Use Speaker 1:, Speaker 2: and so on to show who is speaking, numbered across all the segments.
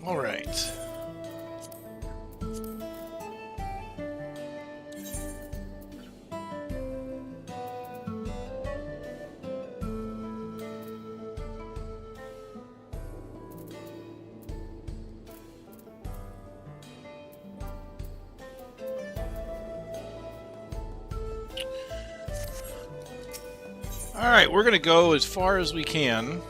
Speaker 1: All right. All right, we're going to go as far as we can.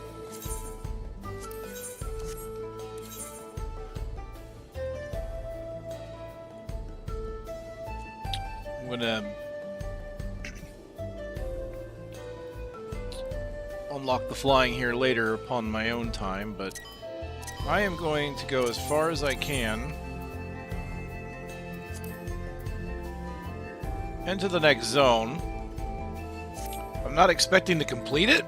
Speaker 1: I'm going to unlock the flying here later upon my own time, but I am going to go as far as I can into the next zone. I'm not expecting to complete it.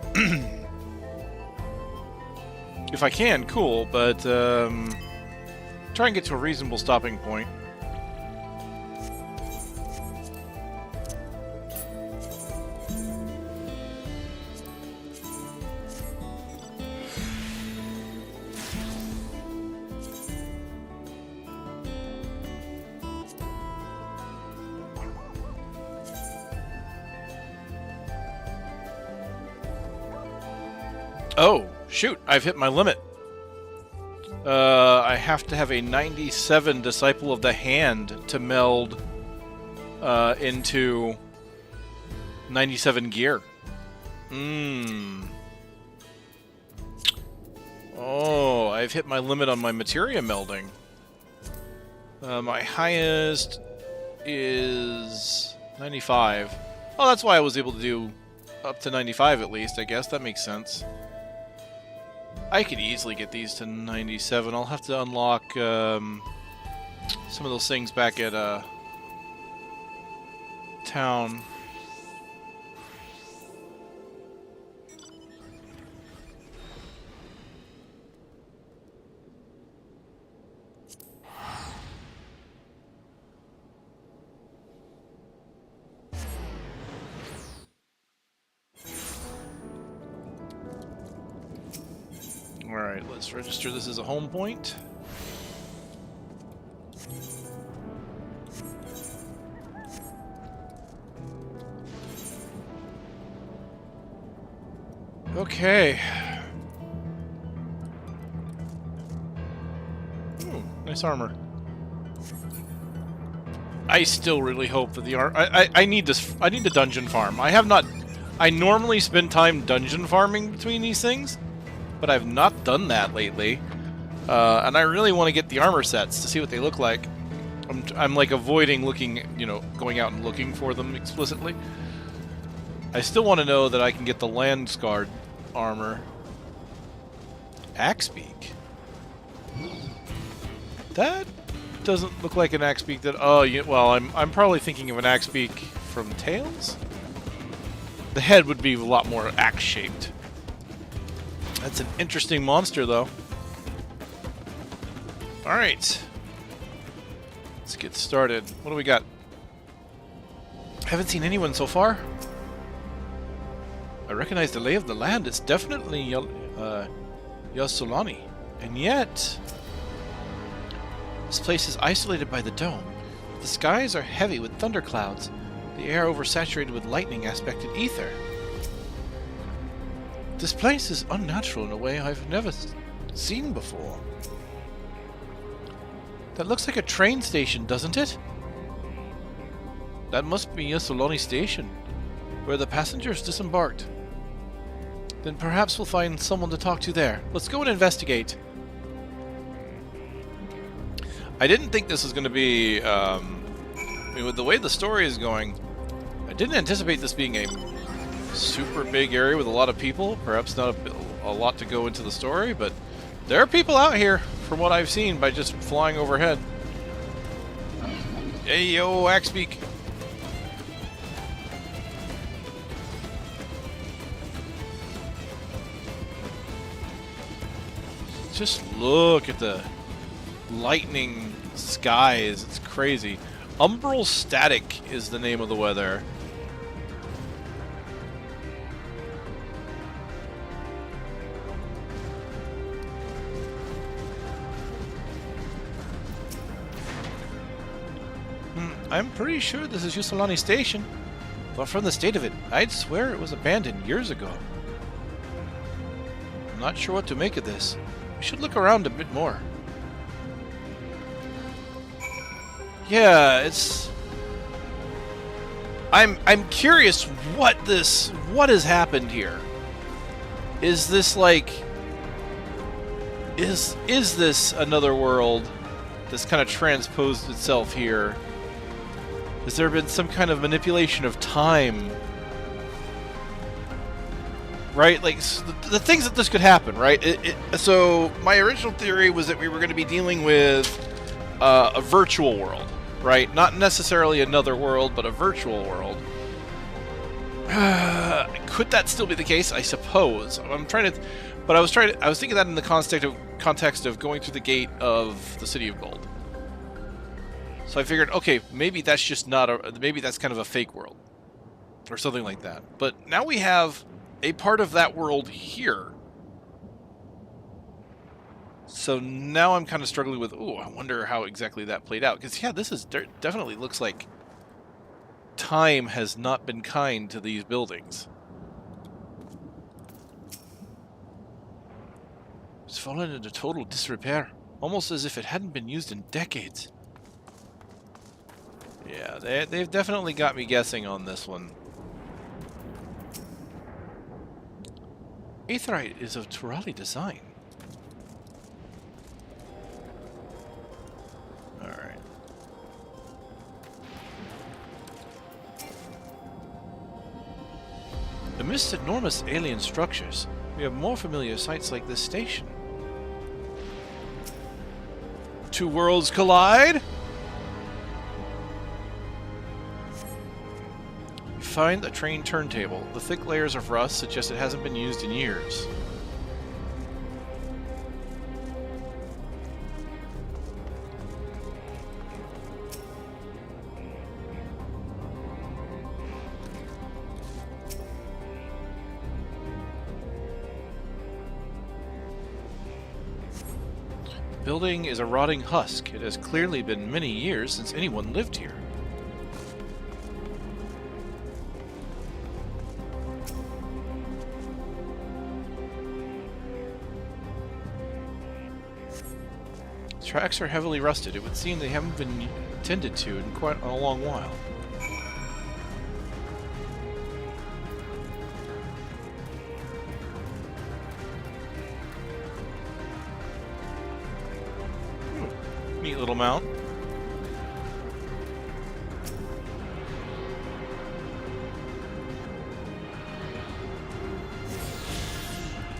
Speaker 1: If I can, cool, but try and get to a reasonable stopping point. Oh, shoot, I've hit my limit. I have to have a 97 Disciple of the Hand to meld into 97 gear. Oh, I've hit my limit on my materia melding. My highest is 95. Oh, that's why I was able to do up to 95 at least, I guess. That makes sense. I could easily get these to 97. I'll have to unlock some of those things back at town. Alright, let's register this as a home point. Okay. Ooh, nice armor. I still really hope that the I need this. I need the dungeon farm. I have not. I normally spend time dungeon farming between these things, but I've not done that lately, and I really want to get the armor sets to see what they look like. I'm like avoiding looking, you know, going out and looking for them explicitly. I still want to know that I can get the land scarred armor. Axebeak. That doesn't look like an Axebeak. That well, I'm probably thinking of an Axebeak from Tales. The head would be a lot more axe shaped. That's an interesting monster, though. Alright. Let's get started. What do we got? Haven't seen anyone so far. I recognize the lay of the land. It's definitely Yasolani. And yet, this place is isolated by the dome. The skies are heavy with thunderclouds. The air oversaturated with lightning-aspected ether. This place is unnatural in a way I've never seen before. That looks like a train station, doesn't it? That must be Yasolani Station, where the passengers disembarked. Then perhaps we'll find someone to talk to there. Let's go and investigate. I didn't think this was going to be... I mean, with the way the story is going, I didn't anticipate this being a super big area with a lot of people. Perhaps not a lot to go into the story, but there are people out here, from what I've seen, by just flying overhead. Hey, yo, Axebeak. Just look at the lightning skies. It's crazy. Umbral static is the name of the weather. I'm pretty sure this is Yusolani Station. But from the state of it, I'd swear it was abandoned years ago. I'm not sure what to make of this. We should look around a bit more. Yeah, it's... I'm curious what has happened here. Is this like... Is this another world that's kind of transposed itself here? Has there been some kind of manipulation of time? Right? Like, so the things that this could happen, right? So, my original theory was that we were going to be dealing with a virtual world, right? Not necessarily another world, but a virtual world. Could that still be the case? I suppose. But I was thinking that in the context of going through the gate of the City of Gold. So I figured, okay, maybe that's just maybe that's kind of a fake world. Or something like that. But now we have a part of that world here. So now I'm kind of struggling with, ooh, I wonder how exactly that played out. Because, yeah, this definitely looks like time has not been kind to these buildings. It's fallen into total disrepair. Almost as if it hadn't been used in decades. Yeah, they've definitely got me guessing on this one. Aetheryte is of Turali design. Alright. Amidst enormous alien structures, we have more familiar sights like this station. Two worlds collide? Find a train turntable. The thick layers of rust suggest it hasn't been used in years. The building is a rotting husk. It has clearly been many years since anyone lived here. Tracks are heavily rusted. It would seem they haven't been tended to in quite a long while. Neat little mount.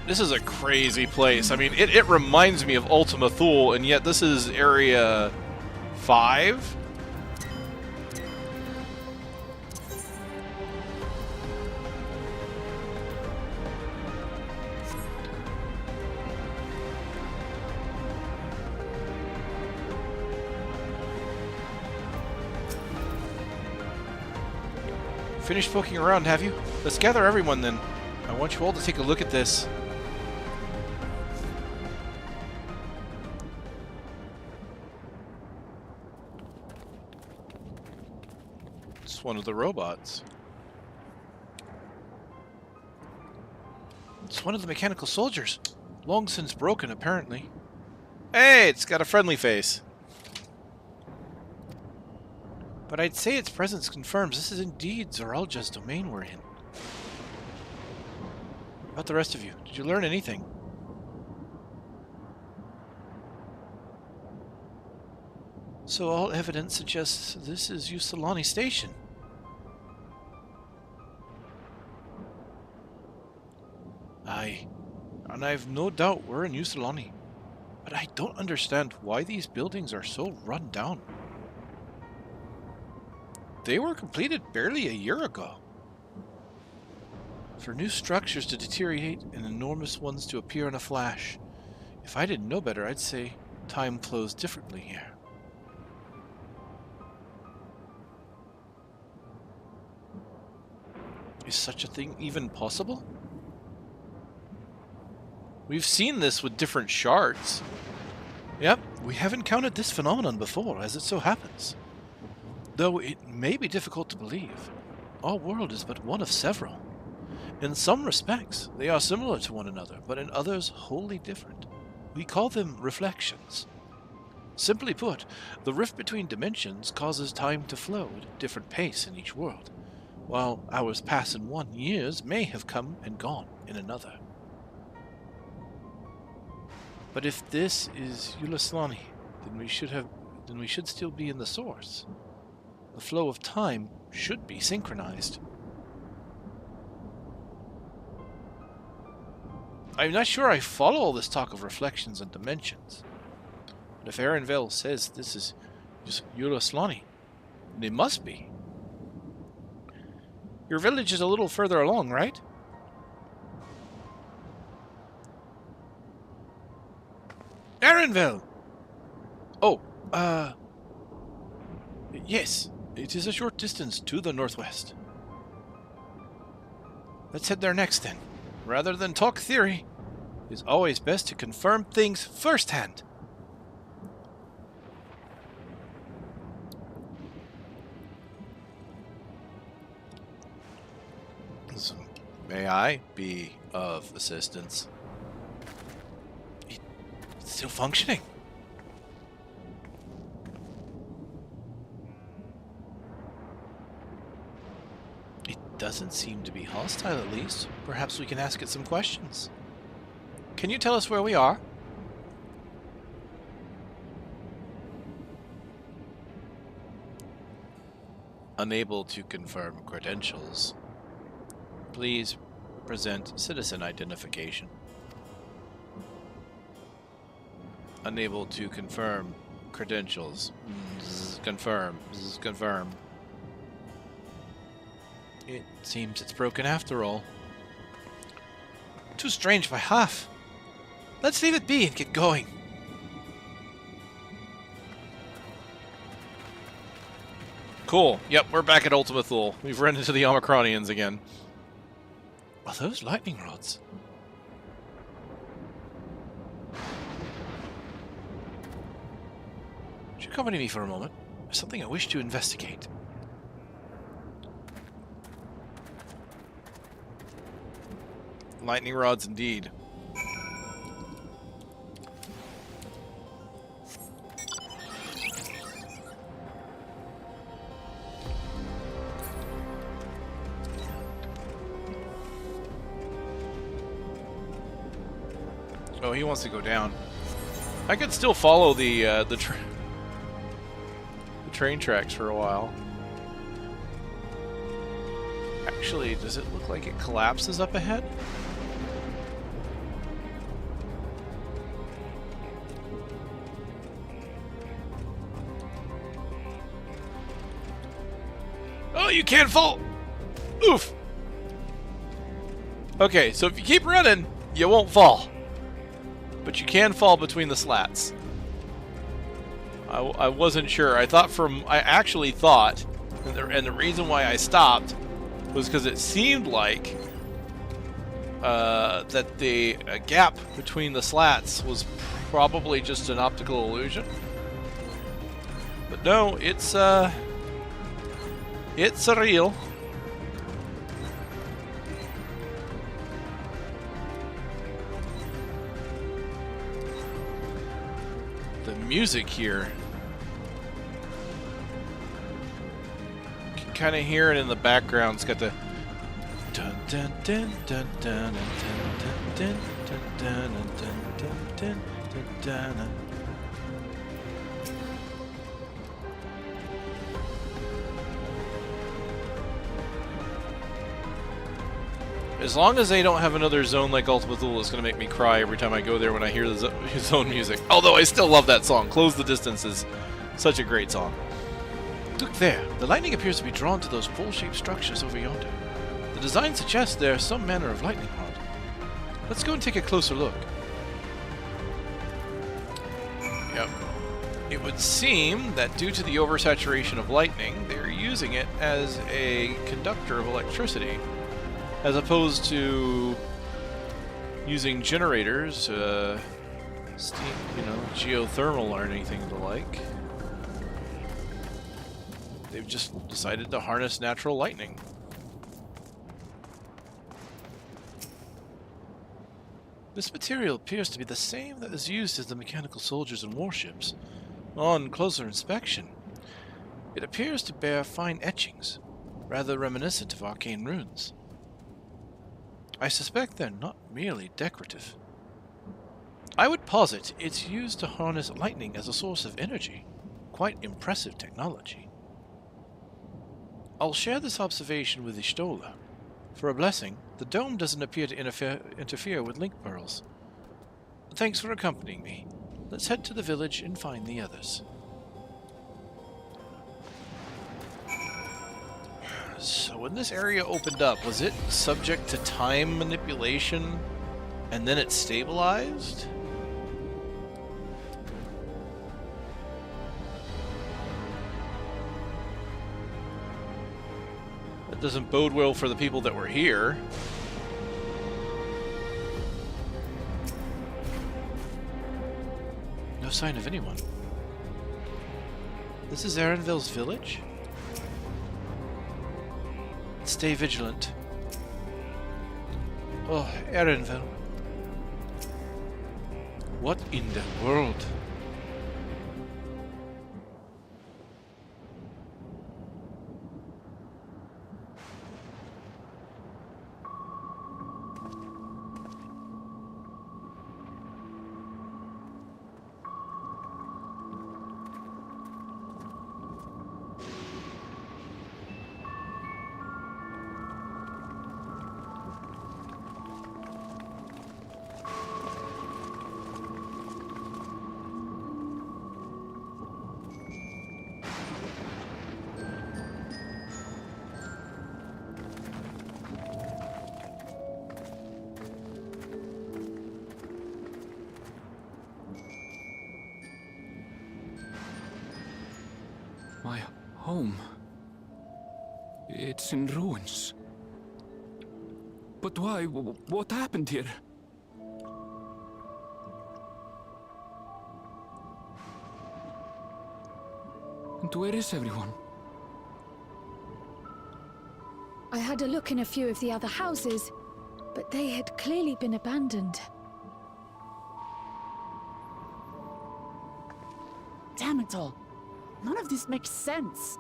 Speaker 1: This is a crazy place. I mean, it reminds me of Ultima Thule, and yet this is Area 5? Finished poking around, have you? Let's gather everyone then. I want you all to take a look at this. One of the robots. It's one of the mechanical soldiers. Long since broken, apparently. Hey, it's got a friendly face. But I'd say its presence confirms this is indeed Zoralja's domain we're in. About the rest of you, did you learn anything? So all evidence suggests this is Yusolani Station. Aye, and I've no doubt we're in Yusolani, but I don't understand why these buildings are so run down. They were completed barely a year ago. For new structures to deteriorate and enormous ones to appear in a flash, if I didn't know better, I'd say time flows differently here. Is such a thing even possible? We've seen this with different shards. Yep, we have encountered this phenomenon before, as it so happens. Though it may be difficult to believe, our world is but one of several. In some respects, they are similar to one another, but in others, wholly different. We call them reflections. Simply put, the rift between dimensions causes time to flow at a different pace in each world, while hours pass in one, years may have come and gone in another. But if this is Ulaslani, then we should still be in the source. The flow of time should be synchronized. I'm not sure I follow all this talk of reflections and dimensions. But if Erenville says this is just Ulaslani, then it must be. Your village is a little further along, right? Erenville! Oh, yes, it is a short distance to the northwest. Let's head there next then. Rather than talk theory, it's always best to confirm things firsthand. So, may I be of assistance? It's still functioning. It doesn't seem to be hostile, at least. Perhaps we can ask it some questions. Can you tell us where we are? Unable to confirm credentials. Please present citizen identification. Unable to confirm credentials. Confirm. Confirm. It seems it's broken after all. Too strange by half. Let's leave it be and get going. Cool. Yep, we're back at Ultima Thule. We've run into the Omicronians again. Are those lightning rods? Would you accompany me for a moment? There's something I wish to investigate. Lightning rods indeed. Oh, he wants to go down. I could still follow the train tracks for a while. Actually, does it look like it collapses up ahead? Oh, you can't fall! Oof! Okay, so if you keep running, you won't fall. But you can fall between the slats. I wasn't sure. I actually thought, and the reason why I stopped was because it seemed like that the gap between the slats was probably just an optical illusion. But no, it's real. The music here, you can kind of hear it in the background. It's got the dun dun dun dun dun dun dun dun dun dun dun dun dun. As long as they don't have another zone like Ultima Thule, it's going to make me cry every time I go there when I hear the zone music. Although I still love that song. Close the Distance is such a great song. Look there. The lightning appears to be drawn to those pole-shaped structures over yonder. The design suggests they are some manner of lightning rod. Let's go and take a closer look. Yep. It would seem that due to the oversaturation of lightning, they're using it as a conductor of electricity, as opposed to using generators, steam, geothermal or anything of the like. They've just decided to harness natural lightning. This material appears to be the same that is used as the mechanical soldiers and warships. On closer inspection, it appears to bear fine etchings, rather reminiscent of arcane runes. I suspect they're not merely decorative. I would posit it's used to harness lightning as a source of energy. Quite impressive technology. I'll share this observation with Ishtola. For a blessing, the dome doesn't appear to interfere with link pearls. Thanks for accompanying me. Let's head to the village and find the others. So when this area opened up, was it subject to time manipulation and then it stabilized? That doesn't bode well for the people that were here. No sign of anyone. This is Erenville's village? Stay vigilant. Oh, Erenville. What in the world?
Speaker 2: My home. It's in ruins. But why? What happened here? And where is everyone?
Speaker 3: I had a look in a few of the other houses, but they had clearly been abandoned.
Speaker 4: Damn it all. None of this makes sense.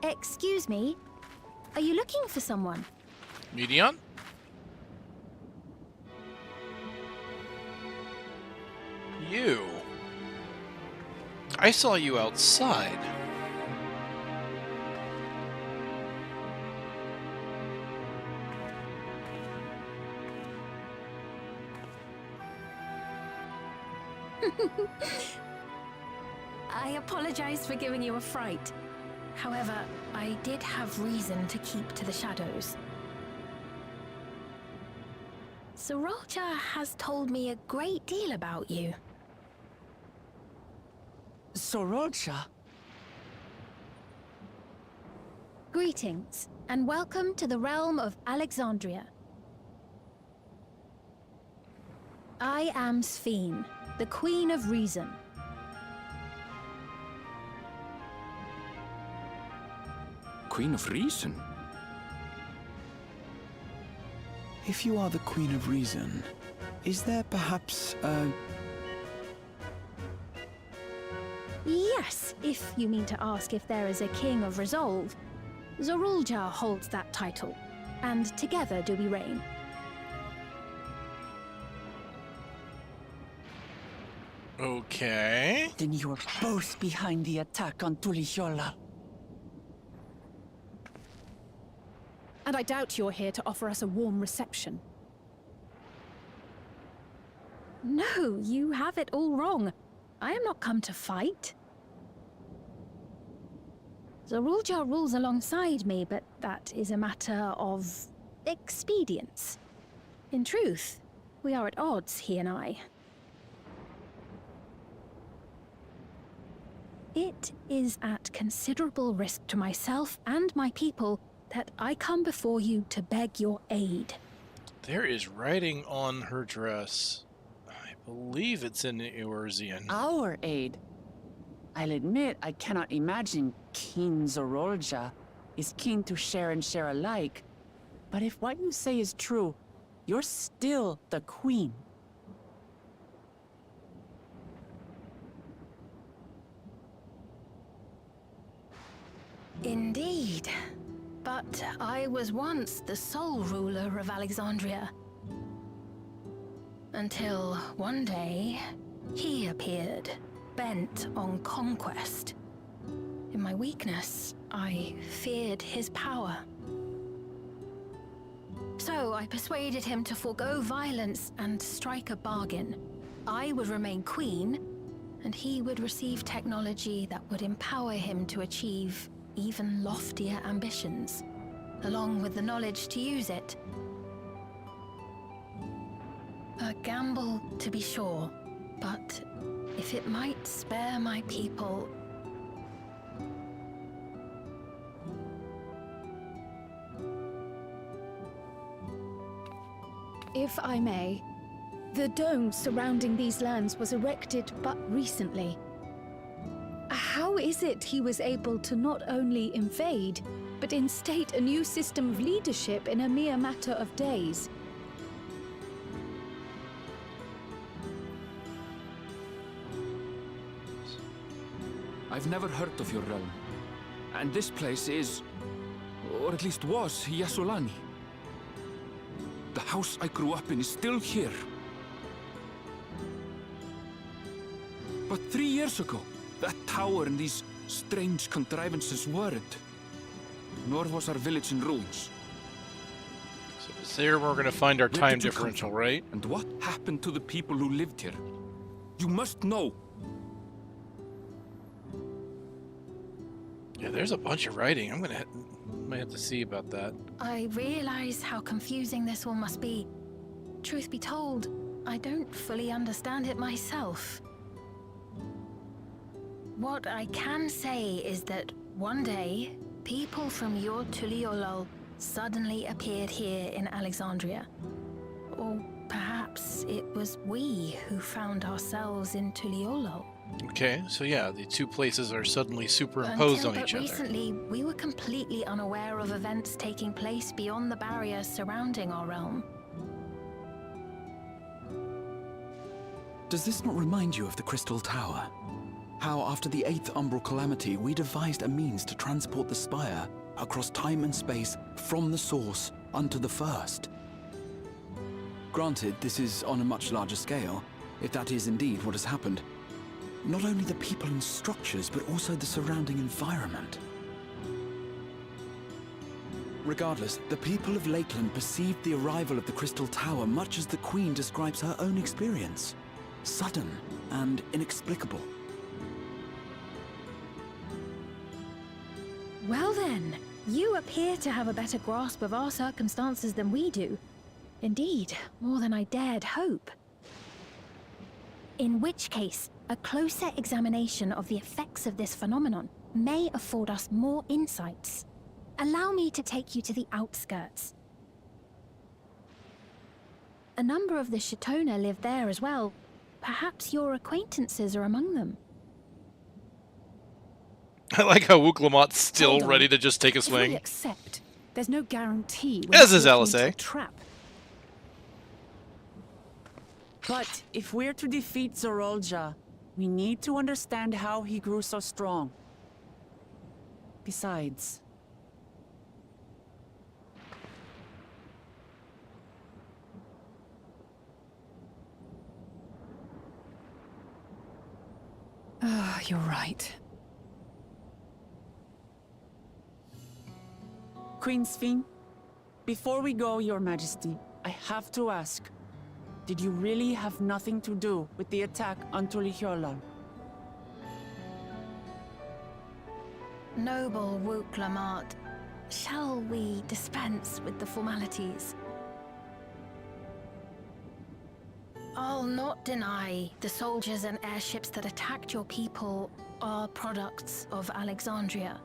Speaker 3: Excuse me? Are you looking for someone?
Speaker 1: Medion? You. I saw you outside.
Speaker 5: I apologize for giving you a fright. However, I did have reason to keep to the shadows. Sorolcha has told me a great deal about you.
Speaker 4: Sorolcha?
Speaker 3: Greetings, and welcome to the realm of Alexandria. I am Sphene, the Queen of Reason.
Speaker 2: Queen of Reason?
Speaker 6: If you are the Queen of Reason, is there perhaps a...
Speaker 3: Yes, if you mean to ask if there is a King of Resolve. Zorulja holds that title, and together do we reign.
Speaker 1: Okay.
Speaker 4: Then you are both behind the attack on Tulishola.
Speaker 7: And I doubt you're here to offer us a warm reception.
Speaker 3: No, you have it all wrong. I am not come to fight. Zorulja rules alongside me, but that is a matter of expedience. In truth, we are at odds, he and I. It is at considerable risk to myself and my people that I come before you to beg your aid.
Speaker 1: There is writing on her dress. I believe it's in Eorzean.
Speaker 4: Our aid? I'll admit I cannot imagine King Zorolja is keen to share and share alike. But if what you say is true, you're still the queen.
Speaker 5: Indeed. But I was once the sole ruler of Alexandria. Until one day, he appeared, bent on conquest. In my weakness, I feared his power. So I persuaded him to forego violence and strike a bargain. I would remain queen, and he would receive technology that would empower him to achieve even loftier ambitions, along with the knowledge to use it. A gamble, to be sure, but if it might spare my people...
Speaker 7: If I may, the dome surrounding these lands was erected but recently. How is it he was able to not only invade, but instate a new system of leadership in a mere matter of days?
Speaker 2: I've never heard of your realm. And this place is, or at least was, Yasolani. The house I grew up in is still here. But 3 years ago, that tower and these strange contrivances weren't. Nor was our village in ruins.
Speaker 1: So it's there we're going to find our
Speaker 2: Where
Speaker 1: time
Speaker 2: did you come
Speaker 1: differential,
Speaker 2: from?
Speaker 1: right?
Speaker 2: And what happened to the people who lived here? You must know.
Speaker 1: Yeah, there's a bunch of writing. Might have to see about that.
Speaker 5: I realize how confusing this all must be. Truth be told, I don't fully understand it myself. What I can say is that one day, people from your Tuliolol suddenly appeared here in Alexandria. Or perhaps it was we who found ourselves in Tuliolol.
Speaker 1: Okay, so yeah, the two places are suddenly superimposed on each other.
Speaker 5: Recently, we were completely unaware of events taking place beyond the barriers surrounding our realm.
Speaker 6: Does this not remind you of the Crystal Tower? How after the 8th Umbral Calamity, we devised a means to transport the Spire across time and space from the source unto the First. Granted, this is on a much larger scale, if that is indeed what has happened. Not only the people and structures, but also the surrounding environment. Regardless, the people of Lakeland perceived the arrival of the Crystal Tower much as the Queen describes her own experience. Sudden and inexplicable.
Speaker 3: Well then, you appear to have a better grasp of our circumstances than we do. Indeed, more than I dared hope. In which case, a closer examination of the effects of this phenomenon may afford us more insights. Allow me to take you to the outskirts. A number of the Shatona live there as well. Perhaps your acquaintances are among them.
Speaker 1: I like how Wuklamot's still
Speaker 7: Hold on.
Speaker 1: ready to just take a
Speaker 7: If we
Speaker 1: swing.
Speaker 7: accept, there's no guarantee
Speaker 1: As is
Speaker 7: walking into
Speaker 1: LSA.
Speaker 7: a trap.
Speaker 4: But if we're to defeat Zorolja, we need to understand how he grew so strong. Besides...
Speaker 7: You're right.
Speaker 4: Queen Sphene, before we go, Your Majesty, I have to ask, did you really have nothing to do with the attack on Tuliolol?
Speaker 5: Noble Wuklamart, shall we dispense with the formalities? I'll not deny the soldiers and airships that attacked your people are products of Alexandria.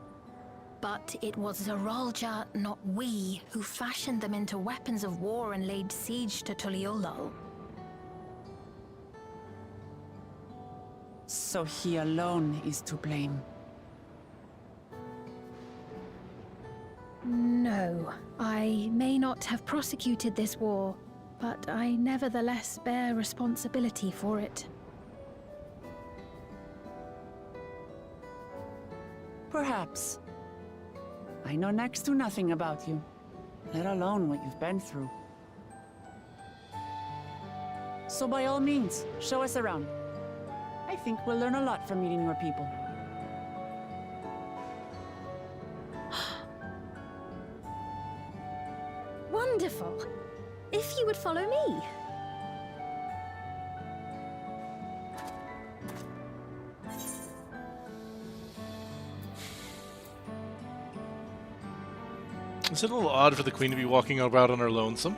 Speaker 5: But it was Zorolja, not we, who fashioned them into weapons of war and laid siege to Tuliolol.
Speaker 4: So he alone is to blame.
Speaker 3: No, I may not have prosecuted this war, but I nevertheless bear responsibility for it.
Speaker 4: Perhaps. I know next to nothing about you, let alone what you've been through. So by all means, show us around. I think we'll learn a lot from meeting your people.
Speaker 3: Wonderful! If you would follow me.
Speaker 1: Is it a little odd for the Queen to be walking about on her lonesome?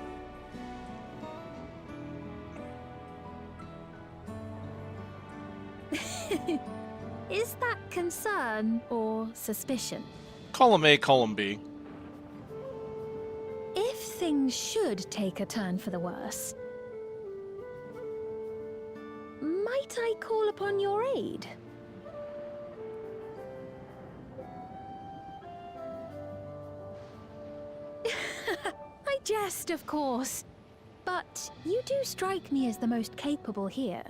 Speaker 3: Is that concern or suspicion?
Speaker 1: Column A, column B.
Speaker 3: If things should take a turn for the worse, might I call upon your aid? I jest, of course, but you do strike me as the most capable here.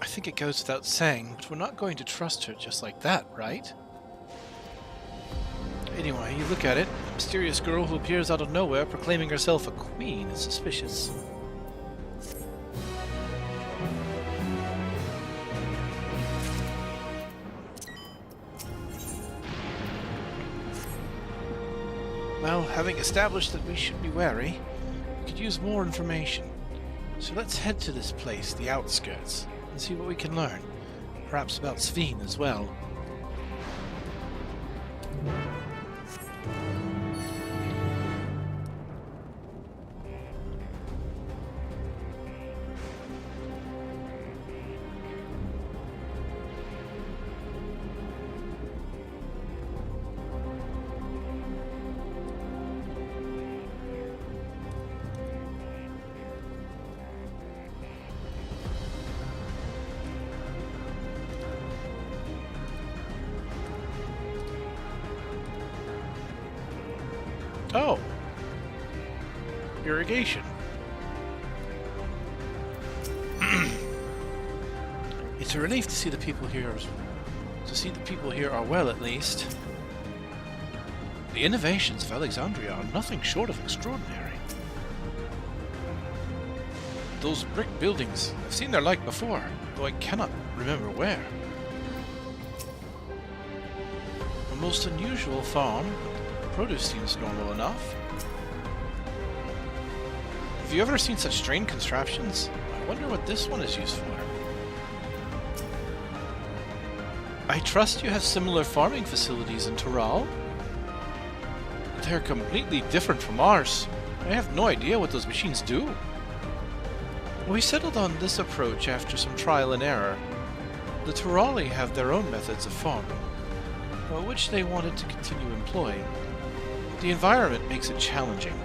Speaker 1: I think it goes without saying, but we're not going to trust her just like that, right? Anyway, you look at it, a mysterious girl who appears out of nowhere proclaiming herself a queen is suspicious. Well, having established that we should be wary, we could use more information. So let's head to this place, the outskirts, and see what we can learn. Perhaps about Sveen as well. Oh. Irrigation. It's a relief to see the people here are well, at least. The innovations of Alexandria are nothing short of extraordinary. Those brick buildings, I've seen their like before, though I cannot remember where. A most unusual farm. Produce seems normal enough. Have you ever seen such strange contraptions? I wonder what this one is used for. I trust you have similar farming facilities in Tural? They're completely different from ours. I have no idea what those machines do. We settled on this approach after some trial and error. The Turali have their own methods of farming, which they wanted to continue employing. The environment makes it challenging.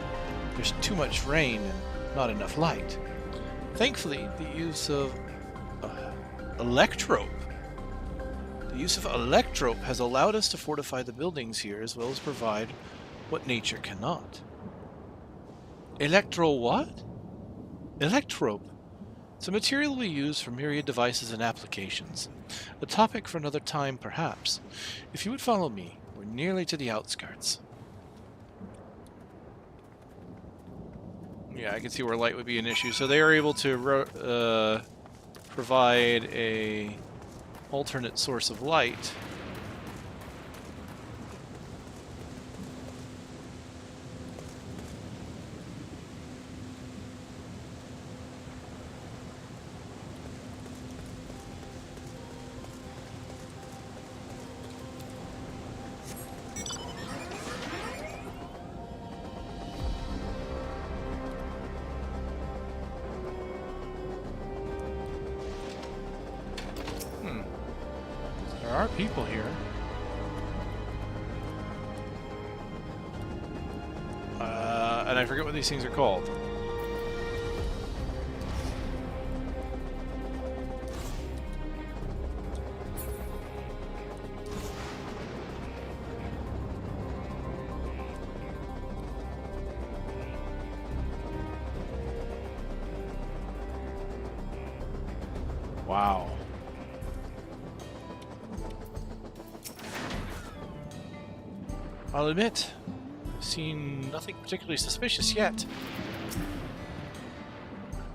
Speaker 1: There's too much rain and not enough light. Thankfully, the use of electrope has allowed us to fortify the buildings here as well as provide what nature cannot. Electro what? Electrope. It's a material we use for myriad devices and applications. A topic for another time, perhaps. If you would follow me, we're nearly to the outskirts. Yeah, I can see where light would be an issue. So they are able to provide a alternate source of light. There are people here. And I forget what these things are called. Wow. I'll admit, I've seen nothing particularly suspicious yet.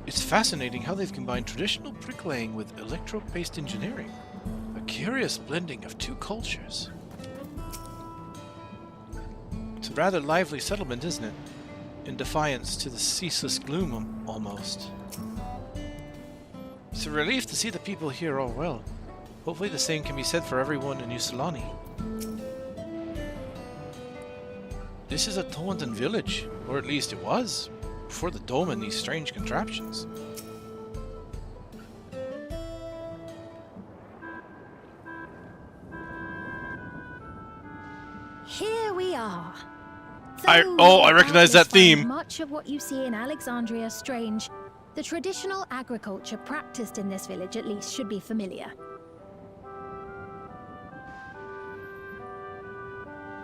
Speaker 1: It's fascinating how they've combined traditional bricklaying with electro-based engineering. A curious blending of two cultures. It's a rather lively settlement, isn't it? In defiance to the ceaseless gloom, almost. It's a relief to see the people here all well. Hopefully the same can be said for everyone in Ysulani. This is a Toandan village, or at least it was, before the dome and these strange contraptions.
Speaker 3: Here we are.
Speaker 1: I recognize that theme.
Speaker 3: Much of what you see in Alexandria strange. The traditional agriculture practiced in this village, at least, should be familiar.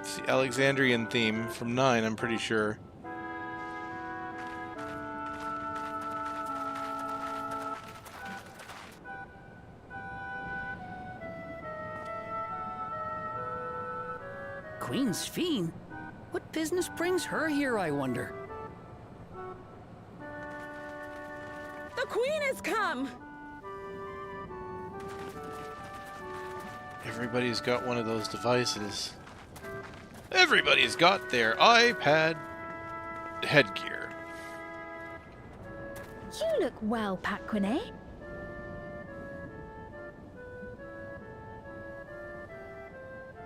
Speaker 1: It's the Alexandrian theme from 9, I'm pretty sure.
Speaker 8: Queen's Fiend? What business brings her here, I wonder?
Speaker 4: The Queen has come!
Speaker 1: Everybody's got one of those devices. Everybody's got their iPad headgear.
Speaker 3: You look well, Paquine.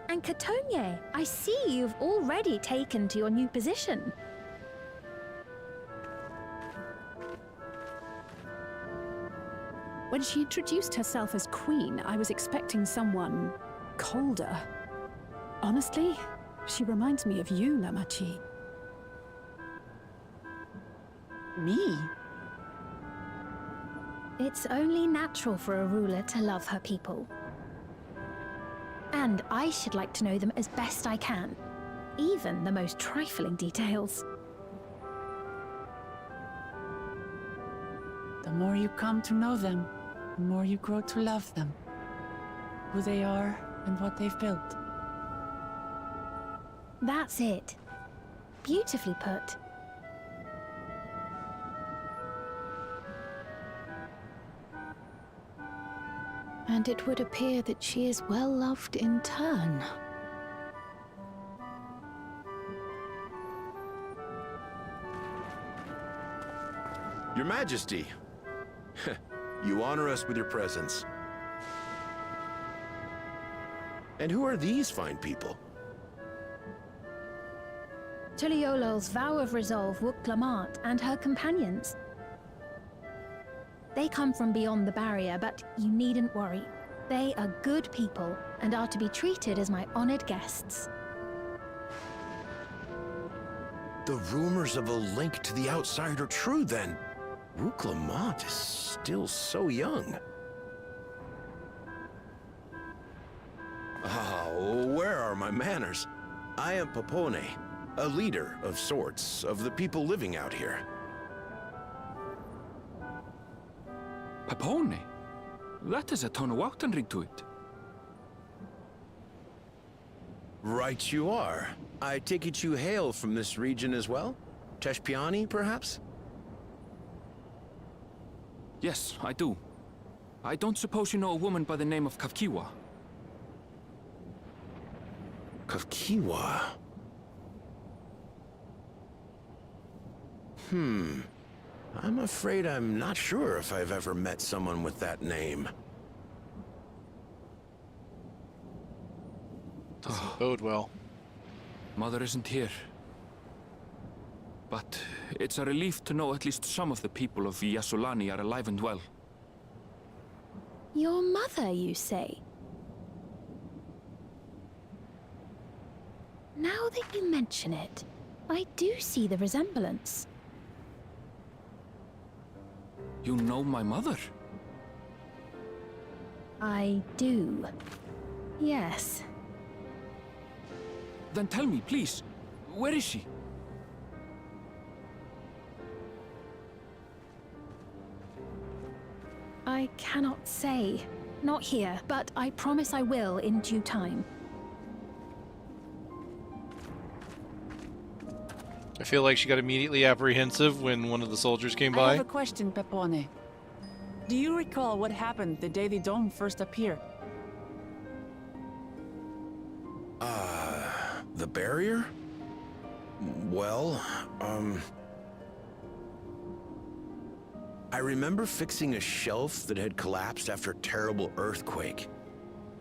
Speaker 3: And Katonye, I see you've already taken to your new position.
Speaker 9: When she introduced herself as queen, I was expecting someone colder. Honestly, she reminds me of you, Lamachi.
Speaker 4: Me?
Speaker 3: It's only natural for a ruler to love her people. And I should like to know them as best I can, even the most trifling details.
Speaker 4: The more you come to know them, the more you grow to love them. Who they are and what they've built.
Speaker 3: That's it. Beautifully put.
Speaker 7: And it would appear that she is well loved in turn.
Speaker 10: Your Majesty, you honor us with your presence. And who are these fine people?
Speaker 3: Tuliolol's vow of resolve Wuk-Lamat and her companions. They come from beyond the barrier, but you needn't worry. They are good people and are to be treated as my honored guests.
Speaker 10: The rumors of a link to the outside are true, then. Wuk-Lamat is still so young. Oh, where are my manners? I am Papone, a leader of sorts of the people living out here.
Speaker 2: Papone? That is a Tonawautan ring to it.
Speaker 10: Right you are. I take it you hail from this region as well? Teshpiani, perhaps?
Speaker 2: Yes, I do. I don't suppose you know a woman by the name of Kavkiwa?
Speaker 10: Kavkiwa? I'm afraid I'm not sure if I've ever met someone with that name.
Speaker 1: Doesn't bode well.
Speaker 2: Mother isn't here. But it's a relief to know at least some of the people of Ysulani are alive and well.
Speaker 3: Your mother, you say? Now that you mention it, I do see the resemblance.
Speaker 2: You know my mother?
Speaker 3: I do. Yes.
Speaker 2: Then tell me, please, where is she?
Speaker 3: I cannot say. Not here, but I promise I will in due time.
Speaker 1: I feel like she got immediately apprehensive when one of the soldiers came
Speaker 4: I
Speaker 1: by.
Speaker 4: have a question, Pepone. Do you recall what happened the day the dome first appeared?
Speaker 10: The barrier? Well, I remember fixing a shelf that had collapsed after a terrible earthquake.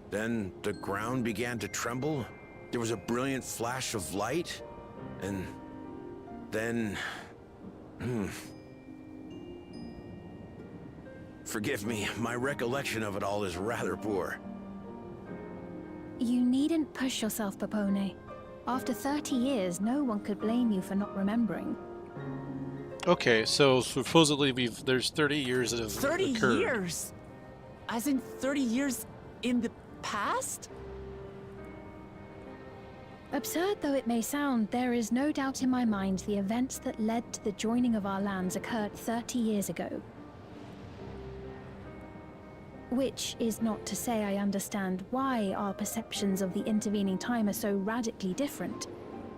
Speaker 10: Then the ground began to tremble. There was a brilliant flash of light, and then... Forgive me, my recollection of it all is rather poor.
Speaker 3: You needn't push yourself, Pepone. After 30 years, no one could blame you for not remembering.
Speaker 1: Okay, so supposedly there's 30 years that have
Speaker 4: 30
Speaker 1: occurred.
Speaker 4: years? As in 30 years in the past?
Speaker 3: Absurd though it may sound, there is no doubt in my mind the events that led to the joining of our lands occurred 30 years ago. Which is not to say I understand why our perceptions of the intervening time are so radically different.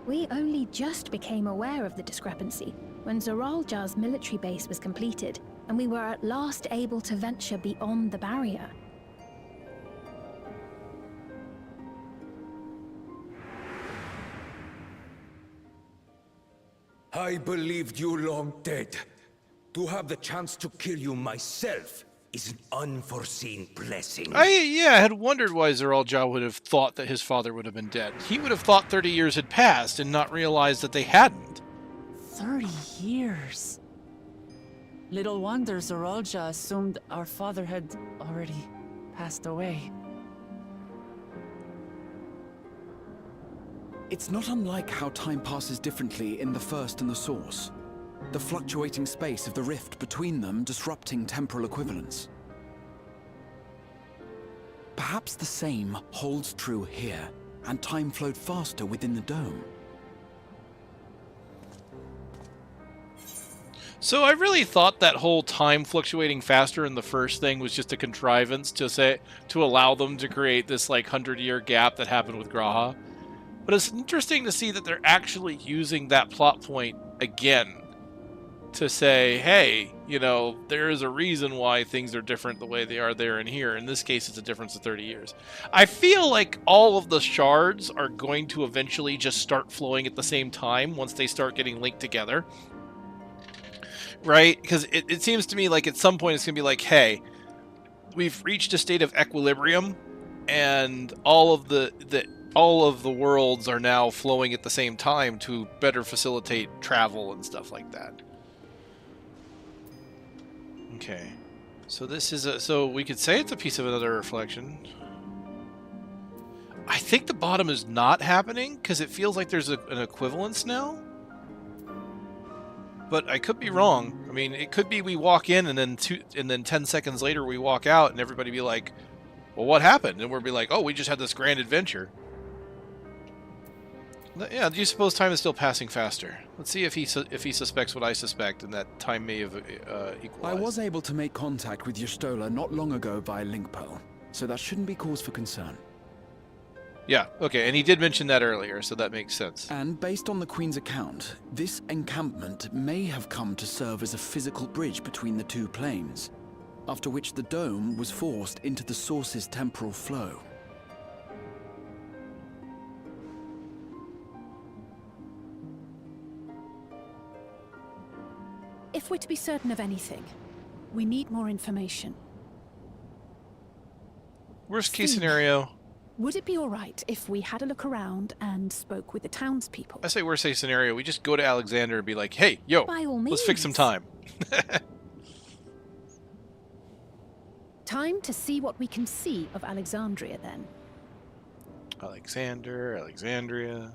Speaker 3: We only just became aware of the discrepancy when Zoralja's military base was completed, and we were at last able to venture beyond the barrier.
Speaker 11: I believed you long dead. To have the chance to kill you myself is an unforeseen blessing.
Speaker 1: I had wondered why Zoralja would have thought that his father would have been dead. He would have thought 30 years had passed and not realized that they hadn't.
Speaker 4: 30 years. Little wonder Zoralja assumed our father had already passed away.
Speaker 6: It's not unlike how time passes differently in the First and the Source. The fluctuating space of the rift between them disrupting temporal equivalence. Perhaps the same holds true here, and time flowed faster within the dome.
Speaker 1: So I really thought that whole time fluctuating faster in the first thing was just a contrivance to allow them to create this like 100-year gap that happened with Graha. But it's interesting to see that they're actually using that plot point again to say, hey, you know, there is a reason why things are different the way they are there and here. In this case, it's a difference of 30 years. I feel like all of the shards are going to eventually just start flowing at the same time once they start getting linked together. Right? Because it seems to me like at some point it's going to be like, hey, we've reached a state of equilibrium, and all of the worlds are now flowing at the same time to better facilitate travel and stuff like that. Okay, so this is so we could say it's a piece of another reflection. I think the bottom is not happening because it feels like there's an equivalence now. But I could be wrong. I mean, it could be we walk in and then 10 seconds later we walk out and everybody be like, well, what happened? And we'll be like, oh, we just had this grand adventure. Yeah, do you suppose time is still passing faster? Let's see if he suspects what I suspect, and that time may have equalized.
Speaker 6: I was able to make contact with Y'shtola not long ago via link pearl, so that shouldn't be cause for concern.
Speaker 1: Yeah, okay, and he did mention that earlier, so that makes sense.
Speaker 6: And based on the Queen's account, this encampment may have come to serve as a physical bridge between the two planes, after which the dome was forced into the Source's temporal flow.
Speaker 9: If we're to be certain of anything, we need more information.
Speaker 1: Worst case scenario.
Speaker 9: Would it be all right if we had a look around and spoke with the townspeople?
Speaker 1: I say worst case scenario, we just go to Alexander and be like, hey, yo,
Speaker 3: By all
Speaker 1: let's fix some time.
Speaker 9: Time to see what we can see of Alexandria, then.
Speaker 1: Alexander, Alexandria.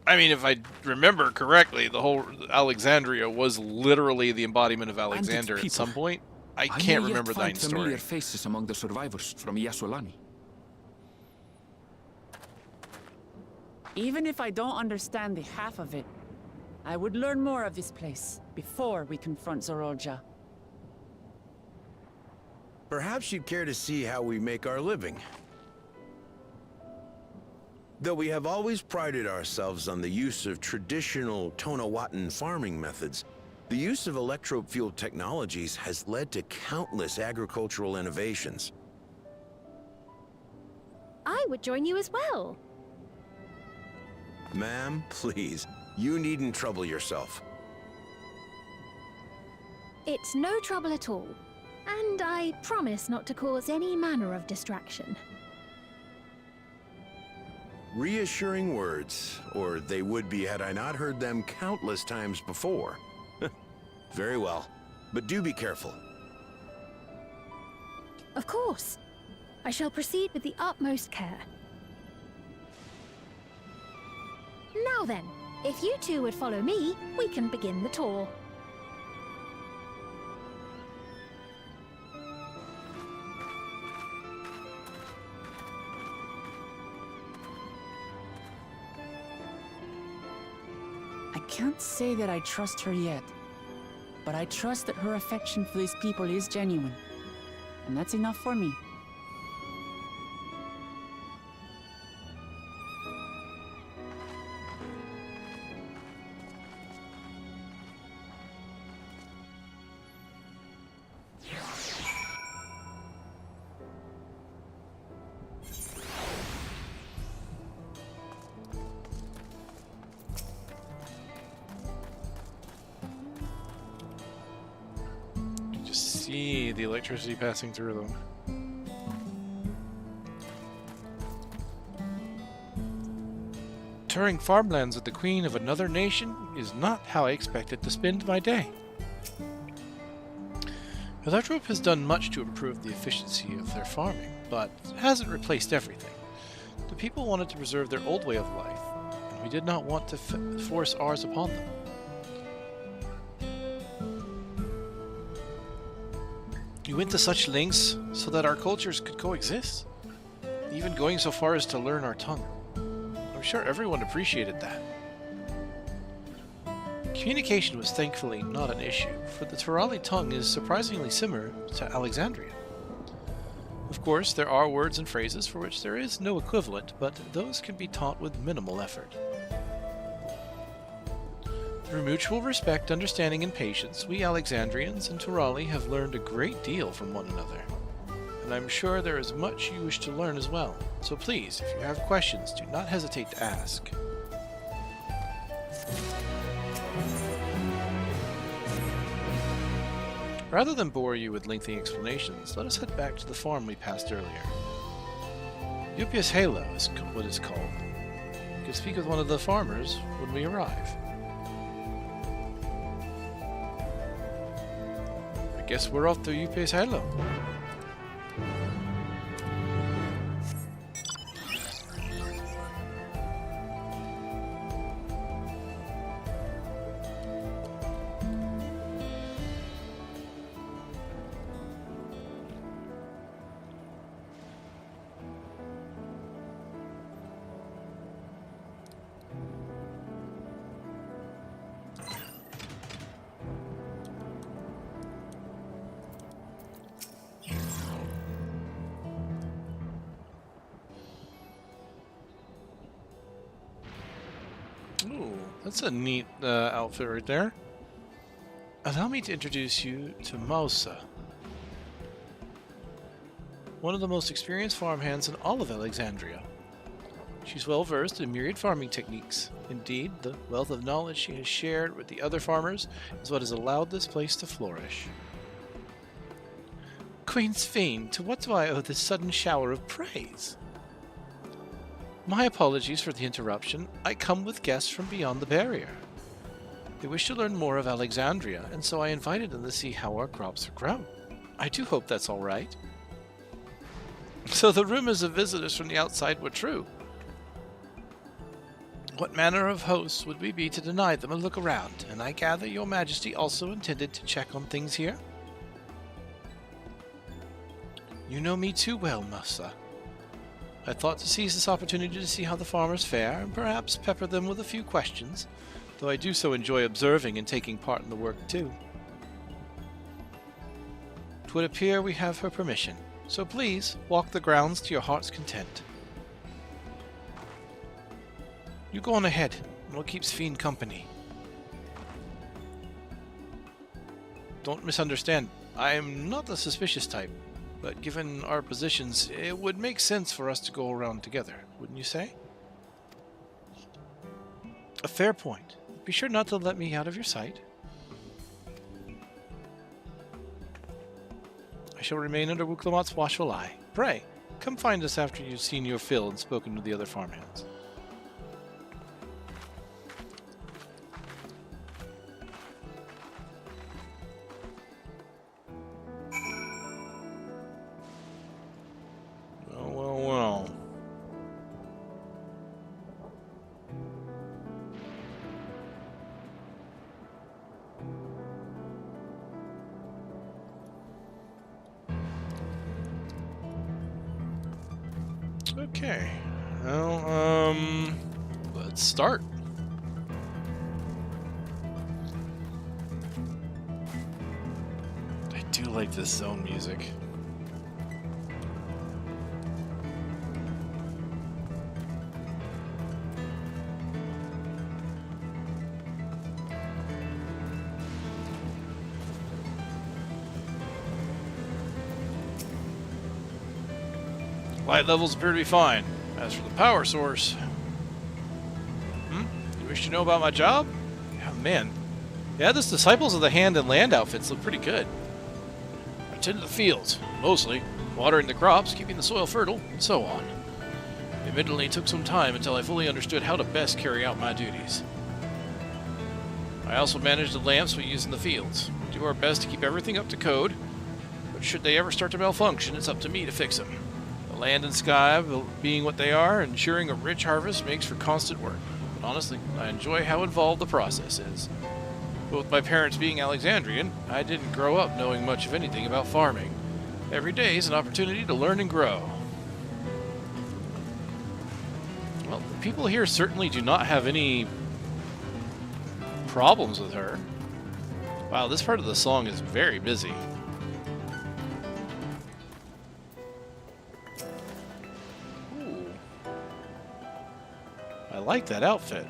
Speaker 1: I mean, if I remember correctly, the whole Alexandria was literally the embodiment of Alexander at some point. I can't remember the story.
Speaker 2: Familiar faces among the survivors from Yasolani.
Speaker 4: Even if I don't understand the half of it, I would learn more of this place before we confront Zorolja.
Speaker 10: Perhaps you'd care to see how we make our living. Though we have always prided ourselves on the use of traditional Tonawatan farming methods, the use of electro-fueled technologies has led to countless agricultural innovations.
Speaker 3: I would join you as well.
Speaker 10: Ma'am, please, you needn't trouble yourself.
Speaker 3: It's no trouble at all. And I promise not to cause any manner of distraction.
Speaker 10: Reassuring words, or they would be had I not heard them countless times before. Very well, but do be careful.
Speaker 3: Of course. I shall proceed with the utmost care. Now then, if you two would follow me, we can begin the tour.
Speaker 4: I can't say that I trust her yet, but I trust that her affection for these people is genuine. And that's enough for me.
Speaker 1: See the electricity passing through them. Touring farmlands with the queen of another nation is not how I expected to spend my day. Electrope has done much to improve the efficiency of their farming, but hasn't replaced everything. The people wanted to preserve their old way of life, and we did not want to force ours upon them. You went to such lengths so that our cultures could coexist, even going so far as to learn our tongue. I'm sure everyone appreciated that. Communication was thankfully not an issue, for the Turali tongue is surprisingly similar to Alexandria. Of course, there are words and phrases for which there is no equivalent, but those can be taught with minimal effort. Through mutual respect, understanding, and patience, we Alexandrians and Turali have learned a great deal from one another. And I'm sure there is much you wish to learn as well. So please, if you have questions, do not hesitate to ask. Rather than bore you with lengthy explanations, let us head back to the farm we passed earlier. Upius Halo is what it's called. You can speak with one of the farmers when we arrive. I guess we're off to Upius Halo. Ooh, that's a neat outfit right there. Allow me to introduce you to Mausa, one of the most experienced farmhands in all of Alexandria. She's well versed in myriad farming techniques. Indeed, the wealth of knowledge she has shared with the other farmers is what has allowed this place to flourish. Queen's Fiend, to what do I owe this sudden shower of praise? My apologies for the interruption. I come with guests from beyond the barrier. They wish to learn more of Alexandria, and so I invited them to see how our crops are grown. I do hope that's all right. So the rumors of visitors from the outside were true. What manner of hosts would we be to deny them a look around? And I gather your majesty also intended to check on things here? You know me too well, Musa. I thought to seize this opportunity to see how the farmers fare, and perhaps pepper them with a few questions, though I do so enjoy observing and taking part in the work too. 'Twould appear we have her permission, so please walk the grounds to your heart's content. You go on ahead, and what keeps Fiend company? Don't misunderstand, I am not the suspicious type, but given our positions, it would make sense for us to go around together, wouldn't you say? A fair point. Be sure not to let me out of your sight. I shall remain under Wuklamat's watchful eye. Pray, come find us after you've seen your fill and spoken to the other farmhands. Well. Okay. Well, let's start. I do like this zone music. Light levels appear to be fine. As for the power source... You wish to know about my job? Yeah, man. Yeah, this Disciples of the Hand and Land outfits look pretty good. I tend to the fields, mostly. Watering the crops, keeping the soil fertile, and so on. It admittedly took some time until I fully understood how to best carry out my duties. I also manage the lamps we use in the fields. We do our best to keep everything up to code, but should they ever start to malfunction, it's up to me to fix them. The land and sky being what they are, ensuring a rich harvest makes for constant work. But honestly, I enjoy how involved the process is. But with my parents being Alexandrian, I didn't grow up knowing much of anything about farming. Every day is an opportunity to learn and grow. Well, the people here certainly do not have any problems with her. Wow, this part of the song is very busy. I like that outfit.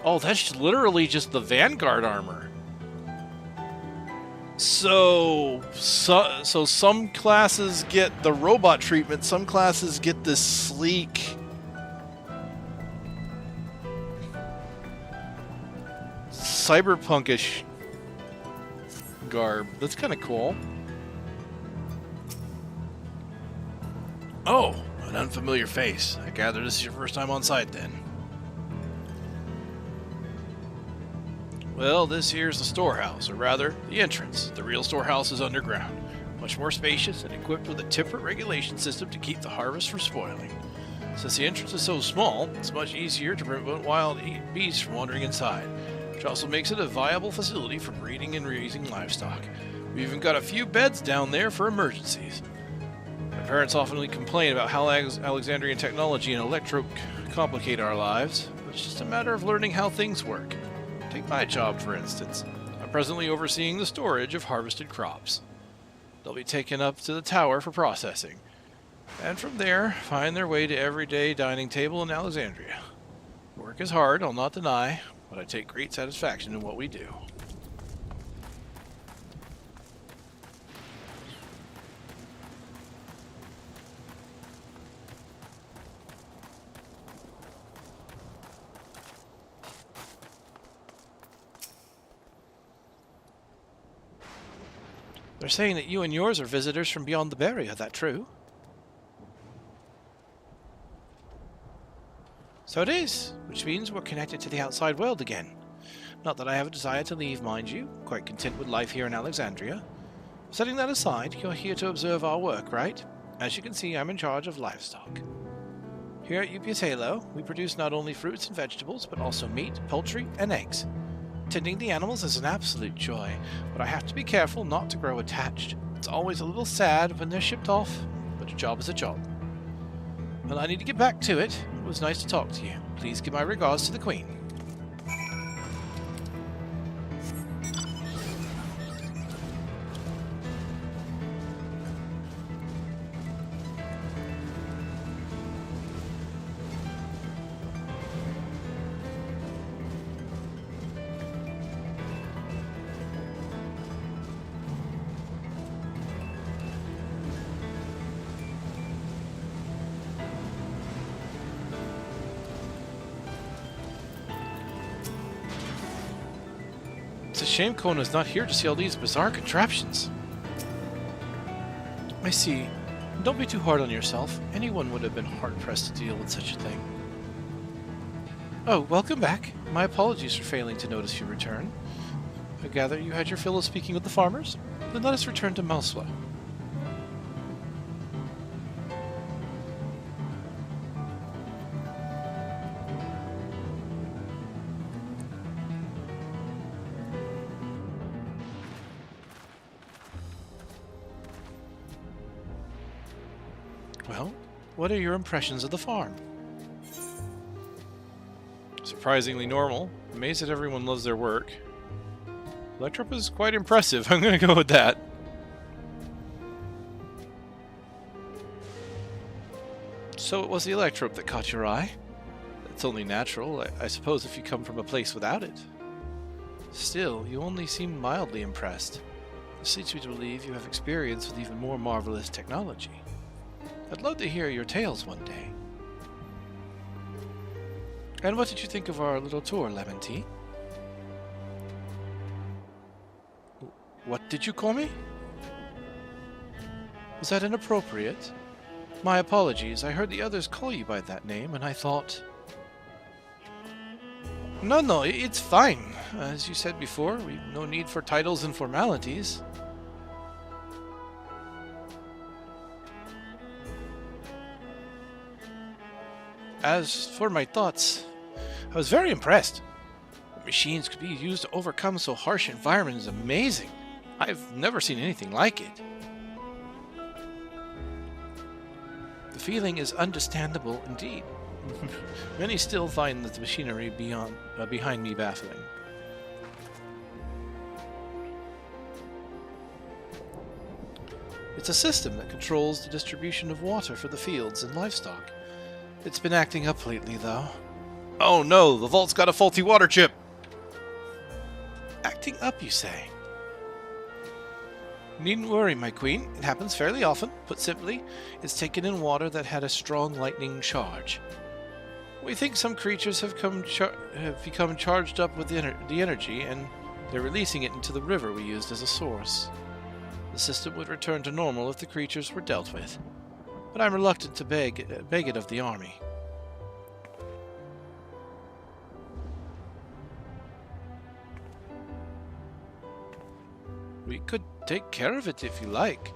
Speaker 1: Oh, that's literally just the Vanguard armor. So some classes get the robot treatment, some classes get this sleek cyberpunkish garb. That's kind of cool. Oh, an unfamiliar face. I gather this is your first time on site, then. Well, this here's the storehouse, or rather, the entrance. The real storehouse is underground. Much more spacious and equipped with a temperate regulation system to keep the harvest from spoiling. Since the entrance is so small, it's much easier to prevent wild beasts from wandering inside, which also makes it a viable facility for breeding and raising livestock. We've even got a few beds down there for emergencies. My parents often complain about how Alexandrian technology and electro complicate our lives, but it's just a matter of learning how things work. Take my job, for instance. I'm presently overseeing the storage of harvested crops. They'll be taken up to the tower for processing, and from there, find their way to everyday dining table in Alexandria. Work is hard, I'll not deny, but I take great satisfaction in what we do. They're saying that you and yours are visitors from beyond the barrier, that true? So it is, which means we're connected to the outside world again. Not that I have a desire to leave, mind you. Quite content with life here in Alexandria. Setting that aside, you're here to observe our work, right? As you can see, I'm in charge of livestock. Here at UPS Halo, we produce not only fruits and vegetables, but also meat, poultry, and eggs. Tending the animals is an absolute joy, but I have to be careful not to grow attached. It's always a little sad when they're shipped off, but a job is a job. Well, I need to get back to it. It was nice to talk to you. Please give my regards to the Queen. It's a shame Kona's not here to see all these bizarre contraptions. I see. Don't be too hard on yourself. Anyone would have been hard-pressed to deal with such a thing. Oh, welcome back. My apologies for failing to notice your return. I gather you had your fill of speaking with the farmers? Then let us return to Melswa. Well, what are your impressions of the farm? Surprisingly normal. Amazed that everyone loves their work. Electrop is quite impressive. I'm going to go with that. So it was the Electrop that caught your eye? It's only natural, I suppose, if you come from a place without it. Still, you only seem mildly impressed. This leads me to believe you have experience with even more marvelous technology. I'd love to hear your tales one day. And what did you think of our little tour, Lemon Tea? What did you call me? Was that inappropriate? My apologies, I heard the others call you by that name, and I thought... No, it's fine. As you said before, we've no need for titles and formalities. As for my thoughts, I was very impressed. The machines could be used to overcome so harsh an environment is amazing. I've never seen anything like it. The feeling is understandable indeed. Many still find the machinery behind me baffling. It's a system that controls the distribution of water for the fields and livestock. It's been acting up lately, though. Oh no, the vault's got a faulty water chip! Acting up, you say? Needn't worry, my queen. It happens fairly often. Put simply, it's taken in water that had a strong lightning charge. We think some creatures have become charged up with the energy, and they're releasing it into the river we used as a source. The system would return to normal if the creatures were dealt with. But I'm reluctant to beg it of the army. We could take care of it if you like.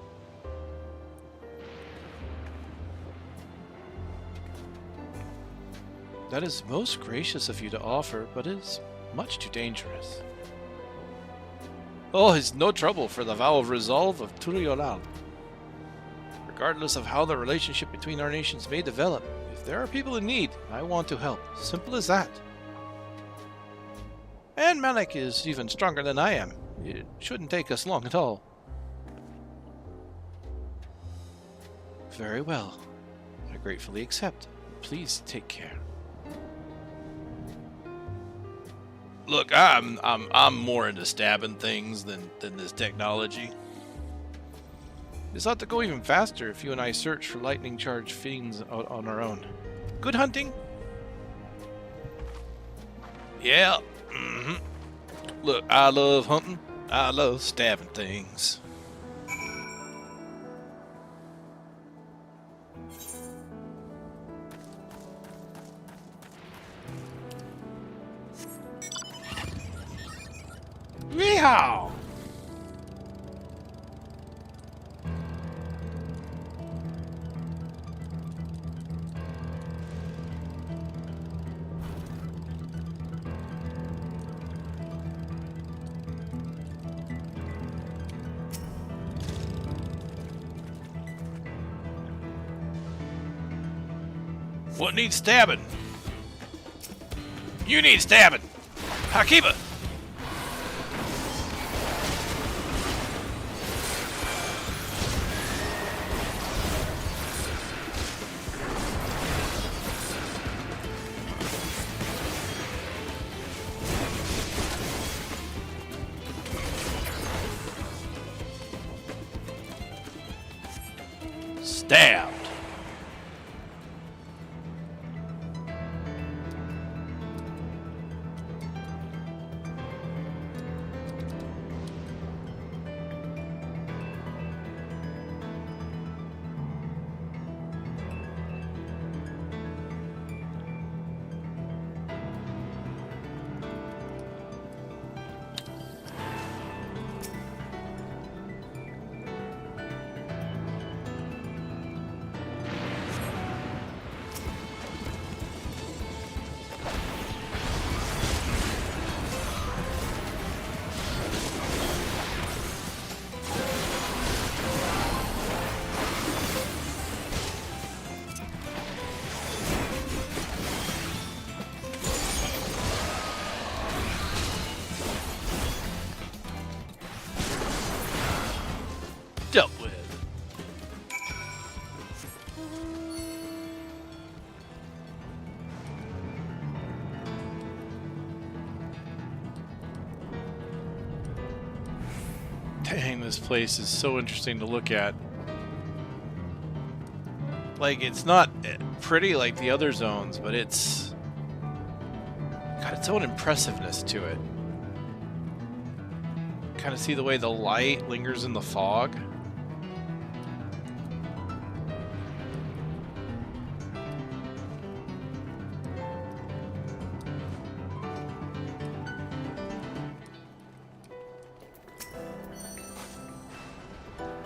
Speaker 1: That is most gracious of you to offer, but is much too dangerous. Oh, it's no trouble for the vow of resolve of Turioral. Regardless of how the relationship between our nations may develop, if there are people in need, I want to help. Simple as that. And Malek is even stronger than I am. It shouldn't take us long at all. Very well. I gratefully accept. Please take care. Look, I'm more into stabbing things than this technology. This ought to go even faster if you and I search for lightning charged fiends on our own. Good hunting? Yeah. Look, I love hunting. I love stabbing things. Yeehaw! What needs stabbing? You need stabbing! Hakiba! Stabbed. Dealt with. Dang, this place is so interesting to look at. Like, it's not pretty like the other zones, but it's got its own impressiveness to it. Kind of see the way the light lingers in the fog.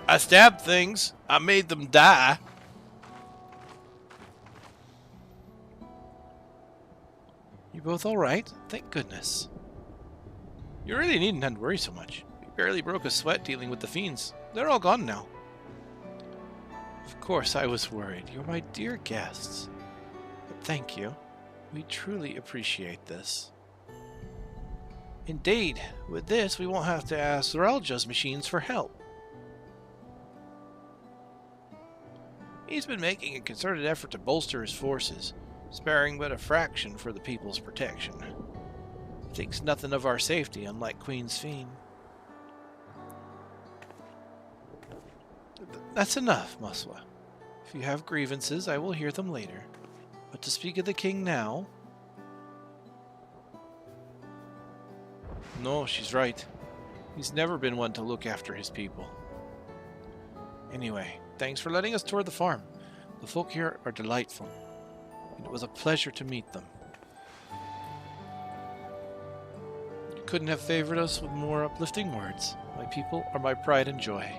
Speaker 1: I stabbed things. I made them die. You both all right? Thank goodness. You really needn't have to worry so much. We barely broke a sweat dealing with the fiends. They're all gone now. Of course I was worried. You're my dear guests. But thank you. We truly appreciate this. Indeed. With this, we won't have to ask Zoralja's machines for help. He's been making a concerted effort to bolster his forces, sparing but a fraction for the people's protection. He thinks nothing of our safety, unlike Queen's Fiend. That's enough, Muswa. If you have grievances, I will hear them later. But to speak of the king now... No, she's right. He's never been one to look after his people. Anyway, thanks for letting us tour the farm. The folk here are delightful, and it was a pleasure to meet them. You couldn't have favored us with more uplifting words. My people are my pride and joy.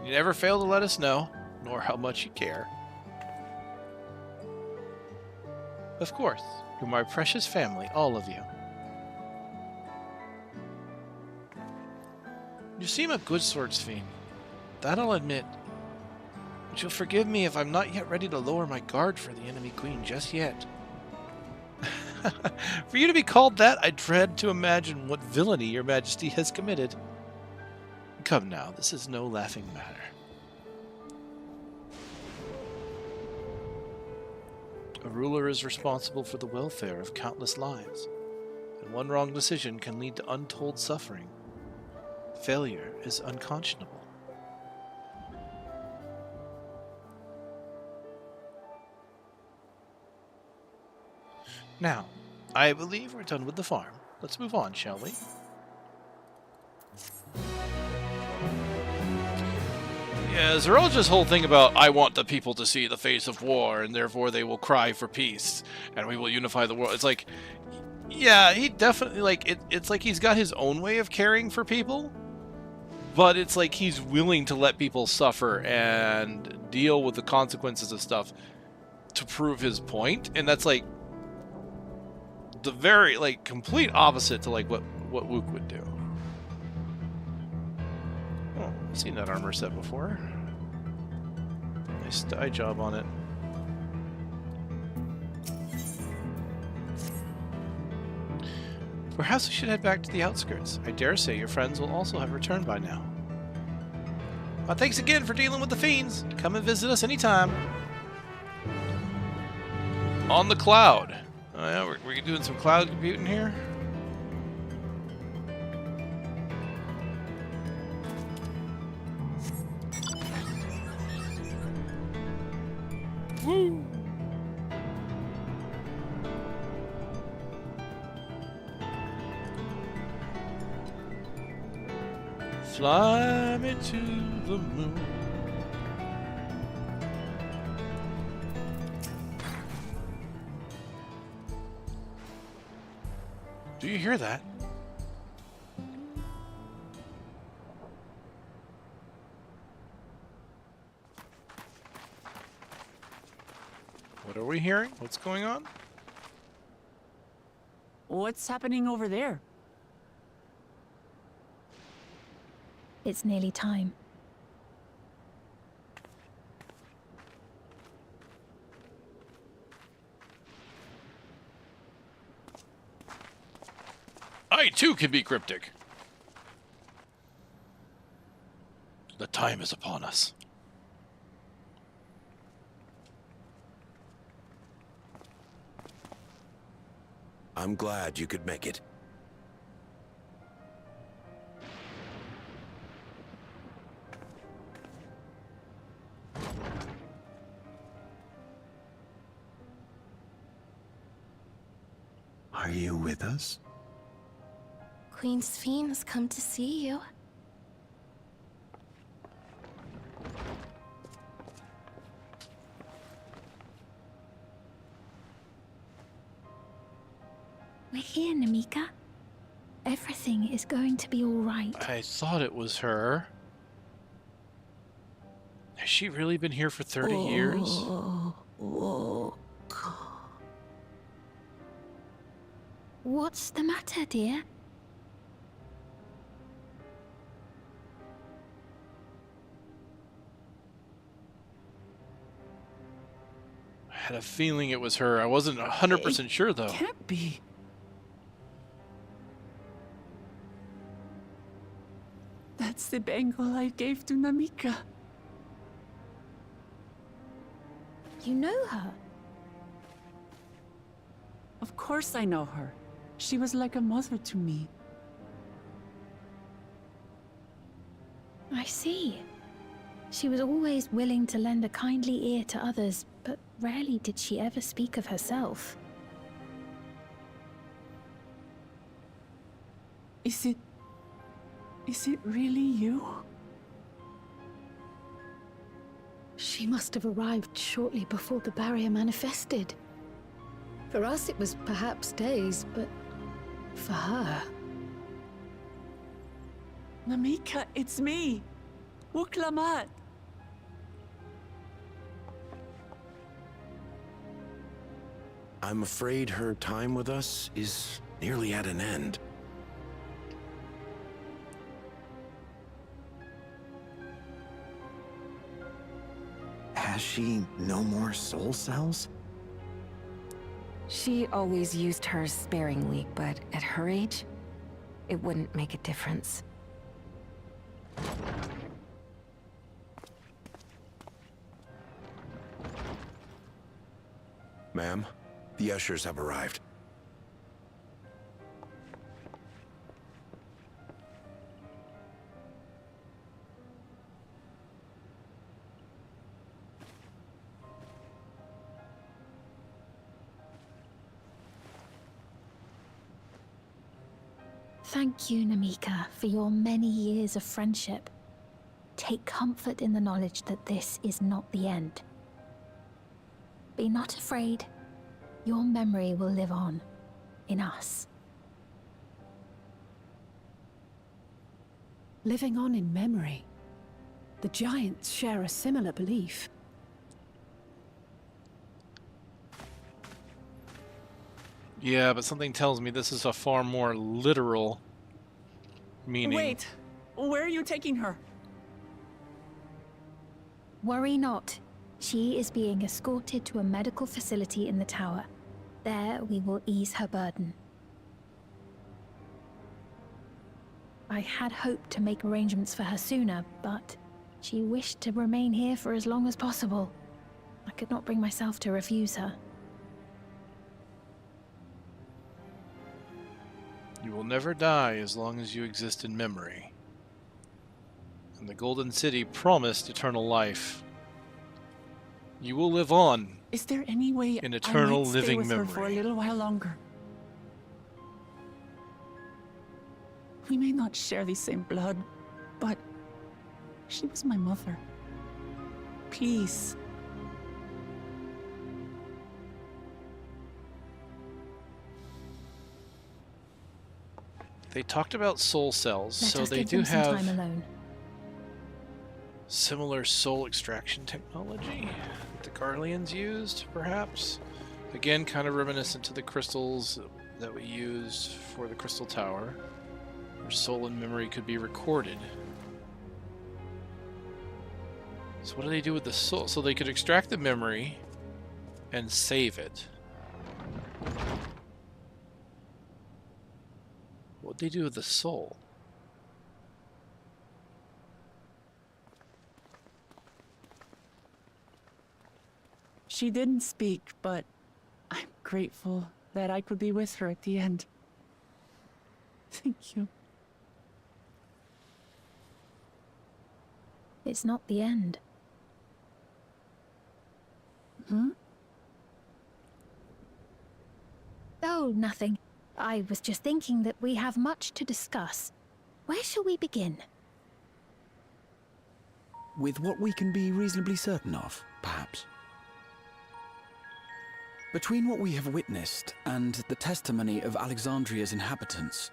Speaker 1: You never fail to let us know, nor how much you care. Of course, you're my precious family, all of you. You seem a good sorts fiend. That I'll admit. But you'll forgive me if I'm not yet ready to lower my guard for the enemy queen just yet. For you to be called that, I dread to imagine what villainy your majesty has committed. Come now, this is no laughing matter. A ruler is responsible for the welfare of countless lives, and one wrong decision can lead to untold suffering. Failure is unconscionable. Now, I believe we're done with the farm. Let's move on, shall we? Yeah, Zoralja's whole thing about, I want the people to see the face of war, and therefore they will cry for peace, and we will unify the world. It's like, yeah, he definitely, like, it's like he's got his own way of caring for people, but it's like he's willing to let people suffer and deal with the consequences of stuff to prove his point, and that's like the very, like, complete opposite to, like, what Wook would do. Oh, I've seen that armor set before. Nice dye job on it. Perhaps we should head back to the outskirts. I dare say your friends will also have returned by now. Well, thanks again for dealing with the fiends. Come and visit us anytime. On the cloud. Oh yeah, we're doing some cloud computing here. Woo! Fly me to the moon. Do you hear that? What are we hearing? What's going on?
Speaker 4: What's happening over there?
Speaker 3: It's nearly time.
Speaker 1: I too can be cryptic. The time is upon us.
Speaker 10: I'm glad you could make it.
Speaker 6: Are you with us?
Speaker 5: Queen Sphene has come to see you.
Speaker 3: We're here, Namika. Everything is going to be all right.
Speaker 1: I thought it was her. Has she really been here for 30 years?
Speaker 3: What's the matter, dear?
Speaker 1: I had a feeling it was her. I wasn't 100% sure, though.
Speaker 4: Can't be. That's the bangle I gave to Namika.
Speaker 3: You know her?
Speaker 4: Of course I know her. She was like a mother to me.
Speaker 3: I see. She was always willing to lend a kindly ear to others, but rarely did she ever speak of herself.
Speaker 4: Is it really you?
Speaker 7: She must have arrived shortly before the barrier manifested. For us, it was perhaps days, but for her...
Speaker 4: Namika, it's me! Wuklamat!
Speaker 10: I'm afraid her time with us is nearly at an end.
Speaker 6: Has she no more soul cells?
Speaker 12: She always used hers sparingly, but at her age, it wouldn't make a difference.
Speaker 10: Ma'am, the ushers have arrived.
Speaker 3: Thank you, Namika, for your many years of friendship. Take comfort in the knowledge that this is not the end. Be not afraid. Your memory will live on, in us.
Speaker 9: Living on in memory. The giants share a similar belief.
Speaker 1: Yeah, but something tells me this is a far more literal meaning.
Speaker 4: Wait! Where are you taking her?
Speaker 3: Worry not. She is being escorted to a medical facility in the tower. There we will ease her burden. I had hoped to make arrangements for her sooner, but she wished to remain here for as long as possible. I could not bring myself to refuse her.
Speaker 1: You will never die as long as you exist in memory. And the Golden City promised eternal life. You will live on.
Speaker 4: Is there any way
Speaker 1: in eternal
Speaker 4: I might stay
Speaker 1: living
Speaker 4: with
Speaker 1: memory.
Speaker 4: her for a little while longer? We may not share the same blood, but she was my mother. Please.
Speaker 1: They talked about soul cells,
Speaker 3: Let
Speaker 1: so
Speaker 3: us
Speaker 1: they
Speaker 3: give
Speaker 1: do
Speaker 3: them some
Speaker 1: have
Speaker 3: time alone.
Speaker 1: similar soul extraction technology that the Garleans used, perhaps. Again, kind of reminiscent to the crystals that we used for the Crystal Tower, where soul and memory could be recorded. So what do they do with the soul? So they could extract the memory and save it. What'd they do with the soul?
Speaker 4: She didn't speak, but I'm grateful that I could be with her at the end. Thank you.
Speaker 3: It's not the end.
Speaker 4: Hmm?
Speaker 3: Oh, nothing. I was just thinking that we have much to discuss. Where shall we begin?
Speaker 6: With what we can be reasonably certain of, perhaps. Between what we have witnessed and the testimony of Alexandria's inhabitants,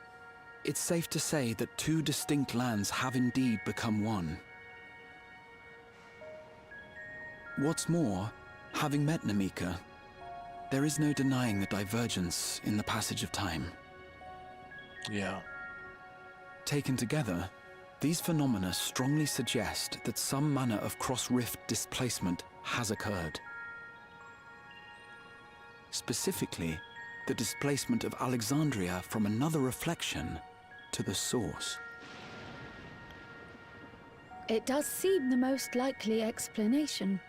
Speaker 6: it's safe to say that two distinct lands have indeed become one. What's more, having met Namika, there is no denying the divergence in the passage of time.
Speaker 1: Yeah.
Speaker 6: Taken together, these phenomena strongly suggest that some manner of cross-rift displacement has occurred. Specifically, the displacement of Alexandria from another reflection to the source.
Speaker 7: It does seem the most likely explanation.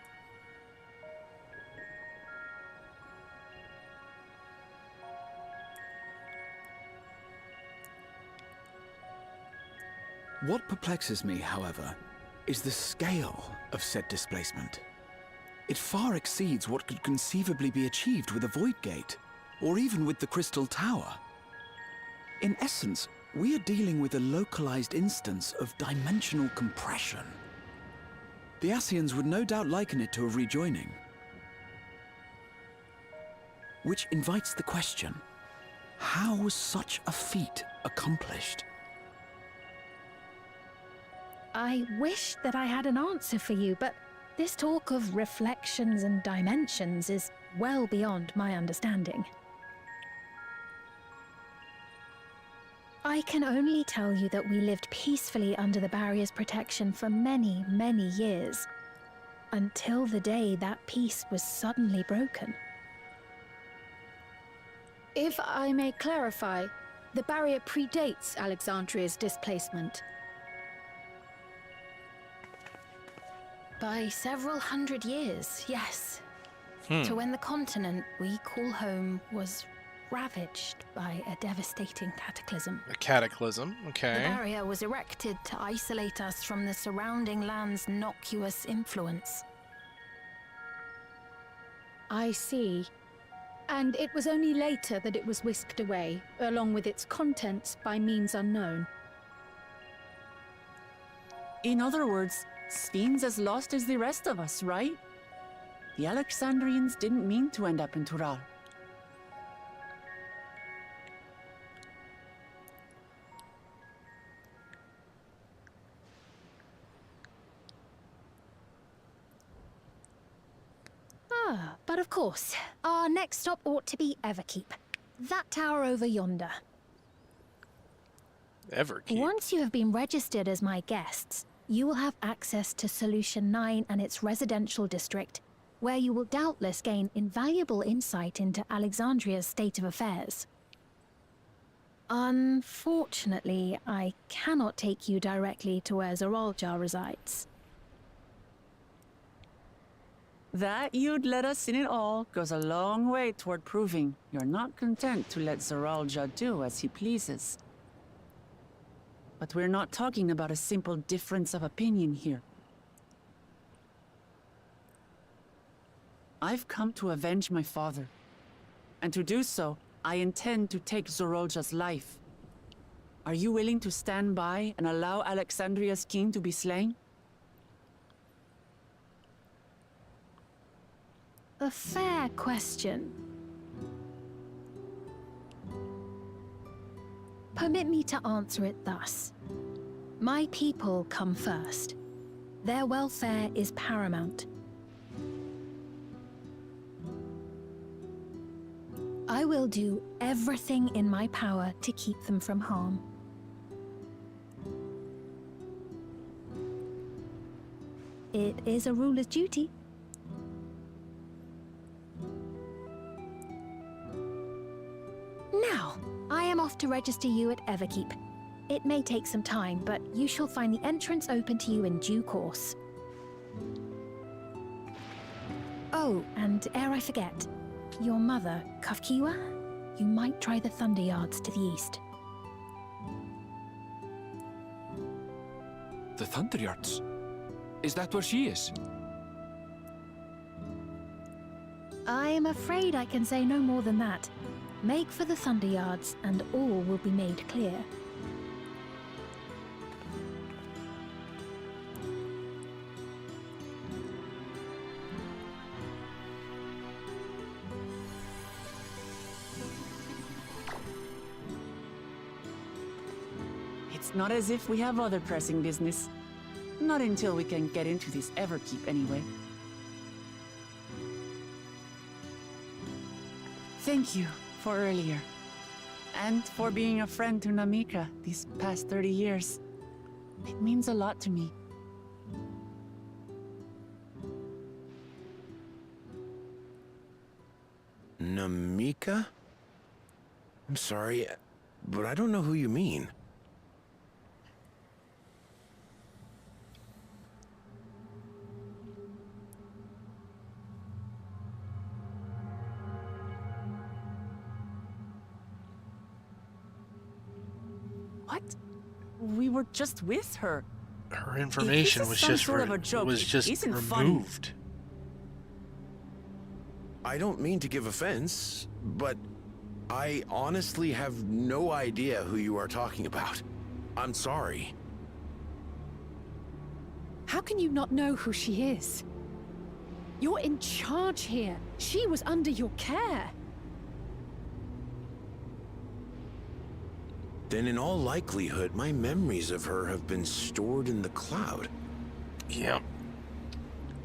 Speaker 6: What perplexes me, however, is the scale of said displacement. It far exceeds what could conceivably be achieved with a Void Gate, or even with the Crystal Tower. In essence, we are dealing with a localized instance of dimensional compression. The Ascians would no doubt liken it to a rejoining. Which invites the question, how was such a feat accomplished?
Speaker 3: I wish that I had an answer for you, but this talk of reflections and dimensions is well beyond my understanding. I can only tell you that we lived peacefully under the barrier's protection for many, many years, until the day that peace was suddenly broken.
Speaker 7: If I may clarify, the barrier predates Alexandria's displacement.
Speaker 5: By several hundred years, yes. To when the continent we call home was ravaged by a devastating cataclysm.
Speaker 1: A cataclysm, okay.
Speaker 5: The barrier was erected to isolate us from the surrounding land's noxious influence.
Speaker 7: I see. And it was only later that it was whisked away, along with its contents, by means unknown.
Speaker 4: In other words, Sven's as lost as the rest of us, right? The Alexandrians didn't mean to end up in Tural.
Speaker 3: But of course, our next stop ought to be Everkeep. That tower over yonder.
Speaker 1: Everkeep?
Speaker 3: Once you have been registered as my guests, you will have access to Solution 9 and its residential district, where you will doubtless gain invaluable insight into Alexandria's state of affairs. Unfortunately, I cannot take you directly to where Zoralja resides.
Speaker 4: That you'd let us in at all goes a long way toward proving you're not content to let Zoralja do as he pleases. But we're not talking about a simple difference of opinion here. I've come to avenge my father. And to do so, I intend to take Zoralja's life. Are you willing to stand by and allow Alexandria's king to be slain?
Speaker 3: A fair question. Permit me to answer it thus. My people come first. Their welfare is paramount. I will do everything in my power to keep them from harm. It is a ruler's duty. Now, I am off to register you at Everkeep. It may take some time, but you shall find the entrance open to you in due course. Oh, and ere I forget, your mother, Kafkiwa, you might try the Thunder Yards to the east.
Speaker 2: The Thunder Yards? Is that where she is?
Speaker 3: I am afraid I can say no more than that. Make for the Thunder Yards, and all will be made clear.
Speaker 4: It's not as if we have other pressing business. Not until we can get into this Everkeep anyway. Thank you for earlier. And for being a friend to Namika these past 30 years. It means a lot to me.
Speaker 10: Namika? I'm sorry, but I don't know who you mean.
Speaker 4: What? We were just with her.
Speaker 1: Her information was just removed.
Speaker 10: I don't mean to give offense, but I honestly have no idea who you are talking about. I'm sorry.
Speaker 7: How can you not know who she is? You're in charge here. She was under your care.
Speaker 10: Then in all likelihood, my memories of her have been stored in the cloud.
Speaker 1: Yeah.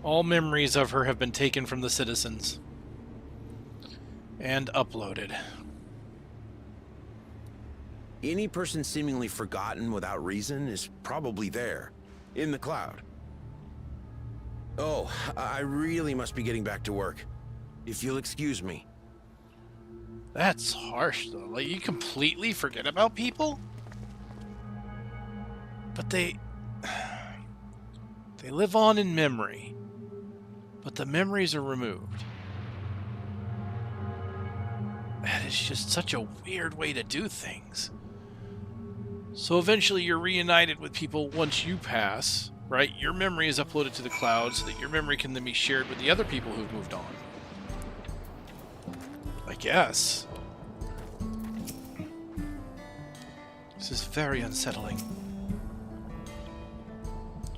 Speaker 1: All memories of her have been taken from the citizens. And uploaded.
Speaker 10: Any person seemingly forgotten without reason is probably there, in the cloud. Oh, I really must be getting back to work. If you'll excuse me.
Speaker 1: That's harsh, though. Like, you completely forget about people? But they live on in memory. But the memories are removed. That is just such a weird way to do things. So eventually you're reunited with people once you pass, right? Your memory is uploaded to the cloud so that your memory can then be shared with the other people who've moved on. I guess. This is very unsettling.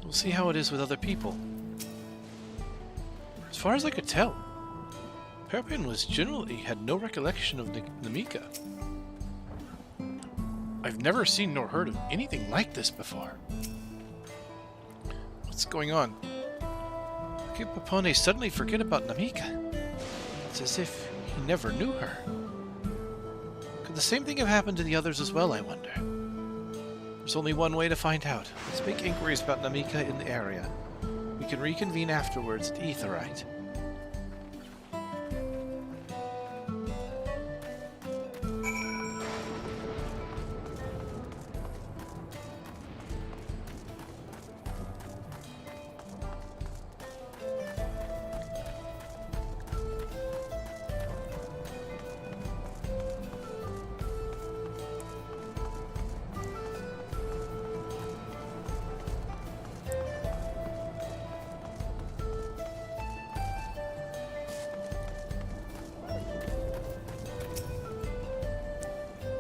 Speaker 1: We'll see how it is with other people. As far as I could tell, Perpin had no recollection of Namika. I've never seen nor heard of anything like this before. What's going on? How could Papone suddenly forget about Namika? It's as if he never knew her. Could the same thing have happened to the others as well, I wonder? There's only one way to find out. Let's make inquiries about Namika in the area. We can reconvene afterwards at Aetheryte.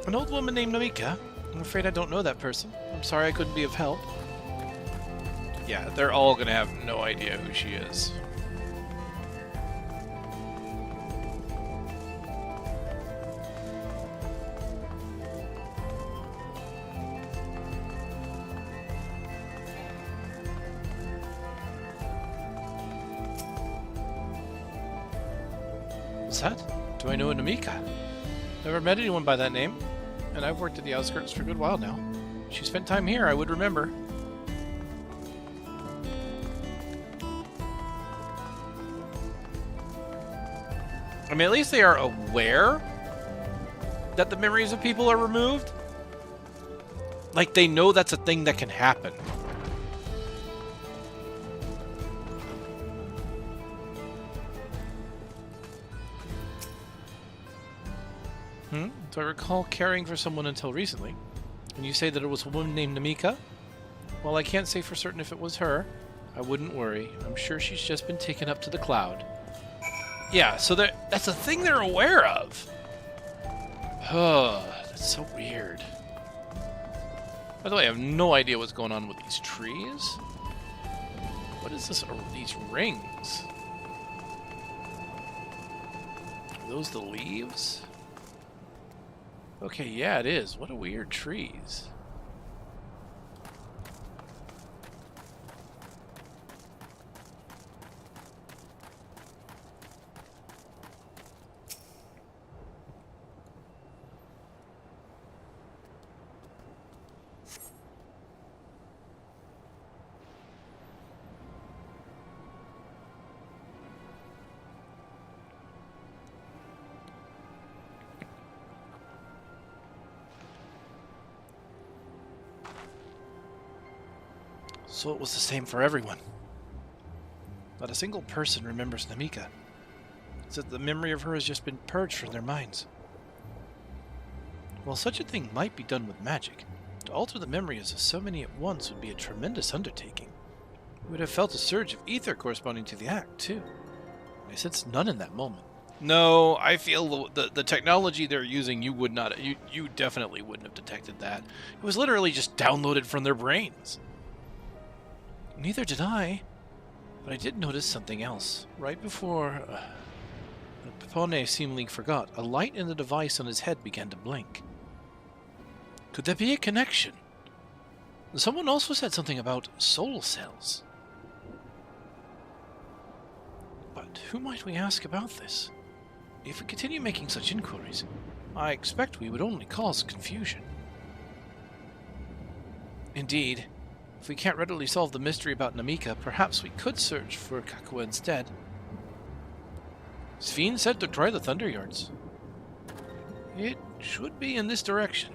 Speaker 1: An old woman named Namika. I'm afraid I don't know that person. I'm sorry I couldn't be of help. Yeah, they're all gonna have no idea who she is. What's that? Do I know a Namika? Never met anyone by that name, and I've worked at the outskirts for a good while now. If she spent time here, I would remember. I mean, at least they are aware that the memories of people are removed. Like, they know that's a thing that can happen. Do I recall caring for someone until recently? And you say that it was a woman named Namika? Well, I can't say for certain if it was her. I wouldn't worry. I'm sure she's just been taken up to the cloud. Yeah, so that's a thing they're aware of. That's so weird. By the way, I have no idea what's going on with these trees. What is this? These rings? Are those the leaves? Okay, yeah, it is. What a weird trees. So it was the same for everyone. Not a single person remembers Namika. It's that the memory of her has just been purged from their minds. While such a thing might be done with magic, to alter the memories of so many at once would be a tremendous undertaking. You would have felt a surge of ether corresponding to the act, too. I sense none in that moment. No, I feel the technology they're using, you would not, you definitely wouldn't have detected that. It was literally just downloaded from their brains. Neither did I, but I did notice something else. Right before Pepone seemingly forgot, a light in the device on his head began to blink. Could there be a connection? Someone also said something about soul cells. But who might we ask about this? If we continue making such inquiries, I expect we would only cause confusion. Indeed. If we can't readily solve the mystery about Namika, perhaps we could search for Kakua instead. Sven said to try the Thunder Yards. It should be in this direction.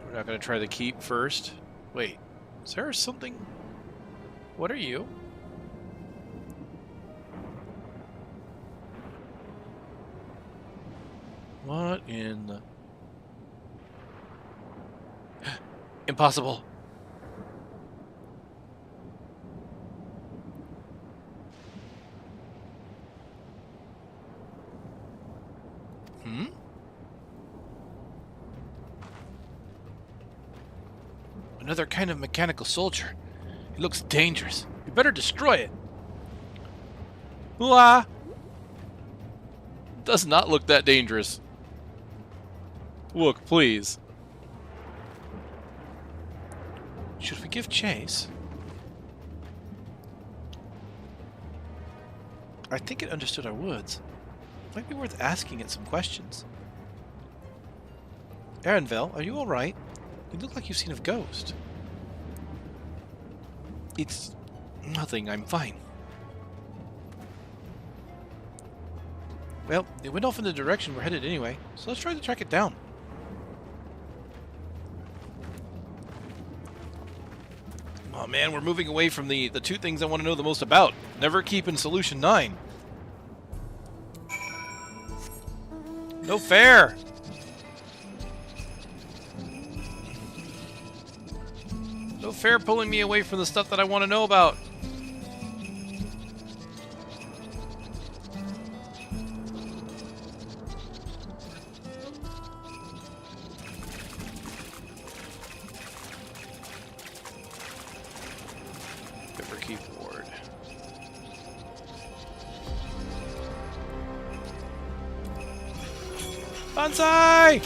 Speaker 1: We're not going to try the keep first. Wait, is there something? What are you? What in the... Impossible. Another kind of mechanical soldier. It looks dangerous. You better destroy it. Hooah! Does not look that dangerous. Look, please. Should we give chase? I think it understood our words. Might be worth asking it some questions. Erenvel, are you alright? You look like you've seen a ghost. It's nothing, I'm fine. Well, it went off in the direction we're headed anyway, so let's try to track it down. Oh man, we're moving away from the two things I want to know the most about. Never keep in Solution 9. No fair! No fair pulling me away from the stuff that I want to know about. keyboard. Bonsai!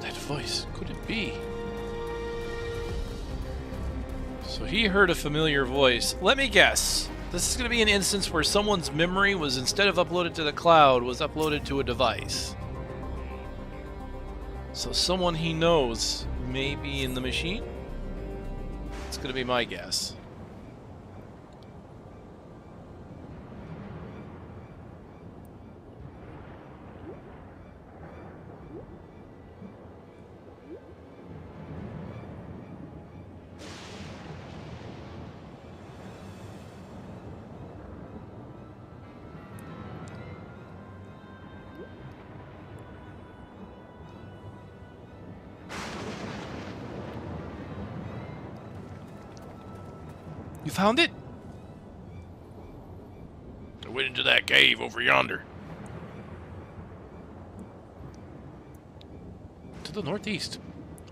Speaker 1: That voice, could it be? So he heard a familiar voice. Let me guess. This is going to be an instance where someone's memory was, instead of uploaded to the cloud, was uploaded to a device. So someone he knows may be in the machine? It's going to be my guess. You found it? I went into that cave over yonder. To the northeast.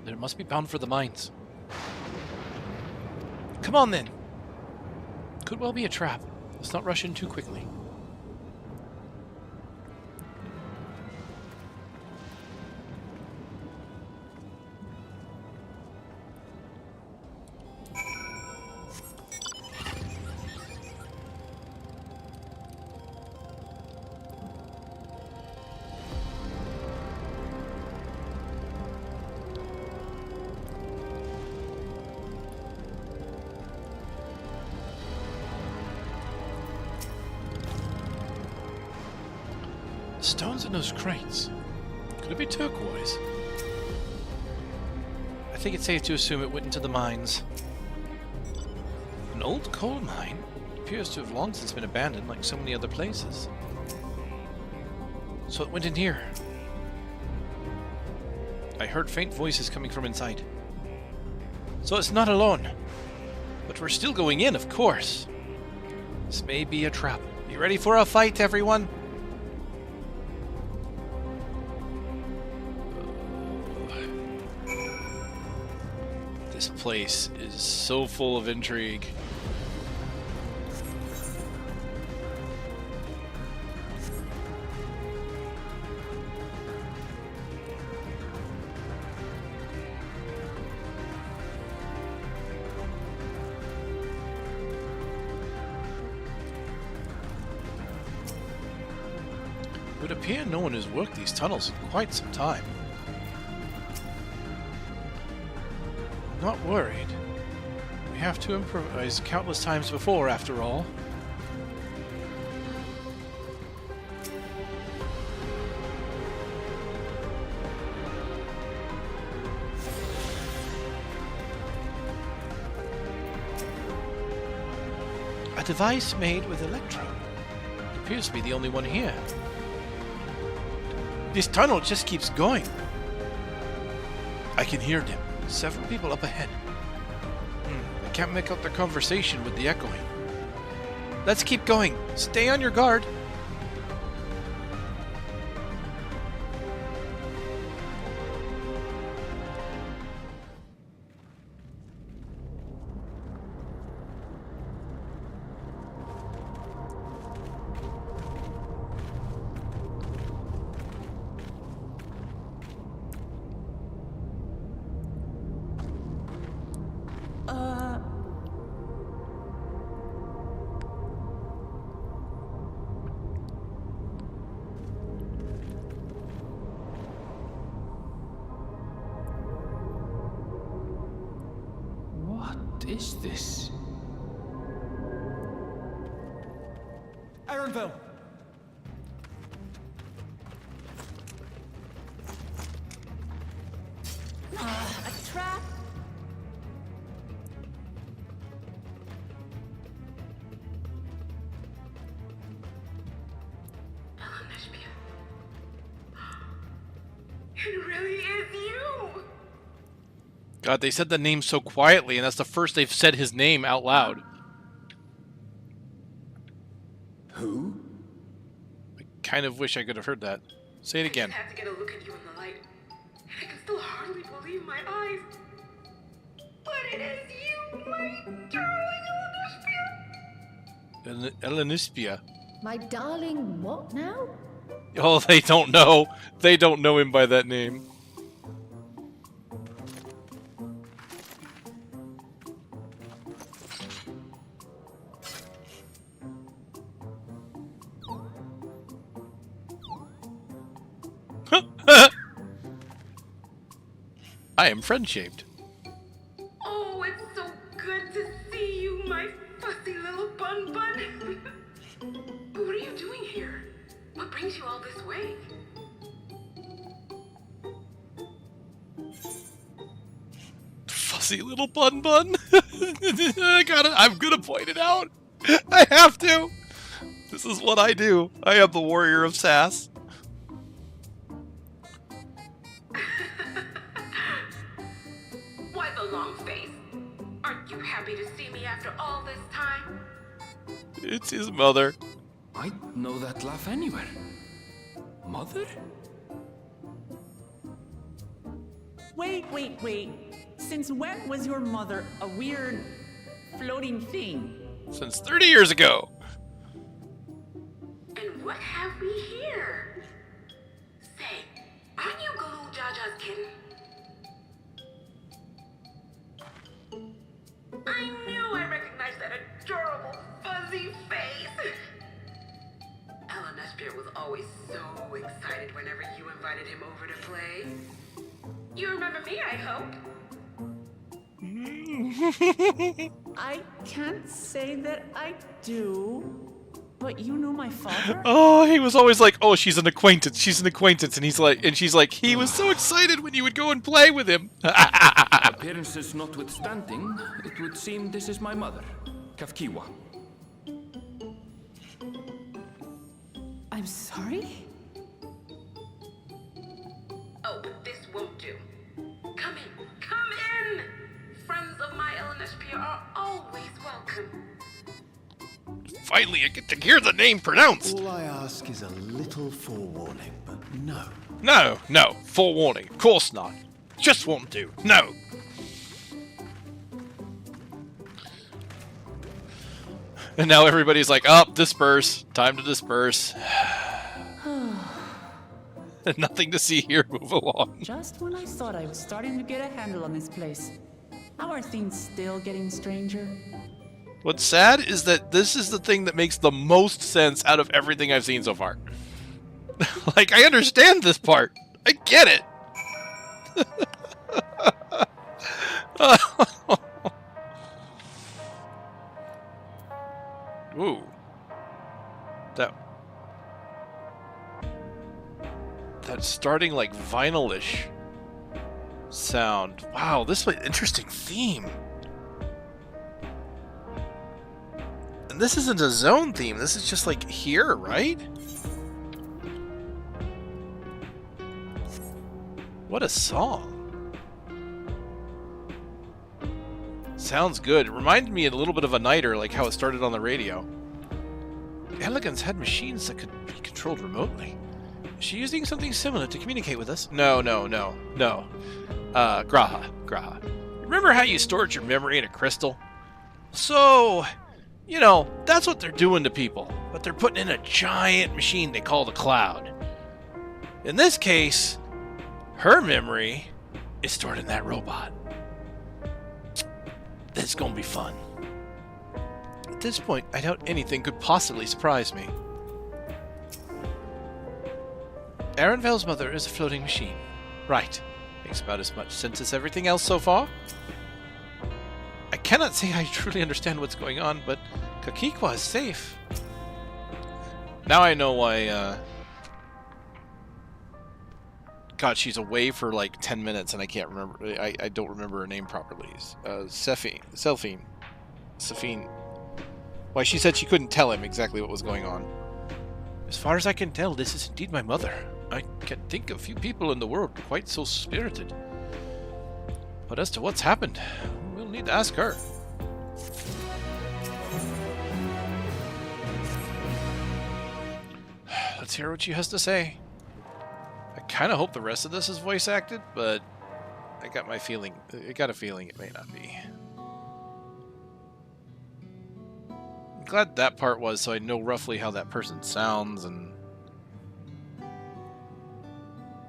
Speaker 1: Then it must be bound for the mines. Come on then. Could well be a trap. Let's not rush in too quickly. Stones in those crates. Could it be turquoise? I think it's safe to assume it went into the mines. An old coal mine? It appears to have long since been abandoned, like so many other places. So it went in here. I heard faint voices coming from inside. So it's not alone. But we're still going in, of course. This may be a trap. You ready for a fight, everyone? This place is so full of intrigue. It would appear no one has worked these tunnels in quite some time. Not worried. We have to improvise countless times before, after all. A device made with electrode. It appears to be the only one here. This tunnel just keeps going. I can hear them. Several people up ahead. I can't make out their conversation with the echoing. Let's keep going. Stay on your guard.
Speaker 2: What is this?
Speaker 11: Ironville!
Speaker 4: A trap?
Speaker 13: It really is you!
Speaker 1: God, they said the name so quietly, and that's the first they've said his name out loud.
Speaker 11: Who?
Speaker 1: I kind of wish I could have heard that. Say it again.
Speaker 13: I just had to get a look at you in the light. And I can still hardly believe my eyes. But it is you, my darling
Speaker 1: Elenispia.
Speaker 7: My darling, what now?
Speaker 1: Oh, they don't know. They don't know him by that name. I am friend-shaped.
Speaker 13: Oh, it's so good to see you, my fussy little bun-bun. What are you doing here? What brings you all this way?
Speaker 1: Fussy little bun-bun. I'm gonna point it out. I have to. This is what I do. I am the warrior of sass.
Speaker 13: Why the long face? Aren't you happy to see me after all this time?
Speaker 1: It's his mother.
Speaker 2: I know that laugh anywhere. Mother?
Speaker 4: Wait. Since when was your mother a weird floating thing?
Speaker 1: Since 30 years ago.
Speaker 13: And what have we here? Say, aren't you Galoo Jaja's kitten? I knew I recognized that adorable fuzzy face. Alan Espier was always so excited whenever you invited him over to play. You remember me, I hope?
Speaker 4: I can't say that I do, but you know my father?
Speaker 1: Oh, he was always like, oh, she's an acquaintance. She's an acquaintance. And she's like, he was so excited when you would go and play with him.
Speaker 2: Appearances notwithstanding, it would seem this is my mother, Kafkiwa.
Speaker 9: I'm sorry?
Speaker 13: Oh, but this won't do. Come in, come in! Friends of my Espier are always welcome.
Speaker 1: Finally, I get to hear the name pronounced.
Speaker 14: All I ask is a little forewarning, but no.
Speaker 1: No, forewarning. Of course not. Just won't do. No. And now everybody's like, up, disperse. Time to disperse. Nothing to see here. Move along.
Speaker 4: Just when I thought I was starting to get a handle on this place. How are things still getting stranger?
Speaker 1: What's sad is that this is the thing that makes the most sense out of everything I've seen so far. Like, I understand this part. I get it. Ooh. That's starting like vinyl-ish sound. Wow, this was an interesting theme. And this isn't a zone theme. This is just like here, right? What a song. Sounds good. It reminded me a little bit of a Niter, like how it started on the radio. Elegans had machines that could be controlled remotely. Is she using something similar to communicate with us? No. Graha. Remember how you stored your memory in a crystal? So, you know, that's what they're doing to people. But they're putting in a giant machine they call the cloud. In this case, her memory is stored in that robot. This is gonna be fun. At this point, I doubt anything could possibly surprise me. Arenvale's mother is a floating machine. Right. Makes about as much sense as everything else so far. I cannot say I truly understand what's going on, but Kakikwa is safe. Now I know why, God, she's away for like 10 minutes and I can't remember. I don't remember her name properly. Safine. Why, she said she couldn't tell him exactly what was going on. As far as I can tell, this is indeed my mother. I can't think of few people in the world quite so spirited. But as to what's happened, we'll need to ask her. Let's hear what she has to say. kind of hope the rest of this is voice acted, but I got a feeling it may not be. I'm glad that part was, so I know roughly how that person sounds, and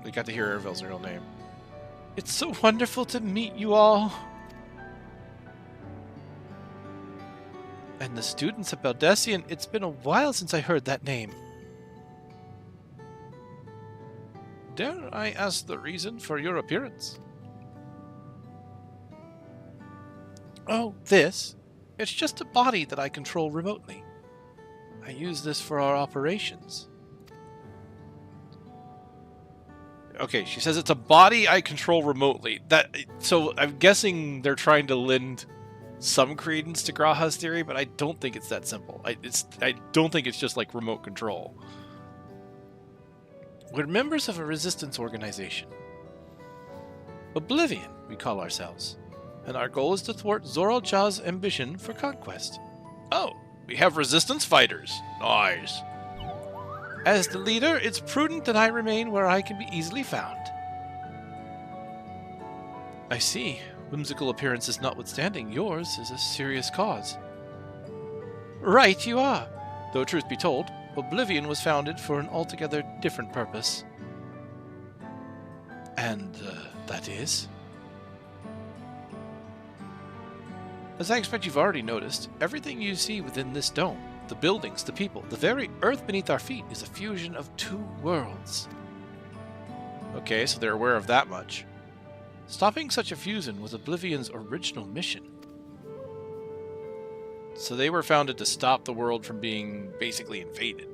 Speaker 1: we got to hear Ervil's real name. It's so wonderful to meet you all. And the students at Baldessian, it's been a while since I heard that name. Dare I ask the reason for your appearance? Oh, this? It's just a body that I control remotely. I use this for our operations. Okay, she says it's a body I control remotely. So I'm guessing they're trying to lend some credence to Graha's theory, but I don't think it's that simple. I don't think it's just like remote control. We're members of a resistance organization. Oblivion, we call ourselves. And our goal is to thwart Zoral Ja's ambition for conquest. Oh, we have resistance fighters. Nice. As the leader, it's prudent that I remain where I can be easily found. I see. Whimsical appearances notwithstanding, yours is a serious cause. Right you are. Though truth be told, Oblivion was founded for an altogether different purpose. And, that is? As I expect you've already noticed, everything you see within this dome, the buildings, the people, the very earth beneath our feet is a fusion of two worlds. Okay, so they're aware of that much. Stopping such a fusion was Oblivion's original mission. So they were founded to stop the world from being basically invaded.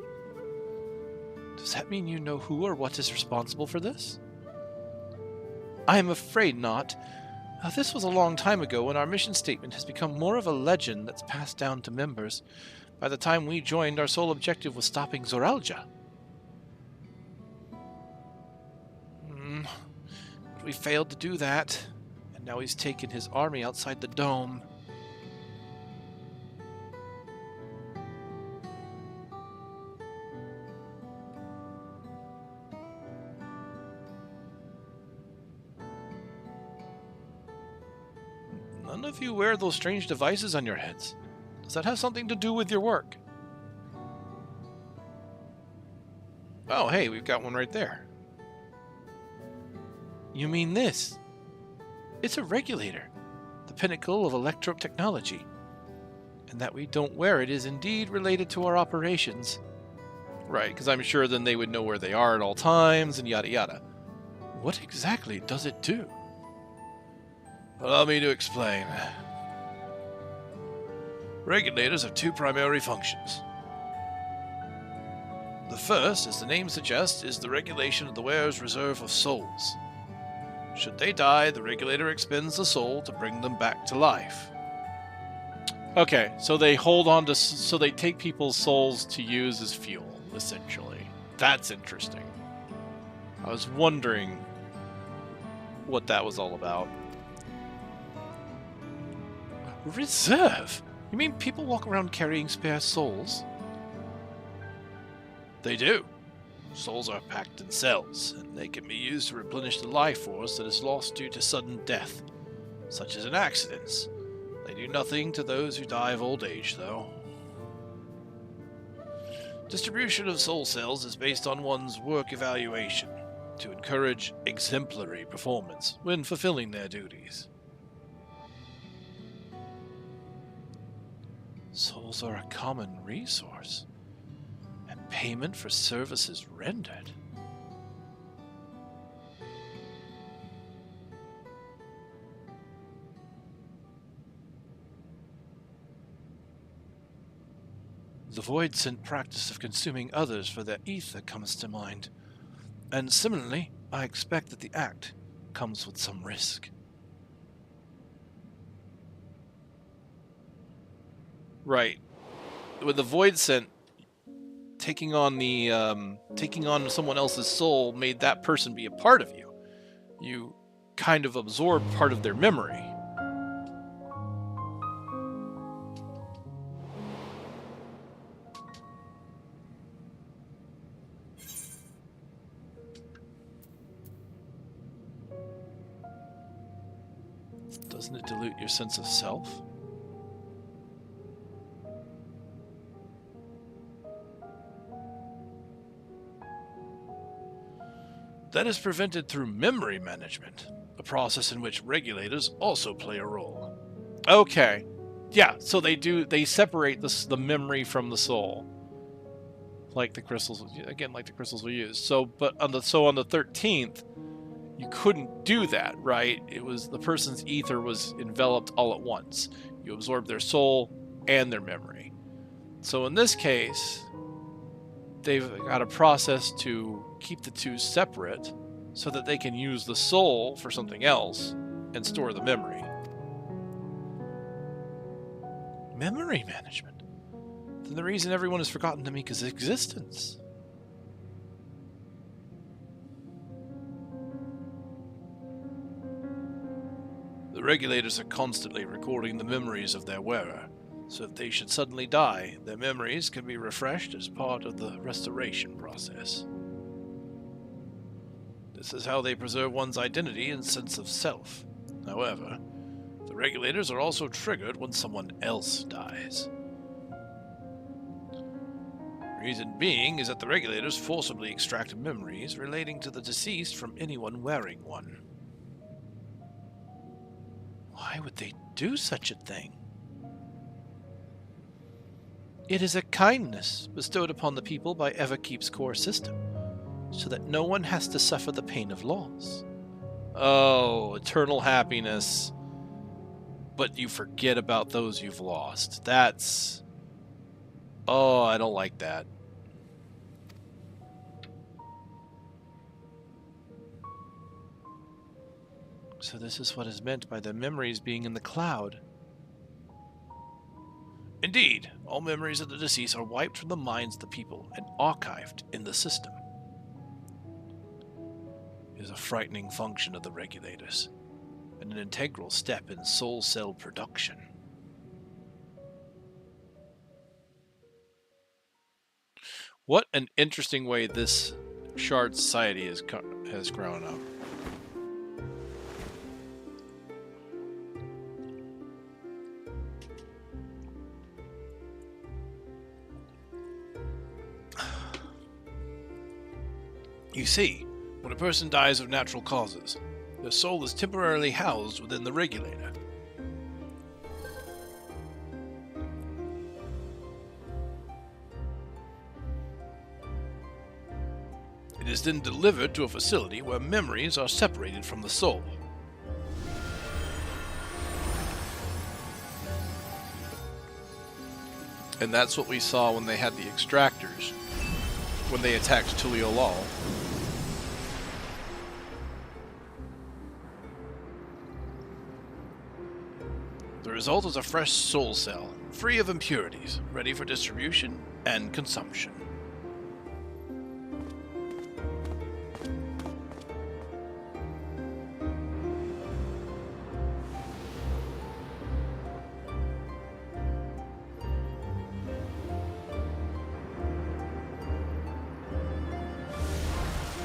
Speaker 1: Does that mean you know who or what is responsible for this? I am afraid not. This was a long time ago, and our mission statement has become more of a legend that's passed down to members. By the time we joined, our sole objective was stopping Zoralja. But we failed to do that, and now he's taken his army outside the dome. None of you wear those strange devices on your heads. Does that have something to do with your work? Oh, hey, we've got one right there. You mean this? It's a regulator, the pinnacle of electro technology. And that we don't wear it is indeed related to our operations. Right, because I'm sure then they would know where they are at all times and yada yada. What exactly does it do? Allow me to explain. Regulators have two primary functions. The first, as the name suggests, is the regulation of the wearer's reserve of souls. Should they die, the regulator expends the soul to bring them back to life. Okay, so they hold on to... So they take people's souls to use as fuel, essentially. That's interesting. I was wondering what that was all about. Reserve? You mean people walk around carrying spare souls? They do. Souls are packed in cells, and they can be used to replenish the life force that is lost due to sudden death, such as in accidents. They do nothing to those who die of old age, though. Distribution of soul cells is based on one's work evaluation, to encourage exemplary performance when fulfilling their duties. Souls are a common resource, and payment for services rendered. The void-sent practice of consuming others for their ether comes to mind, and similarly, I expect that the act comes with some risk. Right. With the void sent, taking on someone else's soul made that person be a part of you. You kind of absorbed part of their memory. Doesn't it dilute your sense of self? That is prevented through memory management, a process in which regulators also play a role. Okay. Yeah, so they separate the memory from the soul. Like the crystals, again, like the crystals we use. So, but on the 13th, you couldn't do that, right? It was the person's ether was enveloped all at once. You absorbed their soul and their memory. So in this case, they've got a process to keep the two separate so that they can use the soul for something else and store the memory. Memory management. Then the reason everyone has forgotten Namika's existence. The regulators are constantly recording the memories of their wearer, so if they should suddenly die, their memories can be refreshed as part of the restoration process. This is how they preserve one's identity and sense of self. However, the regulators are also triggered when someone else dies. Reason being is that the regulators forcibly extract memories relating to the deceased from anyone wearing one. Why would they do such a thing? It is a kindness bestowed upon the people by Everkeep's core system, so that no one has to suffer the pain of loss. Oh, eternal happiness. But you forget about those you've lost. That's... Oh, I don't like that. So this is what is meant by the memories being in the cloud. Indeed, all memories of the deceased are wiped from the minds of the people and archived in the system. It is a frightening function of the regulators, and an integral step in soul cell production. What an interesting way this shard society has grown up. You see, when a person dies of natural causes, their soul is temporarily housed within the regulator. It is then delivered to a facility where memories are separated from the soul. And that's what we saw when they had the extractors, when they attacked Tuliolal. The result is a fresh soul cell, free of impurities, ready for distribution and consumption.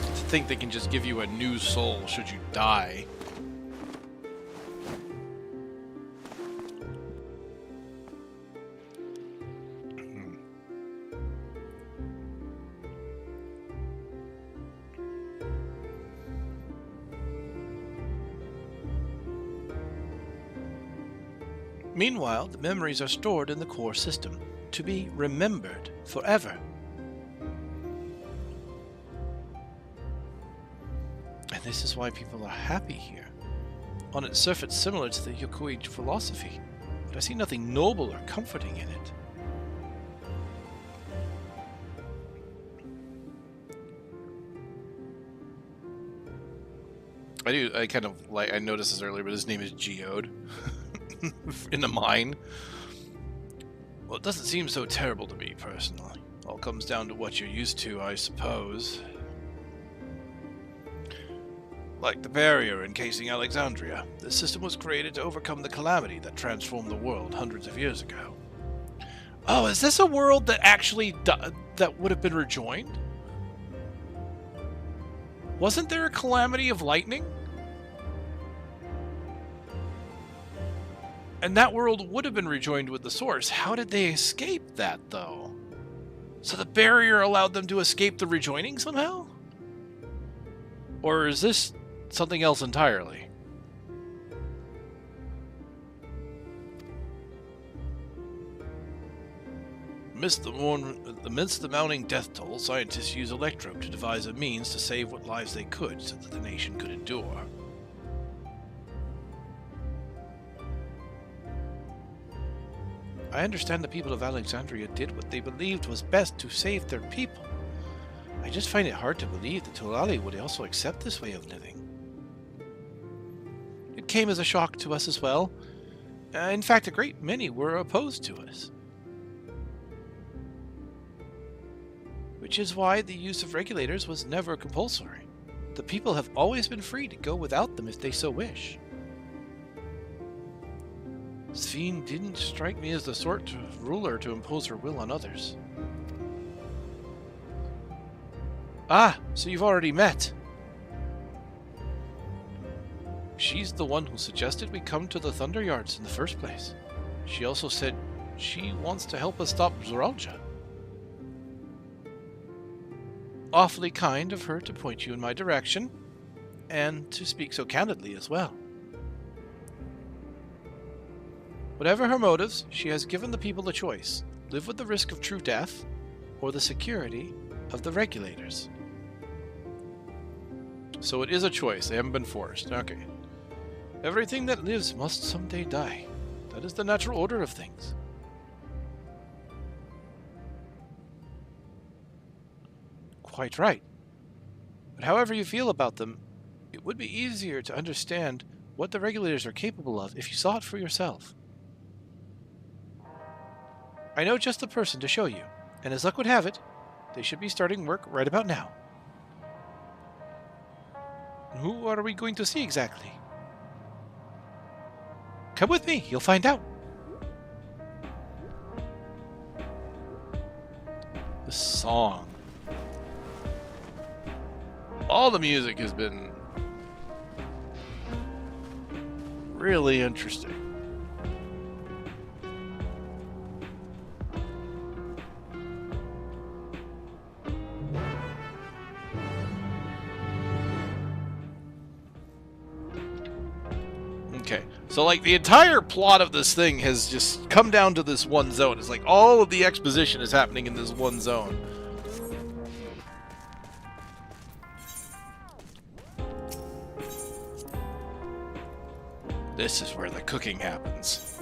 Speaker 1: To think they can just give you a new soul should you die. Meanwhile, the memories are stored in the core system, to be remembered forever. And this is why people are happy here. On its surface similar to the Yokoi philosophy, but I see nothing noble or comforting in it. I kind of like, I noticed this earlier, but his name is Geode. In a mine. Well, it doesn't seem so terrible to me, personally. All comes down to what you're used to, I suppose. Like the barrier encasing Alexandria, this system was created to overcome the calamity that transformed the world hundreds of years ago. Oh, is this a world that actually that would have been rejoined? Wasn't there a calamity of lightning? And that world would have been rejoined with the source. How did they escape that, though? So the barrier allowed them to escape the rejoining somehow? Or is this something else entirely? Amidst the mounting death toll, scientists use Electro to devise a means to save what lives they could so that the nation could endure. I understand the people of Alexandria did what they believed was best to save their people. I just find it hard to believe that Tulali would also accept this way of living. It came as a shock to us as well. In fact, a great many were opposed to us. Which is why the use of regulators was never compulsory. The people have always been free to go without them if they so wish. Sphene didn't strike me as the sort of ruler to impose her will on others. Ah, so you've already met. She's the one who suggested we come to the Thunder Yards in the first place. She also said she wants to help us stop Zoralja. Awfully kind of her to point you in my direction, and to speak so candidly as well. Whatever her motives, she has given the people a choice. Live with the risk of true death, or the security of the regulators. So it is a choice, they haven't been forced. Okay. Everything that lives must someday die. That is the natural order of things. Quite right. But however you feel about them, it would be easier to understand what the regulators are capable of if you saw it for yourself. I know just the person to show you, and as luck would have it, they should be starting work right about now. Who are we going to see exactly? Come with me, you'll find out. The song. All the music has been really interesting. Okay, so like the entire plot of this thing has just come down to this one zone. It's like all of the exposition is happening in this one zone. This is where the cooking happens.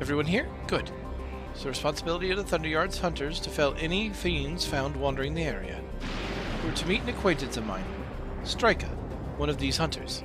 Speaker 1: Everyone here? Good. It's the responsibility of the Thunderyard's hunters to fell any fiends found wandering the area. We're to meet an acquaintance of mine, Strika, one of these hunters.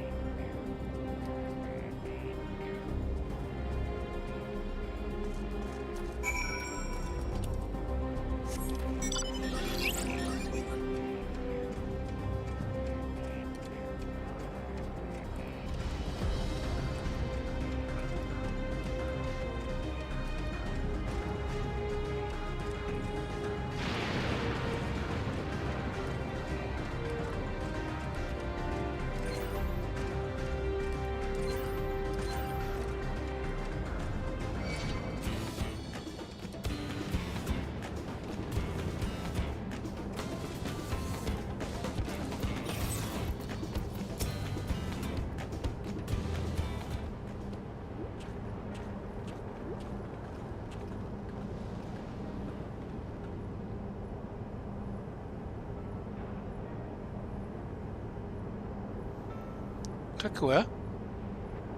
Speaker 1: Kakua?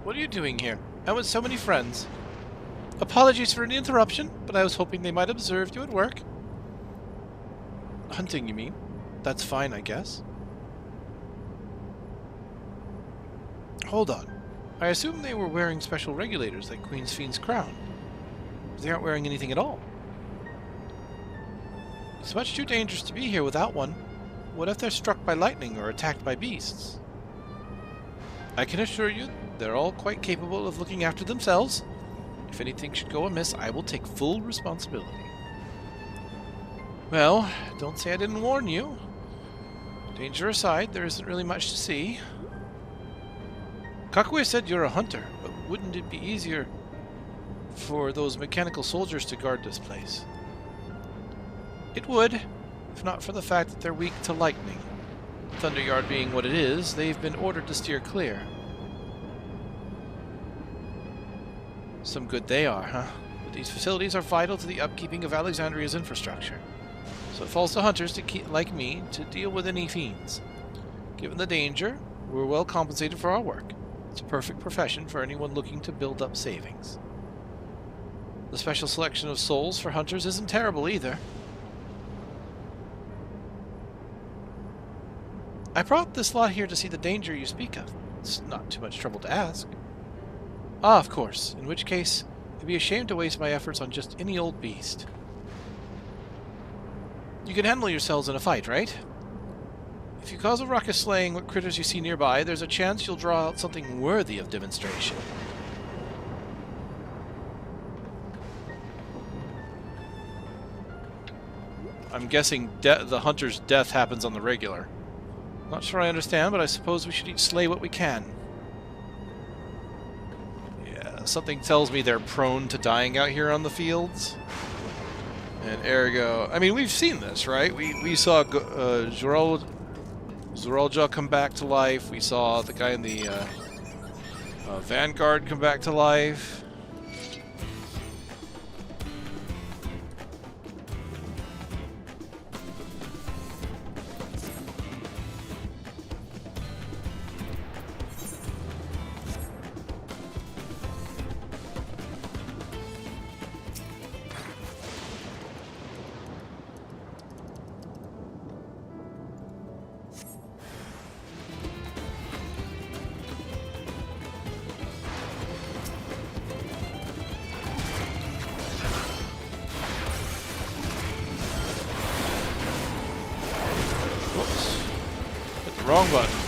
Speaker 1: What are you doing here? And with so many friends? Apologies for any interruption, but I was hoping they might observe you at work. Hunting, you mean? that's fine, I guess. Hold on. I assume they were wearing special regulators like Queen's Fiend's crown. They aren't wearing anything at all. It's much too dangerous to be here without one. What if they're struck by lightning or attacked by beasts? I can assure you, they're all quite capable of looking after themselves. If anything should go amiss, I will take full responsibility. Well, don't say I didn't warn you. Danger aside, there isn't really much to see. Kakue said you're a hunter, but wouldn't it be easier for those mechanical soldiers to guard this place? It would, if not for the fact that they're weak to lightning. Thunderyard being what it is, they've been ordered to steer clear. Some good they are, huh? But these facilities are vital to the upkeeping of Alexandria's infrastructure. So it falls to hunters like me to deal with any fiends. Given the danger, we're well compensated for our work. It's a perfect profession for anyone looking to build up savings. The special selection of souls for hunters isn't terrible either. I brought this lot here to see the danger you speak of. It's not too much trouble to ask. Ah, of course, in which case, it'd be a shame to waste my efforts on just any old beast. You can handle yourselves in a fight, right? If you cause a ruckus slaying what critters you see nearby, there's a chance you'll draw out something worthy of demonstration. I'm guessing the hunter's death happens on the regular. Not sure I understand, but I suppose we should each slay what we can. Yeah, something tells me they're prone to dying out here on the fields. And ergo... I mean, we've seen this, right? We saw Zoralja come back to life. We saw the guy in the Vanguard come back to life. Wrong button.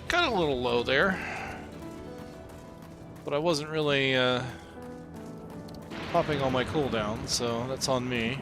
Speaker 1: Got a little low there, but I wasn't really popping all my cooldowns, so that's on me.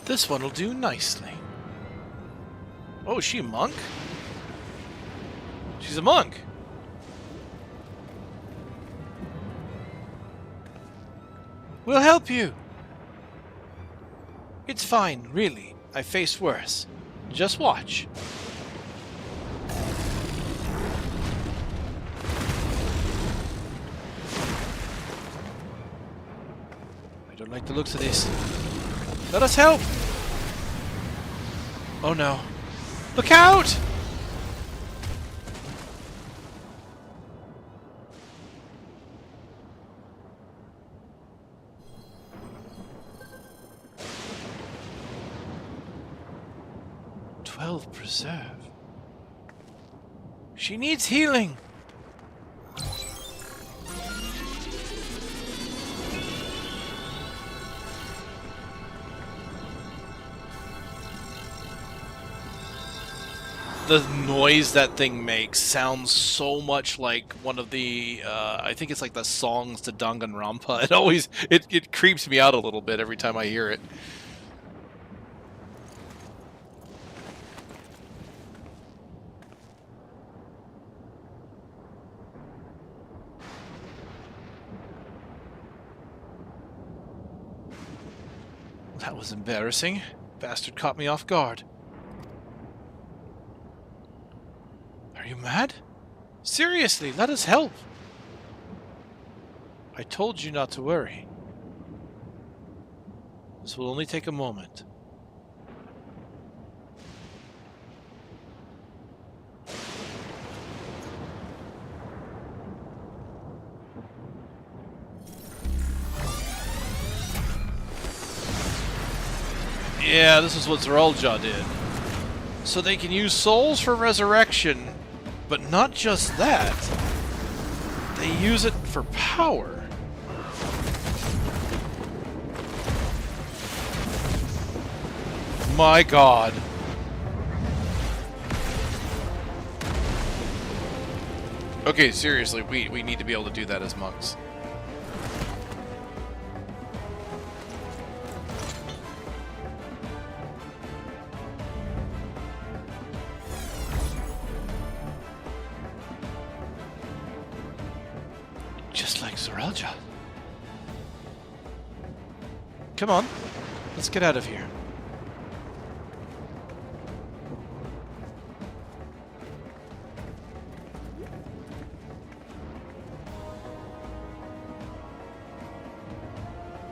Speaker 1: This one will do nicely. Oh, is she a monk? She's a monk. We'll help you. It's fine, really. I faced worse. Just watch. I don't like the looks of this. Let us help! Oh no. Look out! Preserve. She needs healing. The noise that thing makes sounds so much like one of the, I think it's like the songs to Danganronpa. It creeps me out a little bit every time I hear it. That was embarrassing. Bastard caught me off guard. Are you mad? Seriously, let us help. I told you not to worry. This will only take a moment. Yeah, this is what Zoralja did. So they can use souls for resurrection, but not just that. They use it for power. My god. Okay, seriously, we need to be able to do that as monks. Just like Zoralja. Come on, let's get out of here.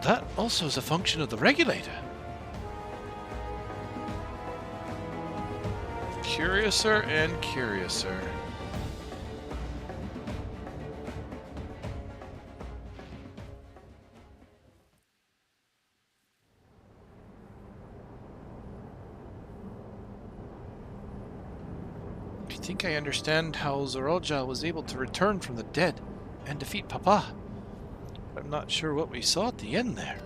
Speaker 1: That also is a function of the regulator. Curiouser and curiouser. I think I understand how Zoralja was able to return from the dead and defeat Papa. I'm not sure what we saw at the end there.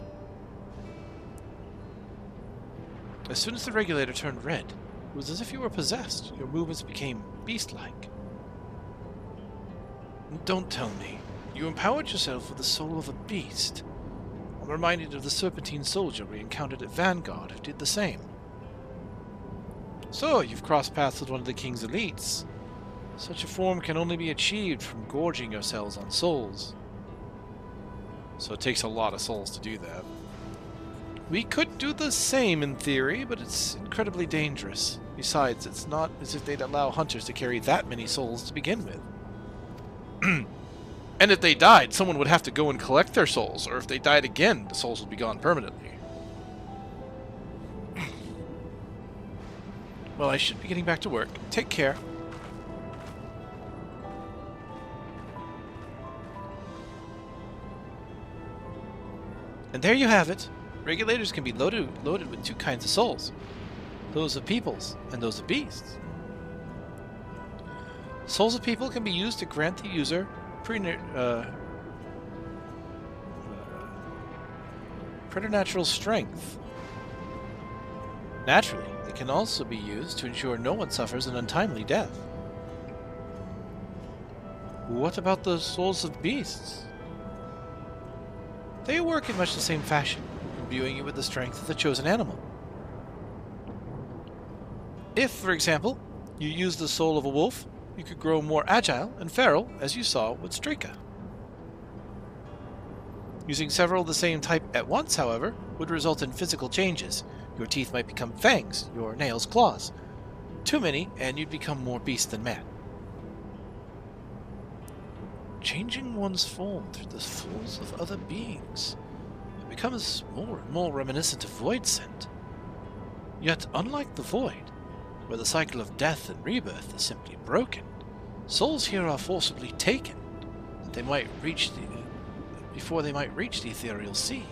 Speaker 1: As soon as the regulator turned red, it was as if you were possessed. Your movements became beast-like. Don't tell me. You empowered yourself with the soul of a beast. I'm reminded of the serpentine soldier we encountered at Vanguard who did the same. So, you've crossed paths with one of the king's elites. Such a form can only be achieved from gorging yourselves on souls. So it takes a lot of souls to do that. We could do the same in theory, but it's incredibly dangerous. Besides, it's not as if they'd allow hunters to carry that many souls to begin with. And if they died, someone would have to go and collect their souls, or if they died again, the souls would be gone permanently. Well, I should be getting back to work. Take care. And there you have it. Regulators can be loaded with two kinds of souls. Those of peoples and those of beasts. Souls of people can be used to grant the user preternatural strength. Naturally, they can also be used to ensure no one suffers an untimely death. What about the souls of beasts? They work in much the same fashion, imbuing you with the strength of the chosen animal. If, for example, you use the soul of a wolf, you could grow more agile and feral, as you saw with Strika. Using several of the same type at once, however, would result in physical changes. Your teeth might become fangs, your nails claws. Too many, and you'd become more beast than man. Changing one's form through the souls of other beings. It becomes more and more reminiscent of Void Scent. Yet, unlike the Void, where the cycle of death and rebirth is simply broken, souls here are forcibly taken, that they might reach before they might reach the ethereal sea.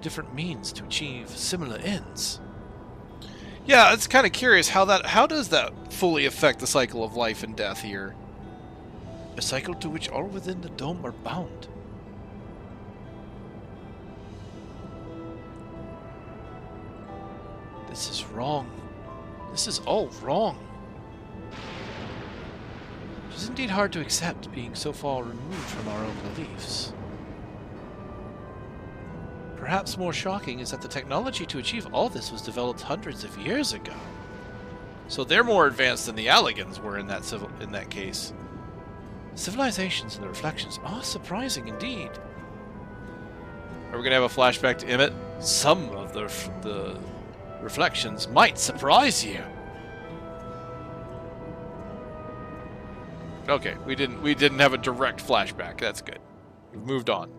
Speaker 1: Different means to achieve similar ends. Yeah, it's kind of curious how does that fully affect the cycle of life and death here? A cycle to which all within the dome are bound. This is wrong. This is all wrong. It is indeed hard to accept, being so far removed from our own beliefs. Perhaps more shocking is that the technology to achieve all this was developed hundreds of years ago. So they're more advanced than the Alligans were in that case. Civilizations and the reflections are surprising indeed. Are we going to have a flashback to Emmett? Some of the reflections might surprise you. Okay, we didn't have a direct flashback. That's good. We've moved on.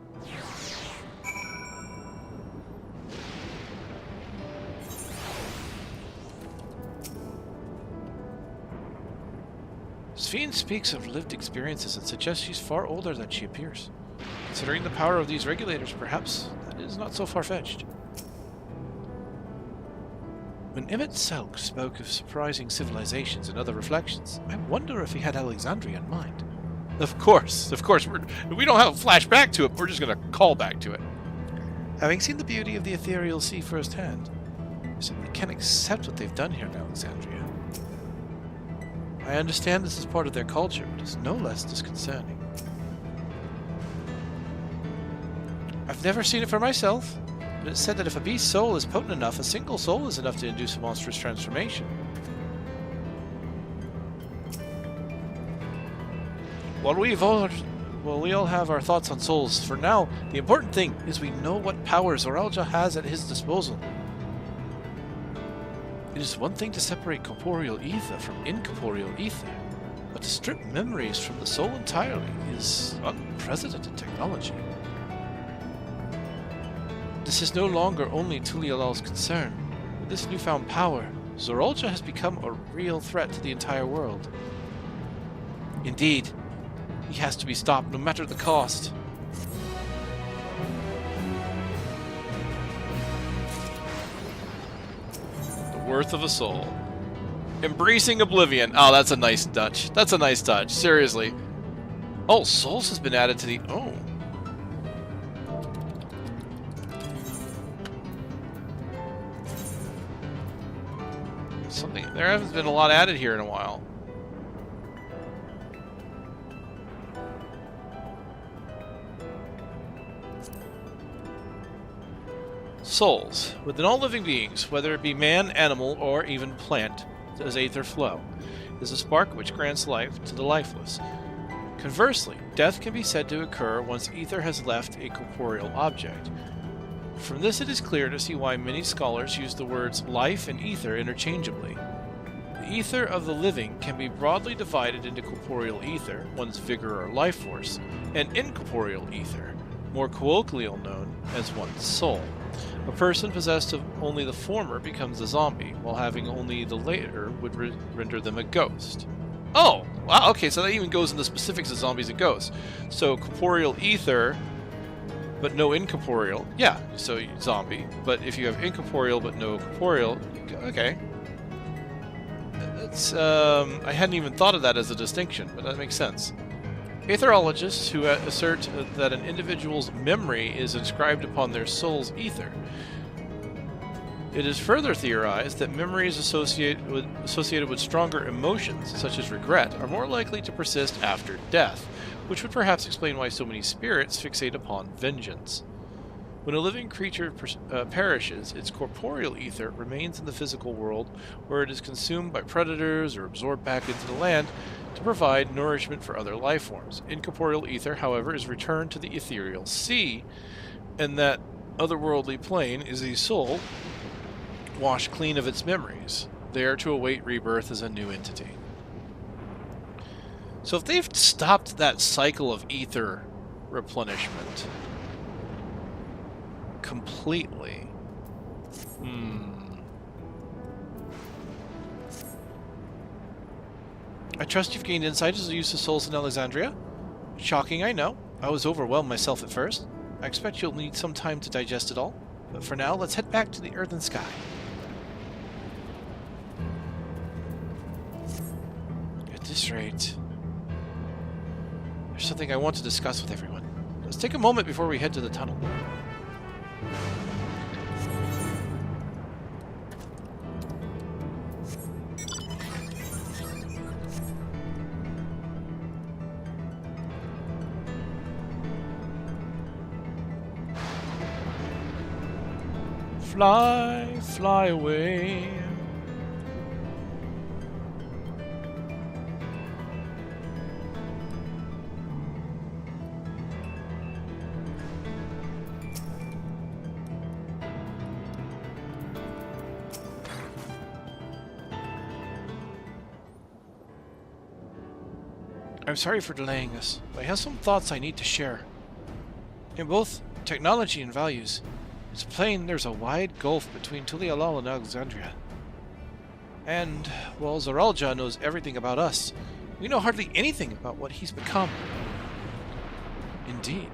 Speaker 1: Sphene speaks of lived experiences and suggests she's far older than she appears. Considering the power of these regulators, perhaps that is not so far-fetched. When Emmett Selk spoke of surprising civilizations and other reflections, I wonder if he had Alexandria in mind. Of course, we don't have a flashback to it, we're just going to call back to it. Having seen the beauty of the ethereal sea firsthand, I simply can't accept what they've done here in Alexandria. I understand this is part of their culture, but it's no less disconcerting. I've never seen it for myself, but it's said that if a beast's soul is potent enough, a single soul is enough to induce a monstrous transformation. While we all have our thoughts on souls, for now, the important thing is we know what power Zoralja has at his disposal. It is one thing to separate corporeal ether from incorporeal ether, but to strip memories from the soul entirely is unprecedented technology. This is no longer only Tulialal's concern. With this newfound power, Zoralja has become a real threat to the entire world. Indeed, he has to be stopped no matter the cost. Worth of a soul. Embracing oblivion. Oh, that's a nice touch. That's a nice touch. Seriously. Oh, souls has been added to the... Oh. Something... There hasn't been a lot added here in a while. Souls. Within all living beings, whether it be man, animal, or even plant, does aether flow. It is a spark which grants life to the lifeless. Conversely, death can be said to occur once ether has left a corporeal object. From this it is clear to see why many scholars use the words life and ether interchangeably. The ether of the living can be broadly divided into corporeal ether, one's vigor or life force, and incorporeal ether, more colloquially known as one's soul. A person possessed of only the former becomes a zombie, while having only the latter would render them a ghost. Oh! Wow, okay, so that even goes into specifics of zombies and ghosts. So, corporeal ether, but no incorporeal. Yeah, so zombie. But if you have incorporeal but no corporeal, okay. That's, I hadn't even thought of that as a distinction, but that makes sense. Aetherologists who assert that an individual's memory is inscribed upon their soul's ether. It is further theorized that memories associated with stronger emotions, such as regret, are more likely to persist after death, which would perhaps explain why so many spirits fixate upon vengeance. When a living creature perishes, its corporeal ether remains in the physical world, where it is consumed by predators or absorbed back into the land to provide nourishment for other life forms. Incorporeal ether, however, is returned to the ethereal sea, and that otherworldly plane is the soul washed clean of its memories, there to await rebirth as a new entity. So if they've stopped that cycle of ether replenishment completely, I trust you've gained insight as the use of souls in Alexandria. Shocking, I know. I was overwhelmed myself at first. I expect you'll need some time to digest it all. But for now, let's head back to the Earth and Sky. At this rate, there's something I want to discuss with everyone. Let's take a moment before we head to the tunnel. Fly, fly away. I'm sorry for delaying us, but I have some thoughts I need to share. In both technology and values, it's plain there's a wide gulf between Tulialal and Alexandria. And, while Zaralja knows everything about us, we know hardly anything about what he's become. Indeed,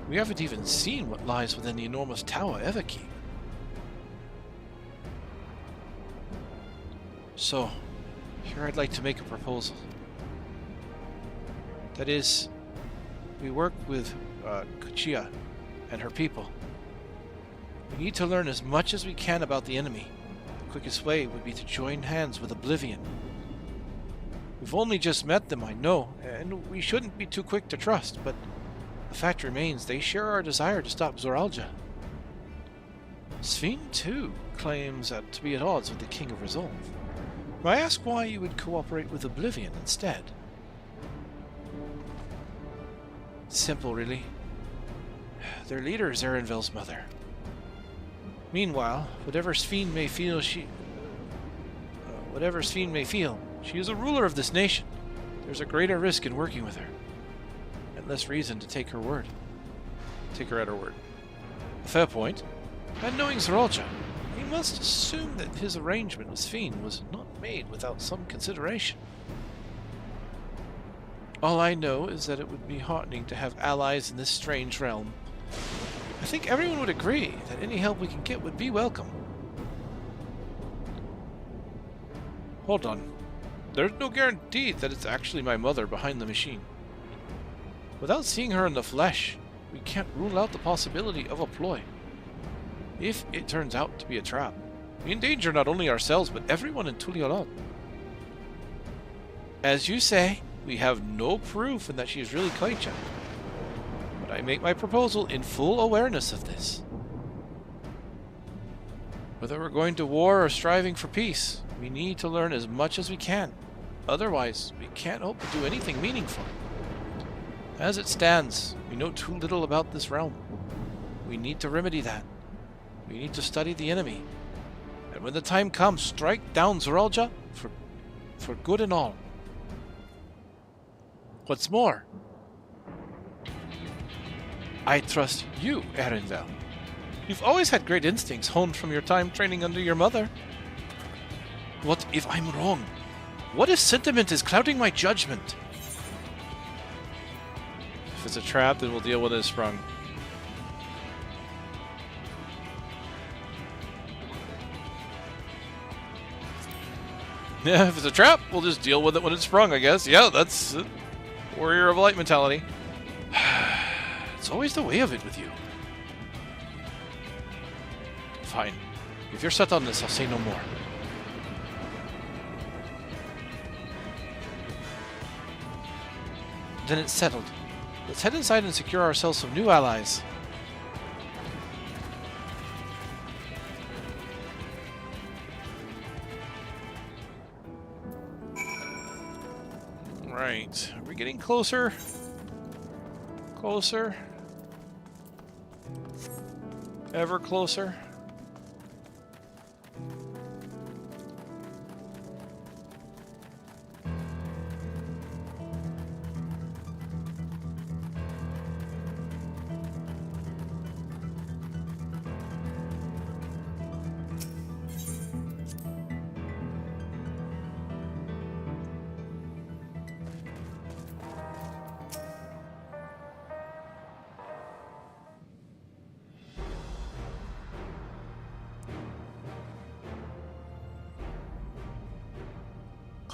Speaker 1: we haven't even seen what lies within the enormous tower Eva keep. So, here I'd like to make a proposal. That is, we work with Kuchia and her people. We need to learn as much as we can about the enemy. The quickest way would be to join hands with Oblivion. We've only just met them, I know, and we shouldn't be too quick to trust, but the fact remains they share our desire to stop Zoralja. Sphene, too, claims to be at odds with the King of Resolve. May I ask why you would cooperate with Oblivion instead? Simple, really. Their leader is Erenvel's mother. Meanwhile, whatever Sphene may feel, she is a ruler of this nation. There's a greater risk in working with her, and less reason to take her at her word. A fair point. And knowing Zaralja, we must assume that his arrangement with Sphene was not made without some consideration. All I know is that it would be heartening to have allies in this strange realm. I think everyone would agree that any help we can get would be welcome. Hold on. There's no guarantee that it's actually my mother behind the machine. Without seeing her in the flesh, we can't rule out the possibility of a ploy. If it turns out to be a trap, we endanger not only ourselves but everyone in Tulialal. As you say, we have no proof in that she is really Kaija. But I make my proposal in full awareness of this. Whether we're going to war or striving for peace, we need to learn as much as we can. Otherwise, we can't hope to do anything meaningful. As it stands, we know too little about this realm. We need to remedy that. We need to study the enemy. And when the time comes, strike down Zoralja for good and all. What's more, I trust you, Erenvel. You've always had great instincts honed from your time training under your mother. What if I'm wrong? What if sentiment is clouding my judgment? If it's a trap, then we'll deal with it as sprung. Yeah, if it's a trap, we'll just deal with it when it's sprung, I guess. Yeah, that's Warrior of Light mentality. It's always the way of it with you. Fine. If you're set on this, I'll say no more. Then it's settled. Let's head inside and secure ourselves some new allies. Right. Are we getting closer? Closer? Ever closer?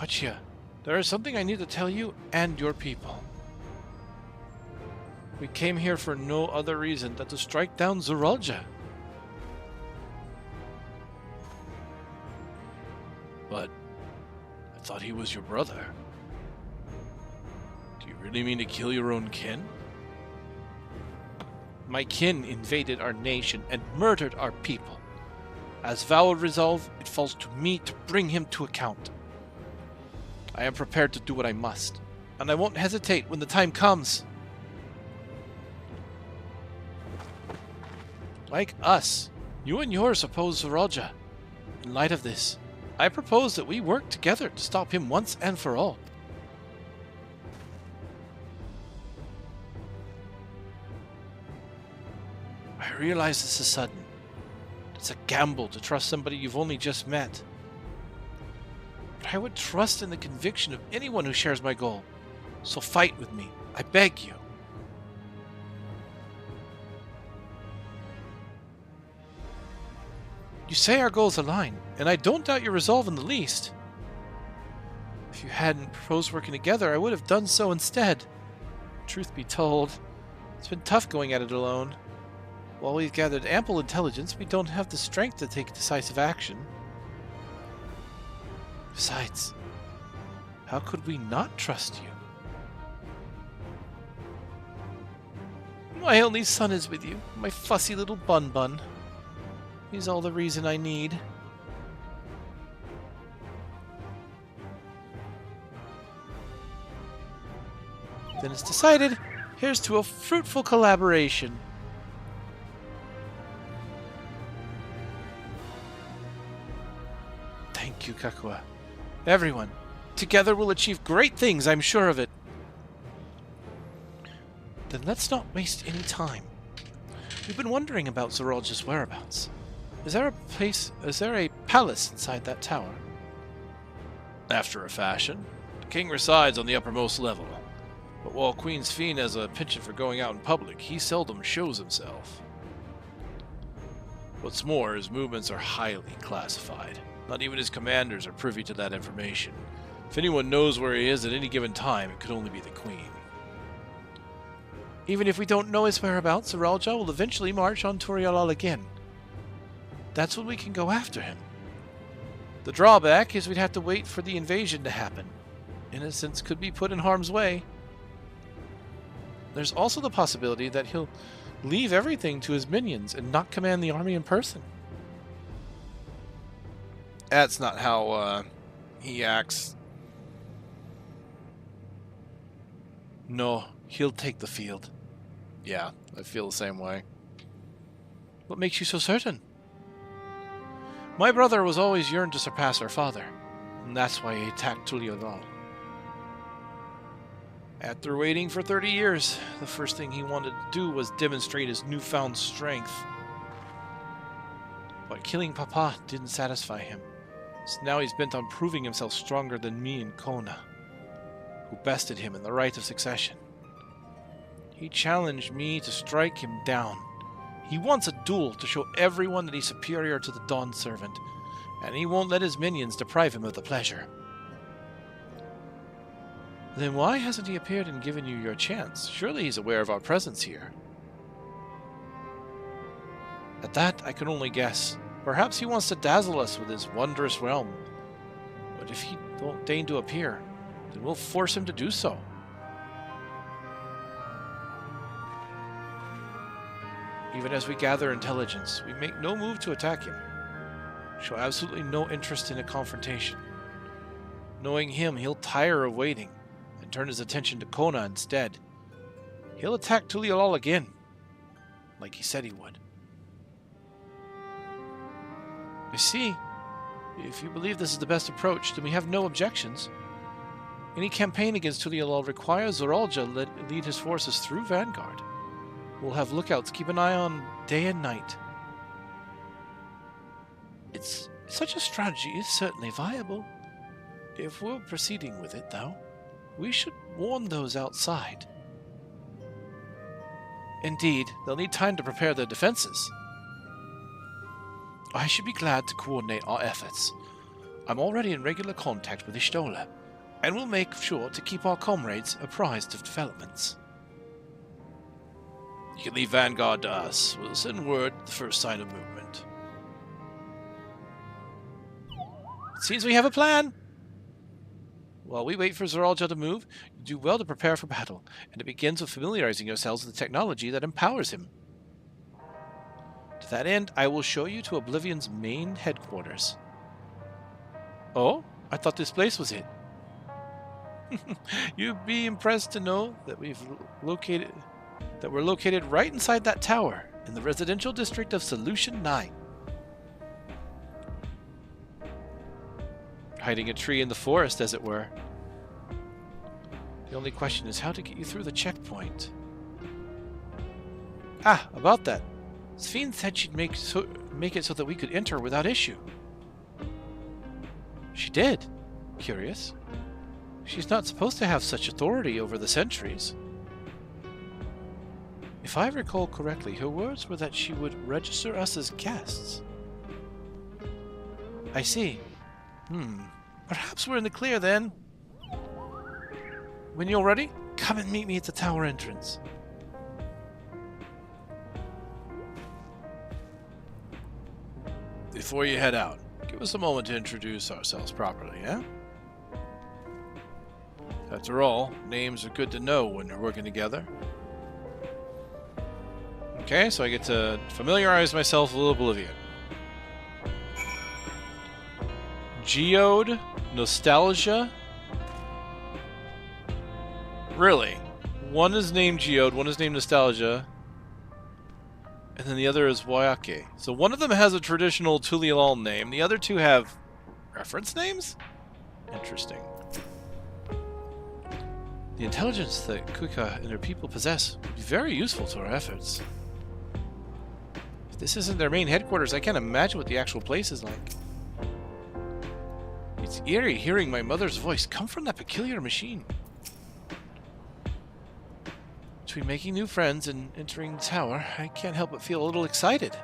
Speaker 1: Watch here. There is something I need to tell you and your people. We came here for no other reason than to strike down Zeralja. But I thought he was your brother. Do you really mean to kill your own kin? My kin invaded our nation and murdered our people. As vow of resolve, it falls to me to bring him to account. I am prepared to do what I must, and I won't hesitate when the time comes. Like us, you and yours oppose Zeralja. In light of this, I propose that we work together to stop him once and for all. I realize this is sudden. It's a gamble to trust somebody you've only just met. But I would trust in the conviction of anyone who shares my goal. So fight with me. I beg you. You say our goals align, and I don't doubt your resolve in the least. If you hadn't proposed working together, I would have done so instead. Truth be told, it's been tough going at it alone. While we've gathered ample intelligence, we don't have the strength to take decisive action. Besides, how could we not trust you? My only son is with you, my fussy little bun-bun. He's all the reason I need. Then it's decided, here's to a fruitful collaboration. Thank you, Kakua. Everyone, together we'll achieve great things, I'm sure of it. Then let's not waste any time. We've been wondering about Zeralja's whereabouts. Is there a palace inside that tower? After a fashion. The king resides on the uppermost level. But while Queen Sphene has a penchant for going out in public, he seldom shows himself. What's more, his movements are highly classified. Not even his commanders are privy to that information. If anyone knows where he is at any given time, it could only be the Queen. Even if we don't know his whereabouts, Zeralja will eventually march on Torialal again. That's when we can go after him. The drawback is we'd have to wait for the invasion to happen. Innocents could be put in harm's way. There's also the possibility that he'll leave everything to his minions and not command the army in person. That's not how he acts. No, he'll take the field. Yeah, I feel the same way. What makes you so certain? My brother was always yearned to surpass our father, and that's why he attacked Tuliodal. After waiting for 30 years, the first thing he wanted to do was demonstrate his newfound strength. But killing Papa didn't satisfy him, so now he's bent on proving himself stronger than me and Kona, who bested him in the right of succession. He challenged me to strike him down. He wants a duel to show everyone that he's superior to the Dawn Servant, and he won't let his minions deprive him of the pleasure. Then why hasn't he appeared and given you your chance? Surely he's aware of our presence here. At that, I can only guess. Perhaps he wants to dazzle us with his wondrous realm. But if he won't deign to appear, then we'll force him to do so. Even as we gather intelligence, we make no move to attack him. Show absolutely no interest in a confrontation. Knowing him, he'll tire of waiting and turn his attention to Kona instead. He'll attack Tuliolal again, like he said he would. I see. If you believe this is the best approach, then we have no objections. Any campaign against Tuliolal requires Zeralja lead his forces through Vanguard. We'll have lookouts keep an eye on day and night. Such a strategy is certainly viable. If we're proceeding with it, though, we should warn those outside. Indeed, they'll need time to prepare their defenses. I should be glad to coordinate our efforts. I'm already in regular contact with Ishtola, and will make sure to keep our comrades apprised of developments. You can leave Vanguard to us. We'll send word the first sign of movement. It seems we have a plan. While we wait for Zeralja to move, you do well to prepare for battle, and it begins with familiarizing yourselves with the technology that empowers him. To that end, I will show you to Oblivion's main headquarters. Oh? I thought this place was it. You'd be impressed to know that we're located right inside that tower in the residential district of Solution 9. Hiding a tree in the forest, as it were. The only question is how to get you through the checkpoint. Ah, about that. Sphene said she'd make it so that we could enter without issue. She did. Curious. She's not supposed to have such authority over the sentries. If I recall correctly, her words were that she would register us as guests. I see. Perhaps we're in the clear then. When you're ready, come and meet me at the tower entrance. Before you head out, give us a moment to introduce ourselves properly, eh? After all, names are good to know when you're working together. Okay, so I get to familiarize myself with Oblivion. Geode, Nostalgia. Really? One is named Geode, one is named Nostalgia, and then the other is Wayake. So one of them has a traditional Tulial name, the other two have reference names? Interesting. The intelligence that Kuika and her people possess would be very useful to our efforts. If this isn't their main headquarters, I can't imagine what the actual place is like. It's eerie hearing my mother's voice come from that peculiar machine. Between making new friends and entering the tower, I can't help but feel a little excited.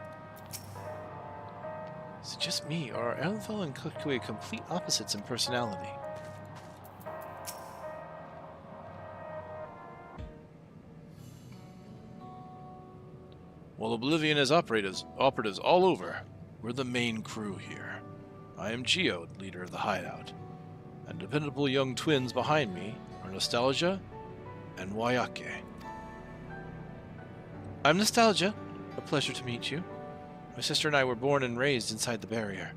Speaker 1: Is it just me, or are Elfel and Kukui complete opposites in personality? While Oblivion has operatives all over, we're the main crew here. I am Geode, leader of the hideout, and dependable young twins behind me are Nostalgia and Wayake. I'm Nostalgia. A pleasure to meet you. My sister and I were born and raised inside the barrier.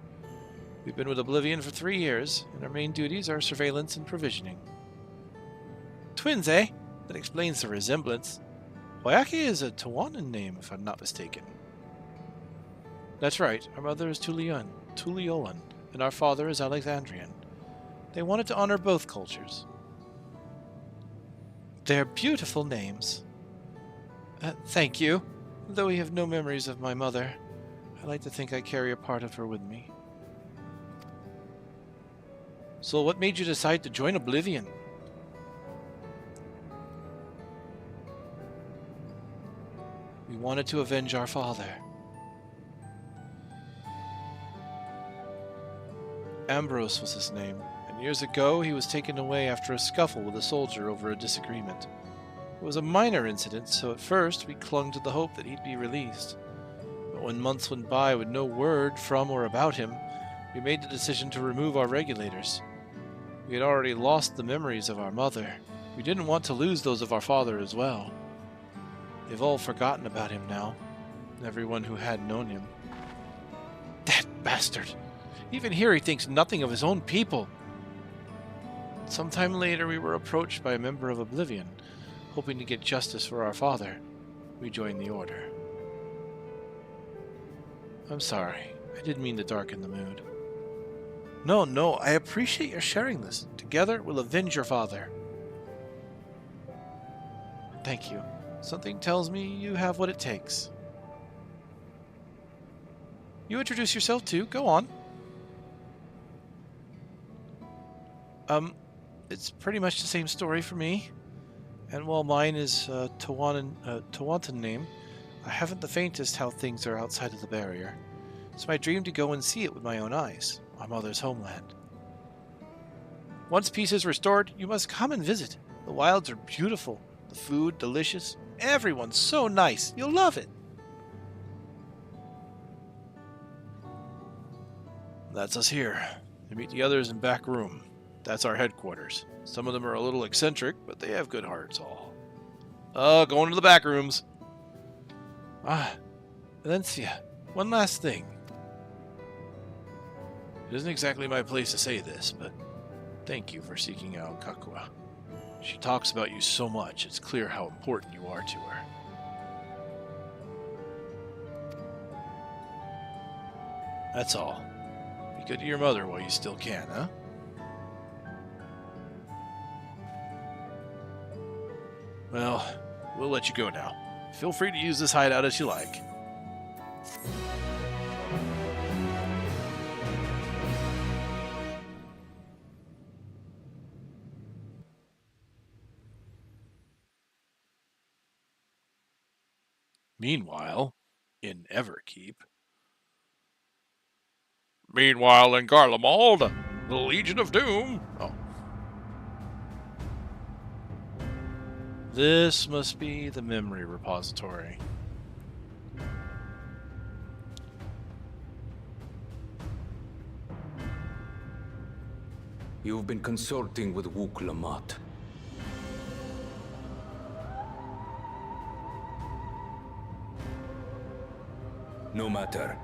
Speaker 1: We've been with Oblivion for 3 years, and our main duties are surveillance and provisioning. Twins, eh? That explains the resemblance. Wayake is a Tawanan name, if I'm not mistaken. That's right. Our mother is Tuliolan, and our father is Alexandrian. They wanted to honor both cultures. They're beautiful names. Thank you. Though we have no memories of my mother, I like to think I carry a part of her with me. So what made you decide to join Oblivion? We wanted to avenge our father. Ambrose was his name, and years ago he was taken away after a scuffle with a soldier over a disagreement. It was a minor incident, so at first we clung to the hope that he'd be released. But when months went by with no word from or about him, we made the decision to remove our regulators. We had already lost the memories of our mother. We didn't want to lose those of our father as well. They've all forgotten about him now, everyone who had known him. That bastard! Even here he thinks nothing of his own people. Sometime later we were approached by a member of Oblivion, hoping to get justice for our father. We joined the Order. I'm sorry, I didn't mean to darken the mood. No, I appreciate your sharing this. Together we'll avenge your father. Thank you. Something tells me you have what it takes. You introduce yourself too, go on. It's pretty much the same story for me. And while mine is Tawantin name, I haven't the faintest how things are outside of the barrier. It's my dream to go and see it with my own eyes, my mother's homeland. Once peace is restored, you must come and visit. The wilds are beautiful, the food delicious, everyone's so nice, you'll love it. That's us here. To meet the others in back room. That's our headquarters. Some of them are a little eccentric, but they have good hearts all. Going to the back rooms. Valencia, one last thing. It isn't exactly my place to say this, but thank you for seeking out Kakua. She talks about you so much, it's clear how important you are to her. That's all. Be good to your mother while you still can, huh? Well, we'll let you go now. Feel free to use this hideout as you like. Meanwhile, in Everkeep. Meanwhile, in Garlemald, the Legion of Doom. Oh. This must be the memory repository.
Speaker 11: You've been consulting with Wuk Lamat. No matter.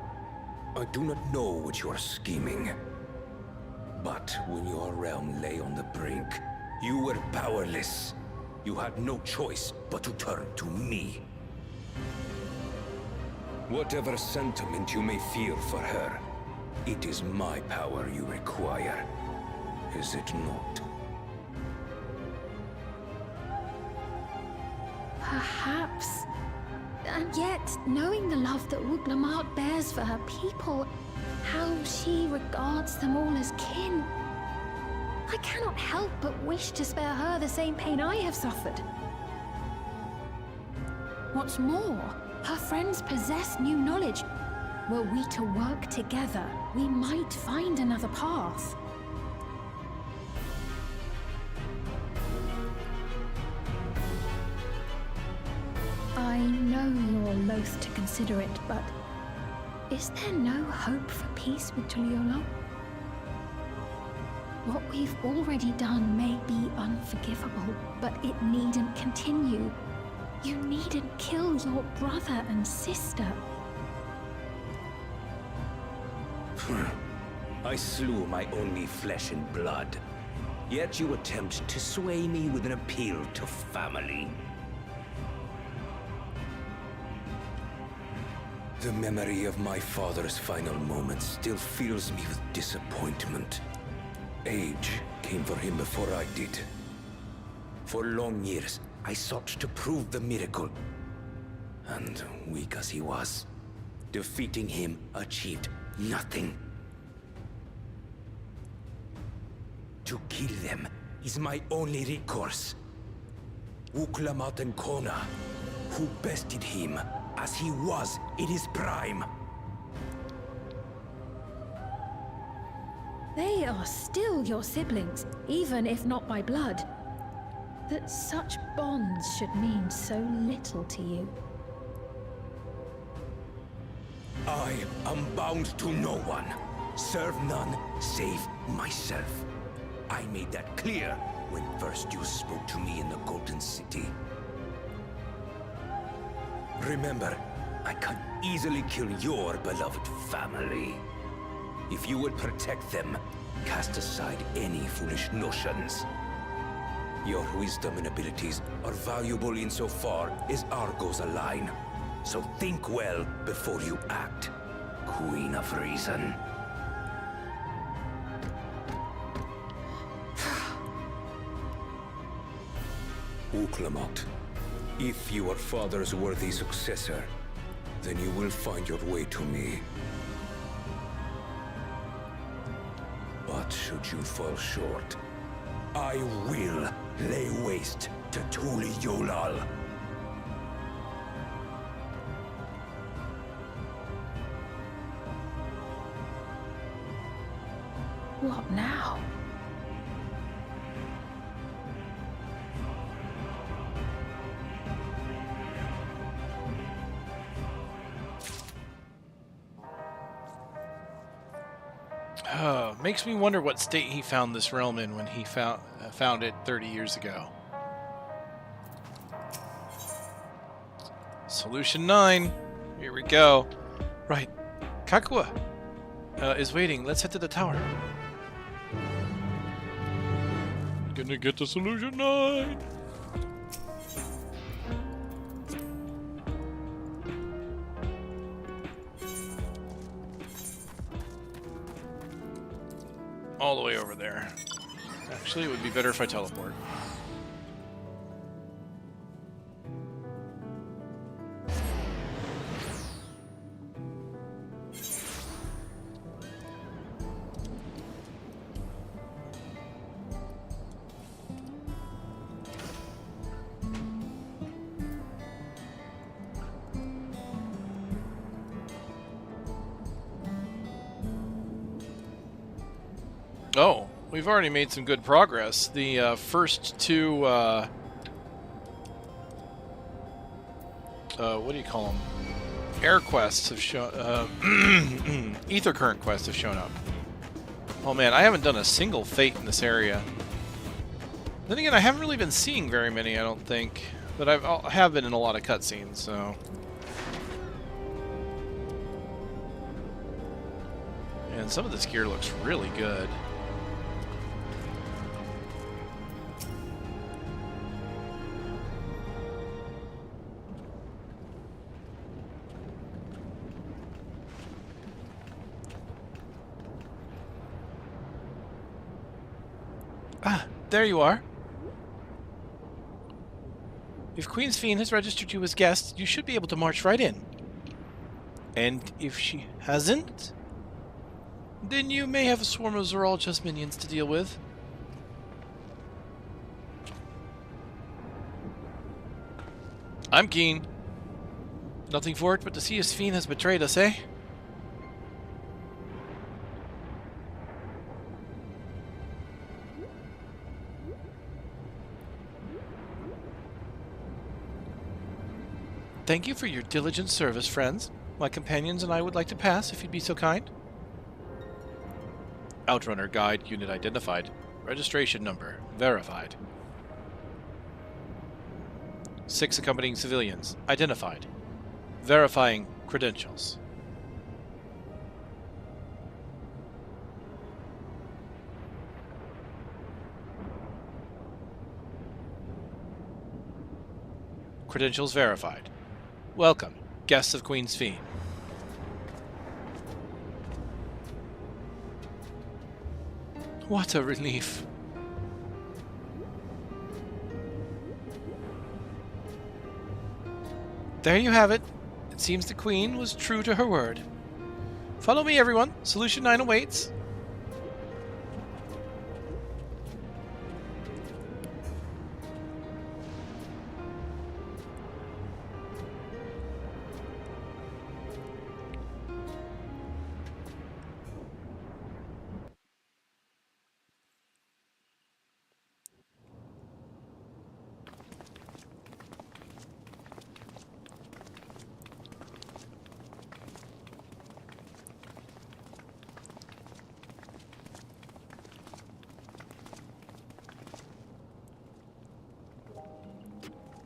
Speaker 11: I do not know what you are scheming. But when your realm lay on the brink, you were powerless. You had no choice but to turn to me. Whatever sentiment you may feel for her, it is my power you require. Is it not?
Speaker 5: Perhaps. And yet, knowing the love that Wuk Lamat bears for her people, how she regards them all as kin, I cannot help but wish to spare her the same pain I have suffered. What's more, her friends possess new knowledge. Were we to work together, we might find another path. I know you're loath to consider it, but is there no hope for peace with Tuliolo? What we've already done may be unforgivable, but it needn't continue. You needn't kill your brother and sister.
Speaker 11: I slew my only flesh and blood. Yet you attempt to sway me with an appeal to family. The memory of my father's final moments still fills me with disappointment. Age came for him before I did. For long years, I sought to prove the miracle. And weak as he was, defeating him achieved nothing. To kill them is my only recourse. Wuk Lamat and Kona, who bested him as he was in his prime.
Speaker 3: They are still your siblings, even if not by blood. That such bonds should mean so little to you.
Speaker 11: I am bound to no one. Serve none save myself. I made that clear when first you spoke to me in the Golden City. Remember, I can easily kill your beloved family. If you would protect them, cast aside any foolish notions. Your wisdom and abilities are valuable insofar as our goals align. So think well before you act, Queen of Reason. Wuk Lamat, if you are father's worthy successor, then you will find your way to me. But should you fall short, I will lay waste to Tuliolal.
Speaker 3: What now?
Speaker 1: Makes me wonder what state he found this realm in when he found it 30 years ago. Solution 9. Here we go. Right. Kakua is waiting. Let's head to the tower. Gonna get to Solution 9. All the way over there. Actually, it would be better if I teleport. Oh, we've already made some good progress. The first two, what do you call them? Air quests have shown, ether current quests have shown up. Oh man, I haven't done a single fate in this area. Then again, I haven't really been seeing very many, I don't think. But I have been in a lot of cutscenes, so... And some of this gear looks really good. There you are. If Queen's Fiend has registered you as guest, you should be able to march right in. And if she hasn't, then you may have a swarm of Zoralja's minions to deal with. I'm keen. Nothing for it but to see his fiend has betrayed us, eh? Thank you for your diligent service, friends. My companions and I would like to pass, if you'd be so kind. Outrunner Guide Unit identified. Registration number verified. 6 accompanying civilians identified. Verifying credentials. Credentials verified. Welcome, guests of Queen's Fiend. What a relief. There you have it. It seems the Queen was true to her word. Follow me, everyone. Solution 9 awaits.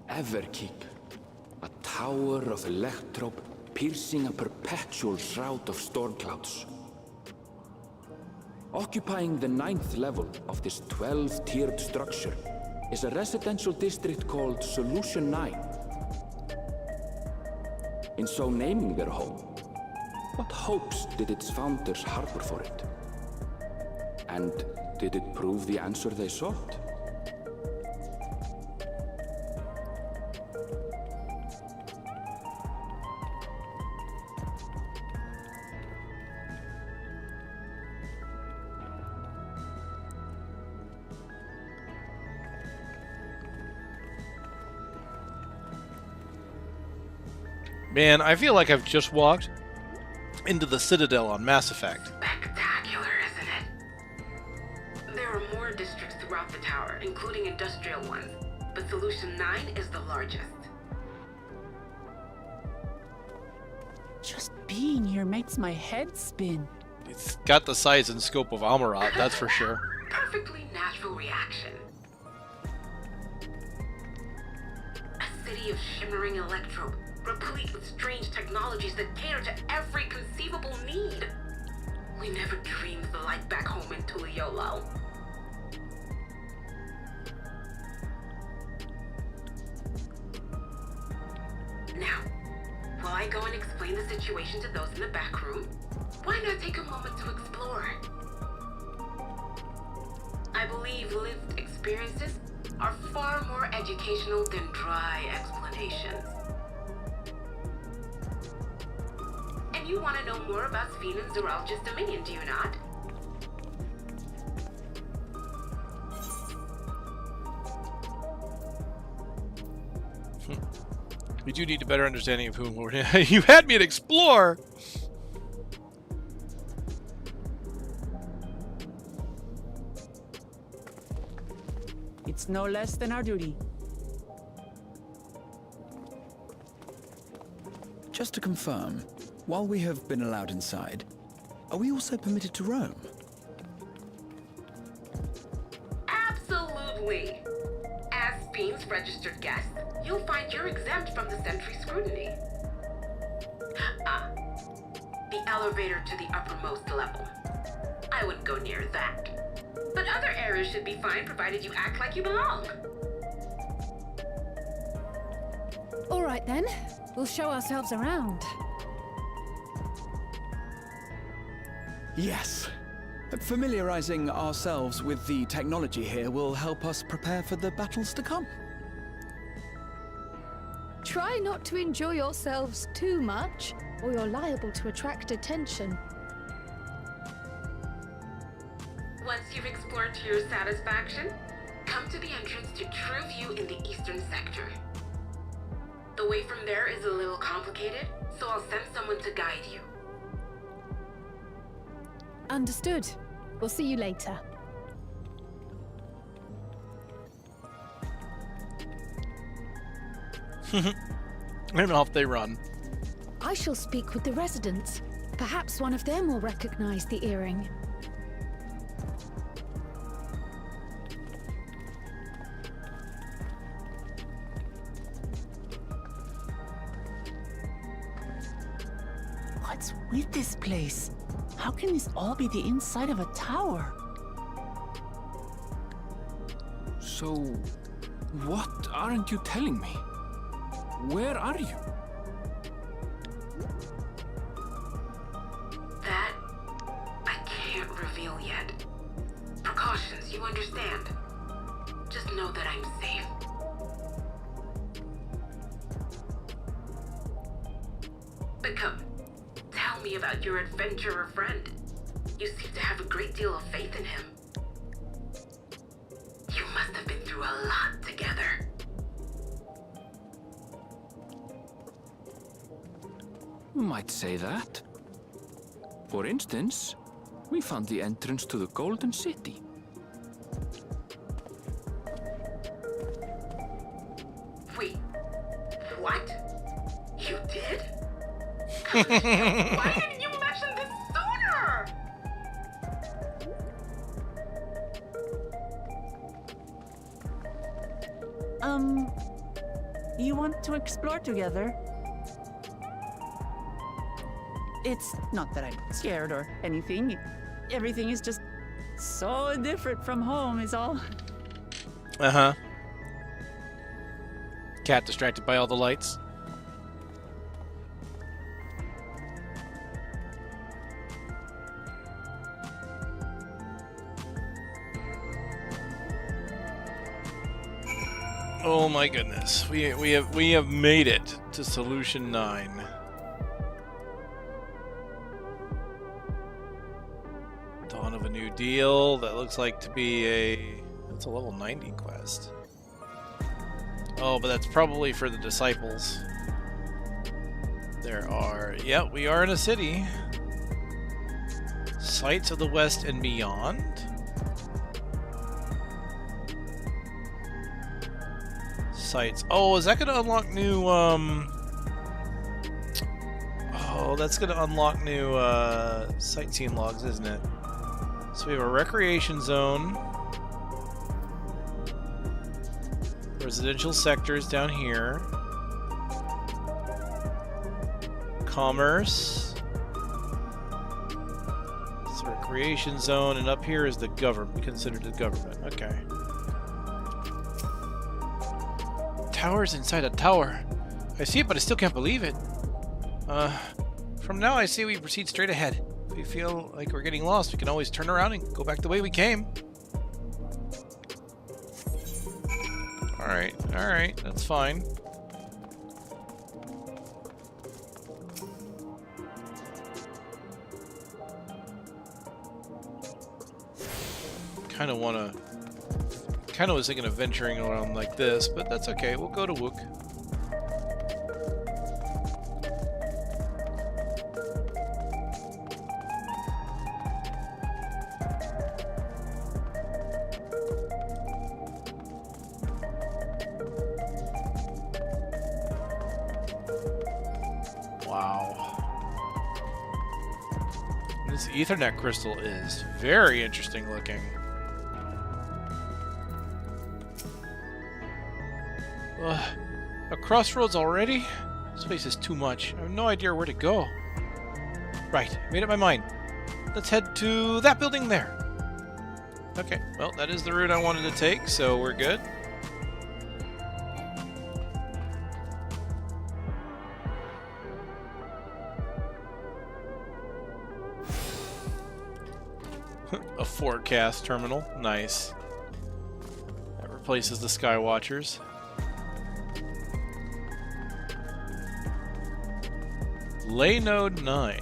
Speaker 2: Everkeep, a tower of electrope piercing a perpetual shroud of storm clouds. Occupying the 9th level of this 12-tiered structure is a residential district called Solution 9. In so naming their home, what hopes did its founders harbor for it? And did it prove the answer they sought?
Speaker 1: Man, I feel like I've just walked into the Citadel on Mass Effect.
Speaker 13: Spectacular, isn't it? There are more districts throughout the tower, including industrial ones, but Solution 9 is the largest.
Speaker 4: Just being here makes my head spin.
Speaker 1: It's got the size and scope of Amarat, that's for sure.
Speaker 13: Perfectly natural reaction. A city of shimmering electro, replete with strange technologies that cater to every conceivable need. We never dreamed of the light back home in Tuliolo. Now, while I go and explain the situation to those in the back room, why not take a moment to explore? I believe lived experiences are far more educational than dry explanations. And you want to know more about Sphene and Zoralja's dominion, do you not?
Speaker 1: We do need a better understanding of whom we're... You had me at explore!
Speaker 4: It's no less than our duty.
Speaker 6: Just to confirm, while we have been allowed inside, are we also permitted to roam?
Speaker 13: Absolutely. As Sphene's registered guest, you'll find you're exempt from the sentry scrutiny. The elevator to the uppermost level. I wouldn't go near that. But other areas should be fine provided you act like you belong.
Speaker 7: All right then, we'll show ourselves around.
Speaker 6: Yes. Familiarizing ourselves with the technology here will help us prepare for the battles to come.
Speaker 7: Try not to enjoy yourselves too much, or you're liable to attract attention.
Speaker 13: Once you've explored to your satisfaction, come to the entrance to True View in the eastern sector. The way from there is a little complicated, so I'll send someone to guide you.
Speaker 7: Understood. We'll see you later.
Speaker 1: And off they run.
Speaker 7: I shall speak with the residents. Perhaps one of them will recognize the earring.
Speaker 4: What's with this place? How can this all be the inside of a tower?
Speaker 2: So, what aren't you telling me? Where are you?
Speaker 13: That I can't reveal yet. Precautions, you understand. Just know that I'm safe. But come, tell me about your adventurer friend. You seem to have a great deal of faith in him. You must have been through a lot together.
Speaker 2: You might say that. For instance, we found the entrance to the Golden City.
Speaker 13: Wait, what? You did? Why didn't you mention this sooner?
Speaker 4: You want to explore together? It's not that I'm scared or anything. Everything is just so different from home is all.
Speaker 1: Uh-huh. Cat distracted by all the lights. Oh my goodness. We have made it to Solution 9. Dawn of a New Deal. That looks like to be that's a level 90 quest. Oh, but that's probably for the disciples. There are, yeah, we are in a city. Sights of the West and Beyond. sites. Oh, is that going to unlock new, Oh, that's going to unlock new, sightseeing logs, isn't it? So we have a recreation zone. Residential sectors down here. Commerce. It's a recreation zone, and up here is the government, considered the government. Okay. Towers inside a tower. I see it, but I still can't believe it. From now I say we proceed straight ahead. If we feel like we're getting lost, we can always turn around and go back the way we came. Alright, that's fine. Kinda was thinking of venturing around like this, but that's okay. We'll go to Wook. Wow. This Ethernet crystal is very interesting looking. A crossroads already? This place is too much. I have no idea where to go. Right, made up my mind. Let's head to that building there. Okay, well, that is the route I wanted to take, so we're good. A forecast terminal. Nice. That replaces the Skywatchers. Lay node 9.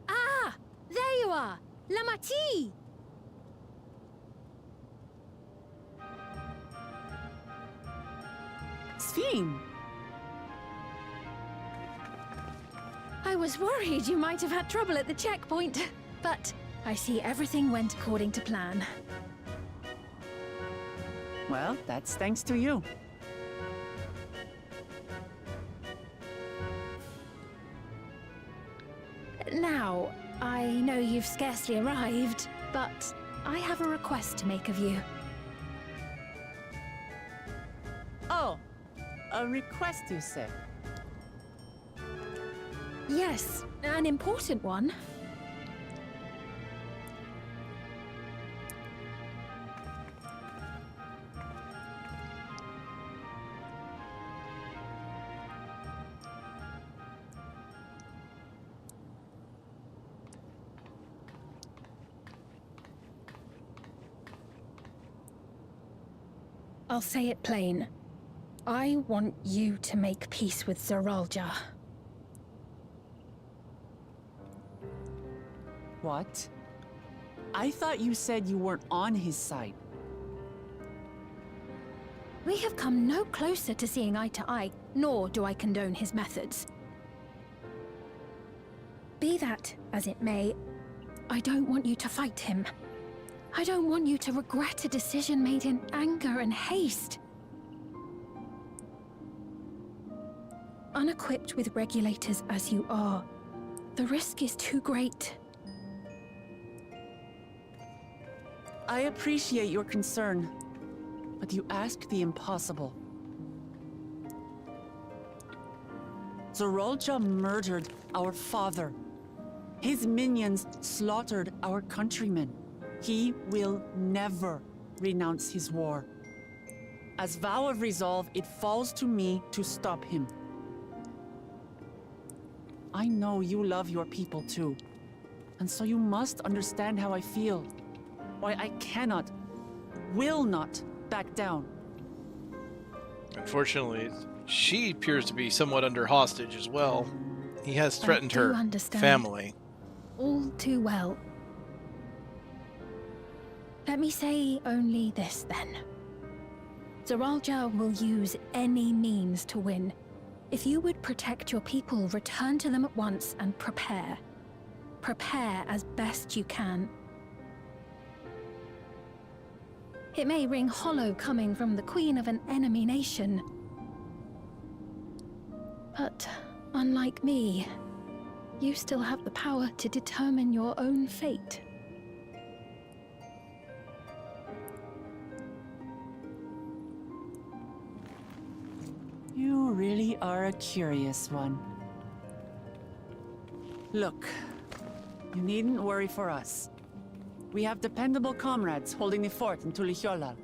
Speaker 7: Ah! There you are! Lamati!
Speaker 4: Sphene!
Speaker 3: I was worried you might have had trouble at the checkpoint, but I see everything went according to plan.
Speaker 4: Well, that's thanks to you.
Speaker 3: Now, I know you've scarcely arrived, but I have a request to make of you.
Speaker 4: Oh, a request, you say?
Speaker 3: Yes, an important one. I'll say it plain. I want you to make peace with Zeralja.
Speaker 4: What? I thought you said you weren't on his side.
Speaker 3: We have come no closer to seeing eye to eye, nor do I condone his methods. Be that as it may, I don't want you to fight him. I don't want you to regret a decision made in anger and haste. Unequipped with regulators as you are, the risk is too great.
Speaker 4: I appreciate your concern, but you ask the impossible. Zeralja murdered our father. His minions slaughtered our countrymen. He will never renounce his war. As vow of resolve, it falls to me to stop him. I know you love your people too, and so you must understand how I feel. Why I cannot, will not back down.
Speaker 1: Unfortunately, she appears to be somewhat under hostage as well. He has threatened her family.
Speaker 3: All too well. Let me say only this then. Zoralja will use any means to win. If you would protect your people, return to them at once and prepare. Prepare as best you can. It may ring hollow coming from the queen of an enemy nation. But unlike me, you still have the power to determine your own fate.
Speaker 4: You really are a curious one. Look, you needn't worry for us. We have dependable comrades holding the fort in Tulihyolal.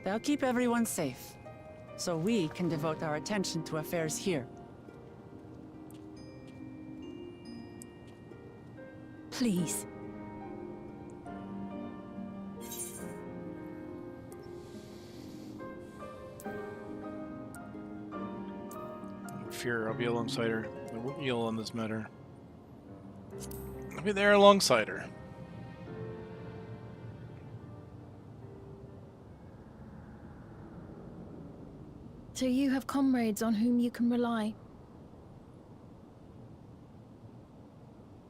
Speaker 4: They'll keep everyone safe, so we can devote our attention to affairs here.
Speaker 3: Please.
Speaker 1: Fear, I'll be alongside her. I won't yield on this matter. I'll be there alongside her.
Speaker 3: So you have comrades on whom you can rely.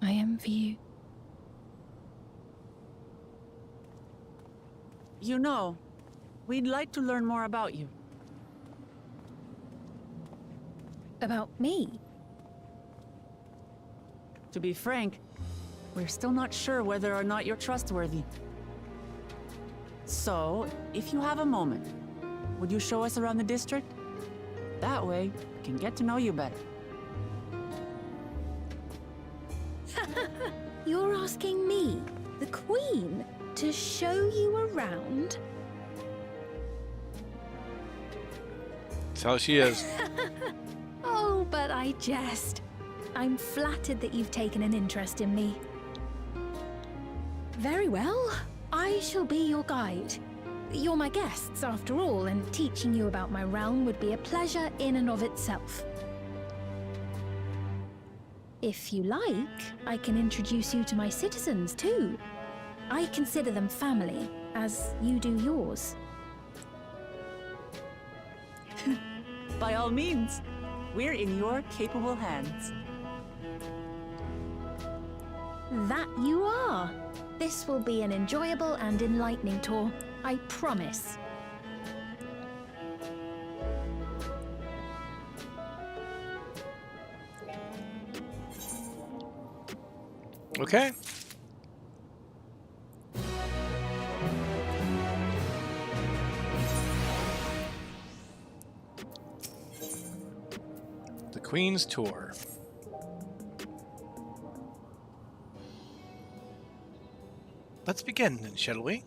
Speaker 3: I envy you.
Speaker 4: You know, we'd like to learn more about you.
Speaker 3: About me?
Speaker 4: To be frank, we're still not sure whether or not you're trustworthy. So, if you have a moment, would you show us around the district? That way, we can get to know you better.
Speaker 3: You're asking me, the Queen, to show you around?
Speaker 1: That's how she is.
Speaker 3: Oh, but I jest. I'm flattered that you've taken an interest in me. Very well. I shall be your guide. You're my guests, after all, and teaching you about my realm would be a pleasure in and of itself. If you like, I can introduce you to my citizens, too. I consider them family, as you do yours.
Speaker 4: By all means, we're in your capable hands.
Speaker 3: That you are. This will be an enjoyable and enlightening tour, I promise.
Speaker 1: Okay. The Queen's Tour. Let's begin then, shall we?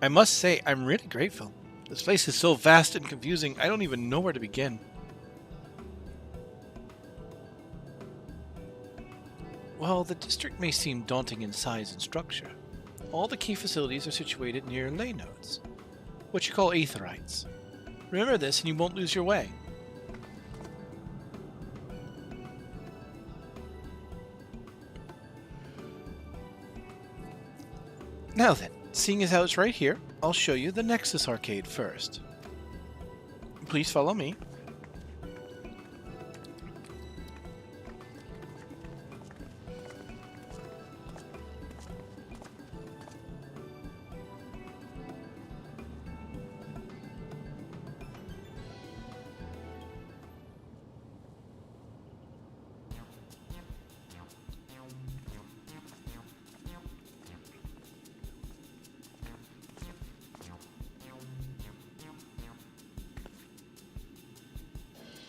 Speaker 1: I must say, I'm really grateful. This place is so vast and confusing, I don't even know where to begin. Well, the district may seem daunting in size and structure. All the key facilities are situated near ley nodes, what you call aetherites. Remember this and you won't lose your way. Now then, seeing as how it's right here, I'll show you the Nexus Arcade first. Please follow me.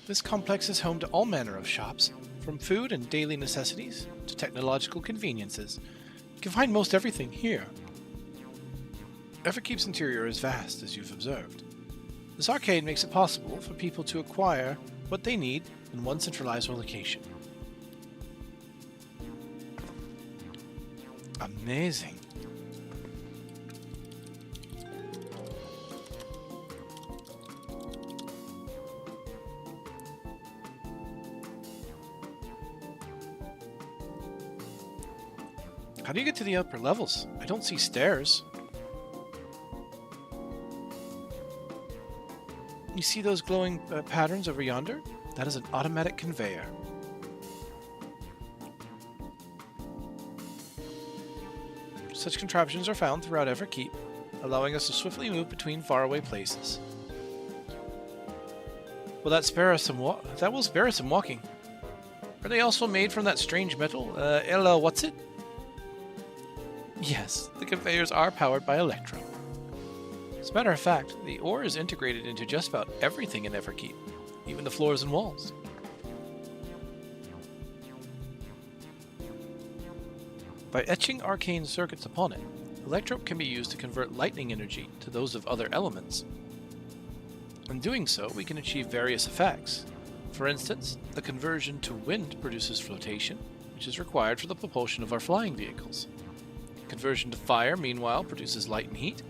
Speaker 1: This complex is home to all manner of shops, from food and daily necessities to technological conveniences. You can find most everything here. Everkeep's interior is vast, as you've observed. This arcade makes it possible for people to acquire what they need in one centralized location. Amazing. How do you get to the upper levels? I don't see stairs. You see those glowing patterns over yonder? That is an automatic conveyor. Such contraptions are found throughout Everkeep, allowing us to swiftly move between faraway places. Will that spare us some that will spare us some walking. Are they also made from that strange metal? Ella, what's it? Yes, the conveyors are powered by electro. As a matter of fact, the ore is integrated into just about everything in Everkeep, even the floors and walls. By etching arcane circuits upon it, electrope can be used to convert lightning energy to those of other elements. In doing so, we can achieve various effects. For instance, the conversion to wind produces flotation, which is required for the propulsion of our flying vehicles. Conversion to fire, meanwhile, produces light and heat,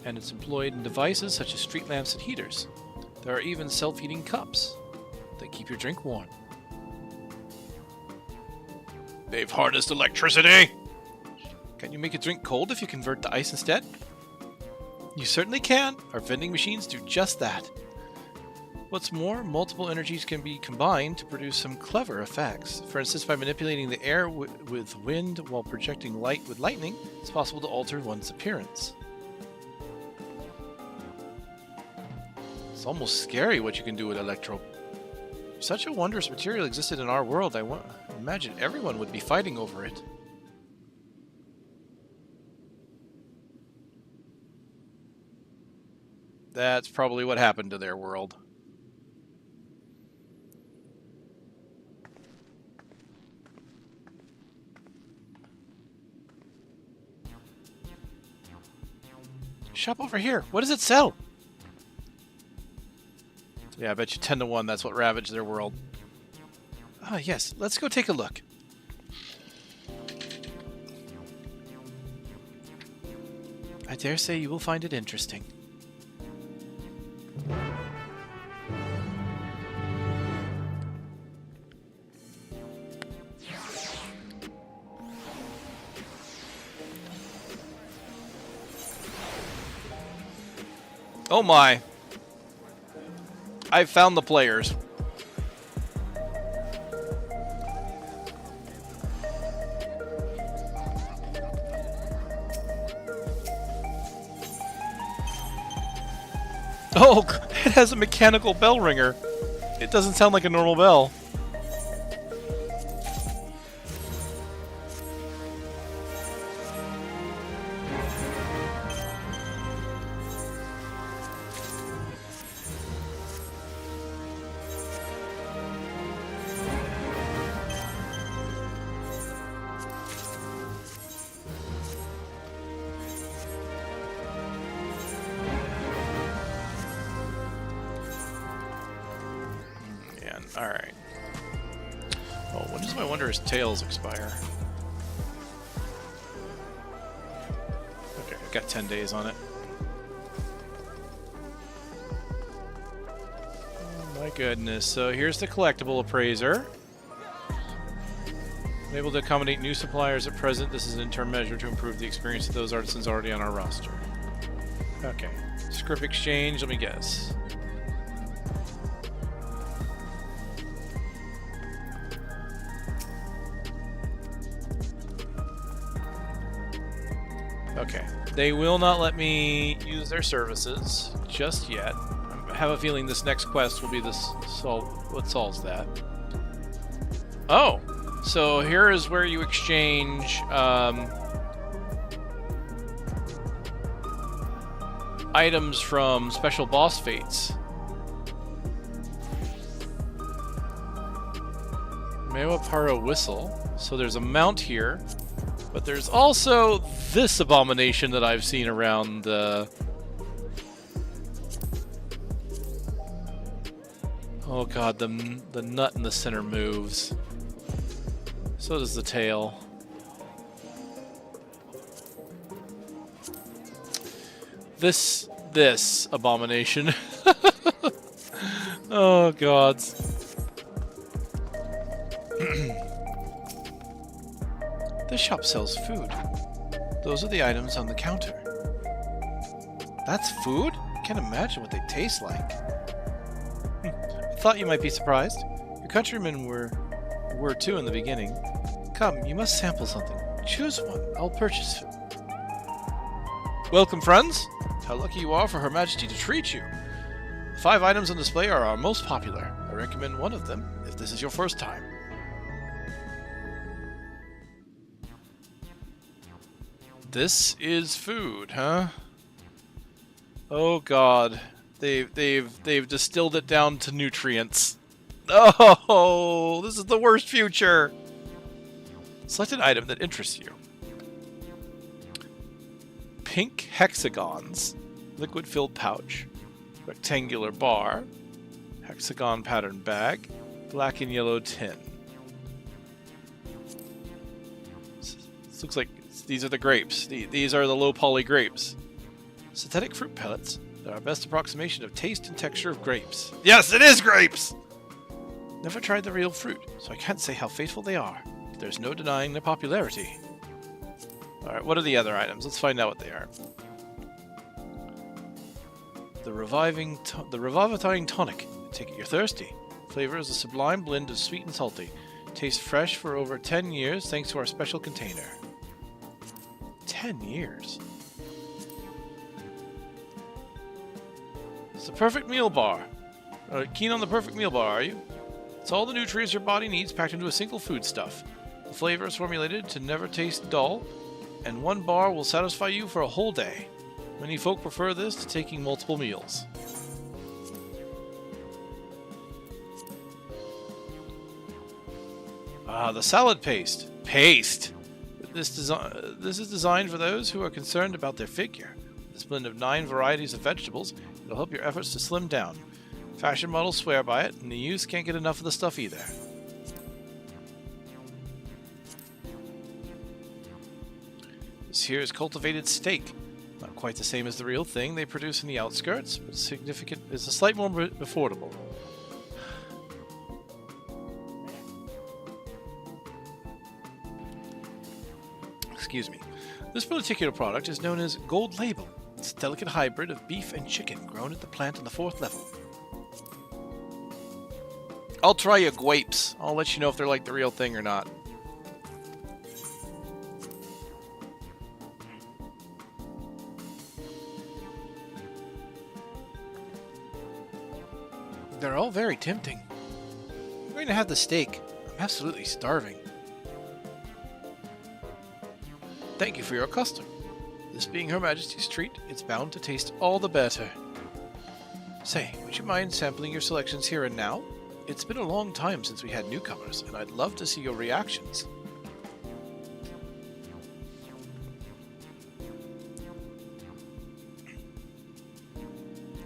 Speaker 1: and it's employed in devices such as street lamps and heaters. There are even self-heating cups that keep your drink warm. They've harnessed electricity! Can you make a drink cold if you convert to ice instead? You certainly can! Our vending machines do just that. What's more, multiple energies can be combined to produce some clever effects. For instance, by manipulating the air with wind while projecting light with lightning, it's possible to alter one's appearance. It's almost scary what you can do with electro. If such a wondrous material existed in our world, I imagine everyone would be fighting over it. That's probably what happened to their world. Shop over here. What does it sell? Yeah, I bet you 10 to 1 that's what ravaged their world. Ah, yes. Let's go take a look. I dare say you will find it interesting. Oh my. I've found the players. Oh, it has a mechanical bell ringer. It doesn't sound like a normal bell. Alright. Oh, when does my Wondrous Tales expire? Okay, I've got 10 days on it. Oh my goodness. So here's the collectible appraiser. Able to accommodate new suppliers at present. This is an interim measure to improve the experience of those artisans already on our roster. Okay. Script exchange, let me guess. Okay. They will not let me use their services just yet. I have a feeling this next quest will be what solves that. Oh! So here is where you exchange items from special boss fates. Mewaparo Whistle. So there's a mount here. But there's also this abomination that I've seen around the... Oh god, the nut in the center moves. So does the tail. This abomination. Oh gods. This shop sells food. Those are the items on the counter. That's food? Can't imagine what they taste like. thought you might be surprised. Your countrymen were too in the beginning. Come, you must sample something. Choose one. I'll purchase it. Welcome, friends. How lucky you are for Her Majesty to treat you. The 5 items on display are our most popular. I recommend one of them if this is your first time. This is food, huh? Oh God, they've distilled it down to nutrients. Oh, this is the worst future. Select an item that interests you. Pink hexagons, liquid-filled pouch, rectangular bar, hexagon pattern bag, black and yellow tin. This looks like these are the grapes. These are the low poly grapes. Synthetic fruit pellets. They're our best approximation of taste and texture of grapes. Yes, it is grapes! Never tried the real fruit, so I can't say how faithful they are. There's no denying their popularity. Alright, what are the other items? Let's find out what they are. The Revivifying Tonic. Take it you're thirsty. Flavor is a sublime blend of sweet and salty. Tastes fresh for over 10 years thanks to our special container. 10 years? It's the perfect meal bar. Keen on the perfect meal bar, are you? It's all the nutrients your body needs packed into a single foodstuff. The flavor is formulated to never taste dull, and one bar will satisfy you for a whole day. Many folk prefer this to taking multiple meals. Ah, the salad paste. Paste! This is designed for those who are concerned about their figure. This blend of 9 varieties of vegetables, it'll help your efforts to slim down. Fashion models swear by it, and the youth can't get enough of the stuff either. This here is cultivated steak. Not quite the same as the real thing they produce in the outskirts, but it's a slight more affordable. Excuse me. This particular product is known as Gold Label. It's a delicate hybrid of beef and chicken grown at the plant on the 4th level. I'll try your grapes. I'll let you know if they're like the real thing or not. They're all very tempting. I'm going to have the steak. I'm absolutely starving. Thank you for your custom. This being Her Majesty's treat, it's bound to taste all the better. Say, would you mind sampling your selections here and now? It's been a long time since we had newcomers, and I'd love to see your reactions.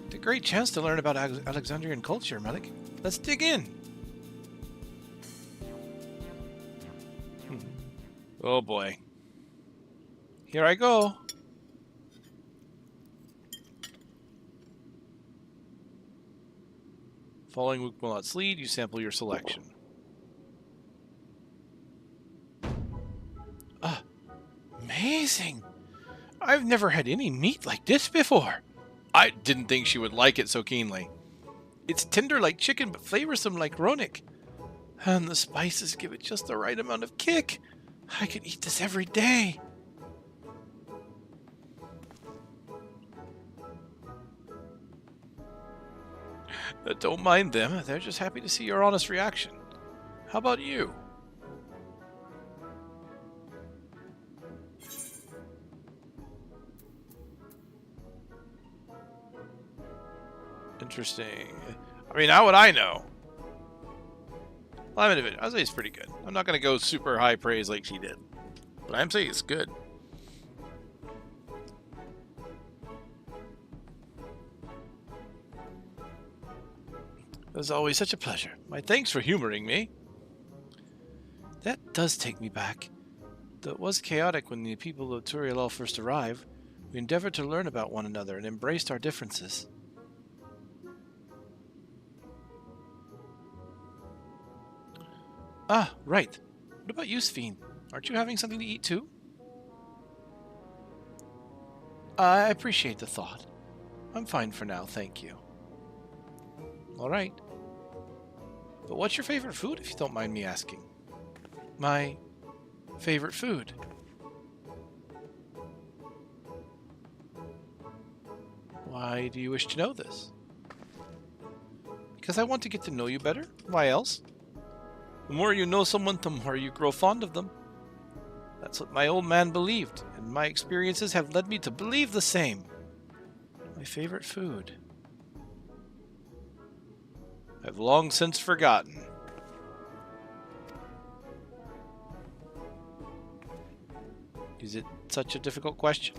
Speaker 1: It's a great chance to learn about Alexandrian culture, Malik. Let's dig in. Oh boy. Here I go. Following Luke Mulot's lead, you sample your selection. Amazing! I've never had any meat like this before. I didn't think she would like it so keenly. It's tender like chicken, but flavorsome like Ronick. And the spices give it just the right amount of kick. I could eat this every day. Don't mind them. They're just happy to see your honest reaction. How about you? Interesting. I mean, how would I know? Well, I'll say it's pretty good. I'm not going to go super high praise like she did. But I'm saying it's good. It was always such a pleasure. My thanks for humoring me. That does take me back. Though it was chaotic when the people of Turiel first arrived, we endeavored to learn about one another and embraced our differences. Ah, right. What about you, Sphene? Aren't you having something to eat too? I appreciate the thought. I'm fine for now, thank you. All right. But what's your favorite food, if you don't mind me asking? My favorite food. Why do you wish to know this? Because I want to get to know you better. Why else? The more you know someone, the more you grow fond of them. That's what my old man believed, and my experiences have led me to believe the same. My favorite food. I've long since forgotten. Is it such a difficult question?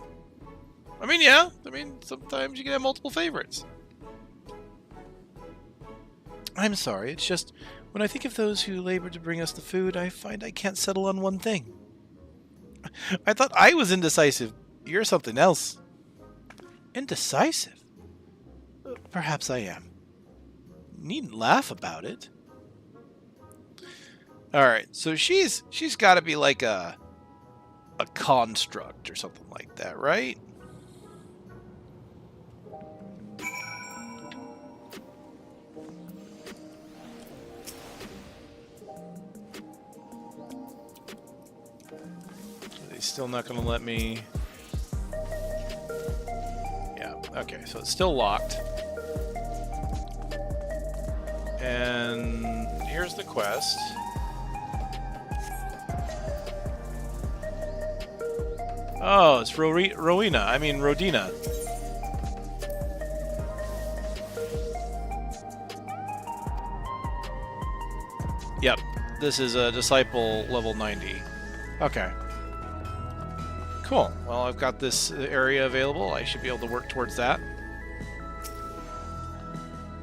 Speaker 1: I mean, yeah. I mean, sometimes you can have multiple favorites. I'm sorry, it's just, when I think of those who labor to bring us the food, I find I can't settle on one thing. I thought I was indecisive. You're something else. Indecisive? Perhaps I am. Needn't laugh about it. Alright, so she's got to be like a construct or something like that, right? They're still not going to let me... Yeah, okay, so it's still locked. And here's the quest. Oh, it's Rodina. Yep, this is a disciple level 90. Okay. Cool. Well, I've got this area available. I should be able to work towards that.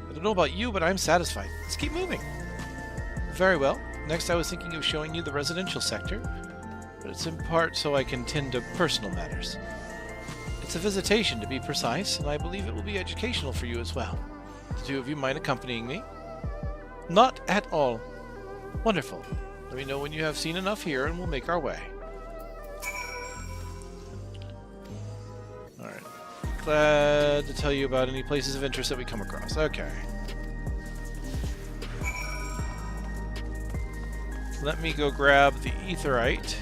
Speaker 1: I don't know about you, but I'm satisfied. Let's keep moving. Very well. Next, I was thinking of showing you the residential sector, but it's in part so I can tend to personal matters. It's a visitation, to be precise, and I believe it will be educational for you as well. The two of you mind accompanying me? Not at all. Wonderful. Let me know when you have seen enough here, and we'll make our way. Alright. Glad to tell you about any places of interest that we come across. Okay. Let me go grab the Aetherite.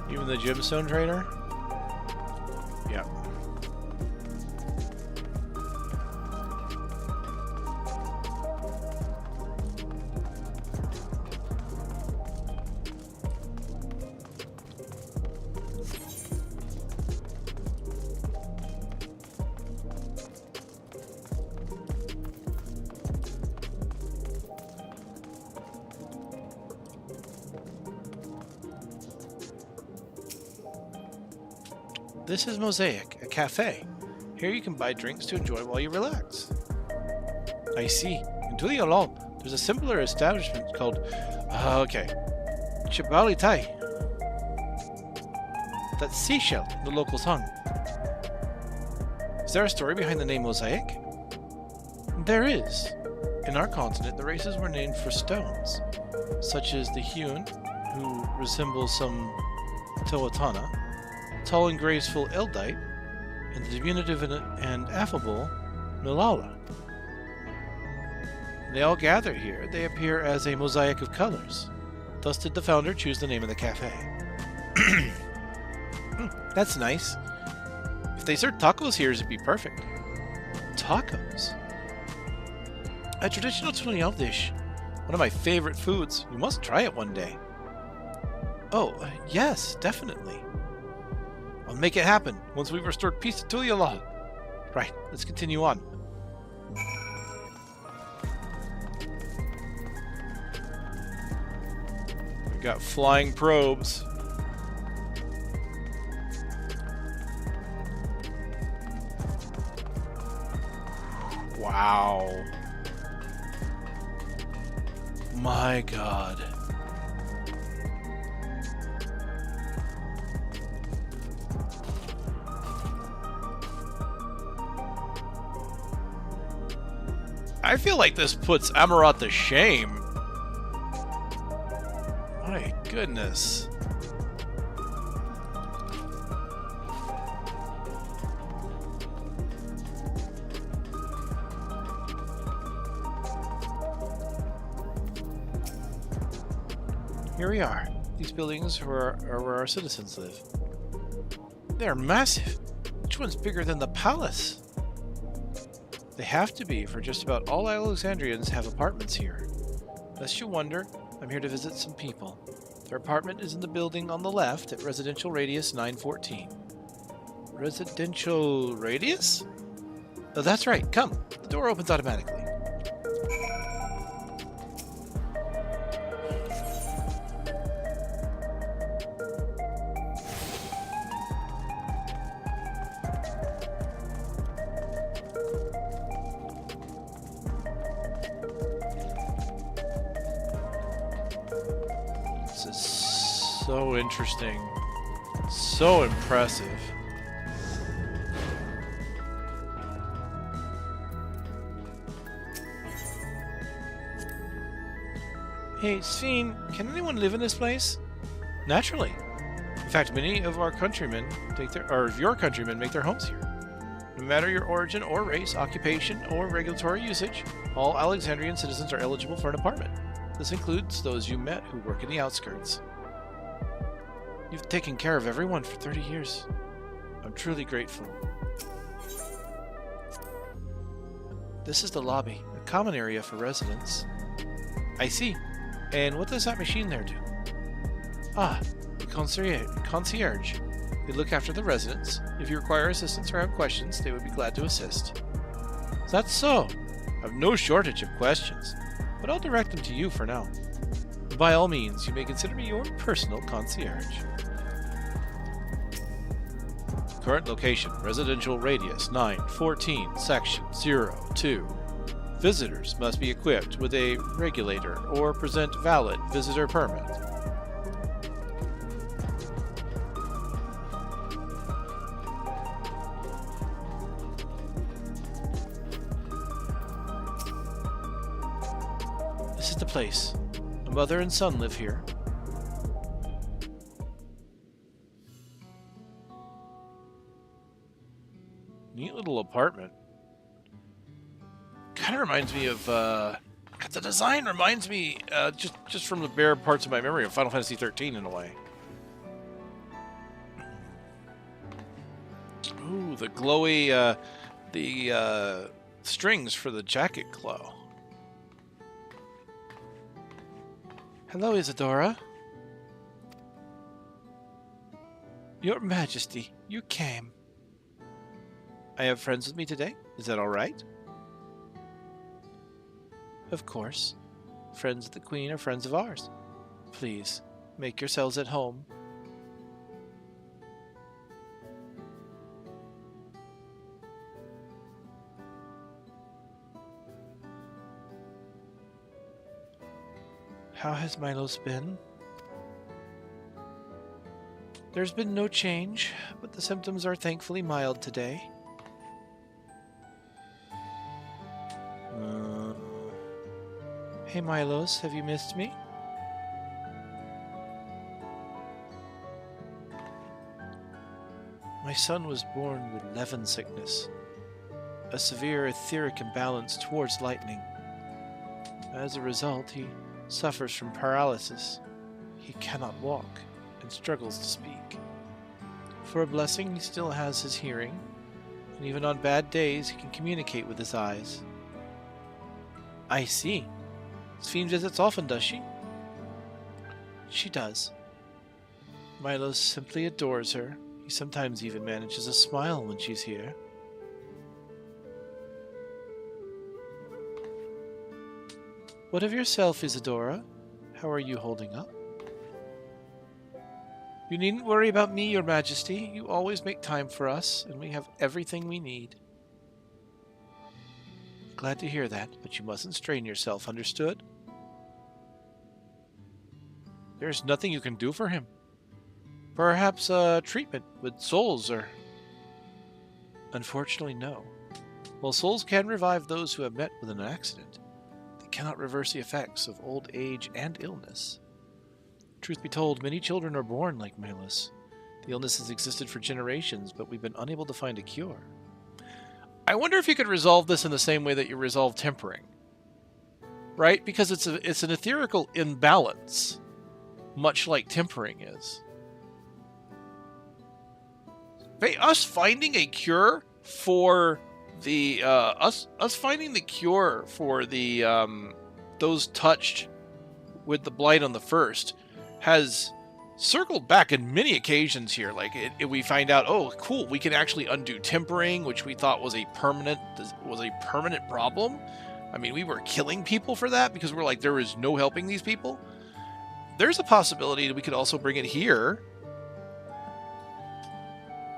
Speaker 1: Even the gemstone trader? Yeah. This is Mosaic, a cafe. Here you can buy drinks to enjoy while you relax. I see. In Tulialol, there's a similar establishment called... okay. Chibali Tai. That's seashell in the local tongue. Is there a story behind the name Mosaic? There is. In our continent, the races were named for stones, such as the hewn, who resembles some Teotana, tall and graceful Eldite, and the diminutive and affable Nulala. They all gather here. They appear as a mosaic of colors. Thus did the founder choose the name of the cafe. That's nice. If they served tacos here, it'd be perfect. Tacos? A traditional Tunayal dish. One of my favorite foods. You must try it one day. Oh, yes, definitely. I'll make it happen once we've restored peace to Tulialal. Right, let's continue on. We got flying probes. Wow. My God. I feel like this puts Amarat to shame. My goodness. Here we are. These buildings are where our citizens live. They're massive. Which one's bigger than the palace? They have to be, for just about all Alexandrians have apartments here. Lest you wonder, I'm here to visit some people. Their apartment is in the building on the left at Residential Radius 914. Residential Radius? Oh, that's right. Come. The door opens automatically. So interesting. So impressive. Hey, Sphene, can anyone live in this place? Naturally. In fact, many of our countrymen your countrymen make their homes here. No matter your origin or race, occupation, or regulatory usage, all Alexandrian citizens are eligible for an apartment. This includes those you met who work in the outskirts. You've taken care of everyone for 30 years. I'm truly grateful. This is the lobby, a common area for residents. I see. And what does that machine there do? Ah, the concierge. They look after the residents. If you require assistance or have questions, they would be glad to assist. That's so. I've no shortage of questions, but I'll direct them to you for now. By all means, you may consider me your personal concierge. Current location, Residential Radius 914, Section 02. Visitors must be equipped with a regulator or present valid visitor permit. This is the place. A mother and son live here. Neat little apartment. Kind of reminds me of, the design reminds me, just from the bare parts of my memory of Final Fantasy 13 in a way. Ooh, the glowy, strings for the jacket glow. Hello, Isadora. Your Majesty, you came. I have friends with me today. Is that all right? Of course. Friends of the Queen are friends of ours. Please, make yourselves at home. How has Milos been? There's been no change, but the symptoms are thankfully mild today. Hey Milos, have you missed me? My son was born with Levin sickness, a severe etheric imbalance towards lightning. As a result, he suffers from paralysis. He cannot walk and struggles to speak. For a blessing, he still has his hearing, and even on bad days, he can communicate with his eyes. I see. Sphene visits often, does she? She does. Milos simply adores her. He sometimes even manages a smile when she's here. What of yourself, Isadora? How are you holding up? You needn't worry about me, Your Majesty. You always make time for us, and we have everything we need. Glad to hear that, but you mustn't strain yourself, understood? There's nothing you can do for him. Perhaps a treatment with souls or... Unfortunately, no. While souls can revive those who have met with an accident, they cannot reverse the effects of old age and illness. Truth be told, many children are born like Milos. The illness has existed for generations, but we've been unable to find a cure. I wonder if you could resolve this in the same way that you resolve tempering. Right? Because it's an etherical imbalance, much like tempering is. Us finding a cure for the finding the cure for the those touched with the blight on the first has circled back in many occasions here. Like we find out, oh cool, we can actually undo tempering, which we thought was a permanent problem. I mean, we were killing people for that because we're like, there is no helping these people. There's a possibility that we could also bring it here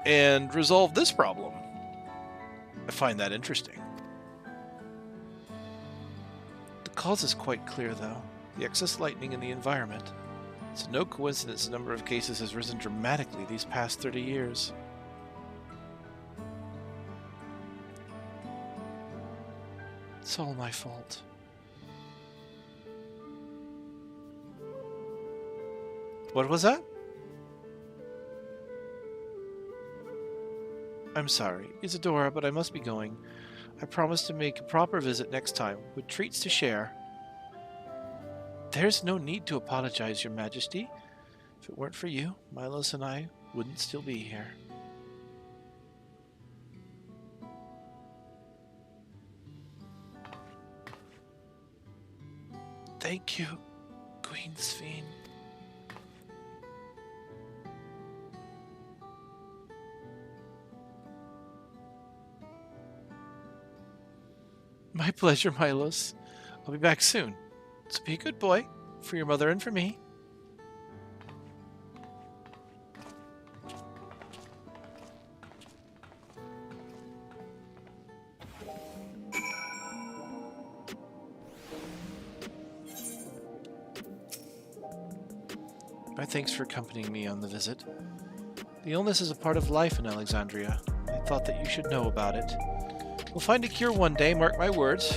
Speaker 1: and resolve this problem. I find that interesting. The cause is quite clear, though. The excess lightning in the environment. It's no coincidence the number of cases has risen dramatically these past 30 years. It's all my fault. What was that? I'm sorry, Isadora, but I must be going. I promise to make a proper visit next time, with treats to share. There's no need to apologize, Your Majesty. If it weren't for you, Milos and I wouldn't still be here. Thank you, Queen Sphene. My pleasure, Milos. I'll be back soon. So be a good boy, for your mother and for me. My thanks for accompanying me on the visit. The illness is a part of life in Alexandria. I thought that you should know about it. We'll find a cure one day, mark my words.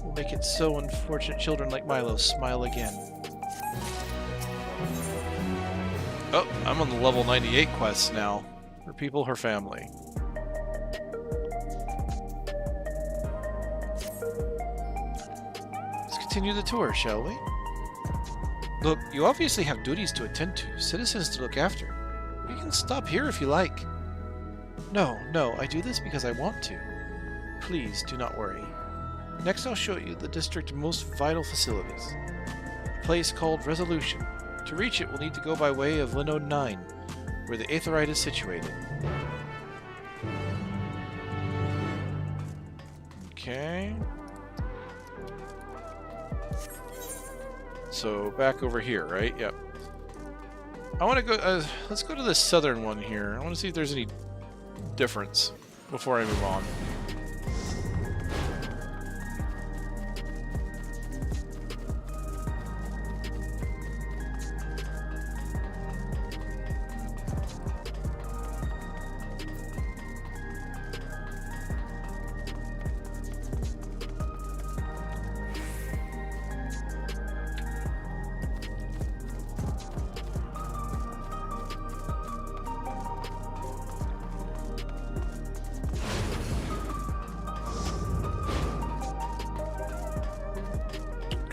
Speaker 1: We'll make it so unfortunate children like Milos smile again. Oh, I'm on the level 98 quests now. Her people, her family. Let's continue the tour, shall we? Look, you obviously have duties to attend to, citizens to look after. You can stop here if you like. No, I do this because I want to. Please, do not worry. Next I'll show you the district's most vital facilities. A place called Resolution. To reach it, we'll need to go by way of Linode 9, where the Aetheryte is situated. Okay. So, back over here, right? Yep. I want to go... let's go to the southern one here. I want to see if there's any difference before I move on.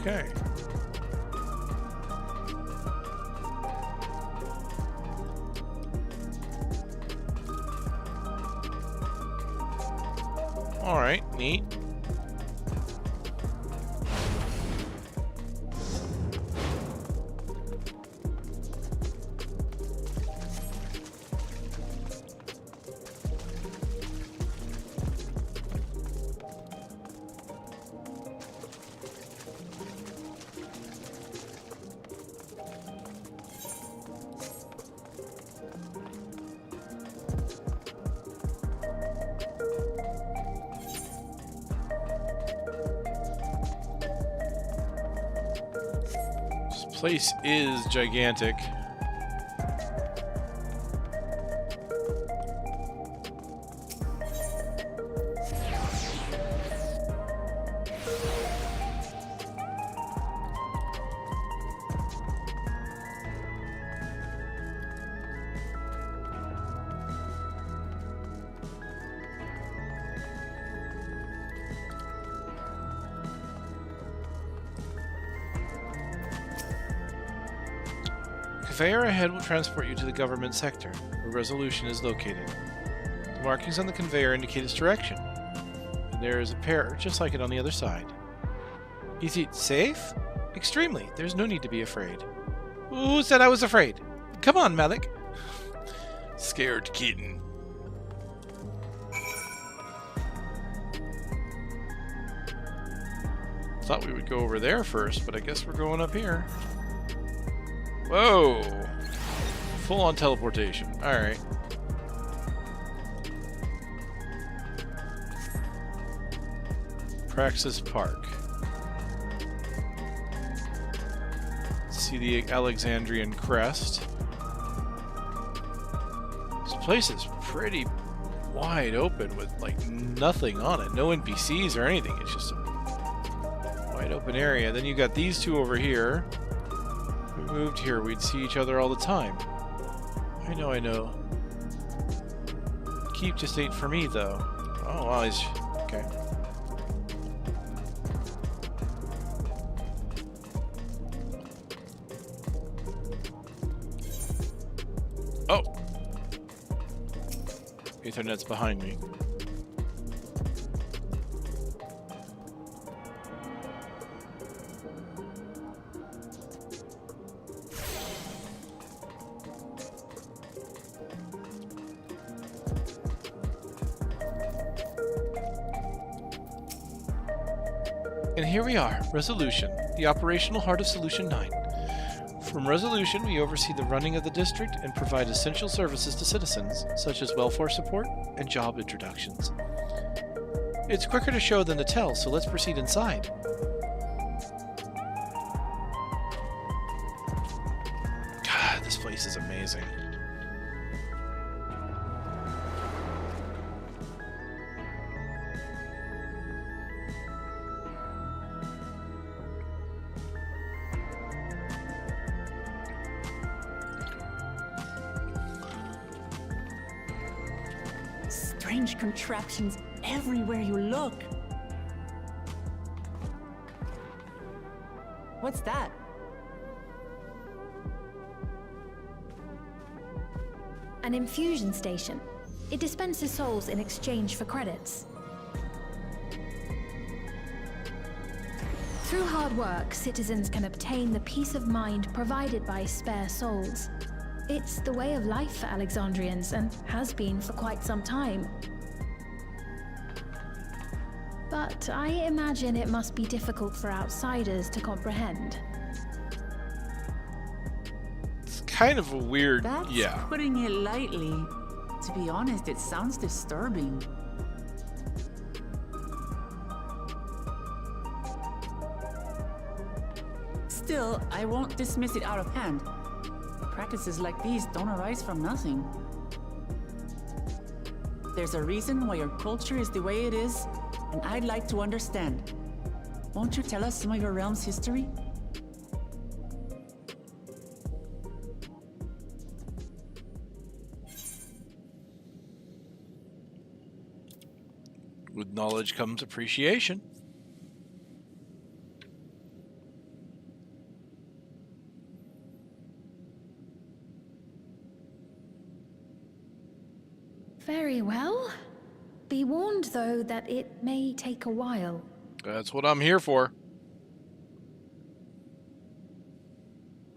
Speaker 1: Okay. All right, neat. Place is gigantic. conveyor ahead will transport you to the government sector, where Resolution is located. The markings on the conveyor indicate its direction, and there is a pair just like it on the other side. Is it safe? Extremely. There's no need to be afraid. Who said I was afraid? Come on, Malik. Scared kitten. Thought we would go over there first, but I guess we're going up here. Whoa! Full on teleportation. Alright. Praxis Park. See the Alexandrian crest. This place is pretty wide open with like nothing on it. No NPCs or anything. It's just a wide open area. Then you got these two over here. If we moved here, we'd see each other all the time. I know. Keep just ain't for me though. Oh, well, he's okay. Oh! Ethernet's behind me. And here we are, Resolution, the operational heart of Solution 9. From Resolution, we oversee the running of the district and provide essential services to citizens, such as welfare support and job introductions. It's quicker to show than to tell, so let's proceed inside. God, this place is amazing.
Speaker 4: Strange contraptions everywhere you look. What's that?
Speaker 3: An infusion station. It dispenses souls in exchange for credits. Through hard work, citizens can obtain the peace of mind provided by spare souls. It's the way of life for Alexandrians, and has been for quite some time. But I imagine it must be difficult for outsiders to comprehend.
Speaker 1: It's kind of a weird...
Speaker 4: That's putting it lightly. To be honest, it sounds disturbing. Still, I won't dismiss it out of hand. Practices like these don't arise from nothing. There's a reason why your culture is the way it is, and I'd like to understand. Won't you tell us some of your realm's history?
Speaker 1: With knowledge comes appreciation.
Speaker 3: Very well. Be warned, though, that it may take a while.
Speaker 1: That's what I'm here for.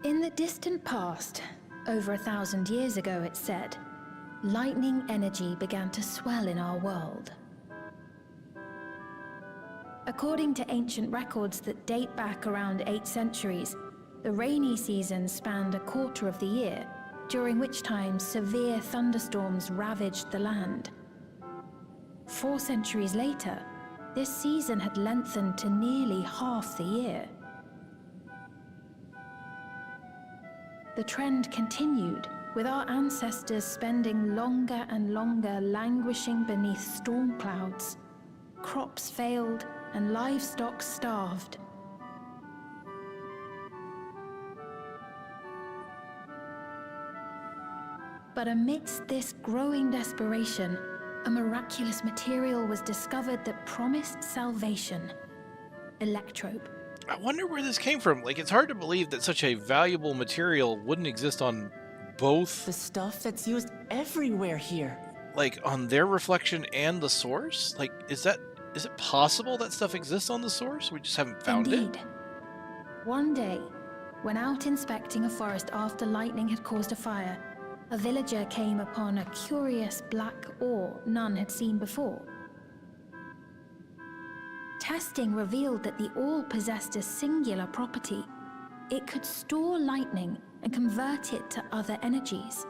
Speaker 3: In the distant past, over 1,000 years ago it's said, lightning energy began to swell in our world. According to ancient records that date back around 8 centuries, the rainy season spanned a quarter of the year, during which time severe thunderstorms ravaged the land. 4 centuries later, this season had lengthened to nearly half the year. The trend continued, with our ancestors spending longer and longer languishing beneath storm clouds. Crops failed, and livestock starved. But amidst this growing desperation, a miraculous material was discovered that promised salvation. Electrope.
Speaker 1: I wonder where this came from. Like, it's hard to believe that such a valuable material wouldn't exist on both.
Speaker 4: The stuff that's used everywhere here.
Speaker 1: Like, on their reflection and the source? Like, is it possible that stuff exists on the source? We just haven't found
Speaker 3: Indeed.
Speaker 1: it?
Speaker 3: One day, when out inspecting a forest after lightning had caused a fire, a villager came upon a curious black ore none had seen before. Testing revealed that the ore possessed a singular property. It could store lightning and convert it to other energies.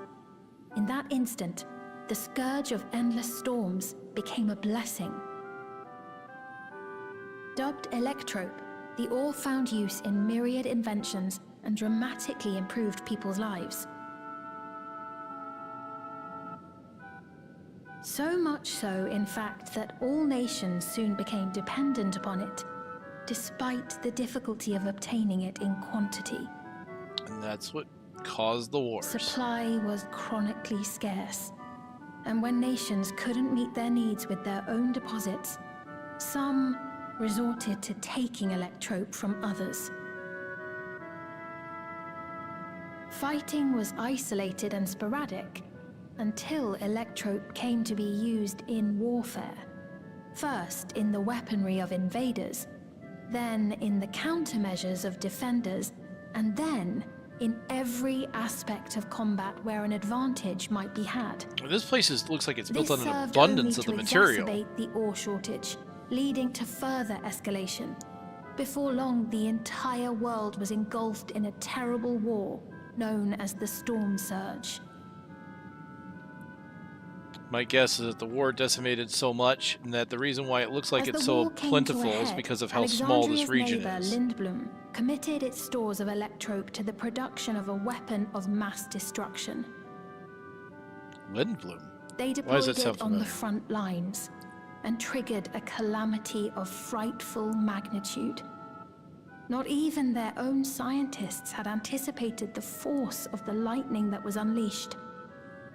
Speaker 3: In that instant, the scourge of endless storms became a blessing. Dubbed electrope, the ore found use in myriad inventions and dramatically improved people's lives. So much so, in fact, that all nations soon became dependent upon it, despite the difficulty of obtaining it in quantity.
Speaker 1: And that's what caused the wars.
Speaker 3: Supply was chronically scarce, and when nations couldn't meet their needs with their own deposits, some resorted to taking electrope from others. Fighting was isolated and sporadic, until electrope came to be used in warfare. First in the weaponry of invaders, then in the countermeasures of defenders, and then in every aspect of combat where an advantage might be had.
Speaker 1: This place looks like it's built
Speaker 3: This
Speaker 1: on an
Speaker 3: served
Speaker 1: abundance
Speaker 3: only
Speaker 1: of the
Speaker 3: to
Speaker 1: material.
Speaker 3: exacerbate the ore shortage, leading to further escalation. Before long, the entire world was engulfed in a terrible war known as the Storm Surge.
Speaker 1: My guess is that the war decimated so much, and that the reason why it looks like it's so plentiful is because of how small this region is.
Speaker 3: Lindblom committed its stores of electrope to the production of a weapon of mass destruction.
Speaker 1: Lindblom?
Speaker 3: They deployed it on the front lines and triggered a calamity of frightful magnitude. Not even their own scientists had anticipated the force of the lightning that was unleashed.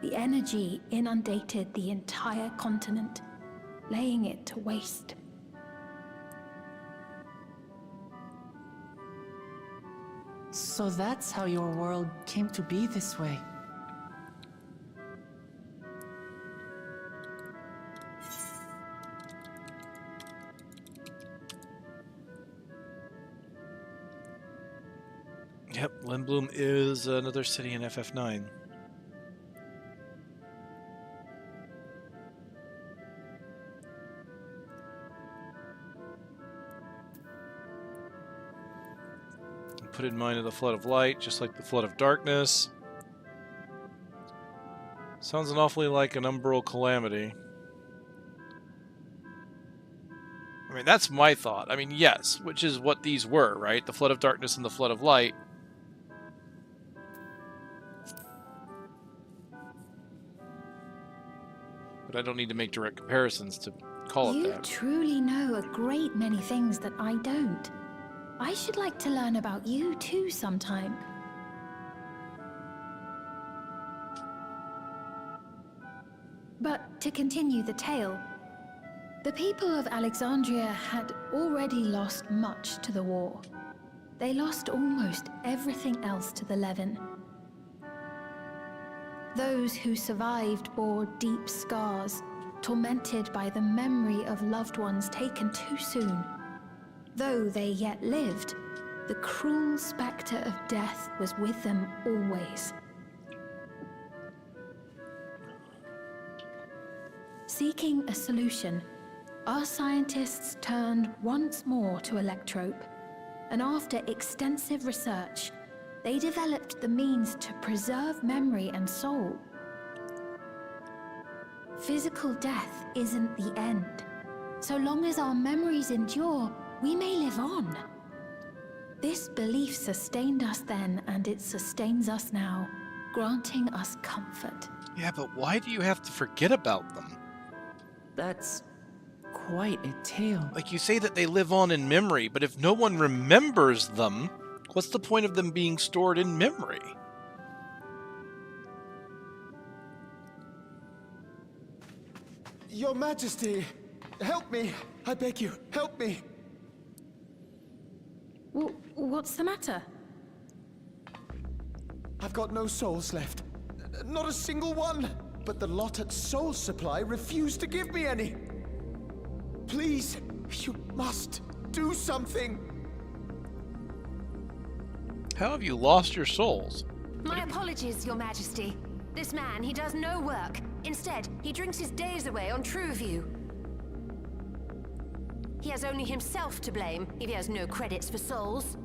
Speaker 3: The energy inundated the entire continent, laying it to waste.
Speaker 4: So that's how your world came to be this way.
Speaker 1: Yep, Lindblom is another city in FF9. Put in mind of the flood of light, just like the flood of darkness. Sounds an awfully like an umbral calamity. I mean, that's my thought. I mean, yes, which is what these were, right? The flood of darkness and the flood of light. But I don't need to make direct comparisons to call it that.
Speaker 3: You truly know a great many things that I don't. I should like to learn about you too sometime. But to continue the tale, the people of Alexandria had already lost much to the war. They lost almost everything else to the Levin. Those who survived bore deep scars, tormented by the memory of loved ones taken too soon. Though they yet lived, the cruel specter of death was with them always. Seeking a solution, our scientists turned once more to electrope, and after extensive research, they developed the means to preserve memory and soul. Physical death isn't the end. So long as our memories endure, we may live on. This belief sustained us then, and it sustains us now, granting us comfort.
Speaker 1: Yeah, but why do you have to forget about them?
Speaker 4: That's quite a tale.
Speaker 1: Like, you say that they live on in memory, but if no one remembers them, what's the point of them being stored in memory?
Speaker 15: Your Majesty, help me! I beg you, help me!
Speaker 3: What's the matter?
Speaker 14: I've got no souls left. Not a single one. But the lot at Soul Supply refused to give me any. Please, you must do something.
Speaker 1: How have you lost your souls?
Speaker 5: My apologies, Your Majesty. This man, he does no work. Instead, he drinks his days away on Trueview. He has only himself to blame if he has no credits for souls.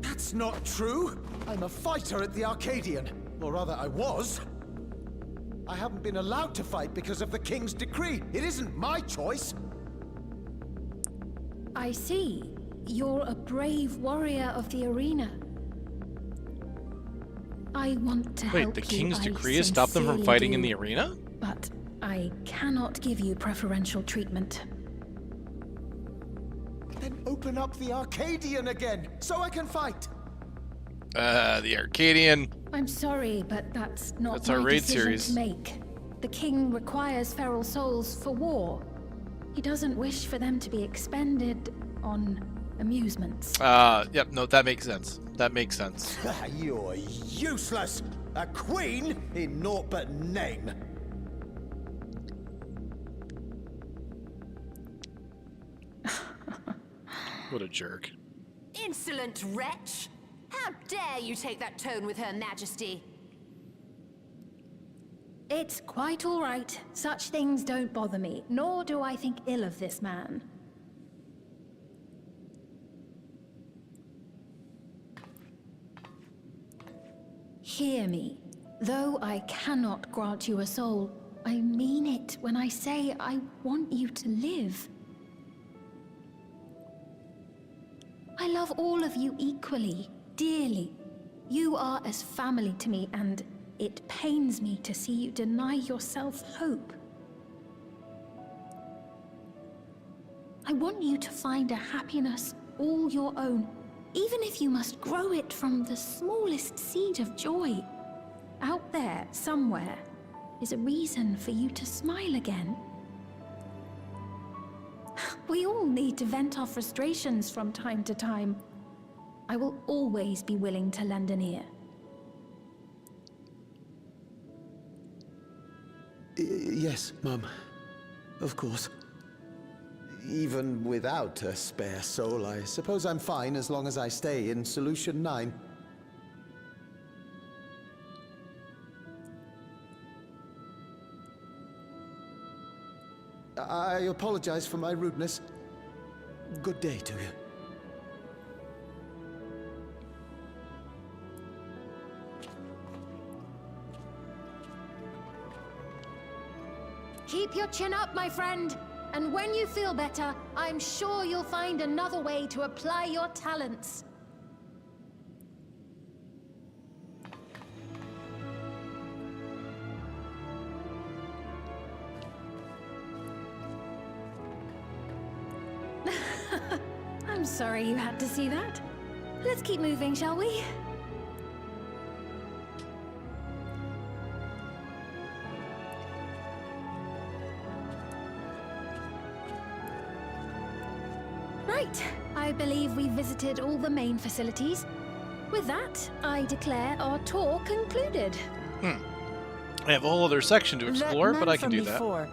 Speaker 14: That's not true. I'm a fighter at the Arcadian. Or rather, I was. I haven't been allowed to fight because of the King's decree. It isn't my choice.
Speaker 3: I see. You're a brave warrior of the arena. I want to help you.
Speaker 1: Wait, the King's decree has stopped them from fighting in the arena?
Speaker 3: But I cannot give you preferential treatment.
Speaker 14: Then open up the Arcadian again, so I can fight.
Speaker 1: The Arcadian.
Speaker 3: I'm sorry, but that's not
Speaker 1: our
Speaker 3: my
Speaker 1: raid
Speaker 3: decision
Speaker 1: series.
Speaker 3: to make. The king requires feral souls for war. He doesn't wish for them to be expended on amusements.
Speaker 1: Yep, no, that makes sense. That makes sense.
Speaker 14: You're useless. A queen in naught but name.
Speaker 1: What a jerk.
Speaker 5: Insolent wretch! How dare you take that tone with Her Majesty?
Speaker 3: It's quite all right. Such things don't bother me, nor do I think ill of this man. Hear me. Though I cannot grant you a soul, I mean it when I say I want you to live. I love all of you equally, dearly. You are as family to me, and it pains me to see you deny yourself hope. I want you to find a happiness all your own, even if you must grow it from the smallest seed of joy. Out there, somewhere, is a reason for you to smile again. We all need to vent our frustrations from time to time. I will always be willing to lend an ear.
Speaker 14: Yes, Mum. Of course. Even without a spare soul, I suppose I'm fine as long as I stay in Solution 9. I apologize for my rudeness. Good day to you.
Speaker 3: Keep your chin up, my friend. And when you feel better, I'm sure you'll find another way to apply your talents. I'm sorry you had to see that. Let's keep moving, shall we? Right. I believe we've visited all the main facilities. With that, I declare our tour concluded.
Speaker 1: I have a whole other section to explore, but I can do that.
Speaker 4: Before,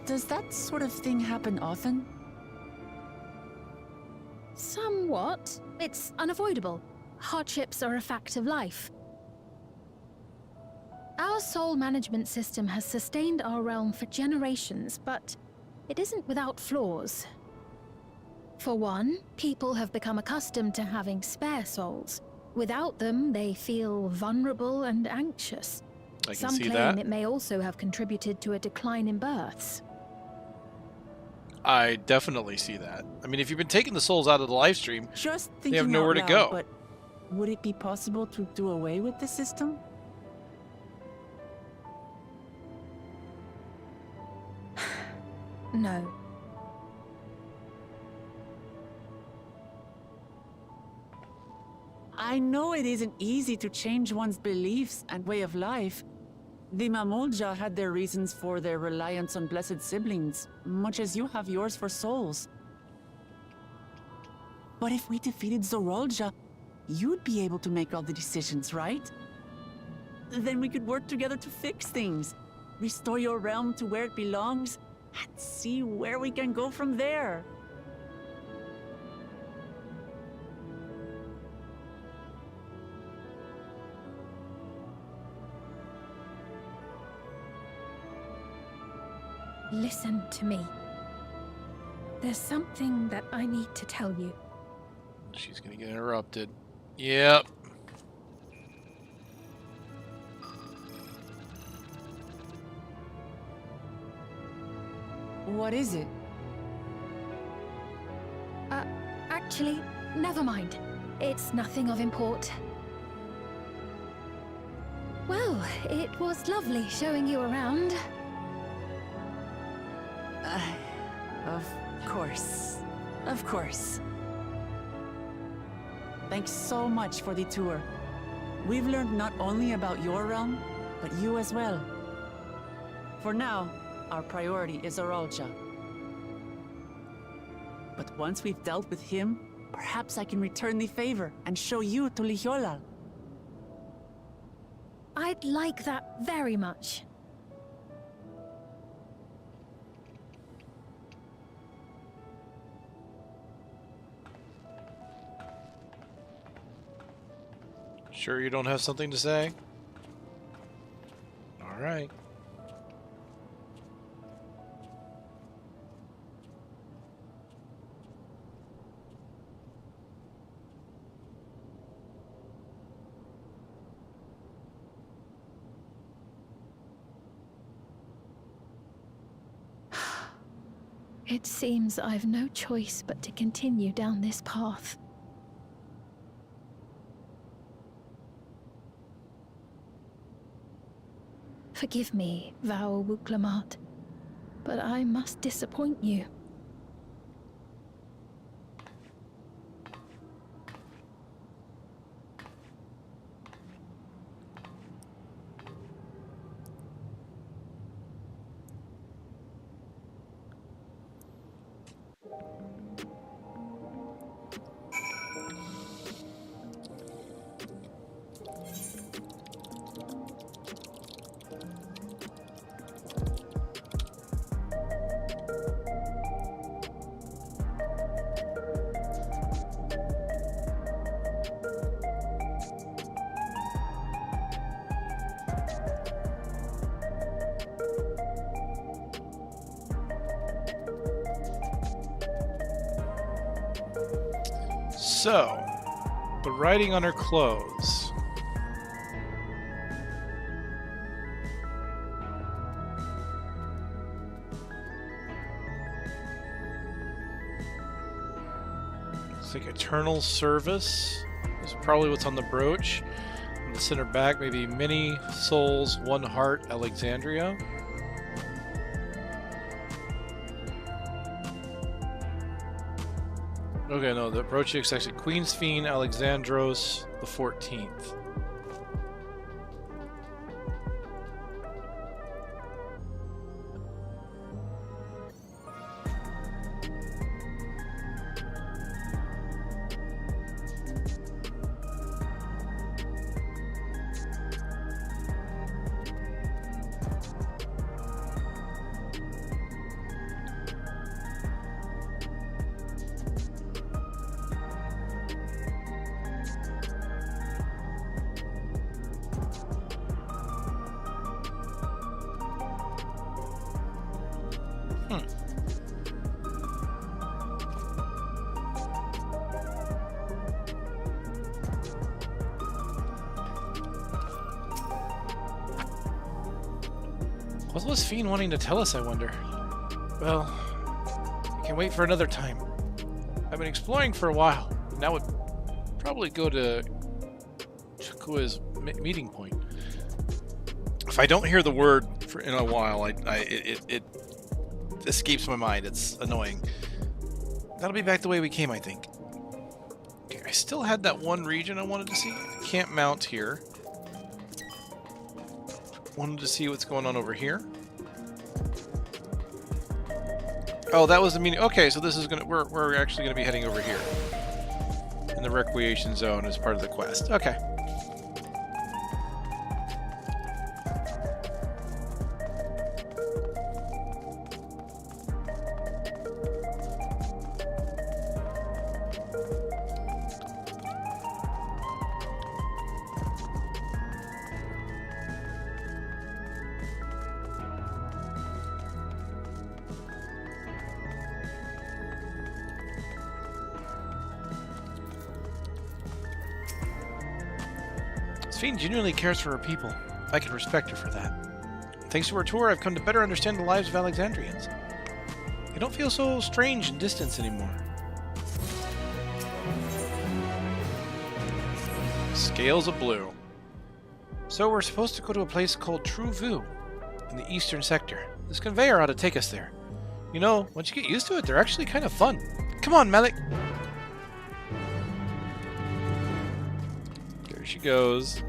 Speaker 4: does that sort of thing happen often?
Speaker 3: Somewhat. It's unavoidable. Hardships are a fact of life. Our soul management system has sustained our realm for generations, but it isn't without flaws. For one, people have become accustomed to having spare souls. Without them, they feel vulnerable and anxious.
Speaker 1: I can
Speaker 3: Some
Speaker 1: see
Speaker 3: claim
Speaker 1: that.
Speaker 3: it may also have contributed to a decline in births.
Speaker 1: I definitely see that. I mean, if you've been taking the souls out of the live stream,
Speaker 4: Just
Speaker 1: they
Speaker 4: thinking
Speaker 1: have nowhere
Speaker 4: out
Speaker 1: to
Speaker 4: loud,
Speaker 1: go.
Speaker 4: But would it be possible to do away with the system?
Speaker 3: No.
Speaker 4: I know it isn't easy to change one's beliefs and way of life. The Mamulja had their reasons for their reliance on blessed siblings, much as you have yours for souls. But if we defeated Zorolja, you'd be able to make all the decisions, right? Then we could work together to fix things. Restore your realm to where it belongs, and see where we can go from there.
Speaker 3: Listen to me. There's something that I need to tell you.
Speaker 1: She's gonna get interrupted. Yep.
Speaker 4: What is it?
Speaker 3: Actually, never mind. It's nothing of import. Well, it was lovely showing you around.
Speaker 4: Of course. Of course. Thanks so much for the tour. We've learned not only about your realm, but you as well. For now, our priority is Zorolja. But once we've dealt with him, perhaps I can return the favor and show you to Lihiolal.
Speaker 3: I'd like that very much.
Speaker 1: Sure you don't have something to say? All right.
Speaker 3: It seems I've no choice but to continue down this path. Forgive me, Val Wuklamat, but I must disappoint you.
Speaker 1: So, the writing on her clothes. Looks like eternal service is probably what's on the brooch. In the center back, maybe many souls, one heart, Alexandria. Okay, no, the brooch is actually Queen's Fiend, Alexandros, the 14th. What was Fiend wanting to tell us, I wonder? Well, I can wait for another time. I've been exploring for a while. Now would probably go to Chukua's meeting point. If I don't hear the word in a while, it escapes my mind. It's annoying. That'll be back the way we came, I think. Okay, I still had that one region I wanted to see. Camp Mount here. Wanted to see what's going on over here. Oh, that was the meaning. Okay, so this is gonna we're actually gonna be heading over here. in the recreation zone as part of the quest. Okay. Sphene genuinely cares for her people. I can respect her for that. Thanks to her tour, I've come to better understand the lives of Alexandrians. They don't feel so strange and distant anymore. Scales of blue. So we're supposed to go to a place called True Vu in the eastern sector. This conveyor ought to take us there. You know, once you get used to it, they're actually kind of fun. Come on, Malik! There she goes.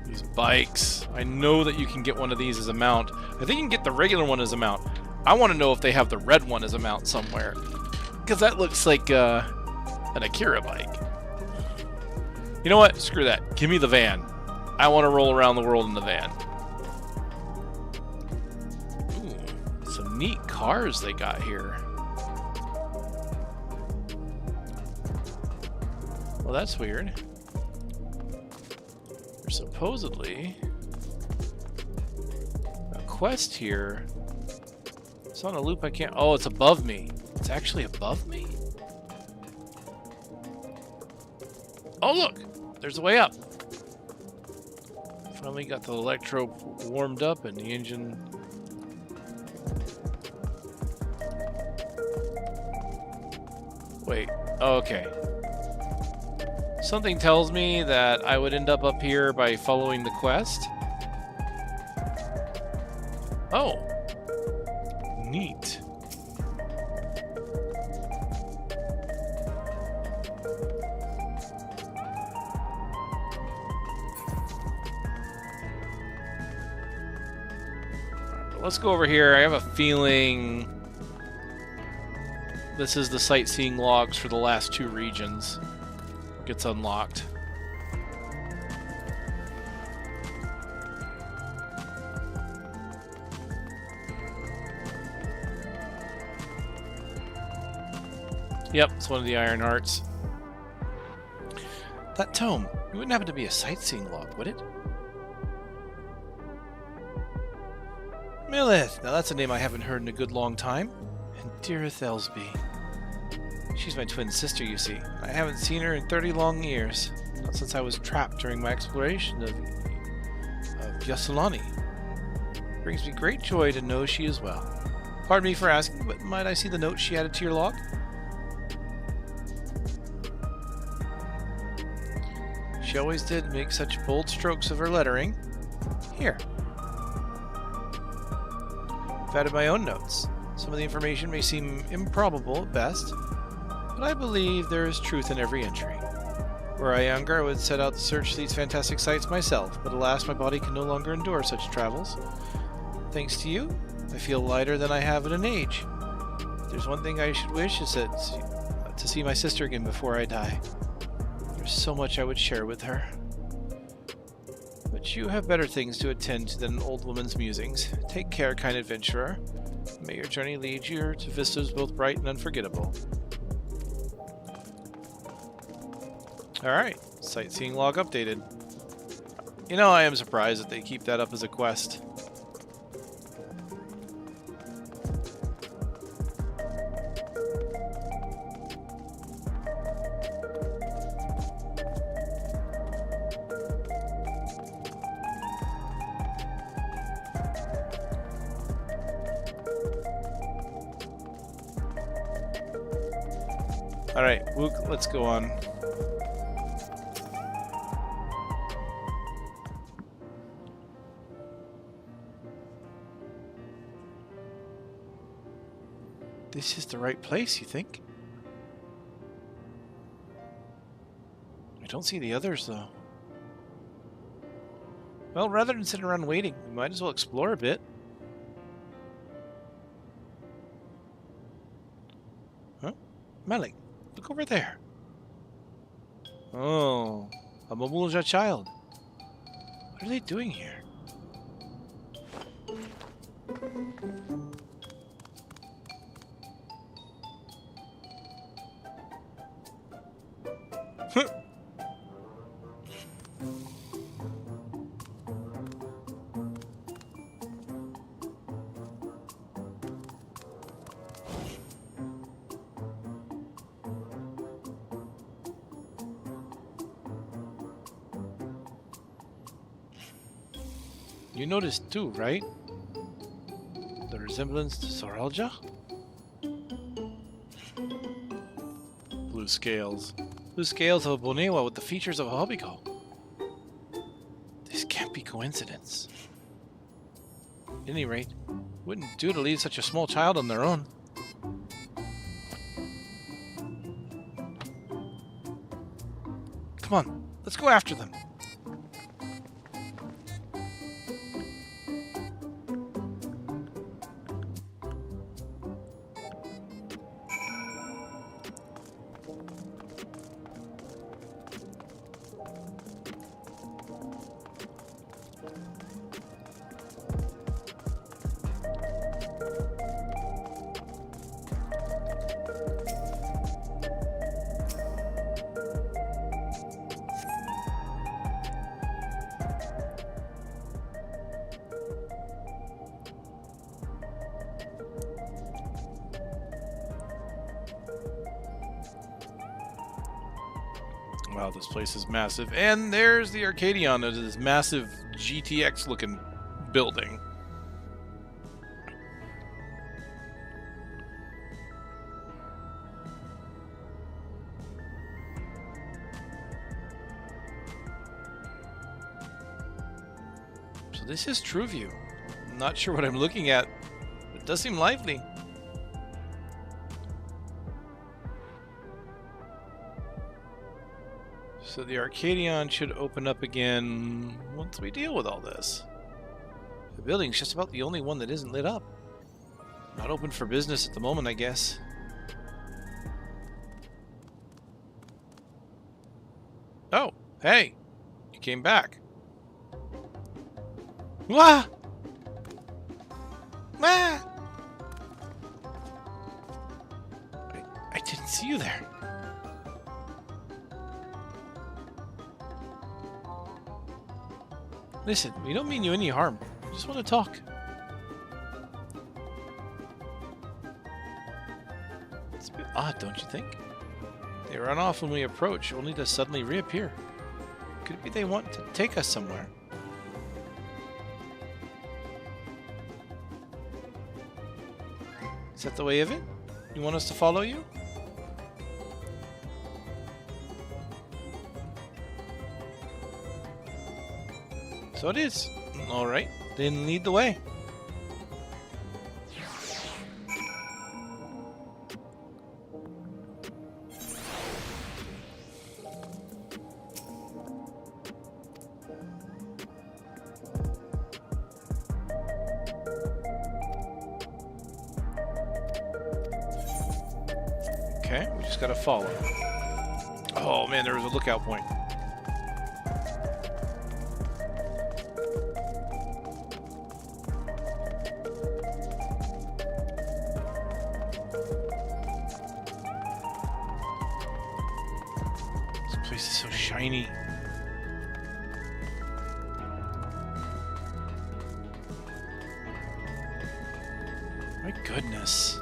Speaker 1: These bikes. I know that you can get one of these as a mount. I think you can get the regular one as a mount. I want to know if they have the red one as a mount somewhere. Because that looks like an Akira bike. You know what? Screw that. Give me the van. I want to roll around the world in the van. Ooh, some neat cars they got here. Well, that's weird. There's supposedly a quest here. It's on a loop I can't... Oh, it's above me. It's actually above me? Oh, look! There's a way up. Finally got the electro warmed up and the engine... Wait. Oh, okay. Something tells me that I would end up here by following the quest. Oh. Neat. Let's go over here. I have a feeling this is the sightseeing logs for the last two regions. Gets unlocked. Yep, it's one of the Iron Hearts. That tome, it wouldn't happen to be a sightseeing log, would it? Millith! Now that's a name I haven't heard in a good long time. And Deareth Elsby. She's my twin sister, you see. I haven't seen her in 30 long years. Not since I was trapped during my exploration of Yassulani. It brings me great joy to know she is well. Pardon me for asking, but might I see the note she added to your log? She always did make such bold strokes of her lettering. Here. I've added my own notes. Some of the information may seem improbable at best, but I believe there is truth in every entry. Were I younger, I would set out to search these fantastic sites myself, but alas, my body can no longer endure such travels. Thanks to you, I feel lighter than I have at an age. If there's one thing I should wish is that to see my sister again before I die. There's so much I would share with her. But you have better things to attend to than an old woman's musings. Take care, kind adventurer. May your journey lead you to vistas both bright and unforgettable. Alright, sightseeing log updated. You know, I am surprised that they keep that up as a quest. Alright, Wook, let's go on. This is the right place, you think? don't see the others, though. Well, rather than sit around waiting, we might as well explore a bit. Huh? Malik, look over there. Oh, a Mamulja child. What are they doing here? You noticed too, right? The resemblance to Soralja? Blue scales. Blue scales of a Bonewa with the features of a Hobbico. This can't be coincidence. At any rate, wouldn't do to leave such a small child on their own. Come on, let's go after them. Wow, this place is massive. And there's the Arcadion, it is this massive GTX-looking building. So this is TrueView. I'm not sure what I'm looking at. It does seem lively. So the Arcadion should open up again once we deal with all this. The building's just about the only one that isn't lit up. Not open for business at the moment, I guess. Oh, hey! You came back. Wah! Wah! I didn't see you there. Listen, we don't mean you any harm. We just want to talk. It's a bit odd, don't you think? They run off when we approach, only to suddenly reappear. Could it be they want to take us somewhere? Is that the way of it? You want us to follow you? So it is. Alright, then lead the way. Okay, we just gotta follow. Oh man, there was a lookout point. Shiny. My goodness.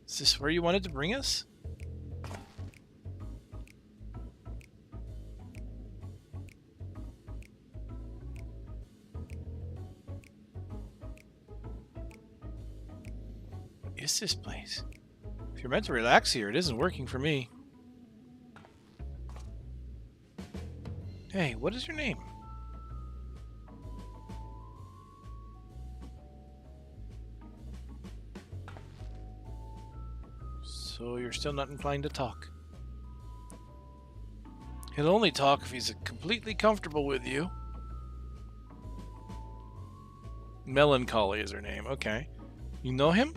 Speaker 1: Is this where you wanted to bring us? is this place? If you're meant to relax here, it isn't working for me. Hey, what is your name? So you're still not inclined to talk. He'll only talk if he's completely comfortable with you. Melancholy is her name. Okay. You know him?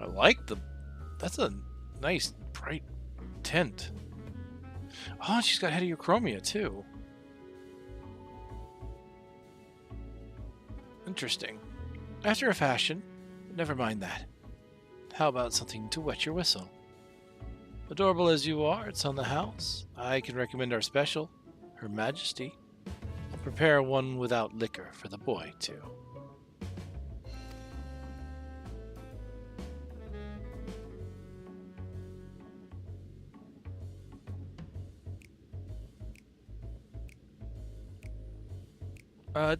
Speaker 1: I like the... That's a nice, bright tint. Oh, she's got heterochromia, too. Interesting. After a fashion, but never mind that. How about something to wet your whistle? Adorable as you are, it's on the house. I can recommend our special, Her Majesty. I'll prepare one without liquor for the boy, too.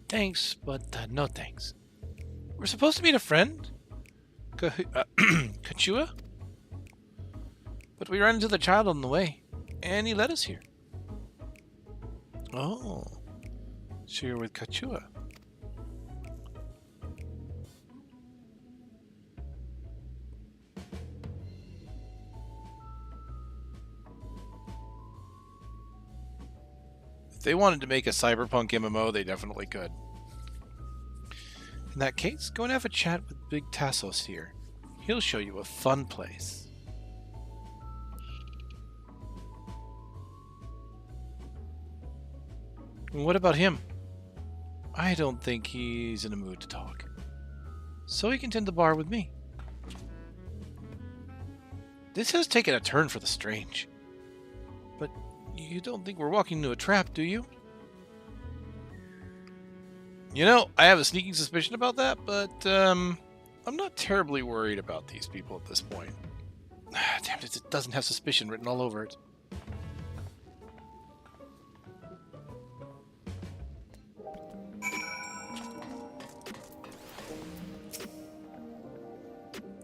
Speaker 1: Thanks, but no thanks. We're supposed to meet a friend? Kachua? But we ran into the child on the way, and he led us here. Oh, so you're with Kachua. If they wanted to make a cyberpunk MMO, they definitely could. In that case, go and have a chat with Big Tassos here. He'll show you a fun place. And what about him? I don't think he's in a mood to talk. So he can tend the bar with me. This has taken a turn for the strange. But you don't think we're walking into a trap, do you? You know, I have a sneaking suspicion about that, but I'm not terribly worried about these people at this point. Damn it, it doesn't have suspicion written all over it.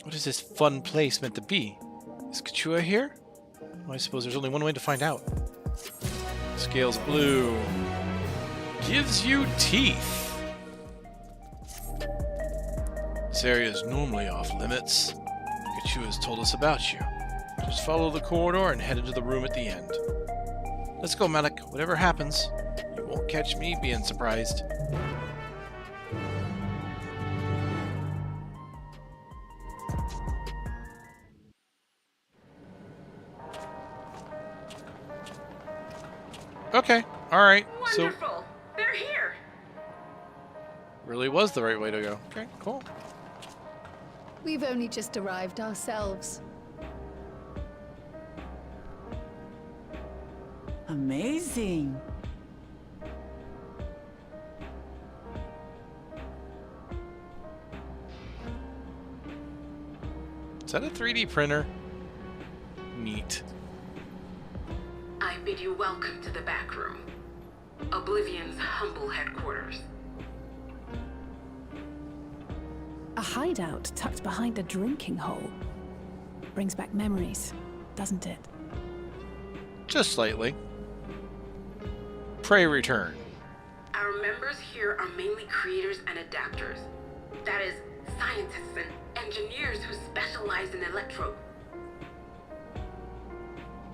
Speaker 1: What is this fun place meant to be? Is Kachua here? Well, I suppose there's only one way to find out. Scales blue. Gives you teeth. This area is normally off limits. Kachua has told us about you. Just follow the corridor and head into the room at the end. Let's go, Malik. Whatever happens, you won't catch me being surprised. Okay, alright.
Speaker 13: Wonderful! So, they're here!
Speaker 1: Really was the right way to go. Okay, cool.
Speaker 7: We've only just arrived ourselves.
Speaker 4: Amazing.
Speaker 1: Is that a 3D printer? Neat.
Speaker 13: I bid you welcome to the back room. Oblivion's humble headquarters.
Speaker 9: A hideout tucked behind a drinking hole. Brings back memories, doesn't it?
Speaker 1: Just slightly. Pray return.
Speaker 13: Our members here are mainly creators and adapters. That is, scientists and engineers who specialize in electro.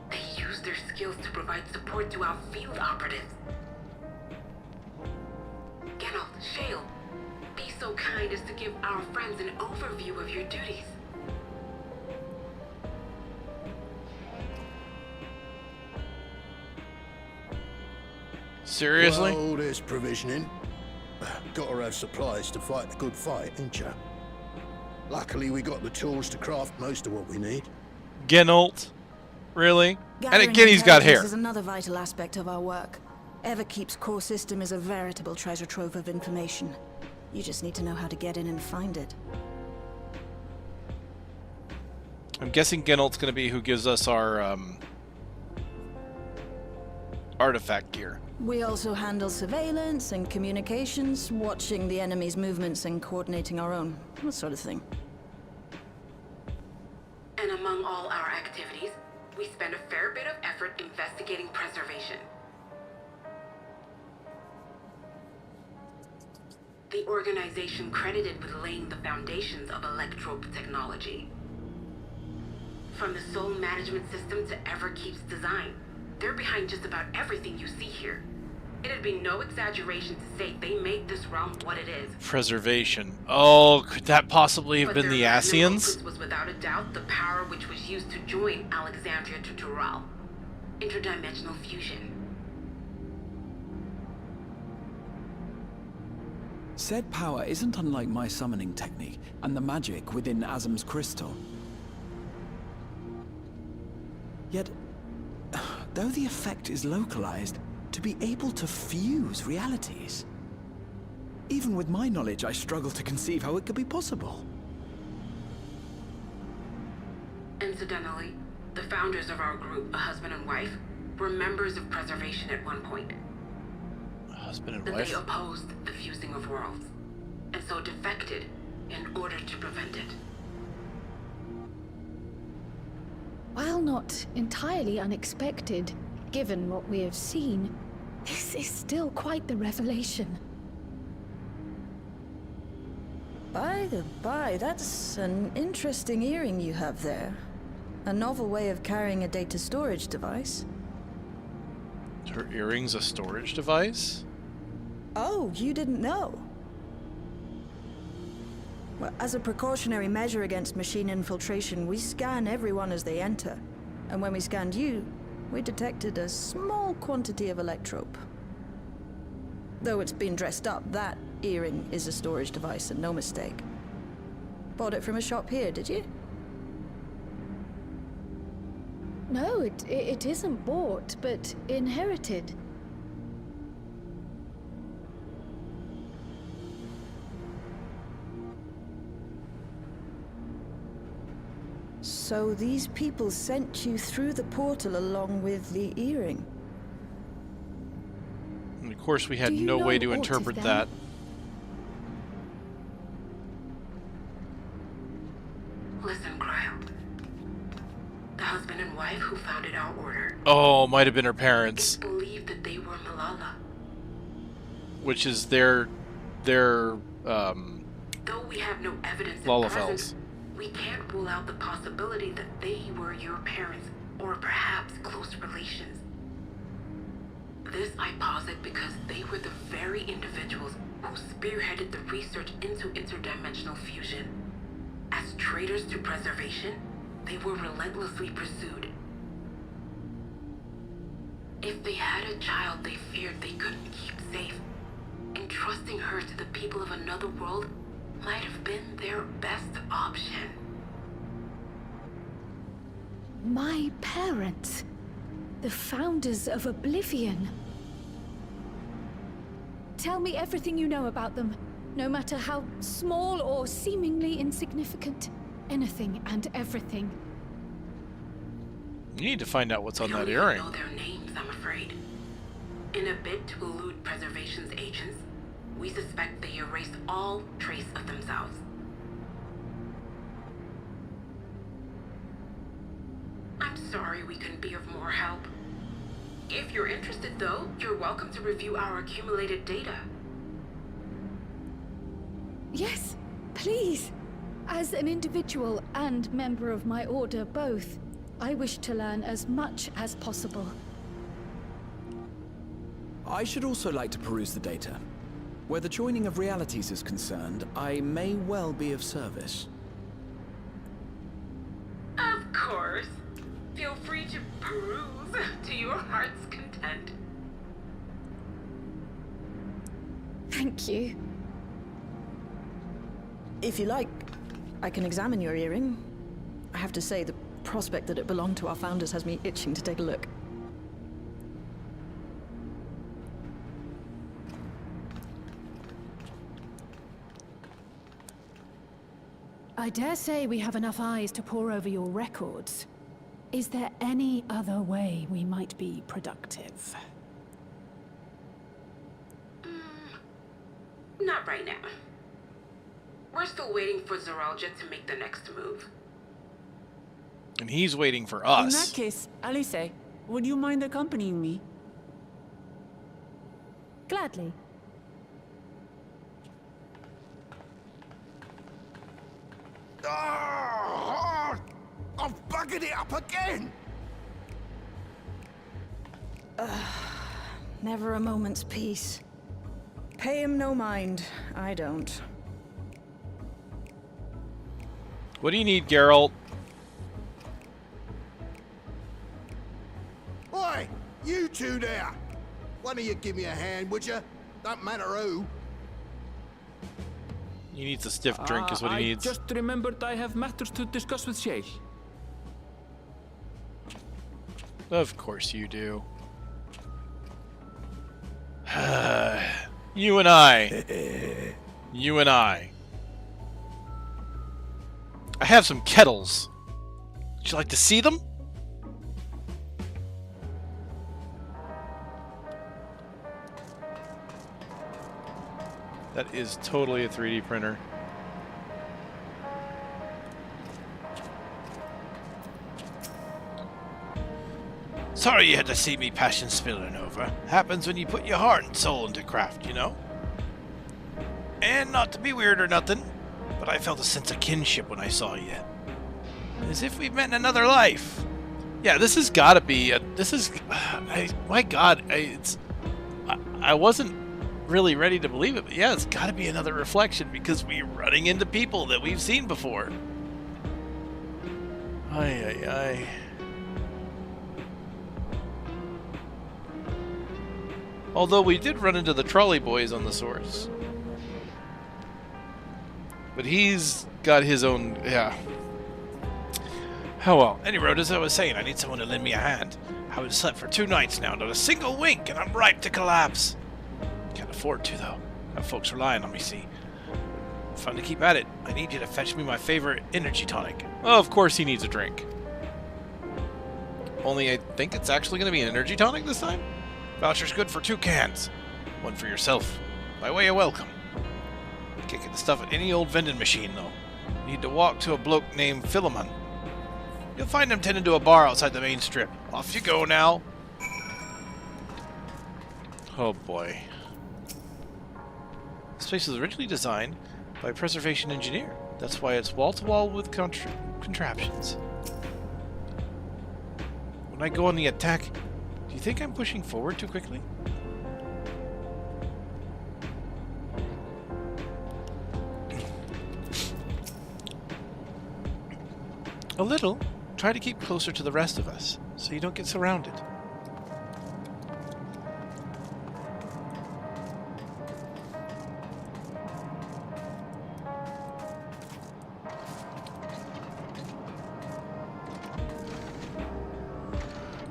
Speaker 13: They use their skills to provide support to our field operatives. Geralt, Shale, be so kind as to give our friends an overview of your duties.
Speaker 1: Seriously?
Speaker 15: Well, there's provisioning. Gotta have supplies to fight a good fight, ain't ya? Luckily, we got the tools to craft most of what we need.
Speaker 1: Geralt? Really?
Speaker 16: Gathering
Speaker 1: and again, he's got hair.
Speaker 16: Is another vital aspect of our work. Everkeep's core system is a veritable treasure trove of information. You just need to know how to get in and find it.
Speaker 1: I'm guessing Geralt's going to be who gives us our artifact gear.
Speaker 16: We also handle surveillance and communications, watching the enemy's movements and coordinating our own, that sort of thing.
Speaker 13: And among all our activities, we spend a fair bit of effort investigating preservation. The organization credited with laying the foundations of electrope technology. From the soul management system to Everkeep's design, they're behind just about everything you see here. It'd be no exaggeration to say they made this realm what it is.
Speaker 1: Preservation. Oh, could that possibly have been the Asians?
Speaker 13: Was without a doubt the power which was used to join Alexandria to Tural. Interdimensional fusion.
Speaker 6: Said power isn't unlike my summoning technique and the magic within Azam's crystal. Yet, though the effect is localized, to be able to fuse realities. Even with my knowledge, I struggle to conceive how it could be possible.
Speaker 13: Incidentally, the founders of our group, a husband and wife, were members of preservation at one point.
Speaker 1: Husband and
Speaker 13: But
Speaker 1: wife?
Speaker 13: they opposed the fusing of worlds, and so defected in order to prevent it.
Speaker 7: While not entirely unexpected, given what we have seen, this is still quite the revelation.
Speaker 16: By the by, that's an interesting earring you have there. A novel way of carrying a data storage device.
Speaker 1: Her earring's a storage device?
Speaker 16: Oh, you didn't know? Well, as a precautionary measure against machine infiltration, we scan everyone as they enter. And when we scanned you, we detected a small quantity of electrope. Though it's been dressed up, that earring is a storage device and no mistake. Bought it from a shop here, did you?
Speaker 7: No, it isn't bought, but inherited.
Speaker 16: So these people sent you through the portal along with the earring?
Speaker 1: And of course, we had no way to interpret that.
Speaker 13: Listen, Cryo. The husband and wife who founded our order.
Speaker 1: Oh, might have been her parents.
Speaker 13: Believed that they were Malala.
Speaker 1: Which is their
Speaker 13: Though we have no evidence at
Speaker 1: Lalafels.
Speaker 13: present, we can't rule out the possibility that they were your parents, or perhaps close relations. This I posit because they were the very individuals who spearheaded the research into interdimensional fusion. As traitors to preservation, they were relentlessly pursued. If they had a child they feared they couldn't keep safe, entrusting her to the people of another world might have been their best option.
Speaker 7: My parents, the founders of Oblivion. Tell me everything you know about them, no matter how small or seemingly insignificant. Anything and everything.
Speaker 1: You need to find out what's on that
Speaker 13: I
Speaker 1: earring.
Speaker 13: don't even know their names, I'm afraid. In a bid to elude preservation's agents, we suspect they erased all trace of themselves. I'm sorry we couldn't be of more help. If you're interested, though, you're welcome to review our accumulated data.
Speaker 7: Yes, please. As an individual and member of my order both, I wish to learn as much as possible.
Speaker 6: I should also like to peruse the data. Where the joining of realities is concerned, I may well be of service.
Speaker 13: Of course. Feel free to peruse to your heart's content.
Speaker 7: Thank you.
Speaker 16: If you like, I can examine your earring. I have to say, the prospect that it belonged to our founders has me itching to take a look.
Speaker 9: I dare say we have enough eyes to pore over your records. Is there any other way we might be productive?
Speaker 13: Not right now. We're still waiting for Zoralja to make the next move.
Speaker 1: And he's waiting for
Speaker 4: In
Speaker 1: us.
Speaker 4: that case, Alice, would you mind accompanying me?
Speaker 3: Gladly.
Speaker 15: I've buggered it up again!
Speaker 16: Never a moment's peace. Pay him no mind. I don't.
Speaker 1: What do you need, Geralt?
Speaker 15: Oi! You two there! One of you give me a hand, would you? Don't matter who.
Speaker 1: He needs a stiff drink is what he needs.
Speaker 2: I just remembered I have matters to discuss with Shale.
Speaker 1: Of course you do. You and I. You and I. I have some kettles. Would you like to see them? That is totally a 3D printer. Sorry you had to see me passion spilling over. Happens when you put your heart and soul into craft, you know? And not to be weird or nothing, but I felt a sense of kinship when I saw you. As if we've met in another life. Yeah, this has got to be a... This is... my God, I wasn't really ready to believe it, but yeah, it's got to be another reflection because we're running into people that we've seen before. Ay. Although we did run into the trolley boys on the source. But he's got his own... yeah. Oh well. Anyway, as I was saying, I need someone to lend me a hand. I haven't slept for 2 nights now, not a single wink, and I'm ripe to collapse. Can't afford to, though. Got folks relying on me, see. Fun to keep at it. I need you to fetch me my favorite energy tonic. Oh, of course he needs a drink. Only I think it's actually going to be an energy tonic this time? Voucher's good for 2 cans. 1 for yourself. By way of welcome. Can't get the stuff at any old vending machine, though. Need to walk to a bloke named Philemon. You'll find him tending to a bar outside the main strip. Off you go now. Oh boy. This place was originally designed by a preservation engineer. That's why it's wall-to-wall with contraptions. When I go on the attack, do you think I'm pushing forward too quickly? A little. Try to keep closer to the rest of us, so you don't get surrounded.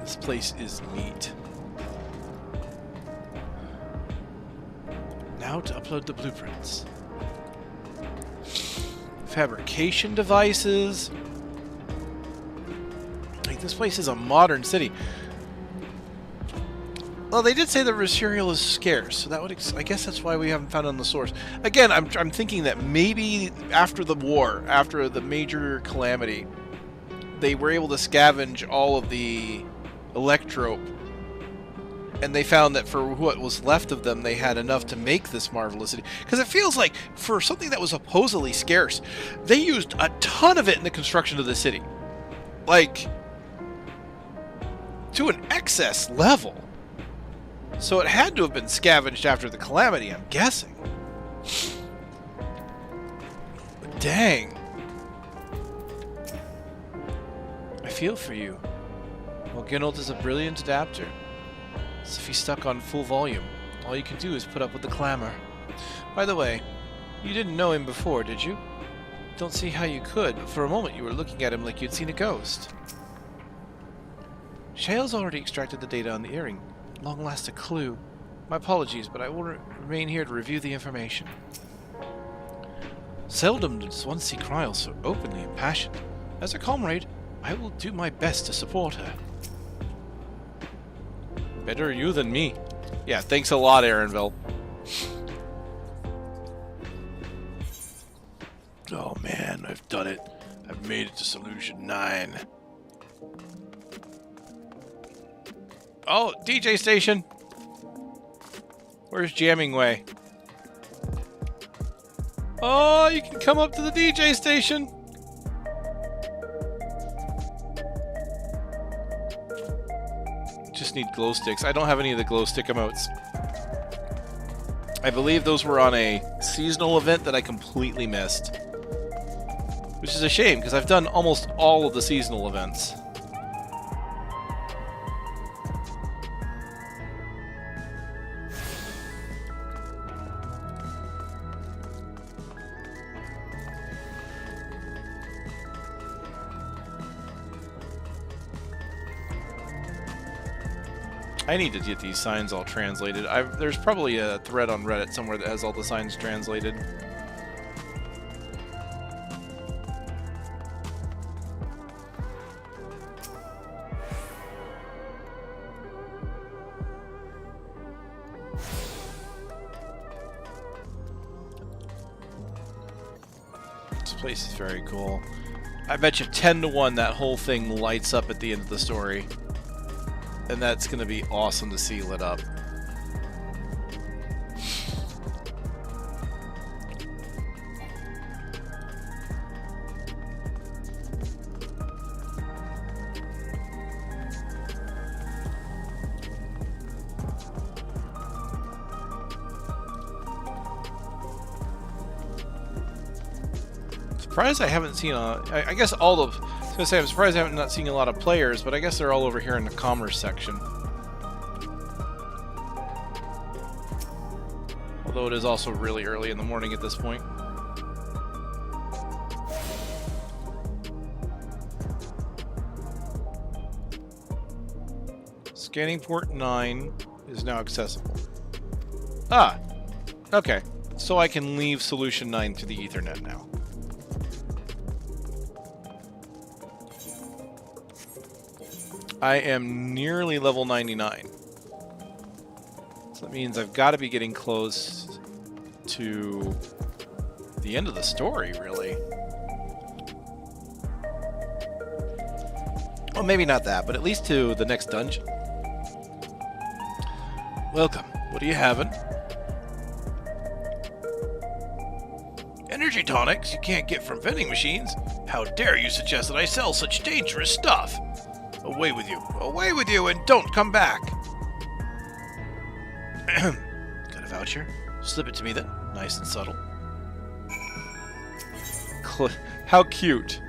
Speaker 1: This place is neat. Now to upload the blueprints. Fabrication devices. This place is a modern city. Well, they did say the material is scarce, so that would I guess that's why we haven't found it on the source. Again, I'm thinking that maybe after the war, after the major calamity, they were able to scavenge all of the electrope, and they found that for what was left of them, they had enough to make this marvelous city. Because it feels like for something that was supposedly scarce, they used a ton of it in the construction of the city. Like, to an excess level. So it had to have been scavenged after the calamity, I'm guessing. But dang. I feel for you. Well, Ginold is a brilliant adapter. As if he's stuck on full volume. All you can do is put up with the clamor. By the way, you didn't know him before, did you? Don't see how you could, but for a moment you were looking at him like you'd seen a ghost. Shale's already extracted the data on the earring. Long last a clue. My apologies, but I will remain here to review the information. Seldom does one see Kryl so openly impassioned. As a comrade, I will do my best to support her. Better you than me. Yeah, thanks a lot, Aaronville. Oh man, I've done it. I've made it to Solution 9. Oh, DJ station! Where's Jamming Way? Oh, you can come up to the DJ station! Just need glow sticks. I don't have any of the glow stick emotes. I believe those were on a seasonal event that I completely missed. Which is a shame, because I've done almost all of the seasonal events. I need to get these signs all translated. There's probably a thread on Reddit somewhere that has all the signs translated. This place is very cool. I bet you 10 to 1 that whole thing lights up at the end of the story. And that's going to be awesome to see lit up. Surprised I haven't seen I guess all of... I was gonna say, I'm surprised I haven't not seen a lot of players, but I guess they're all over here in the commerce section. Although it is also really early in the morning at this point. Scanning port 9 is now accessible. Ah! Okay. So I can leave Solution 9 to the Ethernet now. I am nearly level 99. So that means I've got to be getting close to the end of the story, really. Well, maybe not that, but at least to the next dungeon. Welcome. What are you having? Energy tonics you can't get from vending machines? How dare you suggest that I sell such dangerous stuff? Away with you. Away with you, and don't come back. Got a voucher? Slip it to me then. Nice and subtle. How cute.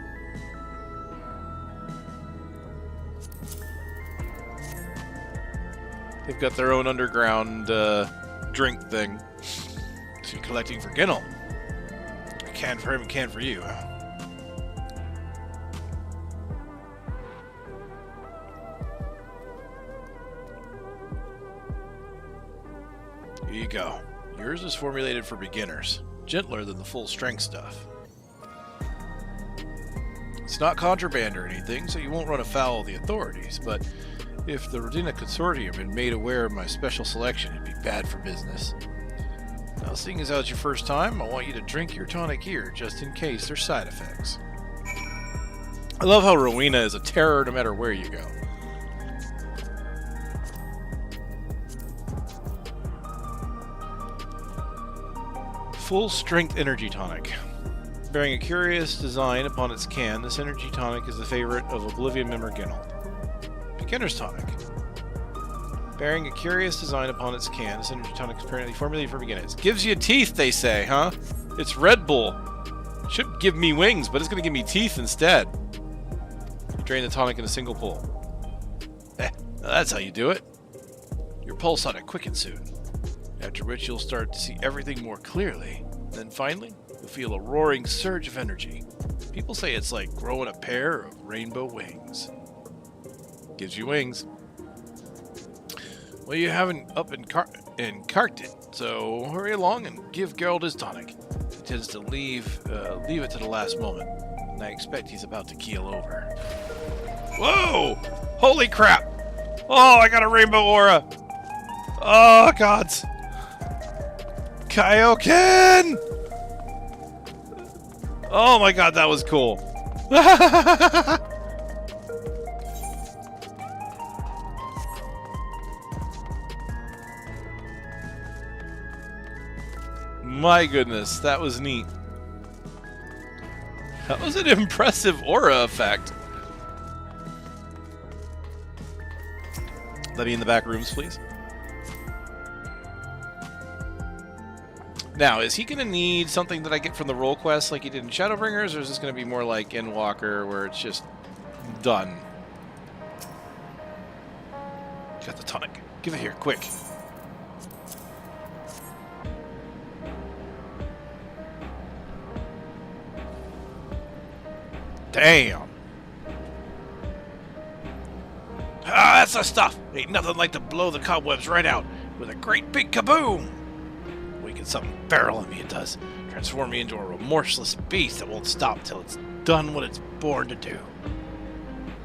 Speaker 1: They've got their own underground drink thing. So you're collecting for Ginnel. A can for him, a can for you. Here you go. Yours is formulated for beginners. Gentler than the full strength stuff. It's not contraband or anything, so you won't run afoul of the authorities, but if the Rodina Consortium had made aware of my special selection, it'd be bad for business. Now, seeing as how it's your first time, I want you to drink your tonic here, just in case there's side effects. I love how Rowena is a terror no matter where you go. Full strength energy tonic. Bearing a curious design upon its can, this energy tonic is the favorite of Oblivion member Ginnel. Beginner's tonic. Bearing a curious design upon its can, this energy tonic is apparently formulated for beginners. Gives you teeth, they say, huh? It's Red Bull. Should give me wings, but it's going to give me teeth instead. You drain the tonic in a single pull. Now that's how you do it. Your pulse on it quickens soon. After which you'll start to see everything more clearly. Then finally, you'll feel a roaring surge of energy. People say it's like growing a pair of rainbow wings. Gives you wings. Well, you haven't up and carked it, so hurry along and give Geralt his tonic. He tends to leave it to the last moment, and I expect he's about to keel over. Whoa! Holy crap! Oh, I got a rainbow aura! Oh, gods! Kaioken! Oh my god, that was cool. My goodness, that was neat. That was an impressive aura effect. Let me in the back rooms, please. Now, is he going to need something that I get from the role quest like he did in Shadowbringers, or is this going to be more like Endwalker, where it's just done? Got the tonic. Give it here, quick. Damn. Ah, that's the stuff. Ain't nothing like to blow the cobwebs right out with a great big kaboom. Wicked something feral in me, it does. Transform me into a remorseless beast that won't stop till it's done what it's born to do.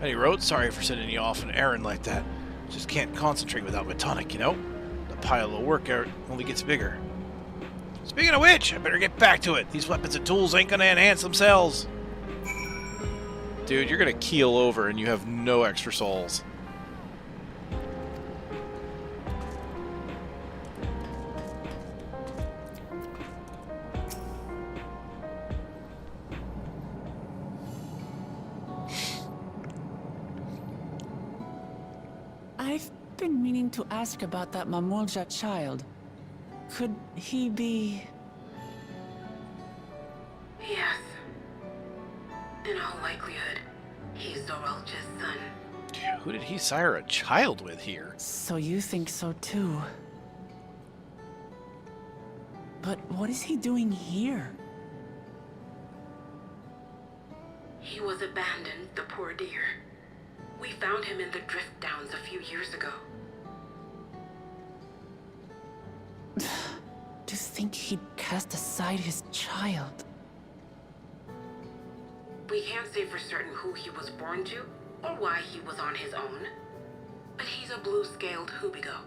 Speaker 1: Any road? Sorry for sending you off an errand like that. Just can't concentrate without my tonic, you know? The pile of work only gets bigger. Speaking of which, I better get back to it. These weapons and tools ain't gonna enhance themselves. Dude, you're gonna keel over and you have no extra souls.
Speaker 4: I've been meaning to ask about that Mamulja child. Could he be...
Speaker 13: Yes. In all likelihood, he's Zoralja's son.
Speaker 1: Who did he sire a child with here?
Speaker 4: So you think so too. But what is he doing here?
Speaker 13: He was abandoned, the poor dear. We found him in the Drift Downs a few years ago.
Speaker 4: To think he'd cast aside his child.
Speaker 13: We can't say for certain who he was born to, or why he was on his own. But he's a blue-scaled Hubigo,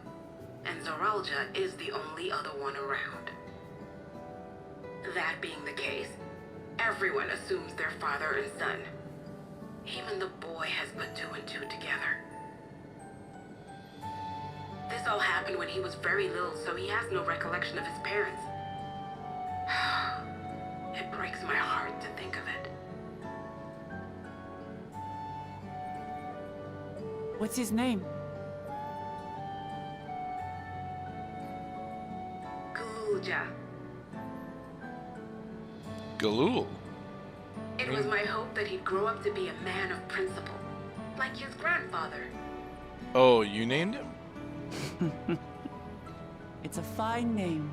Speaker 13: and Zoralja is the only other one around. That being the case, everyone assumes they're father and son. Even the boy has put 2 and 2 together. This all happened when he was very little, so he has no recollection of his parents. It breaks my heart to think of it.
Speaker 4: What's his name?
Speaker 13: Galulja.
Speaker 1: Galul.
Speaker 13: It was my hope that he'd grow up to be a man of principle, like his grandfather.
Speaker 1: Oh, you named him?
Speaker 4: It's a fine name.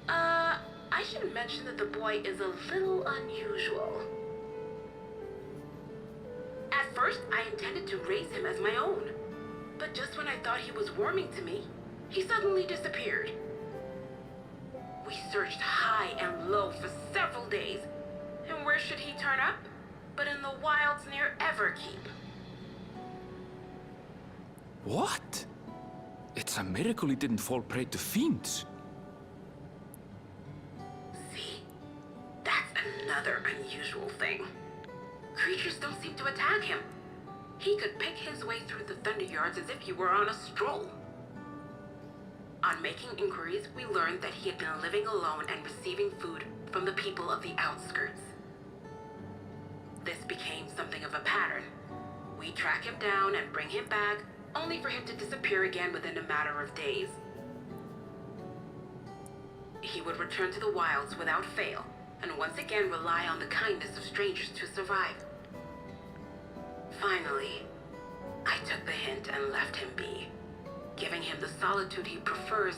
Speaker 13: I should mention that the boy is a little unusual. At first, I intended to raise him as my own, but just when I thought he was warming to me, he suddenly disappeared. We searched high and low for several days, and where should he turn up? But in the wilds near Everkeep.
Speaker 2: What? It's a miracle he didn't fall prey to fiends.
Speaker 13: See? That's another unusual thing. Creatures don't seem to attack him. He could pick his way through the Thunderyards as if he were on a stroll. On making inquiries, we learned that he had been living alone and receiving food from the people of the outskirts. This became something of a pattern. We track him down and bring him back, only for him to disappear again within a matter of days. He would return to the wilds without fail, and once again rely on the kindness of strangers to survive. Finally, I took the hint and left him be, giving him the solitude he prefers,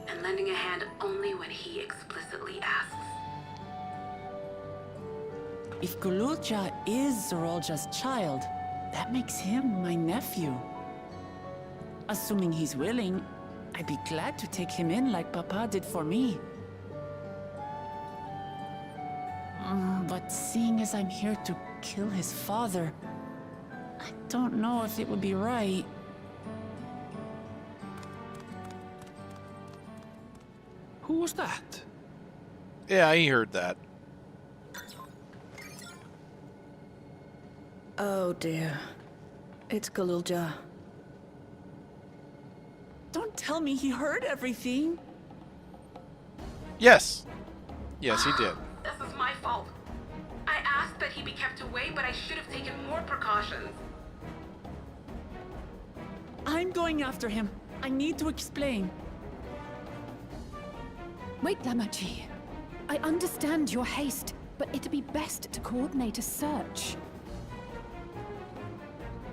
Speaker 13: and lending a hand only when he explicitly asks.
Speaker 4: If Galulja is Zoralja's child, that makes him my nephew. Assuming he's willing, I'd be glad to take him in like Papa did for me. But seeing as I'm here to kill his father, I don't know if it would be right.
Speaker 2: Who was that?
Speaker 1: Yeah, I heard that.
Speaker 16: Oh dear. It's Galulja.
Speaker 4: Don't tell me he heard everything.
Speaker 1: Yes. Yes, he did.
Speaker 13: This is my fault. I asked that he be kept away, but I should have taken more precautions.
Speaker 4: I'm going after him. I need to explain.
Speaker 9: Wait, Lamachi. I understand your haste, but it'd be best to coordinate a search.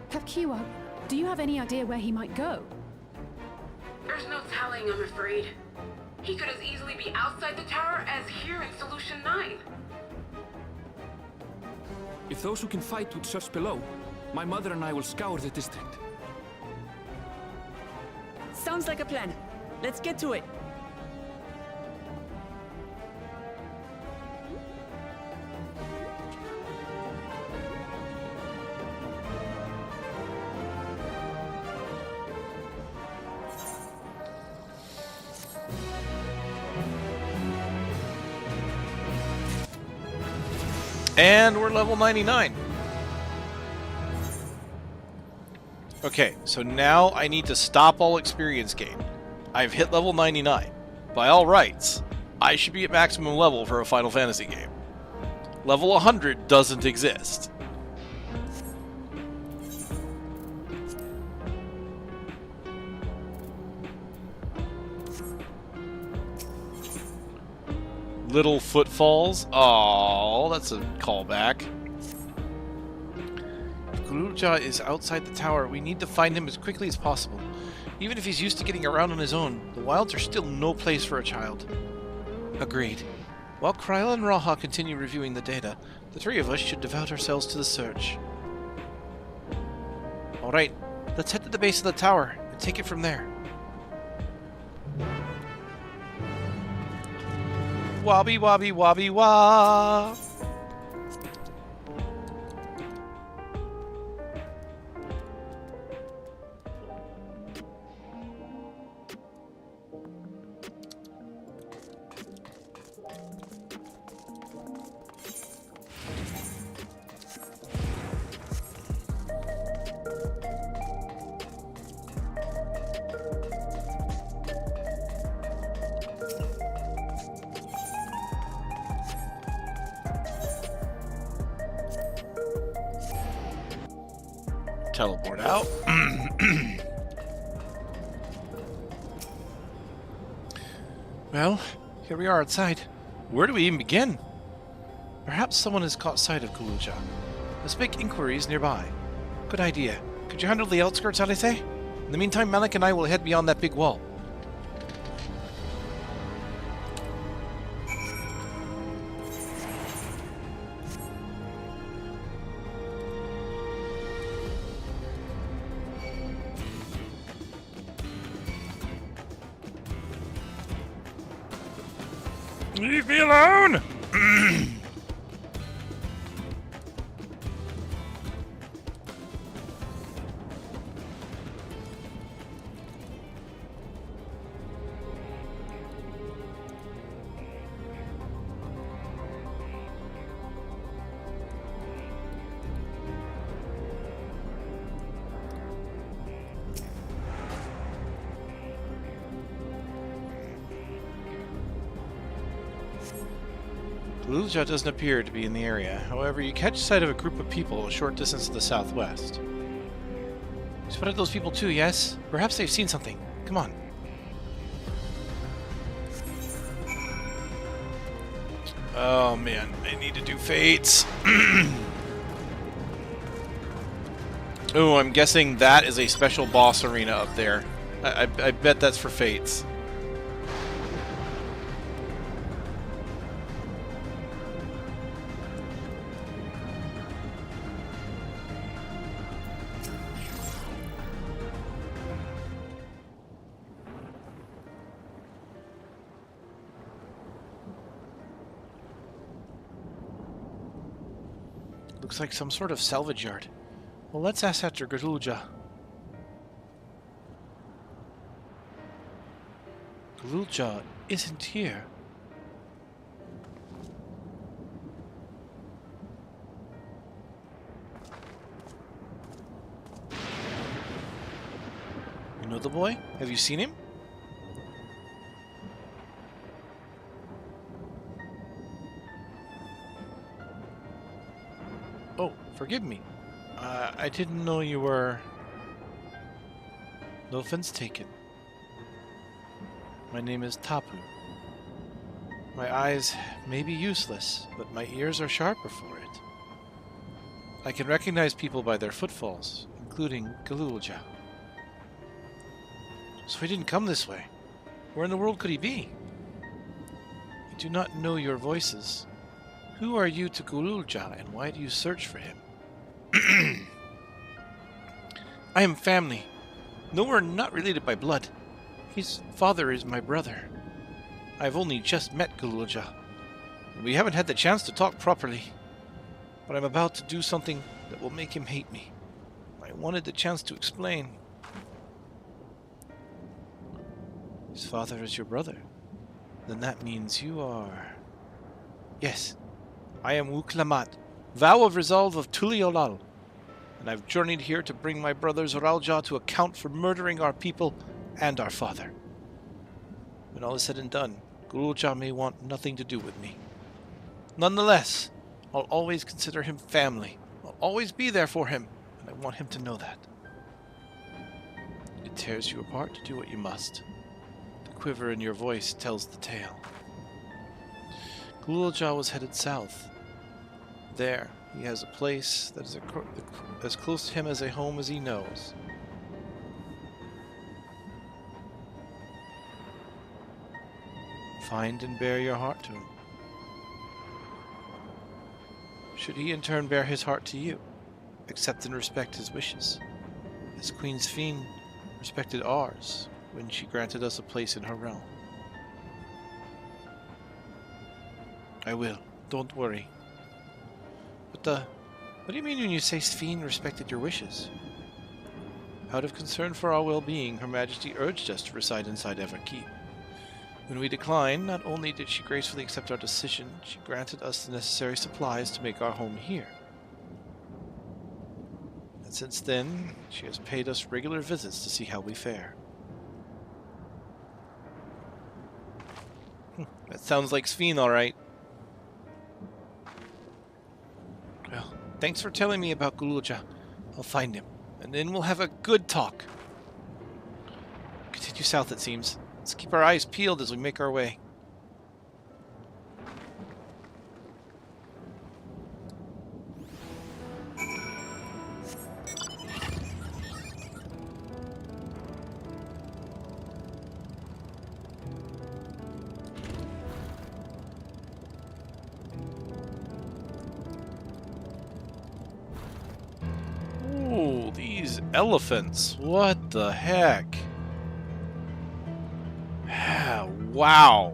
Speaker 9: Kavkiwa, do you have any idea where he might go?
Speaker 13: There's no telling, I'm afraid. He could as easily be outside the tower as here in Solution 9.
Speaker 2: If those who can fight would search below, my mother and I will scour the district.
Speaker 4: Sounds like a plan. Let's get to it.
Speaker 1: And we're level 99. Okay, so now I need to stop all experience gain. I've hit level 99. By all rights, I should be at maximum level for a Final Fantasy game. Level 100 doesn't exist. Little footfalls. Oh, that's a callback. If Galulja is outside the tower, we need to find him as quickly as possible. Even if he's used to getting around on his own, the wilds are still no place for a child. Agreed. While Kryla and Raha continue reviewing the data, the three of us should devote ourselves to the search. Alright, let's head to the base of the tower and take it from there. Wobby, wobby, wobby, wah! Teleport out. Well, here we are outside. Where do we even begin? Perhaps someone has caught sight of Galulja. Let's make inquiries nearby. Good idea. Could you handle the outskirts, Alise? In the meantime, Malik and I will head beyond that big wall. Leave me alone! Galulja doesn't appear to be in the area. However, you catch sight of a group of people a short distance to the southwest. You spotted those people too, yes? Perhaps they've seen something. Come on. Oh man, I need to do fates. Oh, I'm guessing that is a special boss arena up there. I bet that's for fates. Looks like some sort of salvage yard. Well, let's ask after Galulja. Galulja isn't here. You know the boy? Have you seen him? Oh, forgive me. I didn't know you were... No offense taken. My name is Tapu. My eyes may be useless, but my ears are sharper for it. I can recognize people by their footfalls, including Galulja. So he didn't come this way. Where in the world could he be? I do not know your voices. Who are you to Galulja, and why do you search for him? I am family. No, we're not related by blood. His father is my brother. I've only just met Galulja. We haven't had the chance to talk properly. But I'm about to do something that will make him hate me. I wanted the chance to explain. His father is your brother. Then that means you are... Yes, I am Wuklamat, vow of resolve of Tuliolal. And I've journeyed here to bring my brother Zoralja to account for murdering our people and our father. When all is said and done, Galulja may want nothing to do with me. Nonetheless, I'll always consider him family. I'll always be there for him, and I want him to know that. It tears you apart to do what you must. The quiver in your voice tells the tale. Galulja was headed south. There, he has a place that is as close to him as a home as he knows. Find and bear your heart to him. Should he in turn bear his heart to you, accept and respect his wishes, as Queen Sphene respected ours when she granted us a place in her realm. I will, don't worry. But what do you mean when you say Sphene respected your wishes? Out of concern for our well-being, Her Majesty urged us to reside inside Everkeep. When we declined, not only did she gracefully accept our decision, she granted us the necessary supplies to make our home here. And since then, she has paid us regular visits to see how we fare. That sounds like Sphene, all right. Well, thanks for telling me about Galulja. I'll find him, and then we'll have a good talk. Continue south, it seems. Let's keep our eyes peeled as we make our way. Ooh, these elephants. What the heck? Wow.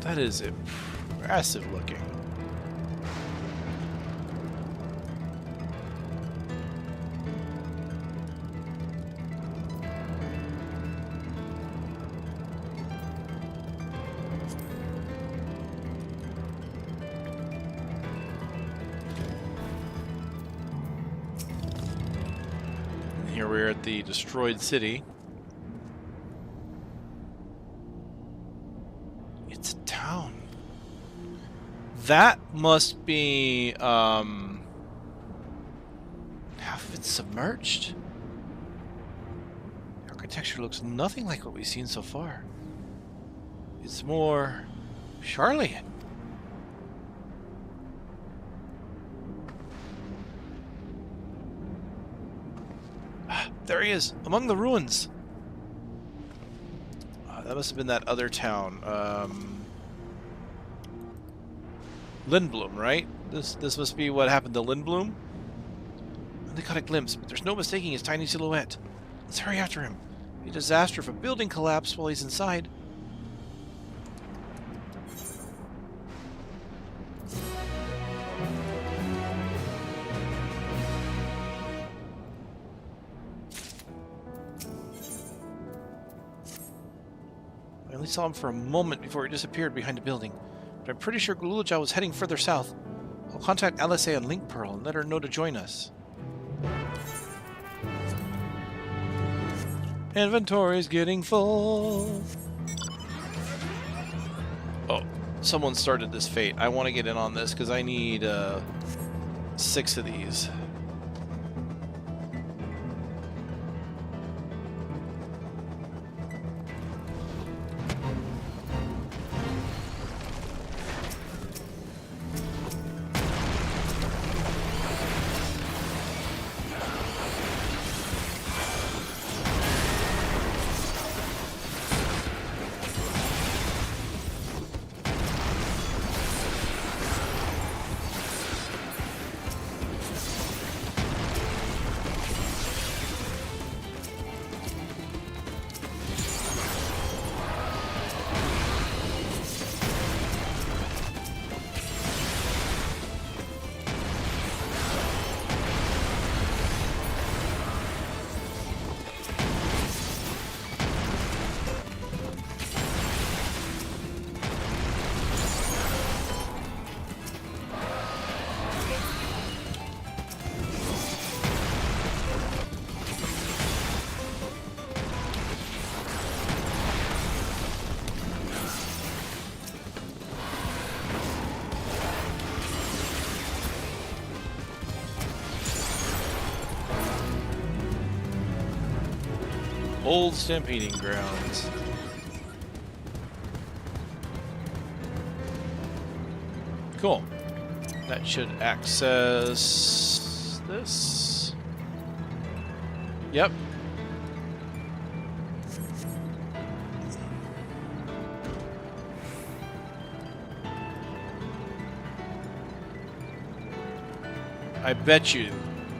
Speaker 1: That is impressive looking. Here we're at the destroyed city. It's a town. That must be, half of it's submerged. The architecture looks nothing like what we've seen so far. It's more Charlian. There he is, among the ruins. That must have been that other town. Lindblom, right? This must be what happened to Lindblom. I only caught a glimpse, but there's no mistaking his tiny silhouette. Let's hurry after him. It'd be a disaster if a building collapsed while he's inside. I only saw him for a moment before he disappeared behind a building, but I'm pretty sure Gululja was heading further south. I'll contact LSA on Link Pearl and let her know to join us. Inventory's getting full. Oh, someone started this fate. I want to get in on this because I need 6 of these. Old stampeding grounds. Cool. That should access this. Yep. I bet you.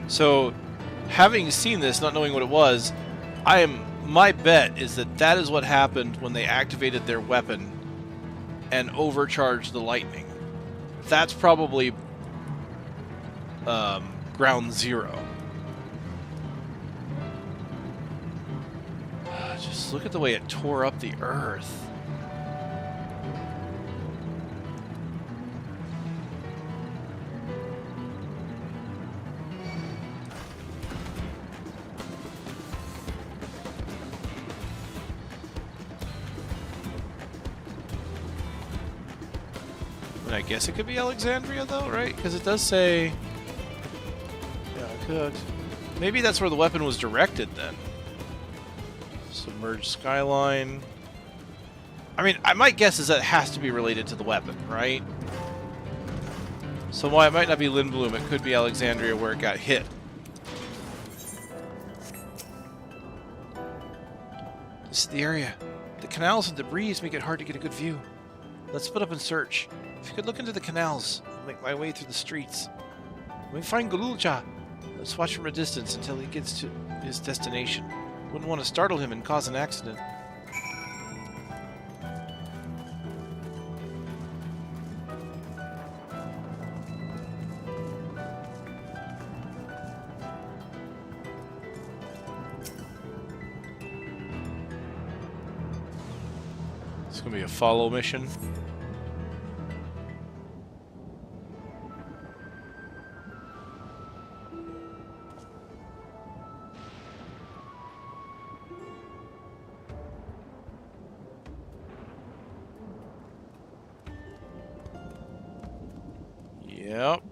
Speaker 1: So, having seen this, not knowing what it was, my bet is that that is what happened when they activated their weapon and overcharged the lightning. That's probably ground zero. Just look at the way it tore up the earth. I guess it could be Alexandria, though, right? Because it does say... Yeah, it could. Maybe that's where the weapon was directed, then. Submerged skyline. I mean, my guess is that it has to be related to the weapon, right? So while it might not be Lindblum, it could be Alexandria where it got hit. This is the area. The canals and debris make it hard to get a good view. Let's split up and search. If you could look into the canals, I'll make my way through the streets. When we find Gululja, let's watch from a distance until he gets to his destination. Wouldn't want to startle him and cause an accident. It's going to be a follow mission. Yep.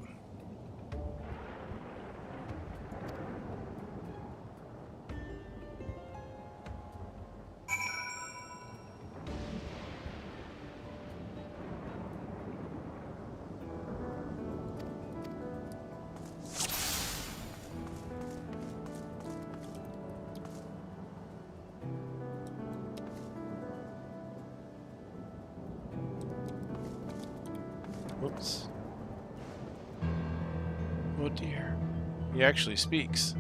Speaker 1: Whoops. Oh dear. He actually speaks.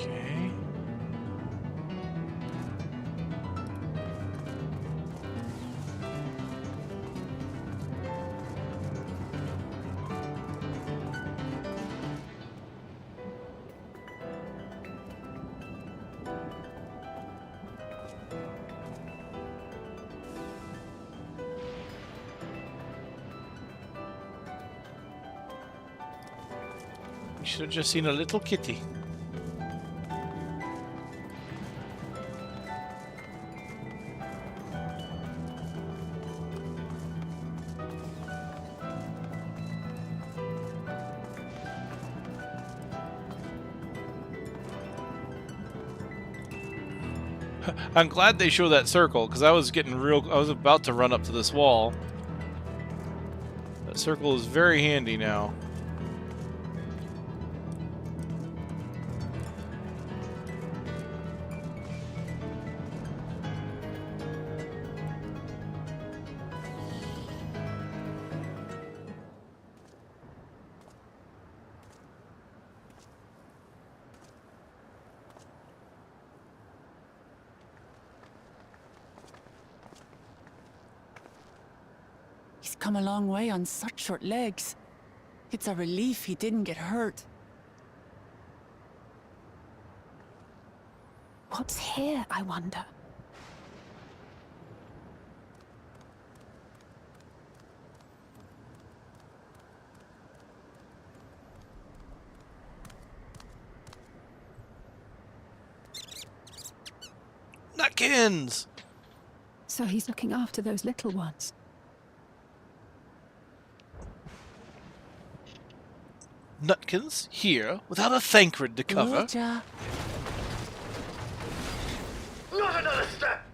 Speaker 1: Okay. You should have just seen a little kitty. I'm glad they show that circle, because I was about to run up to this wall. That circle is very handy now.
Speaker 4: He's come a long way on such short legs. It's a relief he didn't get hurt.
Speaker 9: What's here, I wonder?
Speaker 1: Nutkins!
Speaker 9: So he's looking after those little ones.
Speaker 1: Nutkins, here, without a thancred to cover.
Speaker 4: Roja.
Speaker 14: Not another step!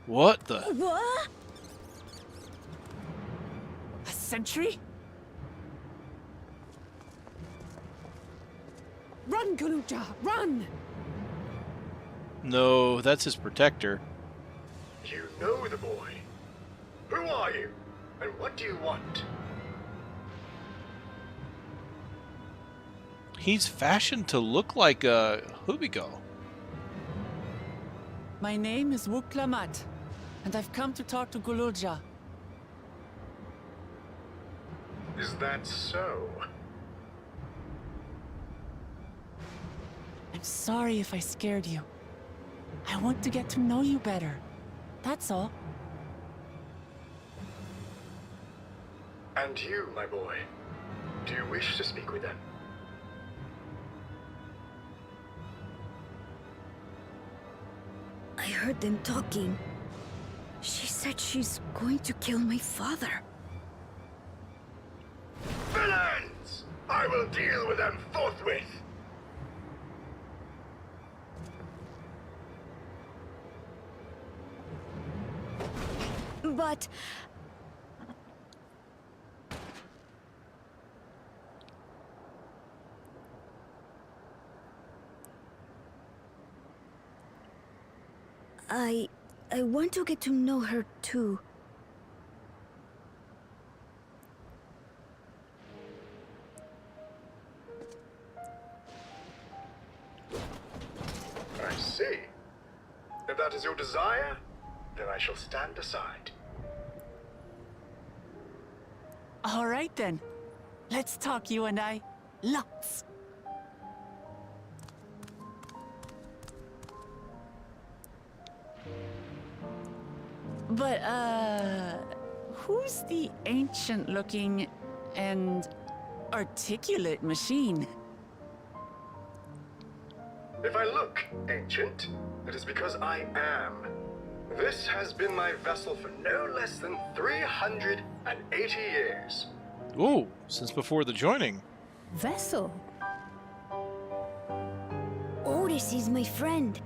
Speaker 1: What the?
Speaker 4: What? A sentry?
Speaker 9: Run, Guruja, run!
Speaker 1: No, that's his protector.
Speaker 14: You know the boy. Who are you? And what do you want?
Speaker 1: He's fashioned to look like a Hubigo.
Speaker 4: My name is Wuklamat, and I've come to talk to Gulurja.
Speaker 14: Is that so?
Speaker 4: I'm sorry if I scared you. I want to get to know you better. That's all.
Speaker 14: And you, my boy, do you wish to speak with them?
Speaker 17: I heard them talking. She said she's going to kill my father.
Speaker 14: Villains! I will deal with them forthwith!
Speaker 17: But... I want to get to know her too.
Speaker 14: I see. If that is your desire, then I shall stand aside.
Speaker 4: All right then. Let's talk, you and I. Lots. But, who's the ancient-looking and articulate machine?
Speaker 14: If I look ancient, it is because I am. This has been my vessel for no less than 380 years.
Speaker 1: Ooh, since before the joining.
Speaker 9: Vessel?
Speaker 17: Otis is my friend.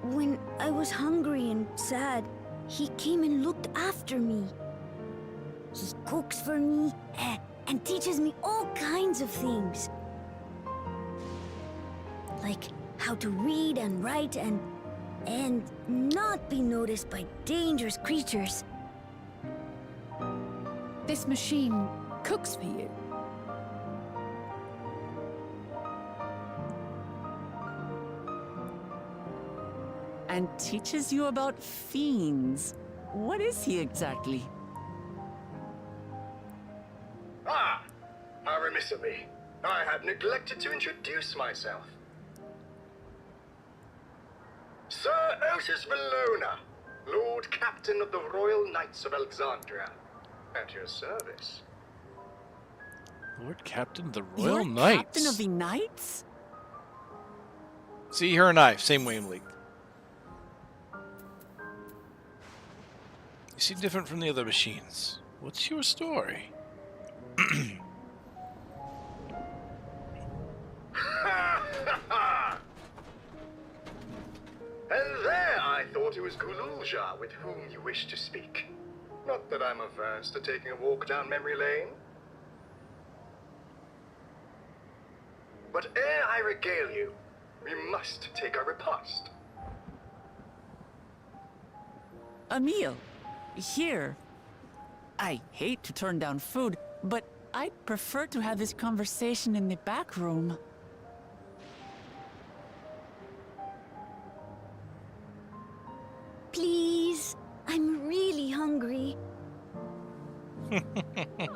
Speaker 17: When I was hungry and sad, he came and looked after me. He cooks for me and teaches me all kinds of things. Like how to read and write and not be noticed by dangerous creatures.
Speaker 9: This machine cooks for you?
Speaker 4: and teaches you about fiends. What is he exactly?
Speaker 18: Ah! How remiss of me. I had neglected to introduce myself. Sir Otis Valona, Lord Captain of the Royal Knights of Alexandria. At your service.
Speaker 1: Lord Captain of the Royal
Speaker 4: You're
Speaker 1: Knights?
Speaker 4: Captain of the Knights?
Speaker 1: See, her and I, same wavelength. You seem different from the other machines. What's your story?
Speaker 18: And there I thought it was Gululja with whom you wished to speak. Not that I'm averse to taking a walk down memory lane. But ere I regale you, we must take our repast.
Speaker 4: A meal. Here. I hate to turn down food, but I'd prefer to have this conversation in the back room.
Speaker 17: Please, I'm really hungry.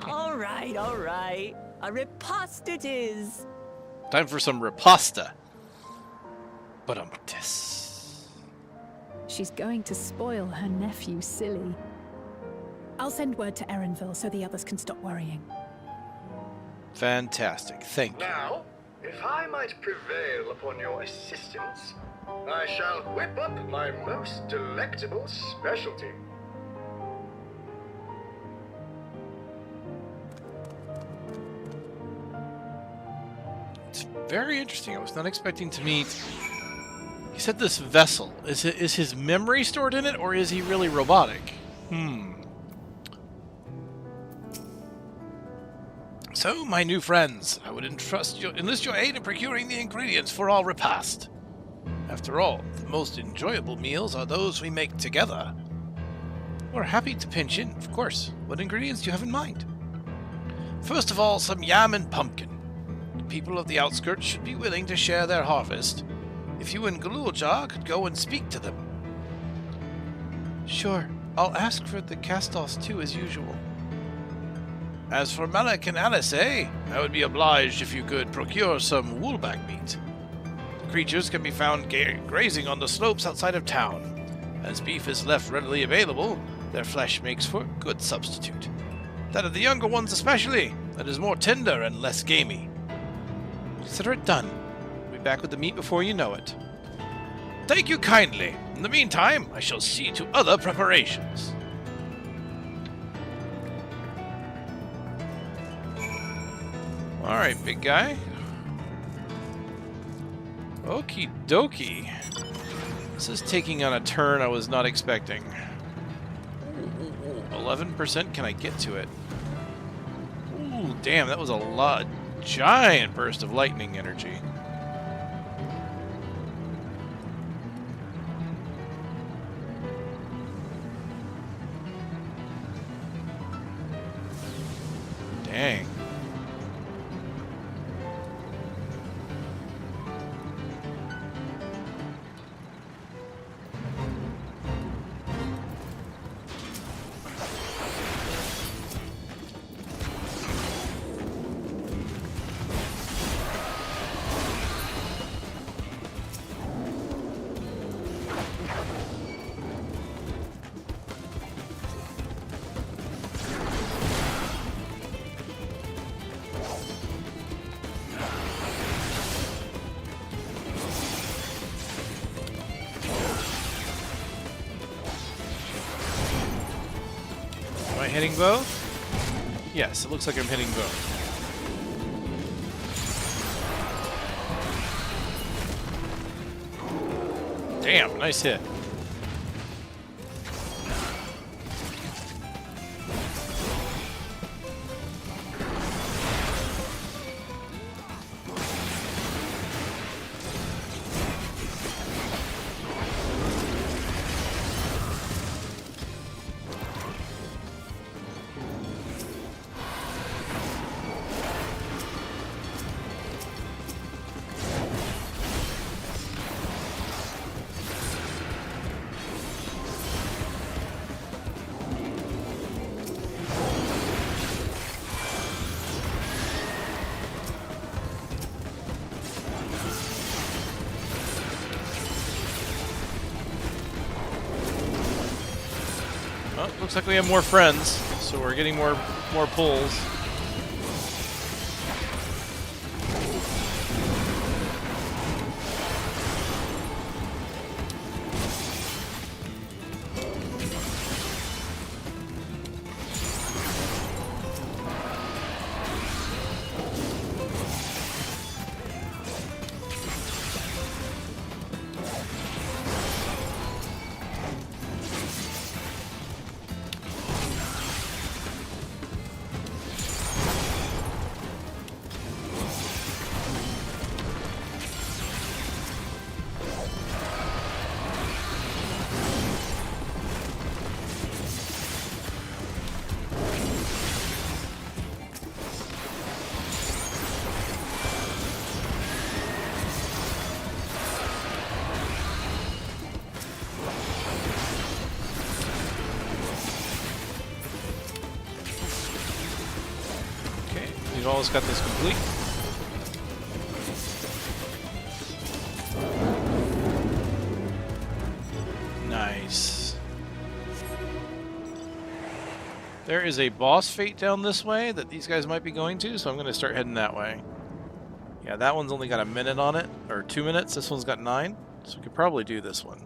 Speaker 4: All right. A repast it is.
Speaker 1: Time for some riposta. But
Speaker 9: She's going to spoil her nephew silly. I'll send word to Erenville so the others can stop worrying.
Speaker 1: fantastic. Thank you.
Speaker 18: Now, if I might prevail upon your assistance, I shall whip up my most delectable specialty.
Speaker 1: It's very interesting. I was not expecting to meet... He said this vessel. Is his memory stored in it, or is he really robotic? So, my new friends, I would enlist your aid in procuring the ingredients for our repast. After all, the most enjoyable meals are those we make together. We're happy to pinch in, of course. What ingredients do you have in mind? First of all, some yam and pumpkin. The people of the outskirts should be willing to share their harvest. If you and Galuljar could go and speak to them. Sure, I'll ask for the Castos too, as usual. As for Malak and Alice, I would be obliged if you could procure some woolback meat. The creatures can be found grazing on the slopes outside of town. As beef is left readily available, their flesh makes for a good substitute. That of the younger ones especially, that is more tender and less gamey. Consider it done. We'll be back with the meat before you know it. Thank you kindly. In the meantime, I shall see to other preparations. Alright, big guy. Okie dokie. This is taking on a turn I was not expecting. 11%, can I get to it? Ooh, damn, that was a lot. Giant burst of lightning energy. Dang. Am I hitting both? Yes, it looks like I'm hitting both. Damn, nice hit. Oh, looks like we have more friends, so we're getting more pulls. We've almost got this complete. Nice. There is a boss fate down this way that these guys might be going to, so I'm going to start heading that way. Yeah, that one's only got a minute on it, or 2 minutes. This one's got 9, so we could probably do this one.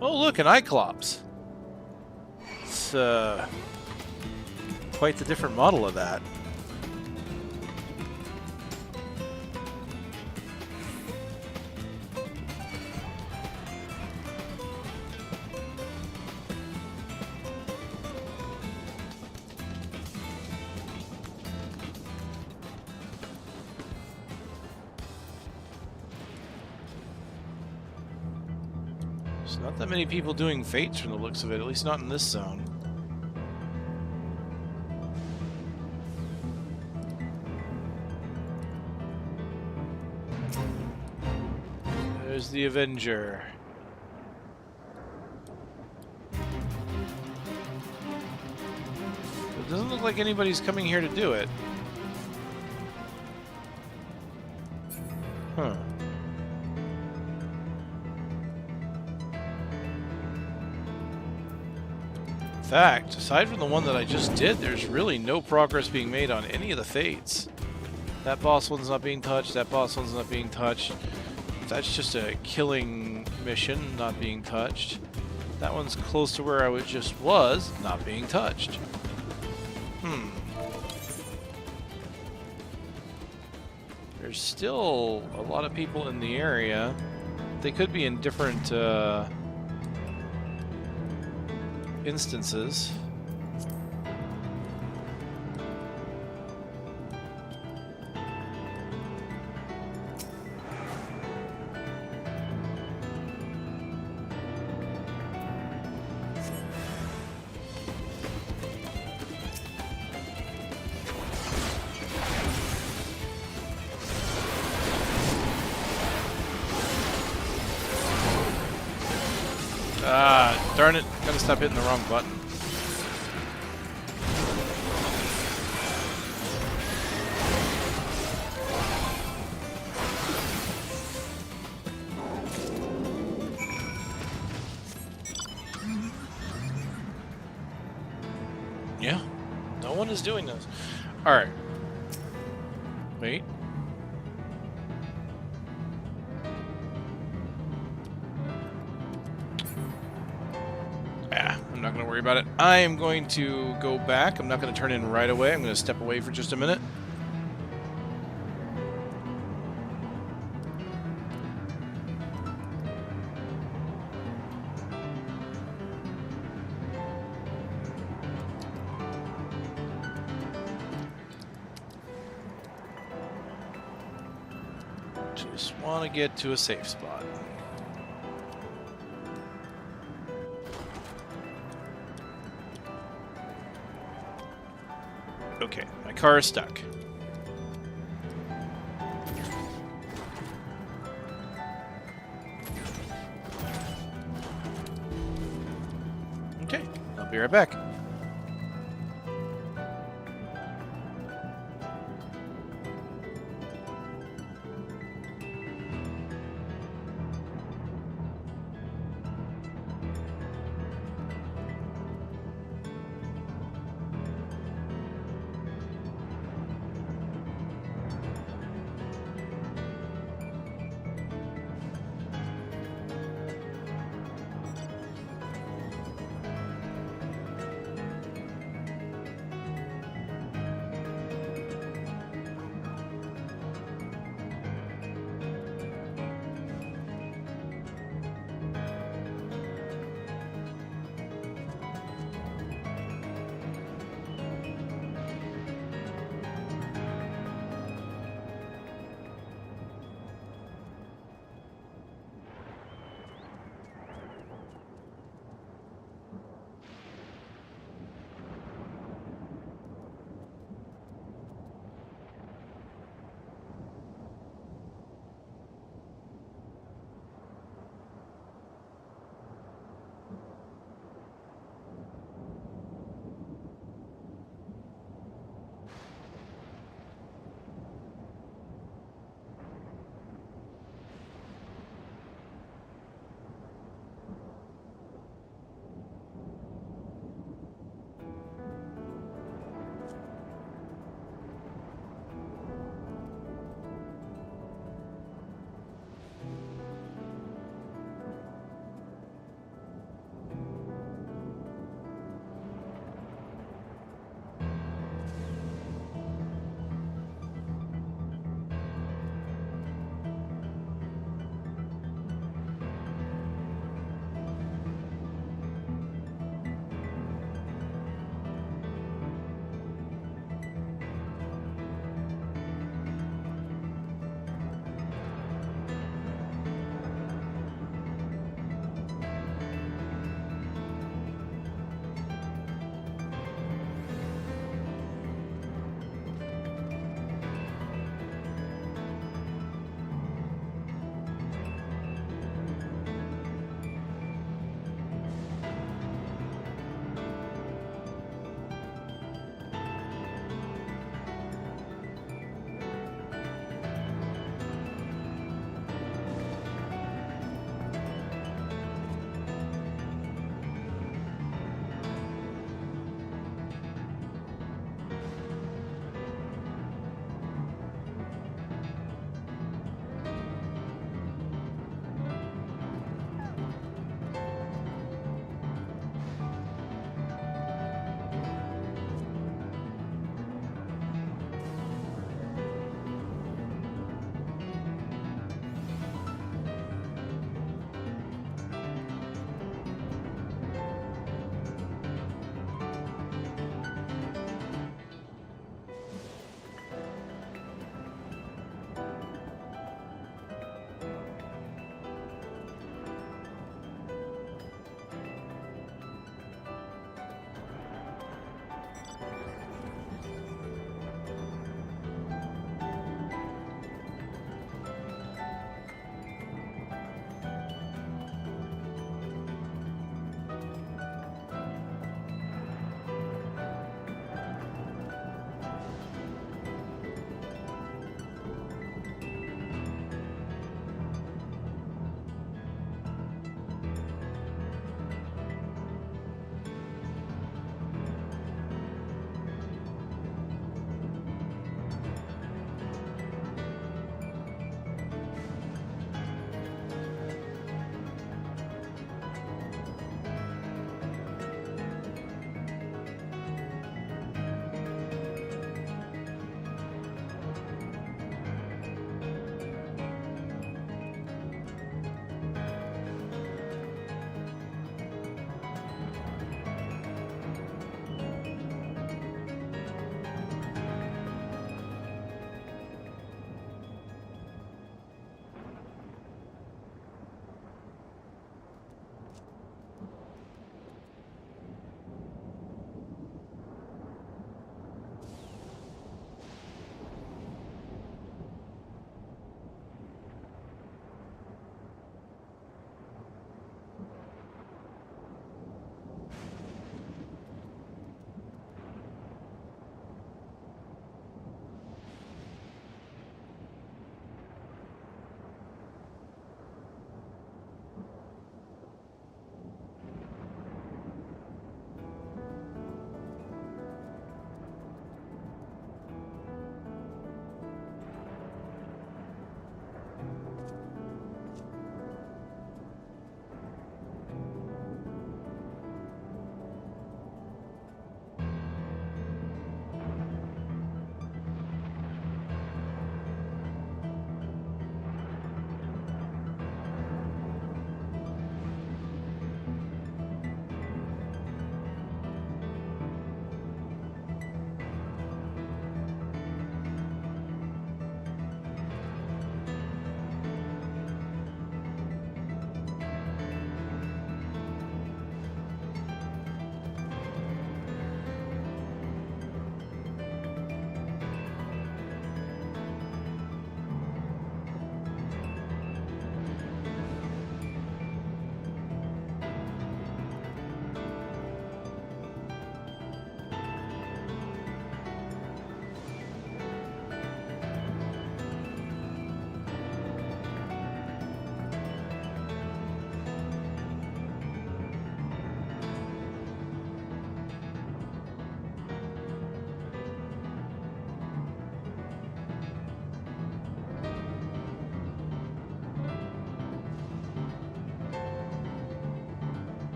Speaker 1: Oh, look, an Cyclops. It's quite the different model of that. There's not that many people doing fates from the looks of it, at least not in this zone. There's the Avenger. It doesn't look like anybody's coming here to do it. Huh. In fact, aside from the one that I just did, there's really no progress being made on any of the fates. That boss one's not being touched, that boss one's not being touched. That's just a killing mission, not being touched. That one's close to where I just was, not being touched. There's still a lot of people in the area. They could be in different instances. Ah, darn it. Gotta stop hitting the wrong button. Yeah, no one is doing this. Alright. Wait. I'm not going to worry about it. I am going to go back. I'm not going to turn in right away. I'm going to step away for just a minute. Just want to get to a safe spot. Okay, my car is stuck. Okay, I'll be right back.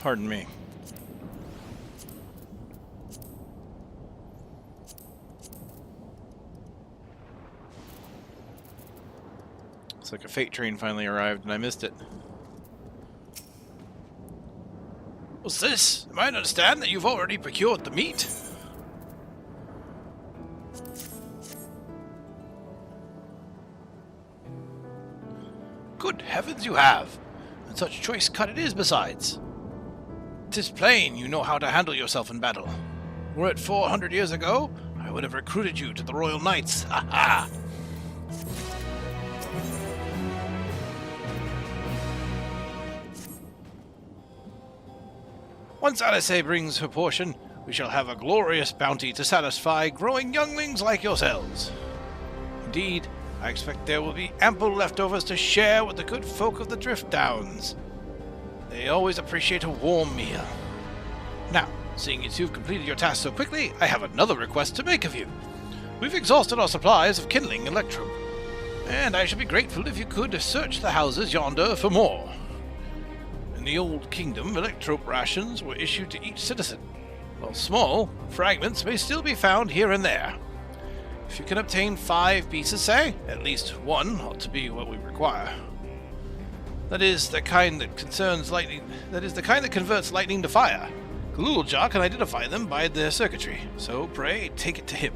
Speaker 1: Pardon me. Looks like a freight train finally arrived and I missed it. What's this? Am I to understand that you've already procured the meat? Good heavens you have! And such choice cut it is besides. 'Tis plain you know how to handle yourself in battle. Were it 400 years ago, I would have recruited you to the Royal Knights. Ha ha! Once Odyssey brings her portion, we shall have a glorious bounty to satisfy growing younglings like yourselves. Indeed, I expect there will be ample leftovers to share with the good folk of the Drift Downs. They always appreciate a warm meal. Now, seeing you two have completed your task so quickly, I have another request to make of you. We've exhausted our supplies of kindling and electrum, and I should be grateful if you could search the houses yonder for more. In the Old Kingdom, electrope rations were issued to each citizen. While small, fragments may still be found here and there. If you can obtain 5 pieces, say, at least one ought to be what we require. That is the kind that concerns lightning. That is the kind that converts lightning to fire. Galulja can identify them by their circuitry, so pray take it to him.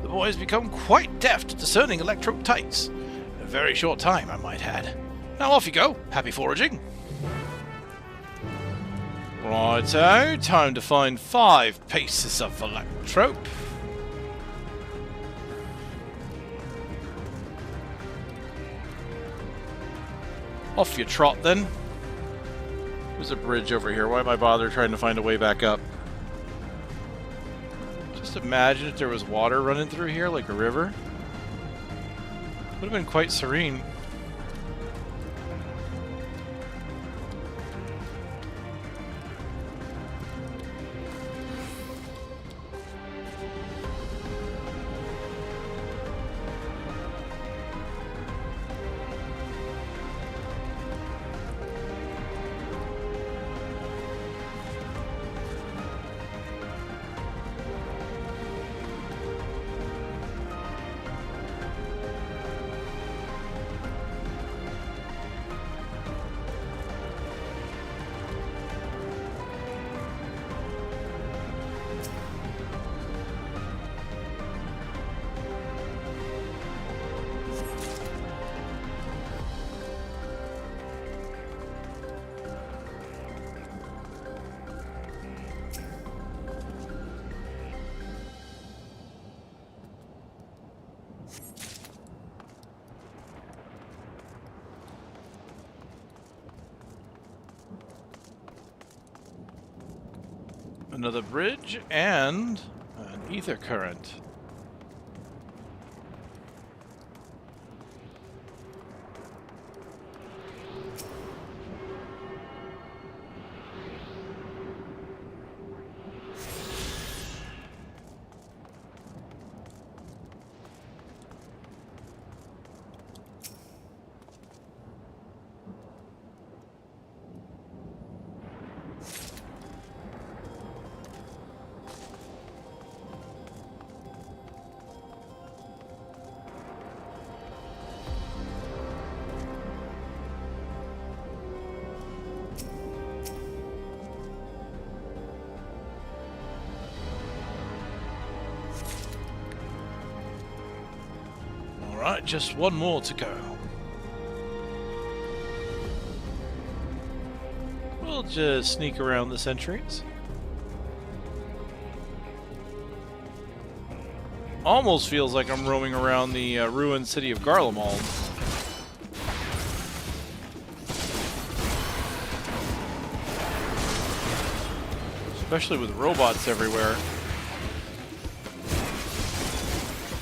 Speaker 1: The boy has become quite deft at discerning electrope types. In a very short time, I might add. Now off you go. Happy foraging. Righto, time to find 5 pieces of electrope. Off you trot then. There's a bridge over here. Why am I bother trying to find a way back up? Just imagine if there was water running through here like a river. Would have been quite serene. Another bridge and an ether current. Alright, just one more to go. We'll just sneak around the sentries. Almost feels like I'm roaming around the ruined city of Garlemald. Especially with robots everywhere.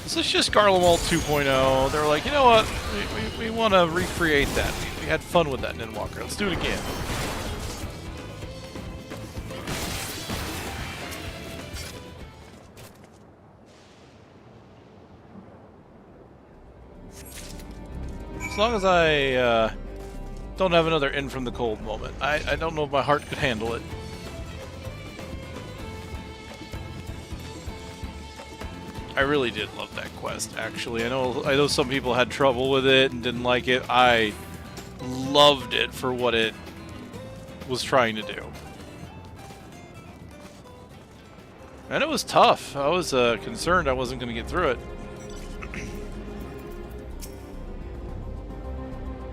Speaker 1: This is just Garlemald 2.0. They're like, you know what? We want to recreate that. We had fun with that in Endwalker. Let's do it again. As long as I Don't have another in from the cold moment. I don't know if my heart could handle it. I really did love that quest, actually. I know some people had trouble with it and didn't like it. I loved it for what it was trying to do. And it was tough. I was concerned I wasn't going to get through it.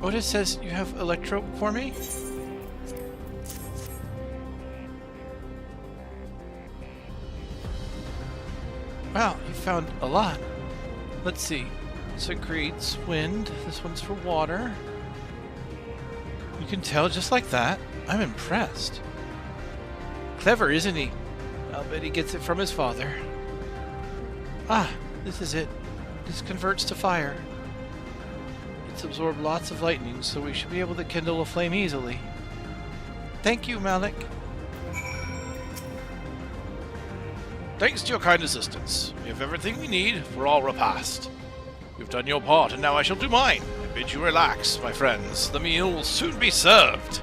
Speaker 1: Otis says you have electro for me? Wow, you found a lot. Let's see. Secretes wind. This one's for water. You can tell just like that. I'm impressed. Clever, isn't he? I'll bet he gets it from his father. Ah, this is it. This converts to fire. It's absorbed lots of lightning, so we should be able to kindle a flame easily. Thank you, Malik. Thanks to your kind assistance, we have everything we need for our repast. You've done your part, and now I shall do mine. I bid you relax, my friends. The meal will soon be served.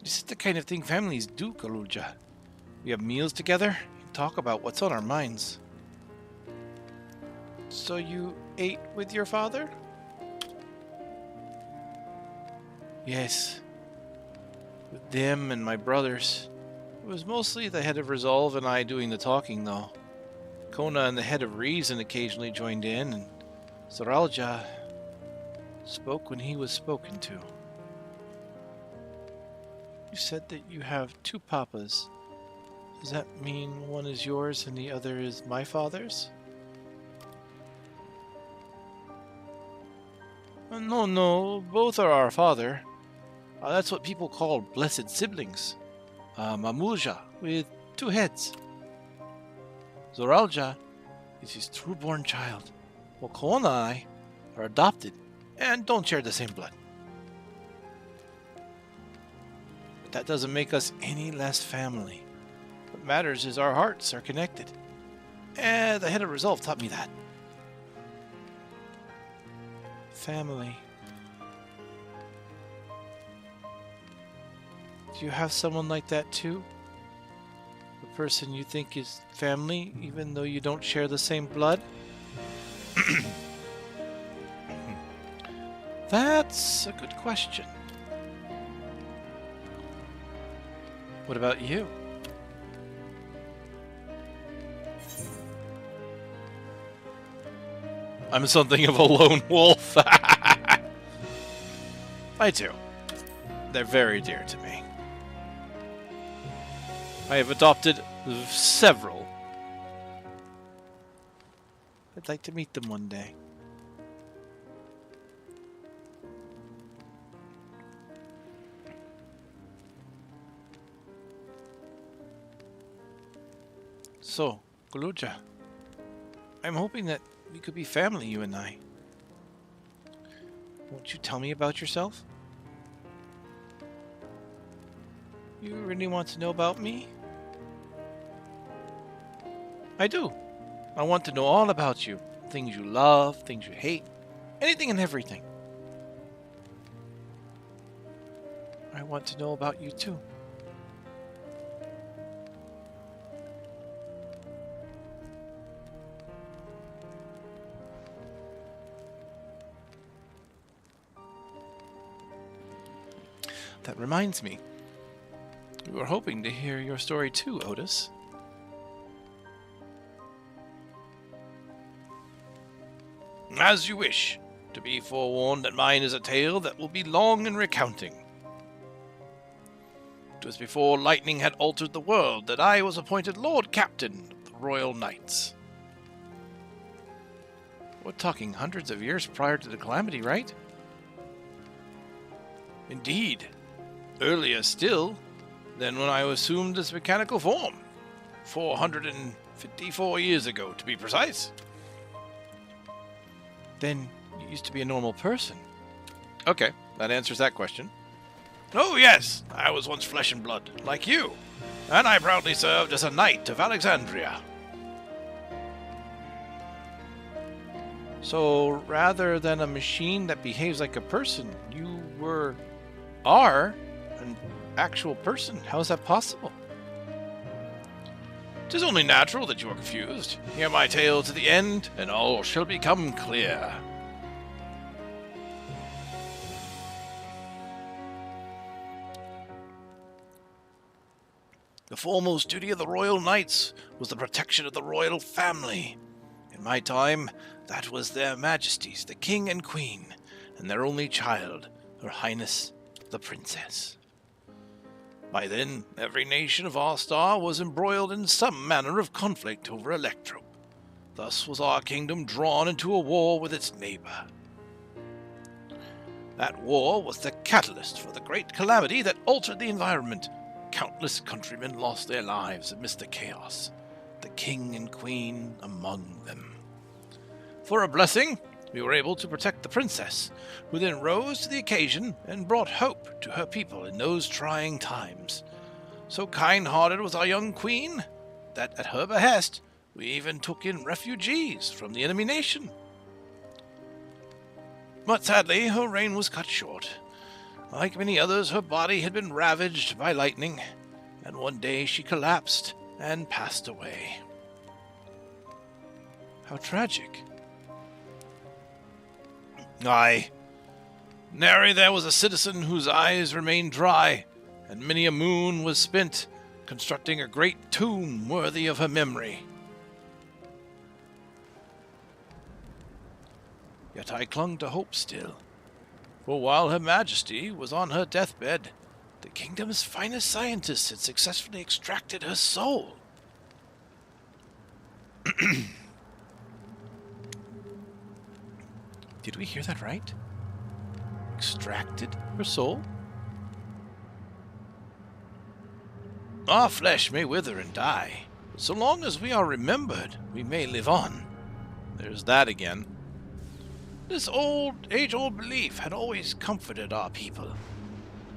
Speaker 1: This is the kind of thing families do, Kaluja. We have meals together and talk about what's on our minds. So you ate with your father? Yes. With them and my brothers. It was mostly the head of Resolve and I doing the talking, though. Kona and the head of Reason occasionally joined in, and Saralja spoke when he was spoken to. You said that you have two papas. Does that mean one is yours and the other is my father's? No, both are our father. That's what people call blessed siblings. Mamulja, with two heads. Zoralja is his true-born child, while Kona and I are adopted and don't share the same blood. But that doesn't make us any less family. What matters is our hearts are connected. And the head of Resolve taught me that. Family. Do you have someone like that too? The person you think is family, even though you don't share the same blood? That's a good question. What about you? I'm something of a lone wolf. I do. They're very dear to me. I have adopted several. I'd like to meet them one day. So, Kaluja, I'm hoping that we could be family, you and I. Won't you tell me about yourself? You really want to know about me? I do. I want to know all about you. Things you love, things you hate, anything and everything. I want to know about you too. That reminds me. We were hoping to hear your story too, Otis. As you wish. To be forewarned that mine is a tale that will be long in recounting. It was before lightning had altered the world that I was appointed Lord Captain of the Royal Knights. We're talking hundreds of years prior to the calamity, right? Indeed. Earlier still than when I assumed this mechanical form. 454 years ago, to be precise. Then you used to be a normal person. Okay, that answers that question. Oh yes, I was once flesh and blood, like you. And I proudly served as a knight of Alexandria. So, rather than a machine that behaves like a person, you are an actual person. How is that possible? 'Tis only natural that you are confused. Hear my tale to the end, and all shall become clear. The foremost duty of the royal knights was the protection of the royal family. In my time, that was their majesties, the king and queen, and their only child, her highness, the princess. By then, every nation of our star was embroiled in some manner of conflict over Electrope. Thus was our kingdom drawn into a war with its neighbor. That war was the catalyst for the great calamity that altered the environment. Countless countrymen lost their lives amidst the chaos, the king and queen among them. For a blessing, we were able to protect the princess, who then rose to the occasion and brought hope to her people in those trying times. So kind-hearted was our young queen that, at her behest, we even took in refugees from the enemy nation. But sadly, her reign was cut short. Like many others, her body had been ravaged by lightning, and one day she collapsed and passed away. How tragic. Aye. Nary there was a citizen whose eyes remained dry, and many a moon was spent constructing a great tomb worthy of her memory. Yet I clung to hope still, for while Her Majesty was on her deathbed, the kingdom's finest scientists had successfully extracted her soul. Did we hear that right? Extracted her soul? Our flesh may wither and die, but so long as we are remembered, we may live on. There's that again. This age-old belief had always comforted our people.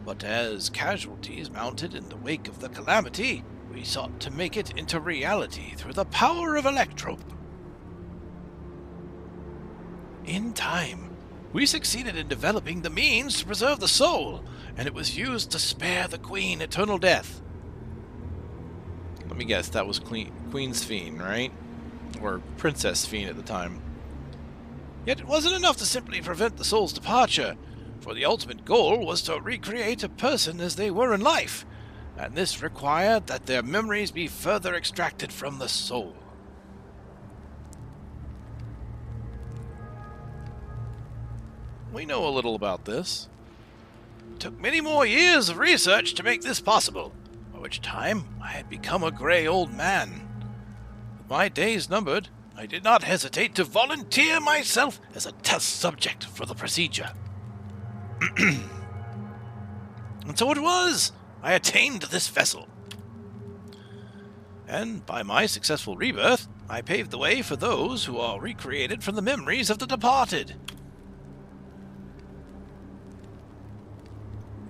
Speaker 1: But as casualties mounted in the wake of the calamity, we sought to make it into reality through the power of Electrope. In time, we succeeded in developing the means to preserve the soul, and it was used to spare the Queen eternal death. Let me guess, that was Queen Sphene, right? Or Princess Sphene at the time. Yet it wasn't enough to simply prevent the soul's departure, for the ultimate goal was to recreate a person as they were in life, and this required that their memories be further extracted from the soul. We know a little about this. It took many more years of research to make this possible, by which time I had become a grey old man. With my days numbered, I did not hesitate to volunteer myself as a test subject for the procedure. And so it was, I attained this vessel. And by my successful rebirth, I paved the way for those who are recreated from the memories of the departed.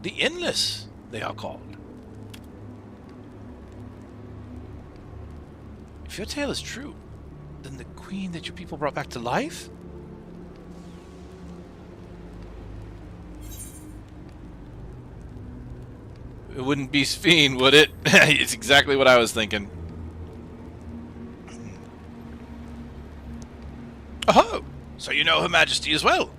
Speaker 1: The Endless, they are called. If your tale is true, then the queen that your people brought back to life? It wouldn't be Sphene, would it? It's exactly what I was thinking. Oh, so you know Her Majesty as well?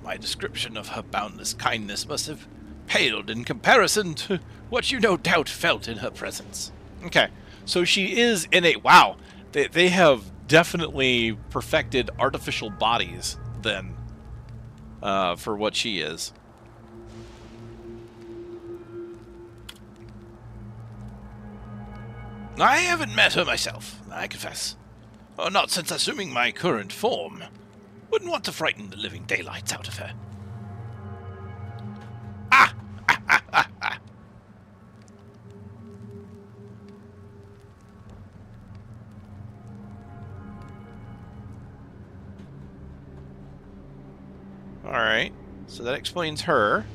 Speaker 1: My description of her boundless kindness must have paled in comparison to what you no doubt felt in her presence. Okay, so she is innate. Wow, they have definitely perfected artificial bodies then for what she is. I haven't met her myself, I confess. Not since assuming my current form. Wouldn't want to frighten the living daylights out of her. Ah! So that explains her.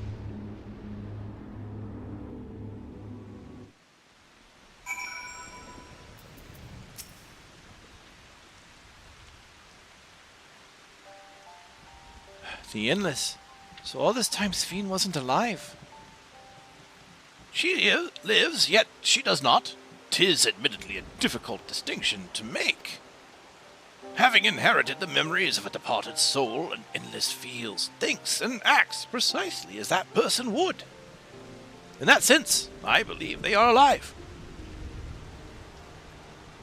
Speaker 1: The Endless. So all this time Sphene wasn't alive. She lives, yet she does not. 'Tis admittedly a difficult distinction to make. Having inherited the memories of a departed soul, an Endless feels, thinks, and acts precisely as that person would. In that sense, I believe they are alive.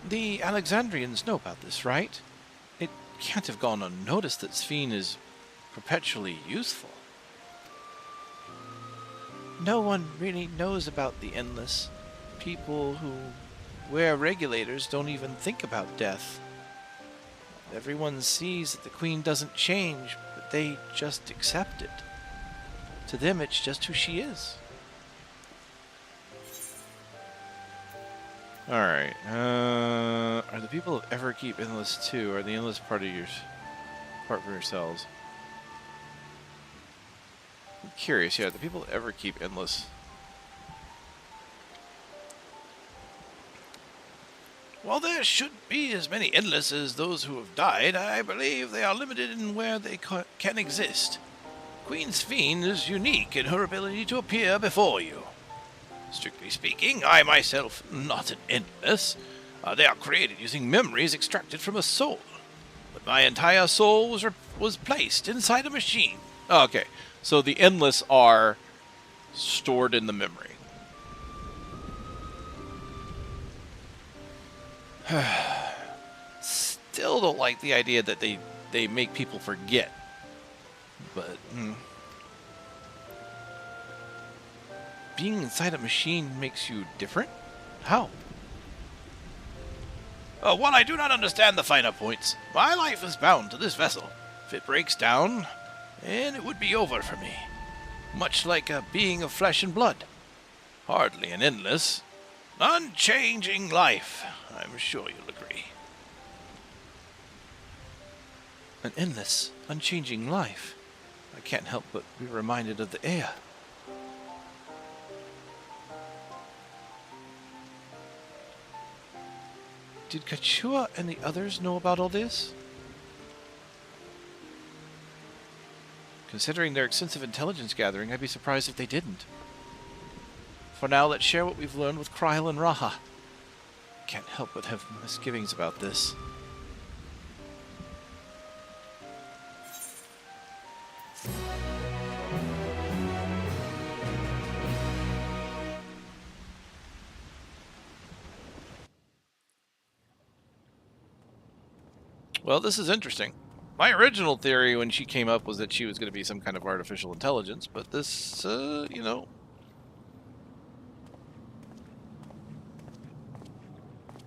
Speaker 1: The Alexandrians know about this, right? It can't have gone unnoticed that Sphene is perpetually useful. No one really knows about the Endless. People who wear regulators don't even think about death. Everyone sees that the Queen doesn't change, but they just accept it. To them, it's just who she is. Alright, are the people of Everkeep Endless too? Are the Endless part for yourselves? I'm curious, yeah, the people of Everkeep Endless. While there should be as many Endless as those who have died, I believe they are limited in where they can exist. Queen Sphene is unique in her ability to appear before you. Strictly speaking, I myself am not an Endless. They are created using memories extracted from a soul. But my entire soul was placed inside a machine. Oh, okay, so the Endless are stored in the memory. Still don't like the idea that they make people forget. But being inside a machine makes you different? How? While I do not understand the finer points, my life is bound to this vessel. If it breaks down, then it would be over for me. Much like a being of flesh and blood. Hardly an endless, unchanging life. I'm sure you'll agree. An endless, unchanging life. I can't help but be reminded of the air. Did Kachua and the others know about all this? Considering their extensive intelligence gathering, I'd be surprised if they didn't. For now, let's share what we've learned with Kryl and Raha. Can't help but have misgivings about this. Well, this is interesting. My original theory when she came up was that she was going to be some kind of artificial intelligence, but this, you know...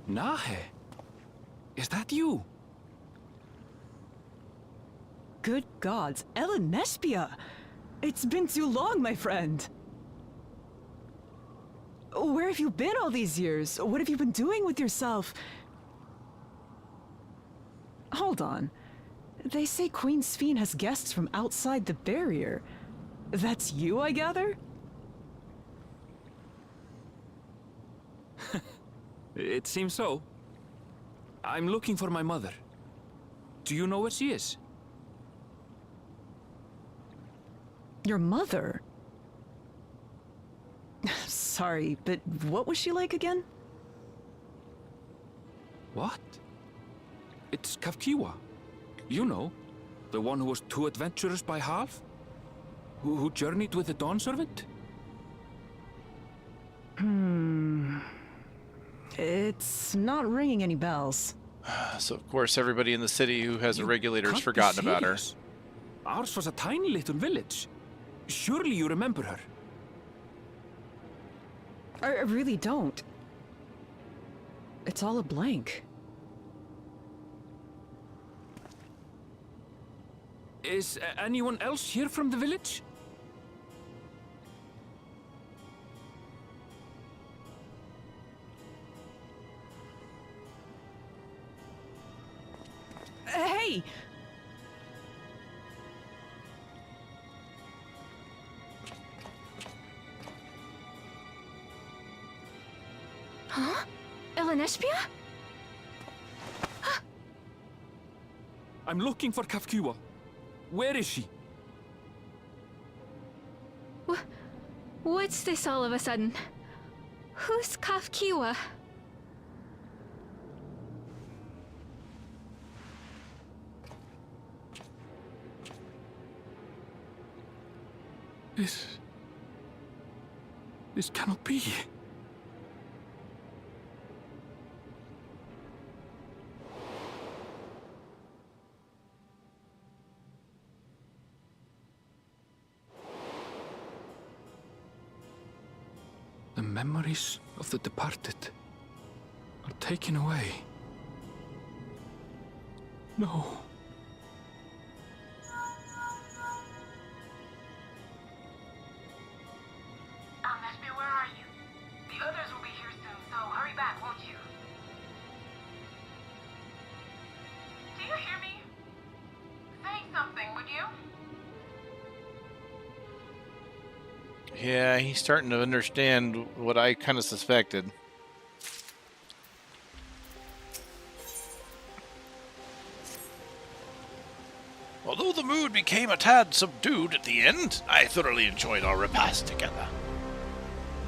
Speaker 2: Nahe, is that you?
Speaker 19: Good gods, Ellen Nespia! It's been too long, my friend. Where have you been all these years? What have you been doing with yourself? Hold on. They say Queen Sphene has guests from outside the barrier. That's you, I gather?
Speaker 2: It seems so. I'm looking for my mother. Do you know where she is?
Speaker 19: Your mother? Sorry, but what was she like again?
Speaker 2: What? It's Kavkiwa. You know, the one who was too adventurous by half? Who journeyed with the Dawn Servant?
Speaker 19: It's not ringing any bells.
Speaker 1: So, of course, everybody in the city who has a regulator has forgotten about her.
Speaker 2: Ours was a tiny little village. Surely you remember her.
Speaker 19: I really don't. It's all a blank.
Speaker 2: Is anyone else here from the village?
Speaker 19: Hey!
Speaker 7: Huh? Elenespia?
Speaker 2: I'm looking for Kafkua. Where is she?
Speaker 7: What's this all of a sudden? Who's Kafkiwa?
Speaker 2: This cannot be. The memories of the departed are taken away. No.
Speaker 13: MSQ, where are you? The others will be here soon, so hurry back, won't you? Do you hear me? Say something, would you?
Speaker 1: Yeah, he's starting to understand what I kind of suspected. Although the mood became a tad subdued at the end, I thoroughly enjoyed our repast together.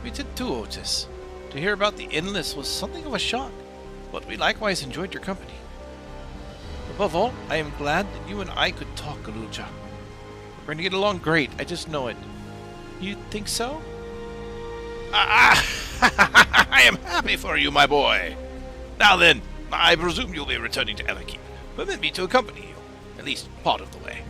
Speaker 1: We did too, Otis. To hear about the Endless was something of a shock, but we likewise enjoyed your company. Above all, I am glad that you and I could talk, Galuja. We're going to get along great, I just know it. You think so? I am happy for you, my boy. Now then, I presume you'll be returning to Everkeep. Permit me to accompany you, at least part of the way.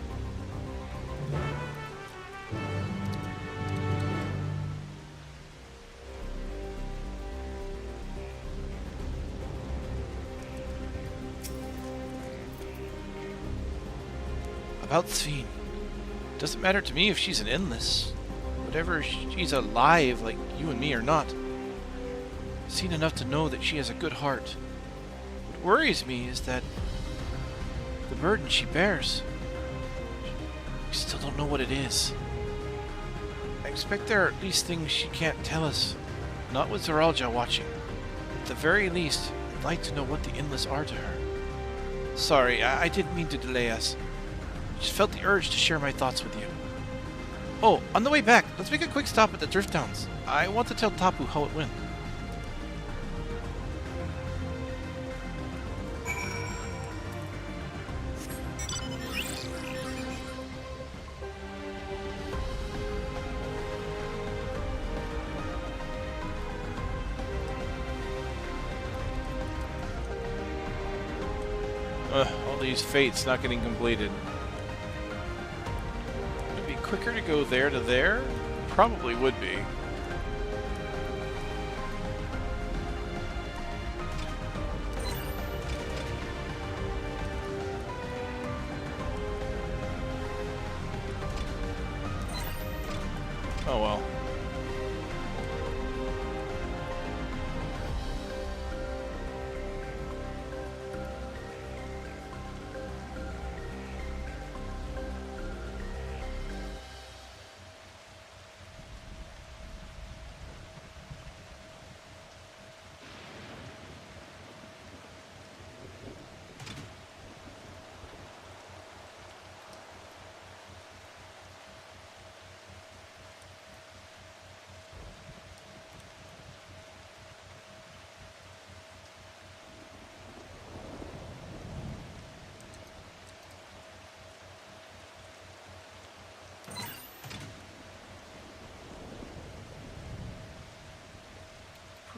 Speaker 1: About Sphene. Doesn't matter to me if she's an Endless. Whatever, she's alive like you and me are not. I've seen enough to know that she has a good heart. What worries me is that the burden she bears. We still don't know what it is. I expect there are at least things she can't tell us. Not with Zoralja watching. At the very least, I'd like to know what the Endless are to her. Sorry, I didn't mean to delay us. I just felt the urge to share my thoughts with you. Oh, on the way back, let's make a quick stop at the Drift Towns. I want to tell Tapu how it went. All these fates not getting completed. Quicker to go there to there? Probably would be. Oh well.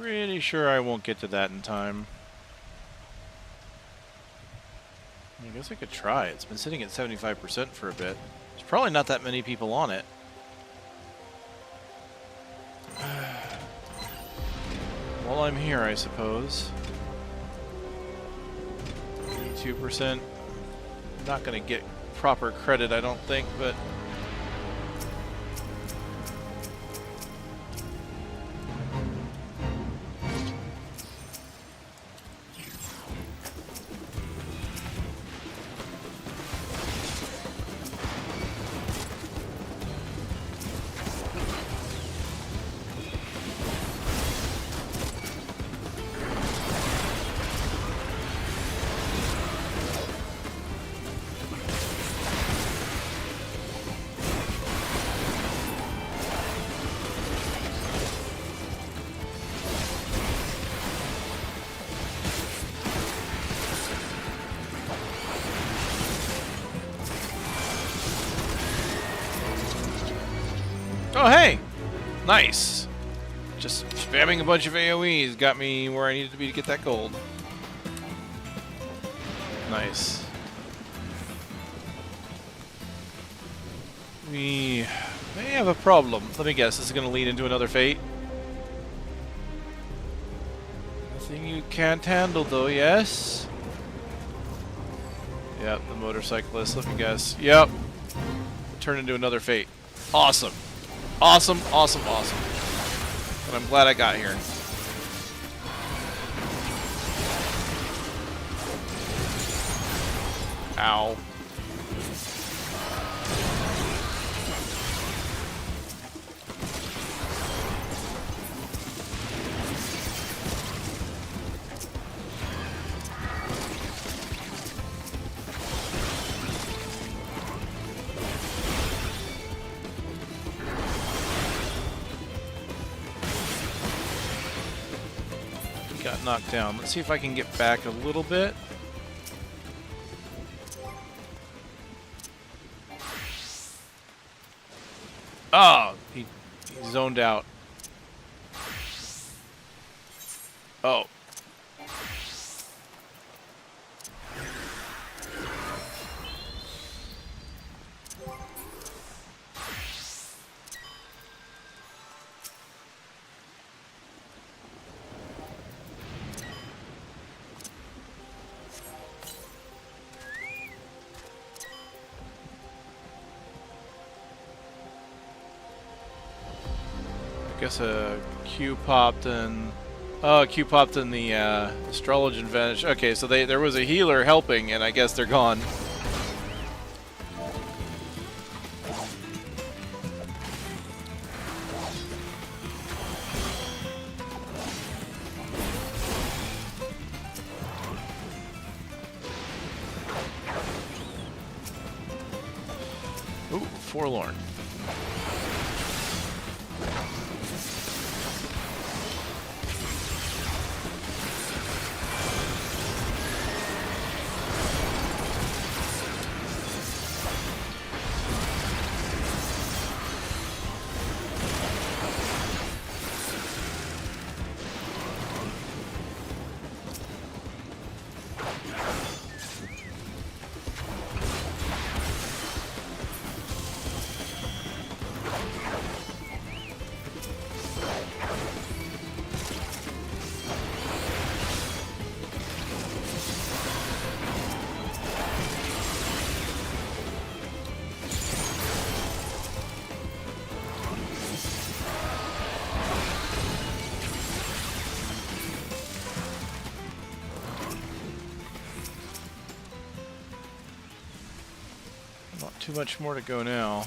Speaker 1: Pretty sure I won't get to that in time. I guess I could try. It's been sitting at 75% for a bit. There's probably not that many people on it. While I'm here, I suppose. 82%. Not going to get proper credit, I don't think, but... Oh, hey! Nice! Just spamming a bunch of AoEs got me where I needed to be to get that gold. Nice. We may have a problem. Let me guess, this is going to lead into another fate? Nothing you can't handle, though, yes? Yep, the motorcyclist. Let me guess. Yep. Turn into another fate. Awesome. Awesome, awesome, awesome. And I'm glad I got here. Ow. Got knocked down. Let's see if I can get back a little bit. Oh, he zoned out. Oh. I guess a Q popped and Q popped in the Astrologian Vanish. Okay, so there was a healer helping, and I guess they're gone. Ooh, forlorn. Not too much more to go now.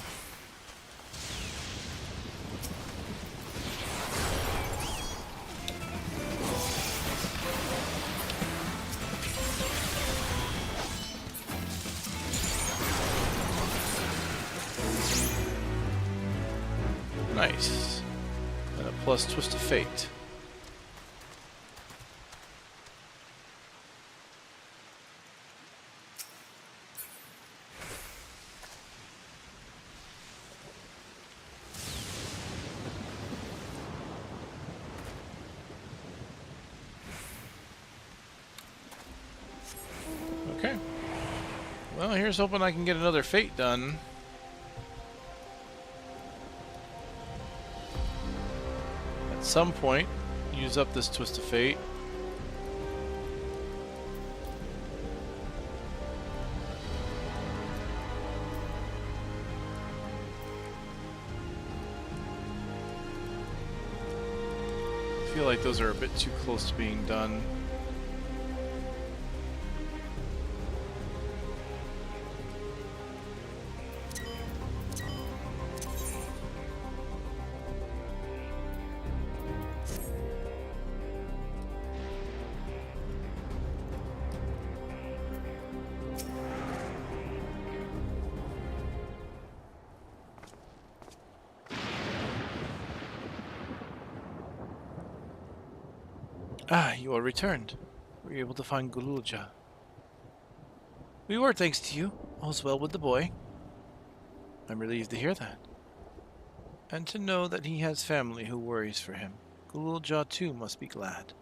Speaker 1: Nice. And a plus Twist of Fate. Okay. Well, here's hoping I can get another fate done. At some point, use up this Twist of Fate. I feel like those are a bit too close to being done. Ah, you are returned. Were you able to find Gululja? We were, thanks to you. All's well with the boy. I'm relieved to hear that. And to know that he has family who worries for him. Gululja too must be glad.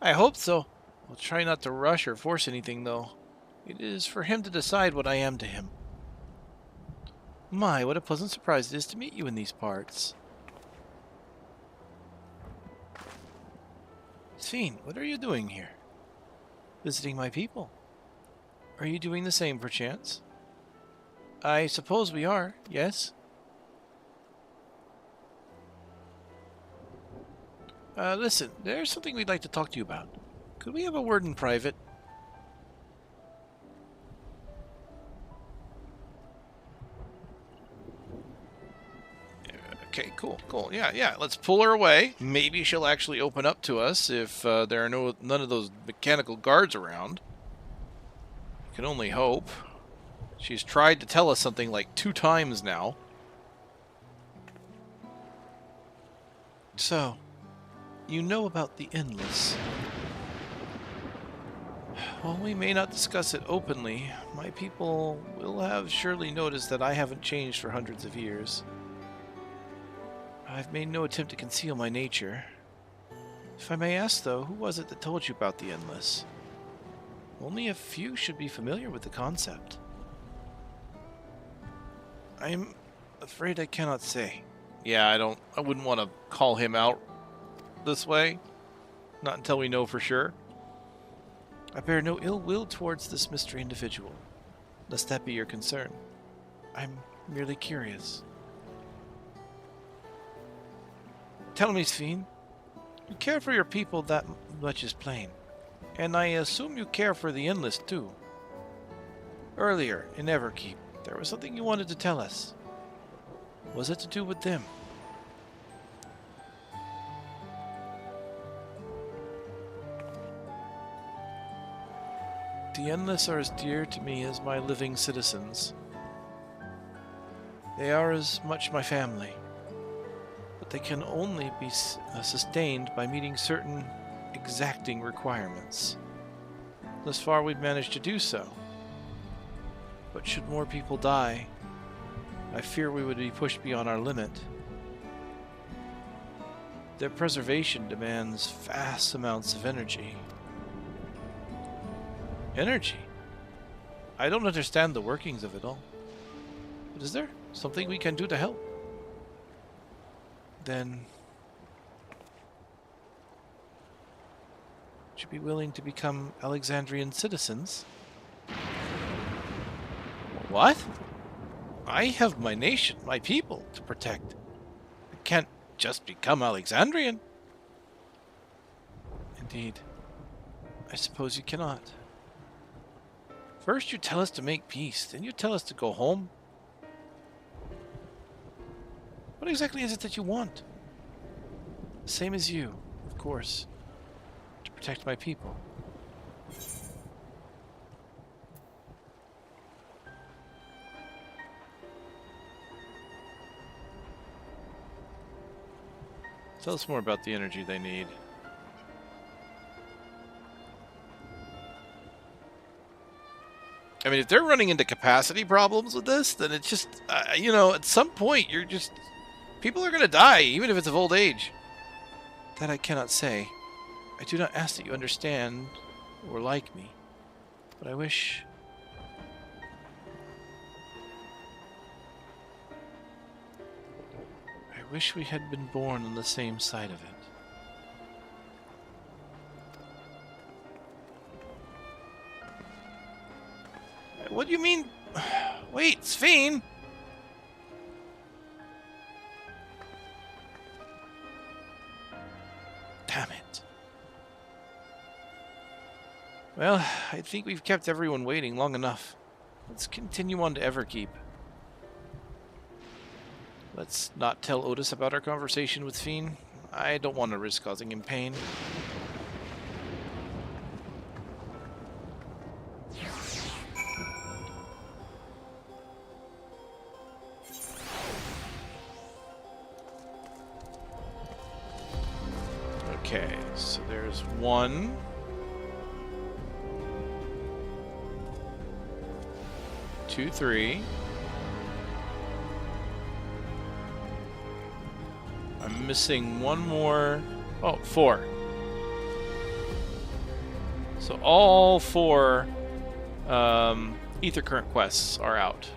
Speaker 1: I hope so. I'll try not to rush or force anything, though. It is for him to decide what I am to him. My, what a pleasant surprise it is to meet you in these parts. Sphene, what are you doing here? Visiting my people. Are you doing the same, perchance? I suppose we are, yes? Listen, there's something we'd like to talk to you about. Could we have a word in private? Okay, cool. Yeah, let's pull her away. Maybe she'll actually open up to us if there are none of those mechanical guards around. You can only hope. She's tried to tell us something like 2 times now. So, you know about the Endless. While we may not discuss it openly, my people will have surely noticed that I haven't changed for hundreds of years. I've made no attempt to conceal my nature. If I may ask, though, who was it that told you about the Endless? Only a few should be familiar with the concept. I'm afraid I cannot say. Yeah, I wouldn't want to call him out this way. Not until we know for sure. I bear no ill will towards this mystery individual, lest that be your concern. I'm merely curious. Tell me, Sphene, you care for your people that much is plain, and I assume you care for the Endless too. Earlier, in Everkeep, there was something you wanted to tell us. Was it to do with them? The Endless are as dear to me as my living citizens. They are as much my family, but they can only be sustained by meeting certain exacting requirements. Thus far we've managed to do so, but should more people die, I fear we would be pushed beyond our limit. Their preservation demands vast amounts of energy. Energy? I don't understand the workings of it all. But is there something we can do to help? Then, would you be willing to become Alexandrian citizens? What? I have my nation, my people, to protect. I can't just become Alexandrian. Indeed. I suppose you cannot. First you tell us to make peace, then you tell us to go home. What exactly is it that you want? Same as you, of course. To protect my people. Tell us more about the energy they need. I mean, if they're running into capacity problems with this, then it's just, you know, at some point, people are going to die, even if it's of old age. That I cannot say. I do not ask that you understand or like me, but I wish... I wish we had been born on the same side of it. What do you mean? Wait, Sphene! Damn it. Well, I think we've kept everyone waiting long enough. Let's continue on to Everkeep. Let's not tell Otis about our conversation with Sphene. I don't want to risk causing him pain. Okay, so there's 1. 2, 3. I'm missing one more. Oh, 4. So all 4 Ether Current quests are out.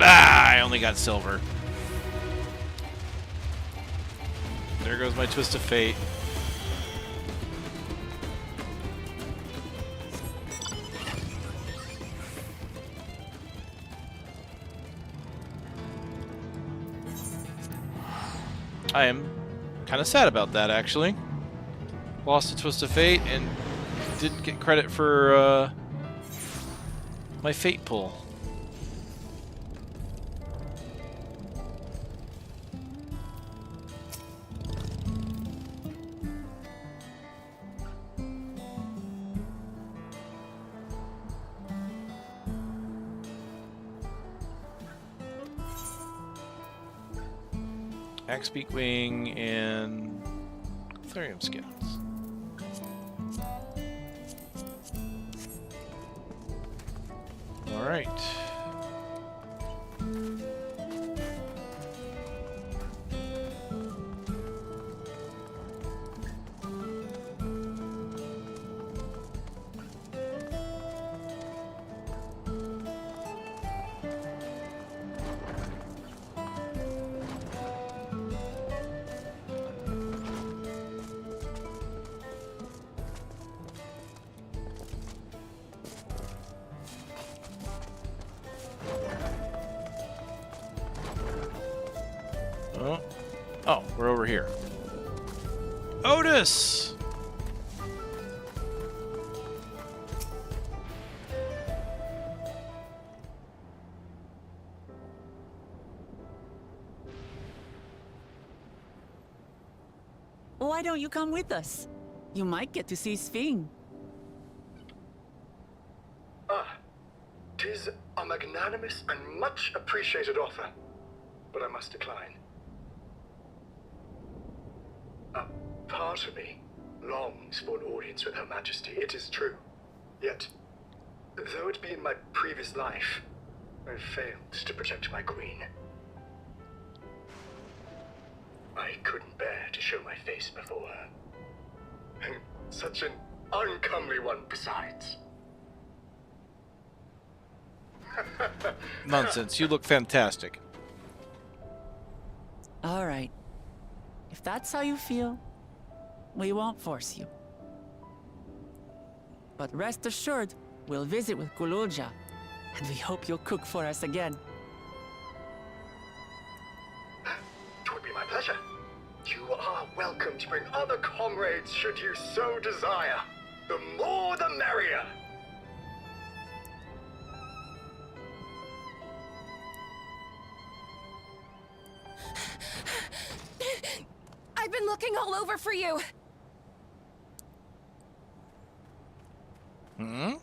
Speaker 1: Ah, I only got silver. There goes my twist of fate. I am kind of sad about that, actually. Lost a twist of fate and didn't get credit for my fate pull. Axbeak Wing and Therium Skins. All right. Oh, we're over here. Otis!
Speaker 4: Why don't you come with us? You might get to see Sphene.
Speaker 18: Ah, 'tis a magnanimous and much appreciated offer, but I must decline. A part of me longs for an audience with Her Majesty, it is true. Yet, though it be in my previous life, I've failed to protect my queen. I couldn't bear to show my face before her. And such an uncomely one besides.
Speaker 1: Nonsense, you look fantastic.
Speaker 4: All right. If that's how you feel, we won't force you. But rest assured, we'll visit with Kululja, and we hope you'll cook for us again.
Speaker 18: It would be my pleasure. You are welcome to bring other comrades should you so desire. The more the merrier.
Speaker 5: I've been looking all over for you.
Speaker 1: Hmm?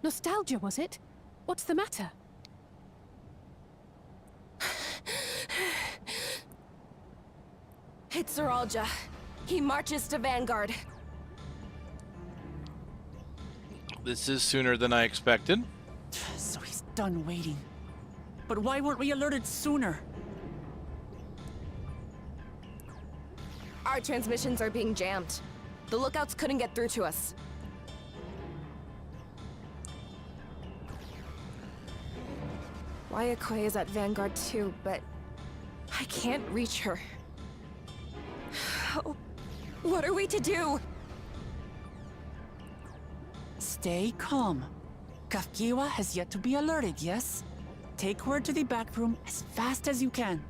Speaker 9: Nostalgia, was it? What's the matter?
Speaker 5: It's Zeralja. He marches to Vanguard.
Speaker 1: This is sooner than I expected.
Speaker 4: So he's done waiting. But why weren't we alerted sooner?
Speaker 20: Our transmissions are being jammed. The lookouts couldn't get through to us. Wayakoi is at Vanguard too, but I can't reach her. What are we to do?
Speaker 4: Stay calm. Kafkiwa has yet to be alerted, yes? Take word to the back room as fast as you can.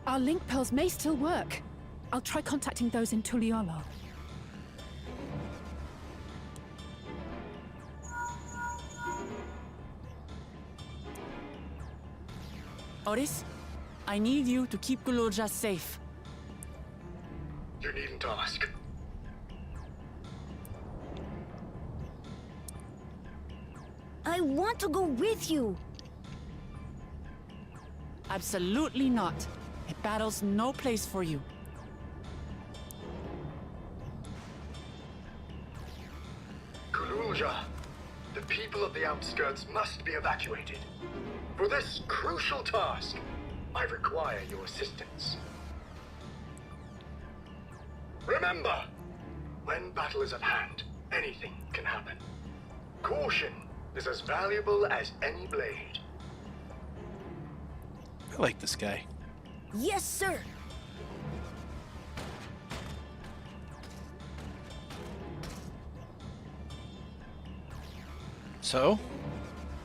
Speaker 9: Our link pearls may still work. I'll try contacting those in Tuliolo.
Speaker 4: Oris, I need you to keep Guloja safe.
Speaker 18: You needn't ask.
Speaker 17: I want to go with you.
Speaker 4: Absolutely not. A battle's no place for you.
Speaker 18: Kululja, the people of the outskirts must be evacuated. For this crucial task, I require your assistance. Remember, when battle is at hand, anything can happen. Caution is as valuable as any blade.
Speaker 1: I like this guy.
Speaker 17: Yes, sir.
Speaker 1: So?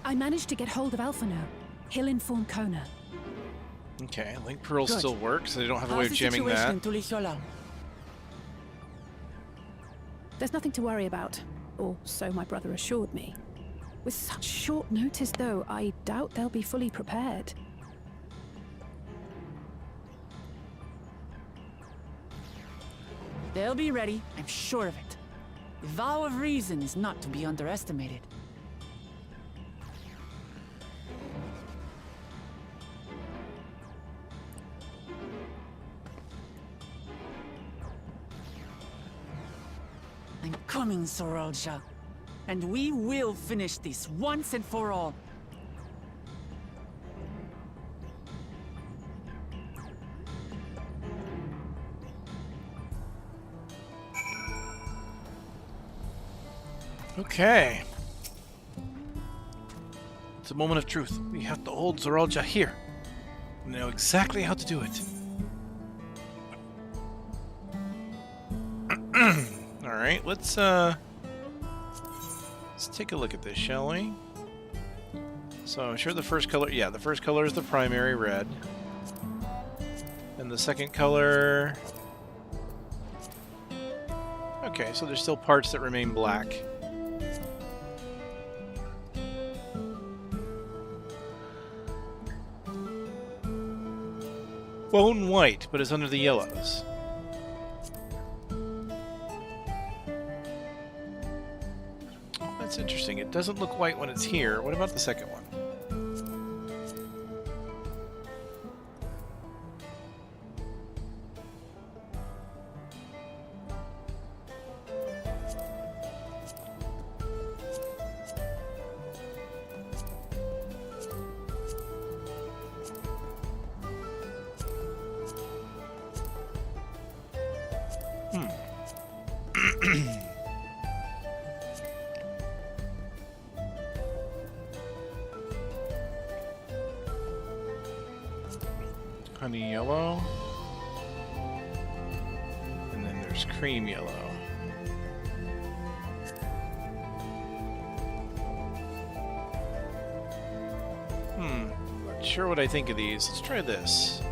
Speaker 9: I managed to get hold of Alphano. He'll inform Kona.
Speaker 1: Okay, Link Pearl
Speaker 4: Good.
Speaker 1: still works, so they don't have a way
Speaker 4: How's
Speaker 1: of
Speaker 4: the
Speaker 1: jamming
Speaker 4: situation
Speaker 1: that.
Speaker 4: in Tulihola?
Speaker 9: There's nothing to worry about, or so my brother assured me. With such short notice, though, I doubt they'll be fully prepared.
Speaker 4: They'll be ready, I'm sure of it. The vow of reason is not to be underestimated. I'm coming, Soralja. And we will finish this once and for all.
Speaker 1: Okay. It's a moment of truth. We have to hold Zoralja here. We know exactly how to do it. Alright, let's take a look at this, shall we? So I'm sure the first color, yeah, the first color is the primary red. And the second color... Okay, so there's still parts that remain black. Bone white, but it's under the yellows. Oh, that's interesting. It doesn't look white when it's here. What about the second one? Honey yellow. And then there's cream yellow. Not sure what I think of these. Let's try this.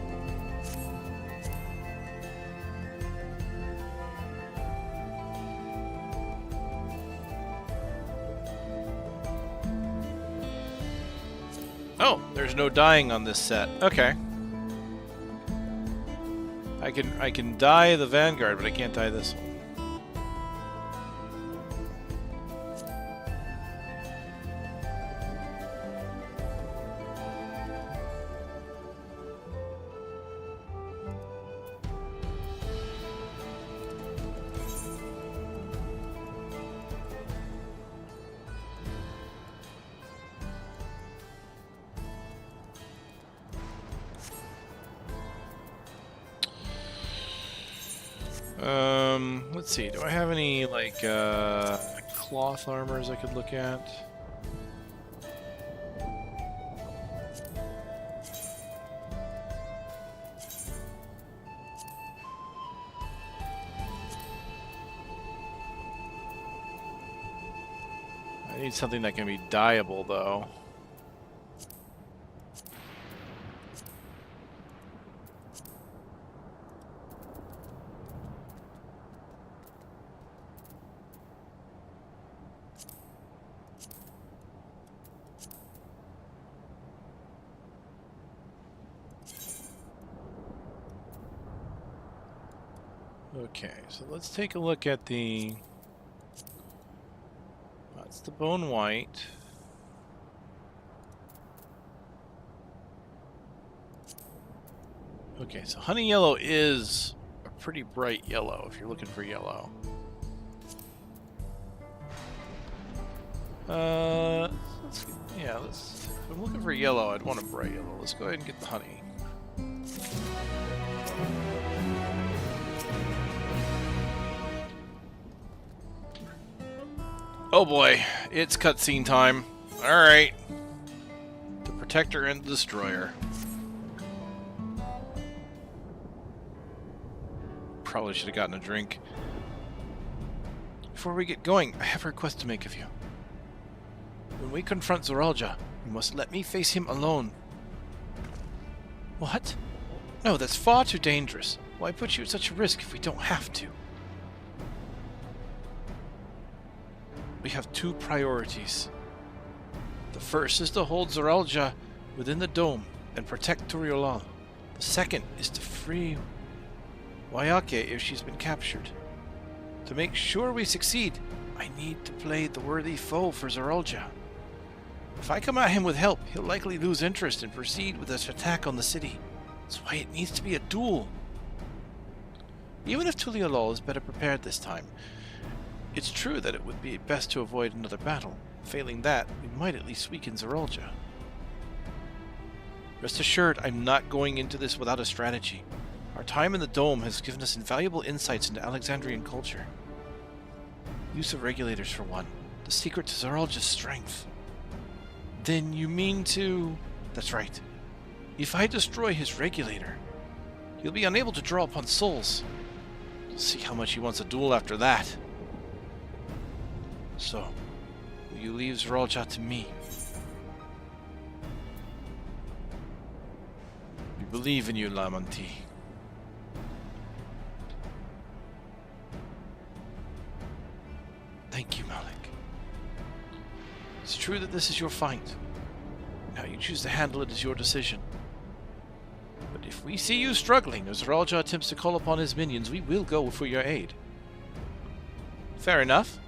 Speaker 1: Oh, there's no dyeing on this set. Okay. I can dye the Vanguard, but I can't dye this one. Let's see. Do I have any, like, cloth armors I could look at? I need something that can be dyeable, though. Okay, so let's take a look at the... That's the bone white. Okay, so honey yellow is a pretty bright yellow if you're looking for yellow. If I'm looking for yellow, I'd want a bright yellow. Let's go ahead and get the honey. Oh boy, it's cutscene time. Alright. The Protector and the Destroyer. Probably should have gotten a drink. Before we get going, I have a request to make of you. When we confront Zoralja, you must let me face him alone. What? No, that's far too dangerous. Why put you at such a risk if we don't have to? We have two priorities. The first is to hold Zoralja within the dome and protect Turiolal. The second is to free Wayake if she's been captured. To make sure we succeed, I need to play the worthy foe for Zoralja. If I come at him with help, he'll likely lose interest and proceed with his attack on the city. That's why it needs to be a duel. Even if Turiolal is better prepared this time, it's true that it would be best to avoid another battle. Failing that, we might at least weaken Zoralja. Rest assured, I'm not going into this without a strategy. Our time in the Dome has given us invaluable insights into Alexandrian culture. Use of regulators for one. The secret to Zoralja's strength. Then you mean to... That's right. If I destroy his regulator, he'll be unable to draw upon souls. We'll see how much he wants a duel after that. So, will you leave Zoralja to me? We believe in you, Lamanti. Thank you, Malik. It's true that this is your fight. How you choose to handle it is your decision. But if we see you struggling as Zoralja attempts to call upon his minions, we will go for your aid. Fair enough.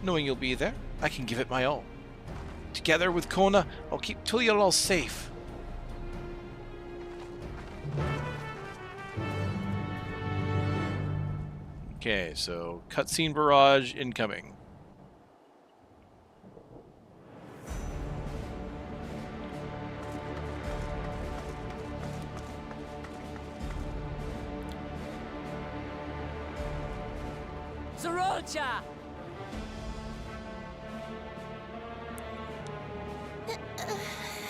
Speaker 1: Knowing you'll be there, I can give it my all. Together with Kona, I'll keep Turiolal safe. Okay, so cutscene barrage incoming.
Speaker 4: Zoralja!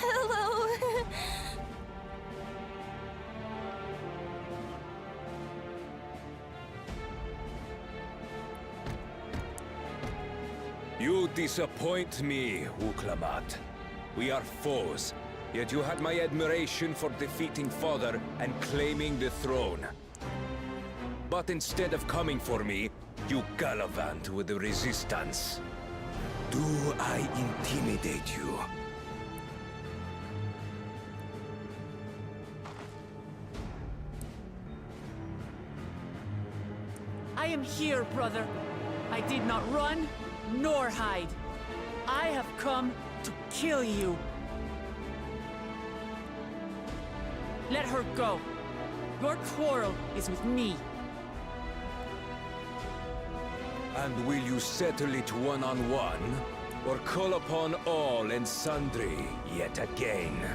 Speaker 17: Hello.
Speaker 11: You disappoint me, Uklamat. We are foes, yet you had my admiration for defeating Father and claiming the throne. But instead of coming for me, you gallivant with the resistance. Do I intimidate you?
Speaker 4: I am here, brother. I did not run, nor hide. I have come to kill you. Let her go. Your quarrel is with me.
Speaker 11: And will you settle it one-on-one, or call upon all and sundry yet again?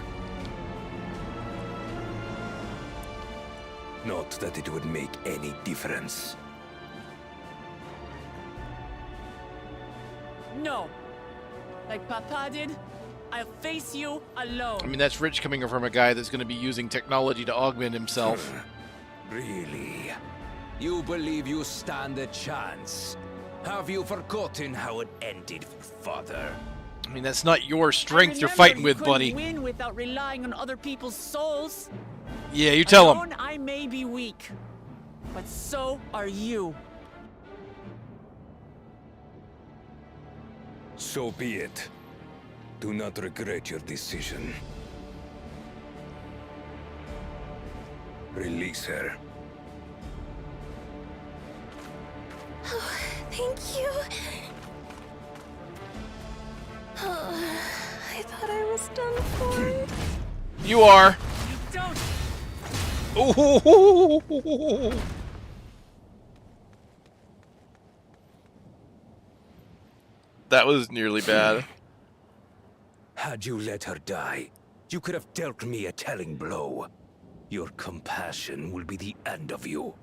Speaker 11: Not that it would make any difference.
Speaker 4: No. Like Papa did, I'll face you alone.
Speaker 1: I mean, that's rich coming from a guy that's going to be using technology to augment himself.
Speaker 11: Really? You believe you stand a chance? Have you forgotten how it ended with Father?
Speaker 1: I mean, that's not your strength you're fighting with, buddy.
Speaker 4: Win without relying on other people's souls.
Speaker 1: Yeah, you tell him.
Speaker 4: Alone, I may be weak, but so are you.
Speaker 11: So be it. Do not regret your decision. Release her.
Speaker 17: Oh, thank you. Oh, I thought I was done for.
Speaker 1: You are.
Speaker 4: Don't.
Speaker 1: Ooh. That was nearly bad.
Speaker 11: Had you let her die, you could have dealt me a telling blow. Your compassion will be the end of you.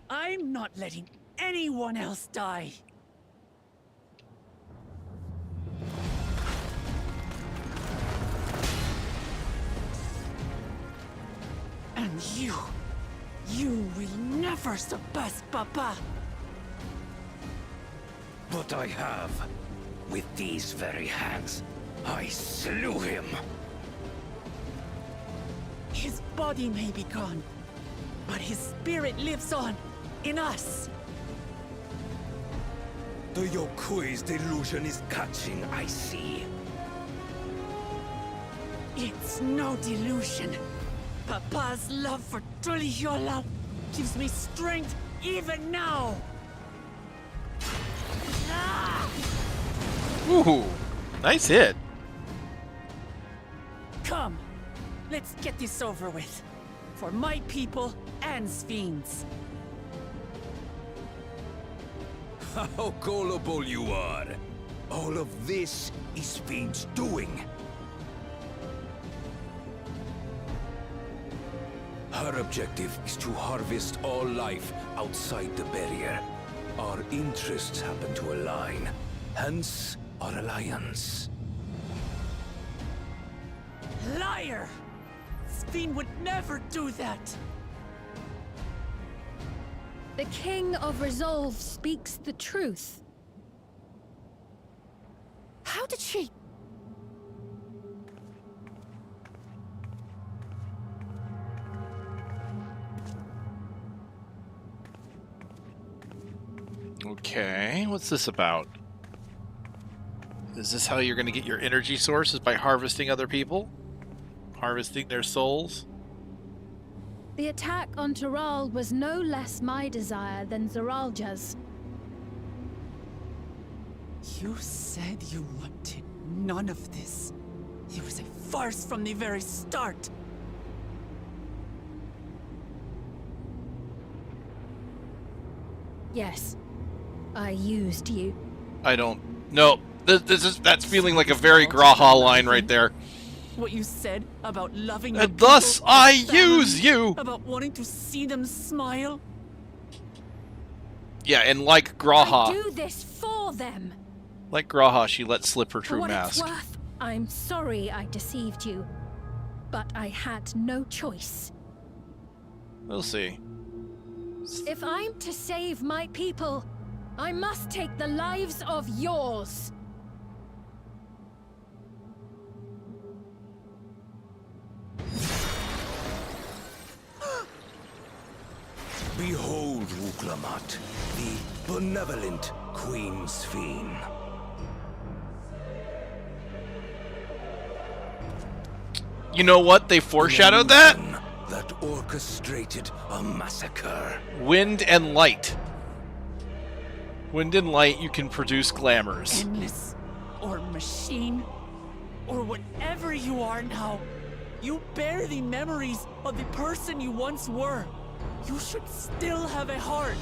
Speaker 4: I'm not letting anyone else die. And you will never surpass Papa.
Speaker 11: But I have. With these very hands, I slew him.
Speaker 4: His body may be gone, but his spirit lives on in us.
Speaker 11: The Yokui's delusion is catching, I see.
Speaker 4: It's no delusion. Papa's love for Trujillo gives me strength even now.
Speaker 1: Ooh, nice hit.
Speaker 4: Come, let's get this over with. For my people and Sphines.
Speaker 11: How gullible you are! All of this is Fiend's doing. Her objective is to harvest all life outside the barrier. Our interests happen to align, hence our alliance.
Speaker 4: Liar! Sphine would never do that!
Speaker 3: The King of Resolve speaks the truth.
Speaker 4: How did she...
Speaker 1: Okay, what's this about? Is this how you're going to get your energy sources, by harvesting other people? Harvesting their souls?
Speaker 3: The attack on Taral was no less my desire than Zeralja's.
Speaker 4: You said you wanted none of this. It was a farce from the very start.
Speaker 3: Yes, I used you.
Speaker 1: I don't... No, that's feeling like a very Graha line right there.
Speaker 4: What you said about loving your
Speaker 1: And thus
Speaker 4: people,
Speaker 1: I
Speaker 4: family,
Speaker 1: use you!
Speaker 4: About wanting to see them smile.
Speaker 1: Yeah, and like Graha...
Speaker 3: I do this for them.
Speaker 1: Like Graha, she let slip her
Speaker 3: For
Speaker 1: true
Speaker 3: what
Speaker 1: mask.
Speaker 3: it's worth, I'm sorry I deceived you. But I had no choice.
Speaker 1: We'll see.
Speaker 3: If I'm to save my people, I must take the lives of yours.
Speaker 11: Behold, Wuklamat, the benevolent Queen Sphine.
Speaker 1: You know what? They foreshadowed that?
Speaker 11: That orchestrated a massacre.
Speaker 1: Wind and light. Wind and light, you can produce glamours.
Speaker 4: Endless, or machine, or whatever you are now. You bear the memories of the person you once were. You should still have a heart.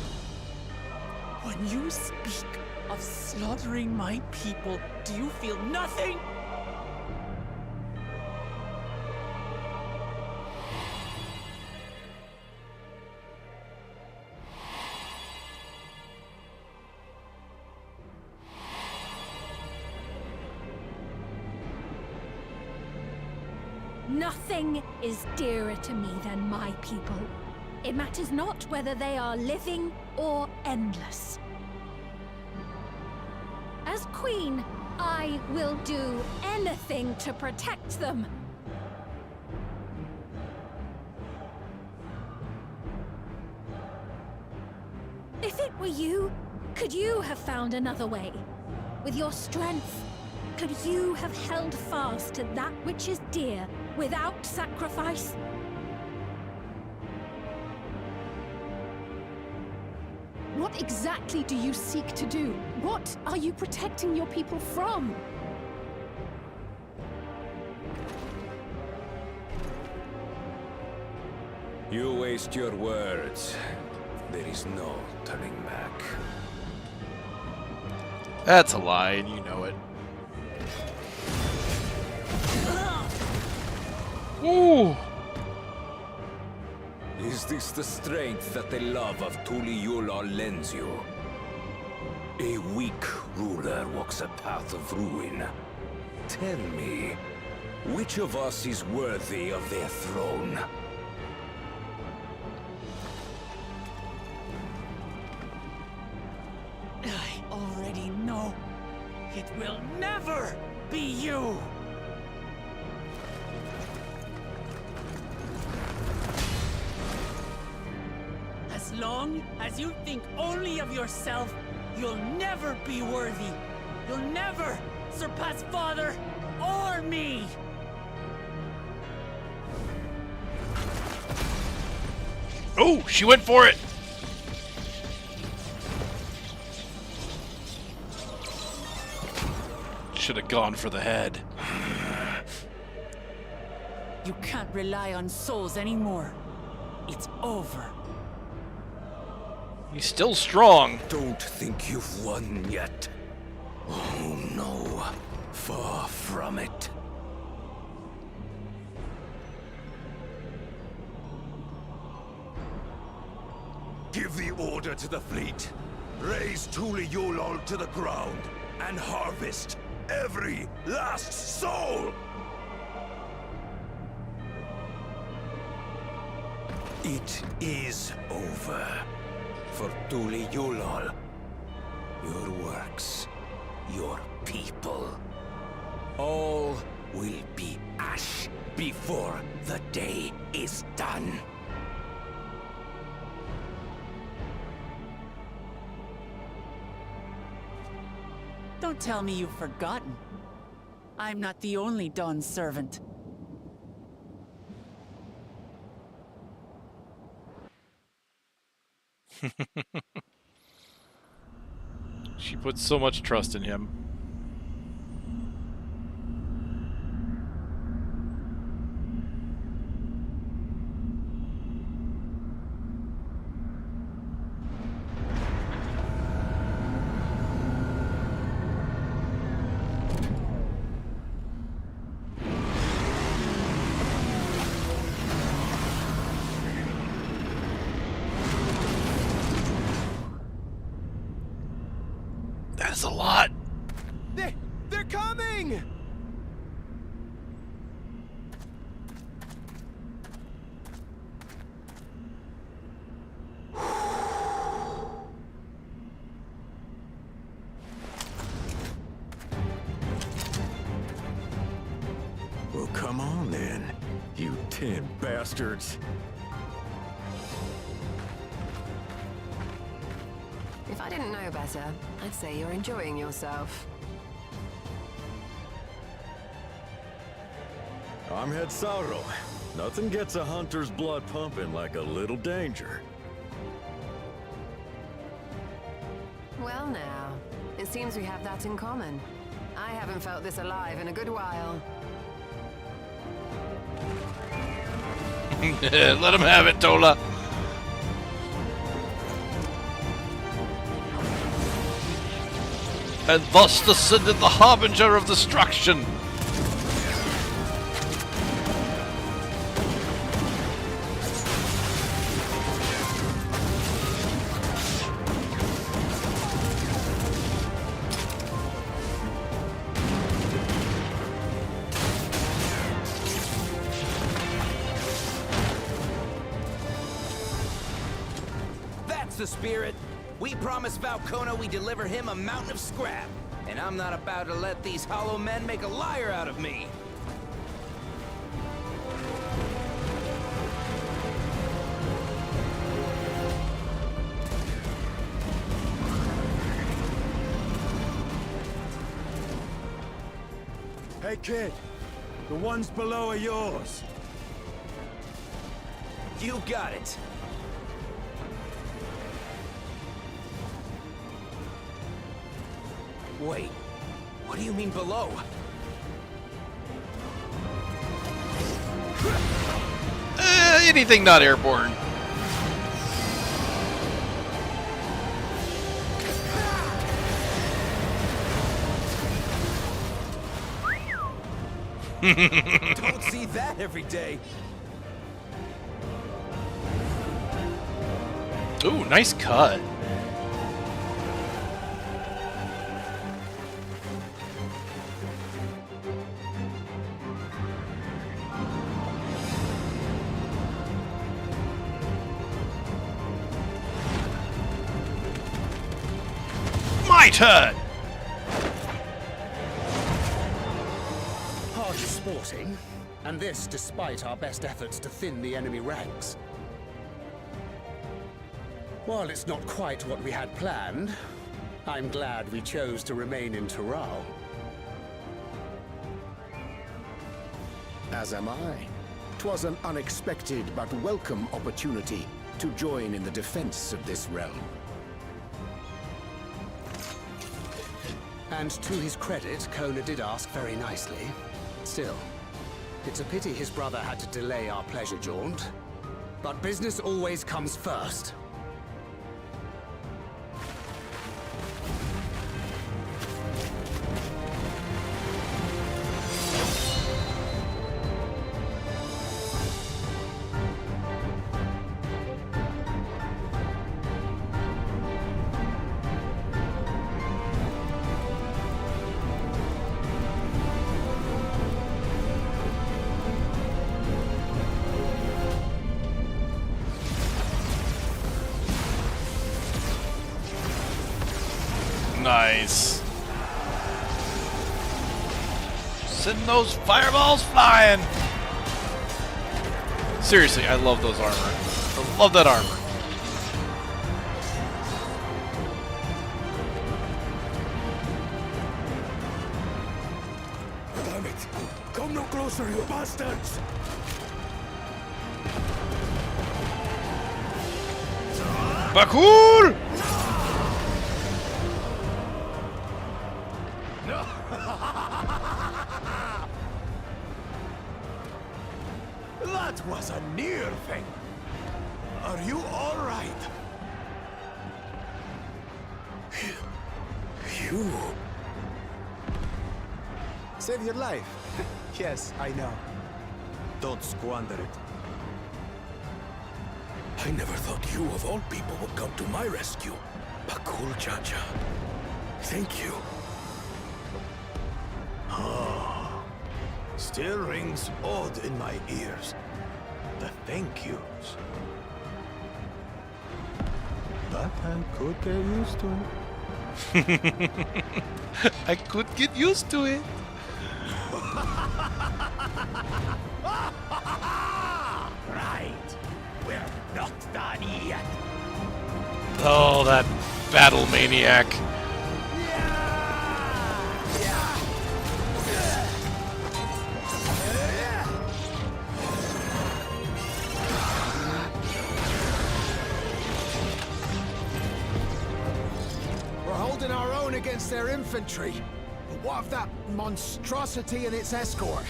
Speaker 4: When you speak of slaughtering my people, do you feel nothing?
Speaker 3: Nothing is dearer to me than my people. It matters not whether they are living or endless. As queen, I will do anything to protect them. If it were you, could you have found another way? With your strength, could you have held fast to that which is dear without sacrifice?
Speaker 9: What exactly do you seek to do? What are you protecting your people from?
Speaker 11: You waste your words. There is no turning back.
Speaker 1: That's a lie, and you know it. Ooh!
Speaker 11: Is this the strength that the love of Tuliyollal lends you? A weak ruler walks a path of ruin. Tell me, which of us is worthy of their throne?
Speaker 4: I already know. It will never be you! As long as you think only of yourself, you'll never be worthy. You'll never surpass Father or me!
Speaker 1: Oh, she went for it! Should have gone for the head.
Speaker 4: You can't rely on souls anymore. It's over.
Speaker 1: He's still strong.
Speaker 11: Don't think you've won yet. Oh no, far from it. Give the order to the fleet. Raise Tuliyollal to the ground and harvest every last soul! It is over. For Tuliyollal, your works, your people, all will be ash before the day is done.
Speaker 4: Don't tell me you've forgotten. I'm not the only Dawn's servant.
Speaker 1: She puts so much trust in him. That's a lot.
Speaker 14: They're coming!
Speaker 10: Well, come on then, you 10 bastards.
Speaker 13: If I didn't know better, I'd say you're enjoying yourself.
Speaker 21: I'm Head Sauro. Nothing gets a hunter's blood pumping like a little danger.
Speaker 13: Well now, it seems we have that in common. I haven't felt this alive in a good while.
Speaker 1: Let him have it, Tola. And thus descended the harbinger of destruction.
Speaker 8: the spirit. We promised Valcona we deliver him a mountain of scrap. And I'm not about to let these hollow men make a liar out of me.
Speaker 22: Hey kid, the ones below are yours.
Speaker 8: You got it. Wait, what do you mean below?
Speaker 1: Anything not airborne.
Speaker 8: Don't see that every day.
Speaker 1: Ooh, nice cut. My turn!
Speaker 23: Hardly sporting, and this despite our best efforts to thin the enemy ranks. While it's not quite what we had planned, I'm glad we chose to remain in Tural.
Speaker 24: As am I. 'Twas an unexpected but welcome opportunity to join in the defense of this realm.
Speaker 23: And to his credit, Kona did ask very nicely. Still, it's a pity his brother had to delay our pleasure jaunt. But business always comes first.
Speaker 1: Nice. Send those fireballs flying. Seriously, I love those armor. I love that armor.
Speaker 22: Damn it! Come no closer, you bastards!
Speaker 1: Bakul!
Speaker 22: That was a near thing. Are you all right? You...
Speaker 14: Save your life. Yes, I know.
Speaker 22: Don't squander it. I never thought you of all people would come to my rescue. Bakul Chacha. Thank you. Ah, still rings odd in my ears. The thank yous. But I could get used to it.
Speaker 1: I could get used to it.
Speaker 22: Right. We're not done yet.
Speaker 1: Oh, that battle maniac.
Speaker 14: We're holding our own against their infantry. But what of that monstrosity and its escort?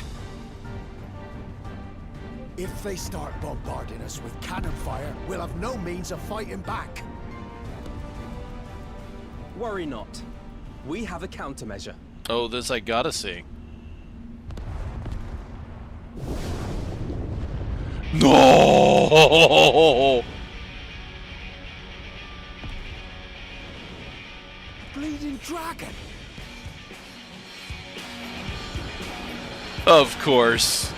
Speaker 14: If they start bombarding us with cannon fire, we'll have no means of fighting back.
Speaker 25: Worry not. We have a countermeasure.
Speaker 1: Oh, this I gotta see. No!
Speaker 14: Bleeding dragon!
Speaker 1: Of course.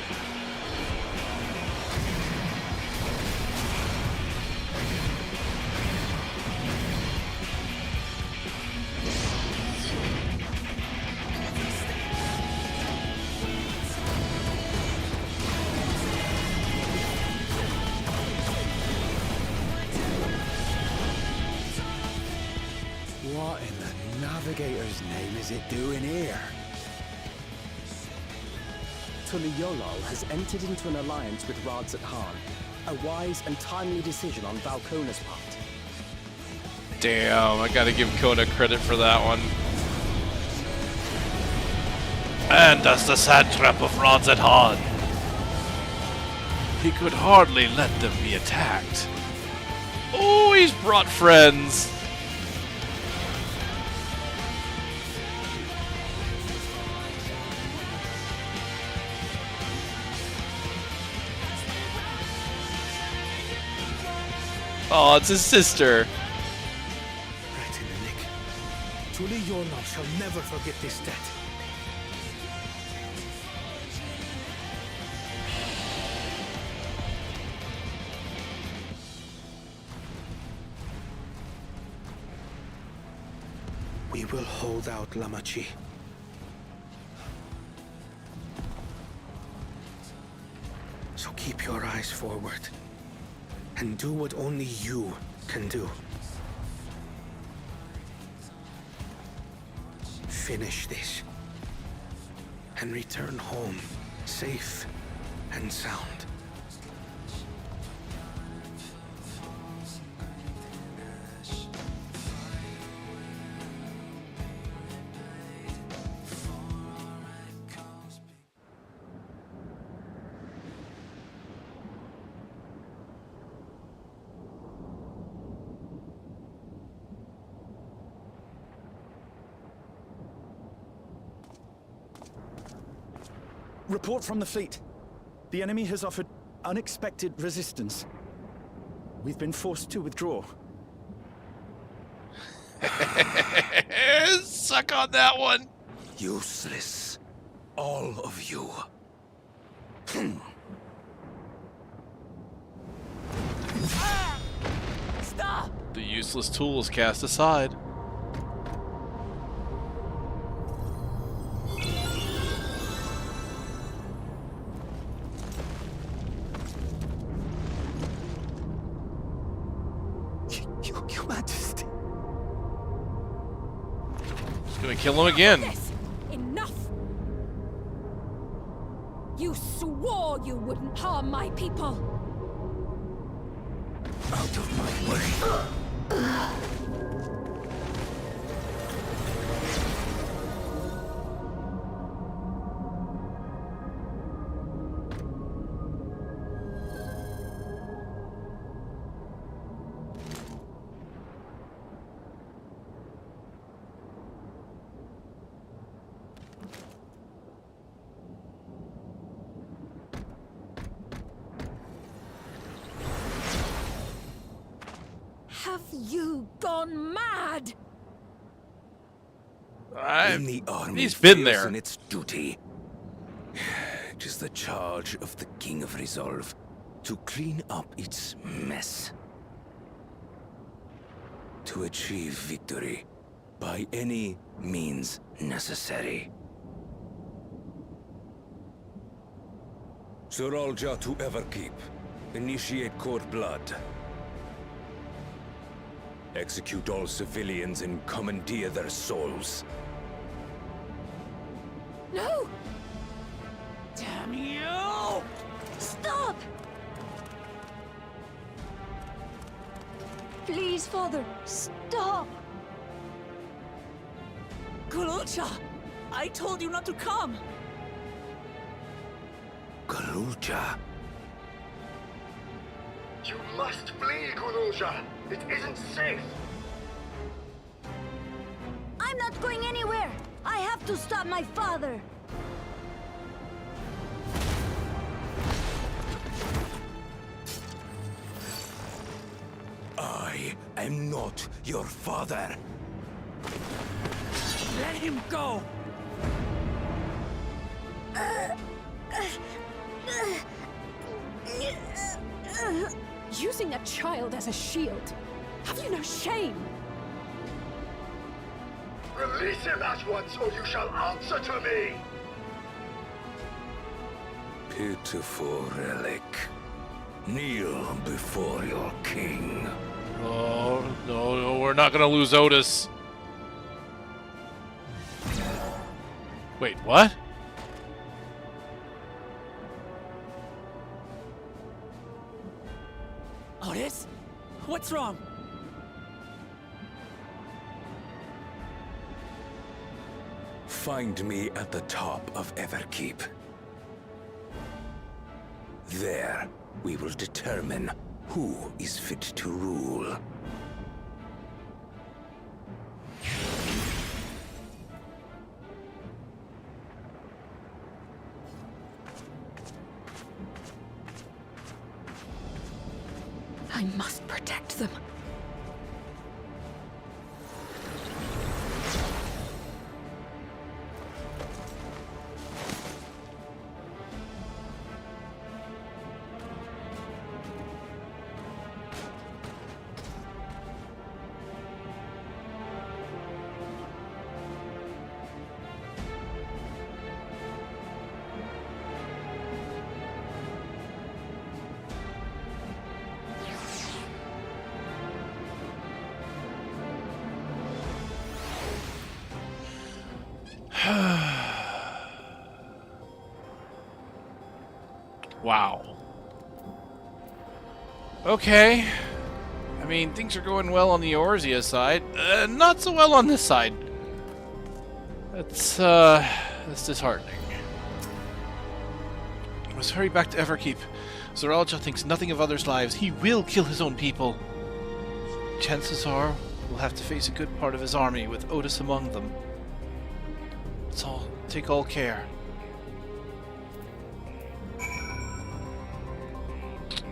Speaker 22: navigator's name is it doing here?
Speaker 25: Tuliolol has entered into an alliance with Rads at Han. A wise and timely decision on Valkona's part.
Speaker 1: Damn, I gotta give Kona credit for that one. And as the satrap of Rads at Han, he could hardly let them be attacked. Oh, he's brought friends. Oh, it's his sister.
Speaker 22: Right in the nick. Tuliolol shall never forget this debt. We will hold out, Lamachi. So keep your eyes forward. And do what only you can do. Finish this. And return home, safe and sound.
Speaker 6: Report from the fleet. The enemy has offered unexpected resistance. We've been forced to withdraw.
Speaker 1: Suck on that one.
Speaker 22: Useless. All of you.
Speaker 20: Stop!
Speaker 1: The useless tool is cast aside.
Speaker 6: Your Majesty.
Speaker 1: He's gonna kill him again.
Speaker 7: Enough! You swore you wouldn't harm my people!
Speaker 22: Out of my way.
Speaker 7: Have you gone mad?
Speaker 22: When the army
Speaker 1: he's been
Speaker 22: fails
Speaker 1: there.
Speaker 22: in its duty, it is the charge of the King of Resolve to clean up its mess. To achieve victory by any means necessary.
Speaker 11: Zeralja to Everkeep. Initiate Court Blood. Execute all civilians and commandeer their souls.
Speaker 7: No!
Speaker 4: Damn you!
Speaker 17: Stop! Please, Father, stop!
Speaker 4: Kululcha! I told you not to come!
Speaker 22: Kululcha.
Speaker 18: You must flee, Kululja. It isn't safe.
Speaker 17: I'm not going anywhere! I have to stop my father!
Speaker 22: I am not your father.
Speaker 4: Let him go!
Speaker 7: Using a child as a shield. Have you no shame?
Speaker 18: Release him at once, or you shall answer to me!
Speaker 11: Pitiful relic. Kneel before your king.
Speaker 1: Oh, no, we're not gonna lose Otis. Wait, what?
Speaker 4: Otis? What's wrong?
Speaker 22: Find me at the top of Everkeep. There, we will determine who is fit to rule.
Speaker 5: I must protect them.
Speaker 1: Wow. Okay. I mean, things are going well on the Orzia side. Not so well on this side. That's disheartening. Let's hurry back to Everkeep. Zoralja thinks nothing of others' lives. He will kill his own people. Chances are we'll have to face a good part of his army with Otis among them. Let's all take all care.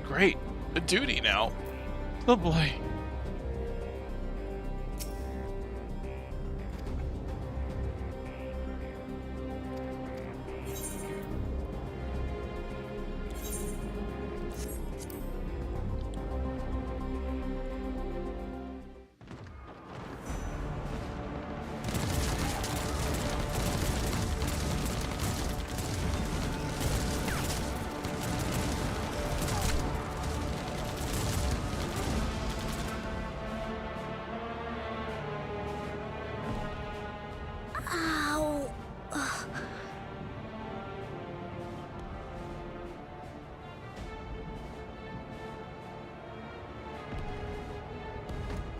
Speaker 1: Great. A duty now. Oh boy.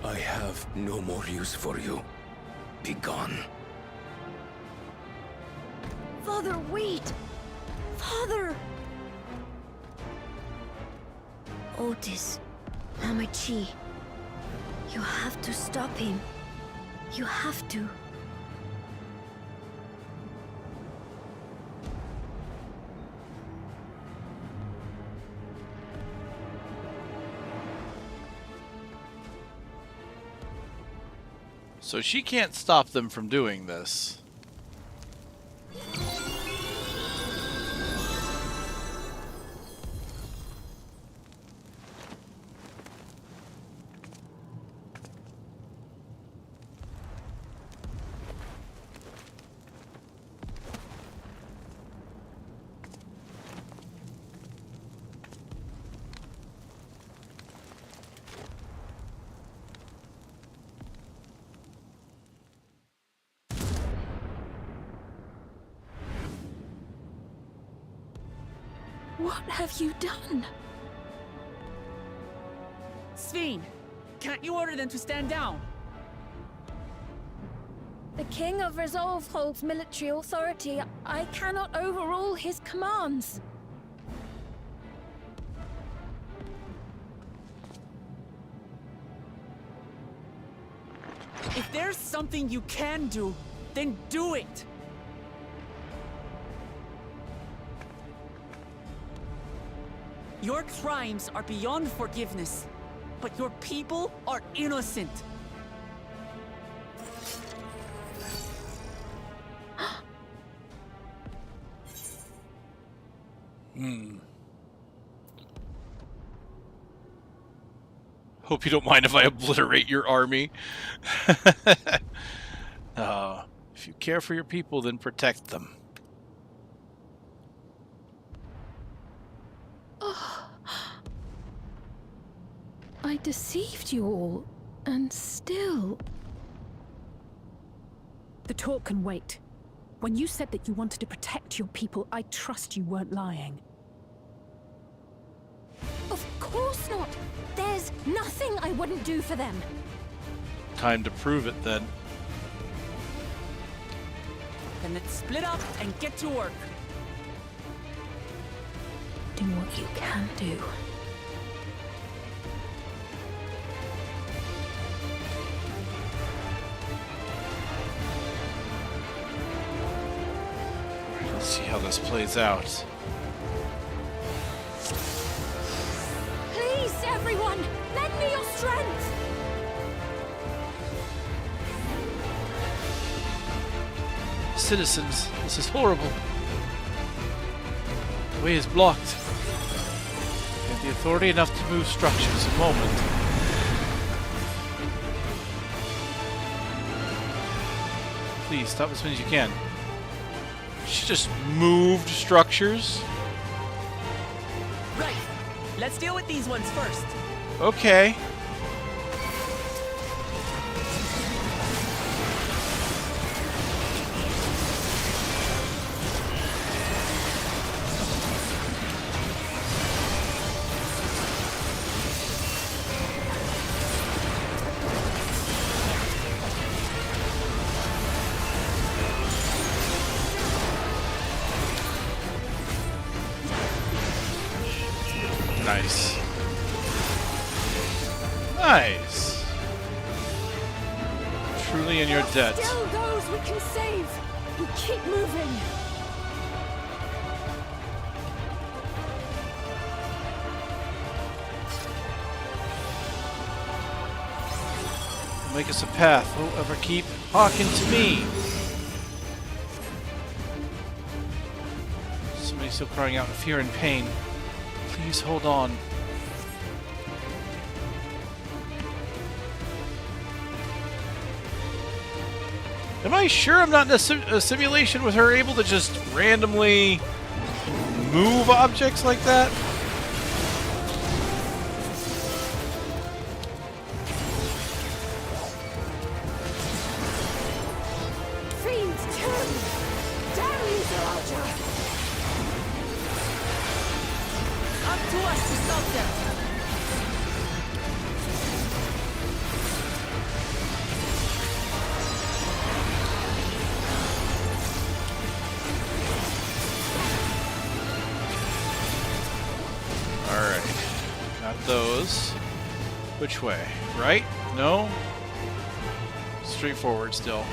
Speaker 22: I have no more use for you. Be gone.
Speaker 17: Father, wait! Father! Otis, Namachi, you have to stop him. You have to.
Speaker 1: So she can't stop them from doing this.
Speaker 5: What have you done?
Speaker 4: Sveen, can't you order them to stand down?
Speaker 3: The King of Resolve holds military authority. I cannot overrule his commands.
Speaker 4: If there's something you can do, then do it! Your crimes are beyond forgiveness, but your people are innocent.
Speaker 1: Hope you don't mind if I obliterate your army. If you care for your people, then protect them.
Speaker 3: I deceived you all, and still...
Speaker 9: The talk can wait. When you said that you wanted to protect your people, I trust you weren't lying.
Speaker 5: Of course not! There's nothing I wouldn't do for them!
Speaker 1: Time to prove it, then.
Speaker 4: Then let's split up and get to work.
Speaker 5: Do what you can do.
Speaker 1: Let's see how this plays out.
Speaker 5: Please, everyone! Lend me your strength!
Speaker 1: Citizens, this is horrible. The way is blocked. We have the authority enough to move structures. A moment. Please, stop as soon as you can. She just moved structures?
Speaker 4: Right. Let's deal with these ones first.
Speaker 1: Okay. Nice. Nice. Truly in your debt.
Speaker 7: Still those we can save. We keep moving.
Speaker 1: Make us a path. Won't ever keep hearken to me. Somebody still crying out in fear and pain. Please hold on. Am I sure I'm not in a simulation with her able to just randomly move objects like that?
Speaker 7: Fiends turn! Down, you Zaraja!
Speaker 4: Up to us to stop them.
Speaker 1: Alright. Got those. Which way? Right? No? Straightforward still.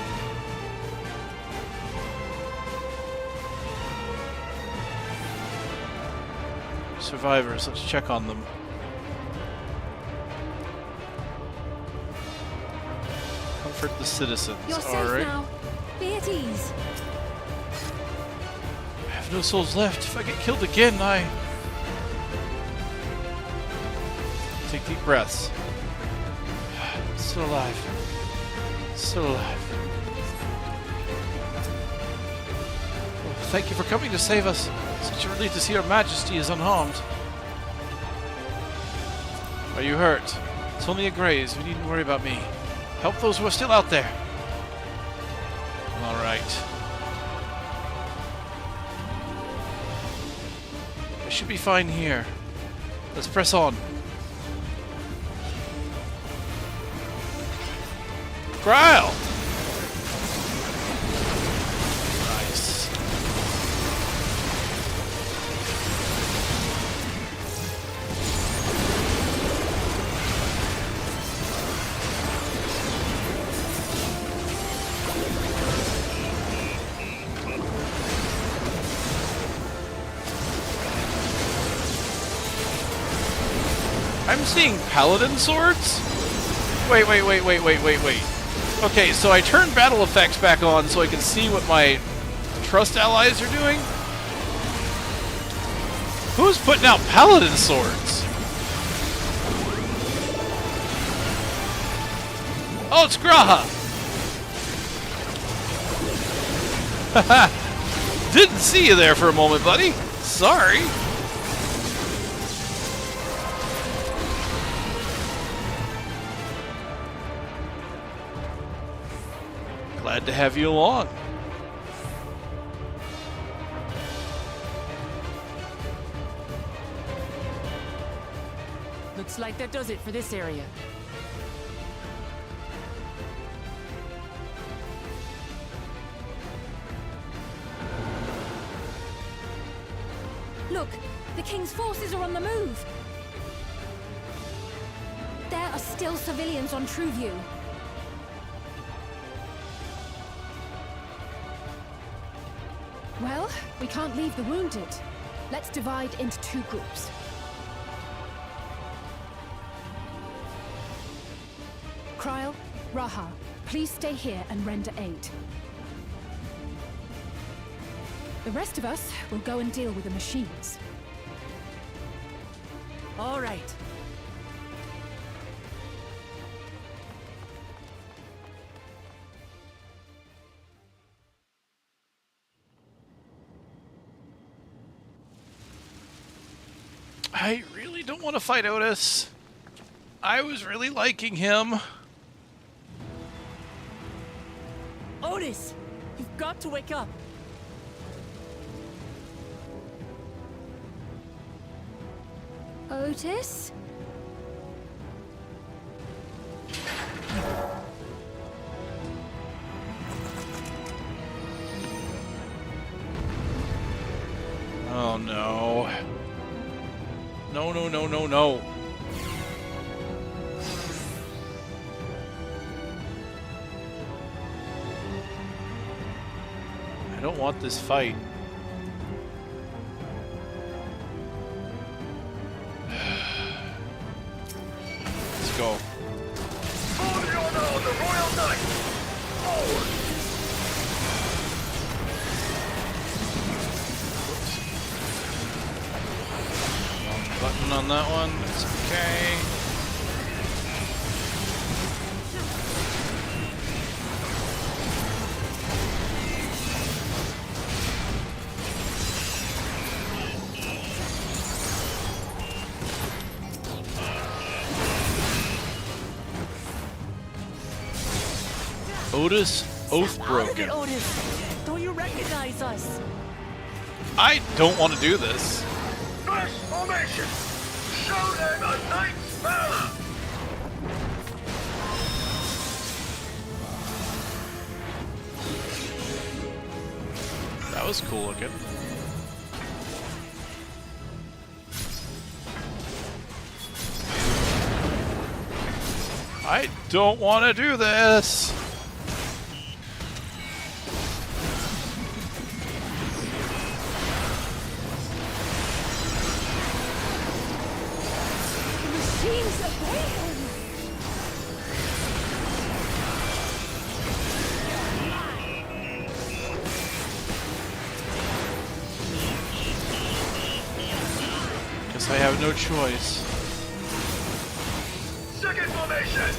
Speaker 1: Survivors, let's check on them. Comfort the citizens.
Speaker 5: You're safe
Speaker 1: Alright.
Speaker 5: now. Be at ease.
Speaker 1: I have no souls left. If I get killed again, I... Take deep breaths. Still alive. Still alive. Oh, thank you for coming to save us. Such a relief to see Your Majesty is unharmed. Are you hurt? It's only a graze. You needn't worry about me. Help those who are still out there. Alright. I should be fine here. Let's press on. Growl! Nice. I'm seeing paladin swords? Wait. Okay, so I turned battle effects back on so I can see what my trust allies are doing. Who's putting out paladin swords? Oh, it's Graha! Haha! Didn't see you there for a moment, buddy. Sorry. Glad to have you along.
Speaker 4: Looks like that does it for this area.
Speaker 5: Look, the King's forces are on the move. There are still civilians on Trueview.
Speaker 9: Well, we can't leave the wounded. Let's divide into 2 groups. Kryl, Raha, please stay here and render aid. The rest of us will go and deal with the machines.
Speaker 4: All right.
Speaker 1: I really don't want to fight Otis. I was really liking him.
Speaker 4: Otis, you've got to wake up.
Speaker 5: Otis?
Speaker 1: Oh no. No, no, no, no, no. I don't want this fight. Let's go.
Speaker 18: For the honor of the Royal Knight! Forward!
Speaker 1: Wrong button on that one. It's okay. Otis, oath broken.
Speaker 4: Otis, don't you recognize us?
Speaker 1: I don't want to do this.
Speaker 18: First formation! Show them a knight's valor!
Speaker 1: That was cool looking. I don't want to do this. Guess I have no choice.
Speaker 18: Second formation!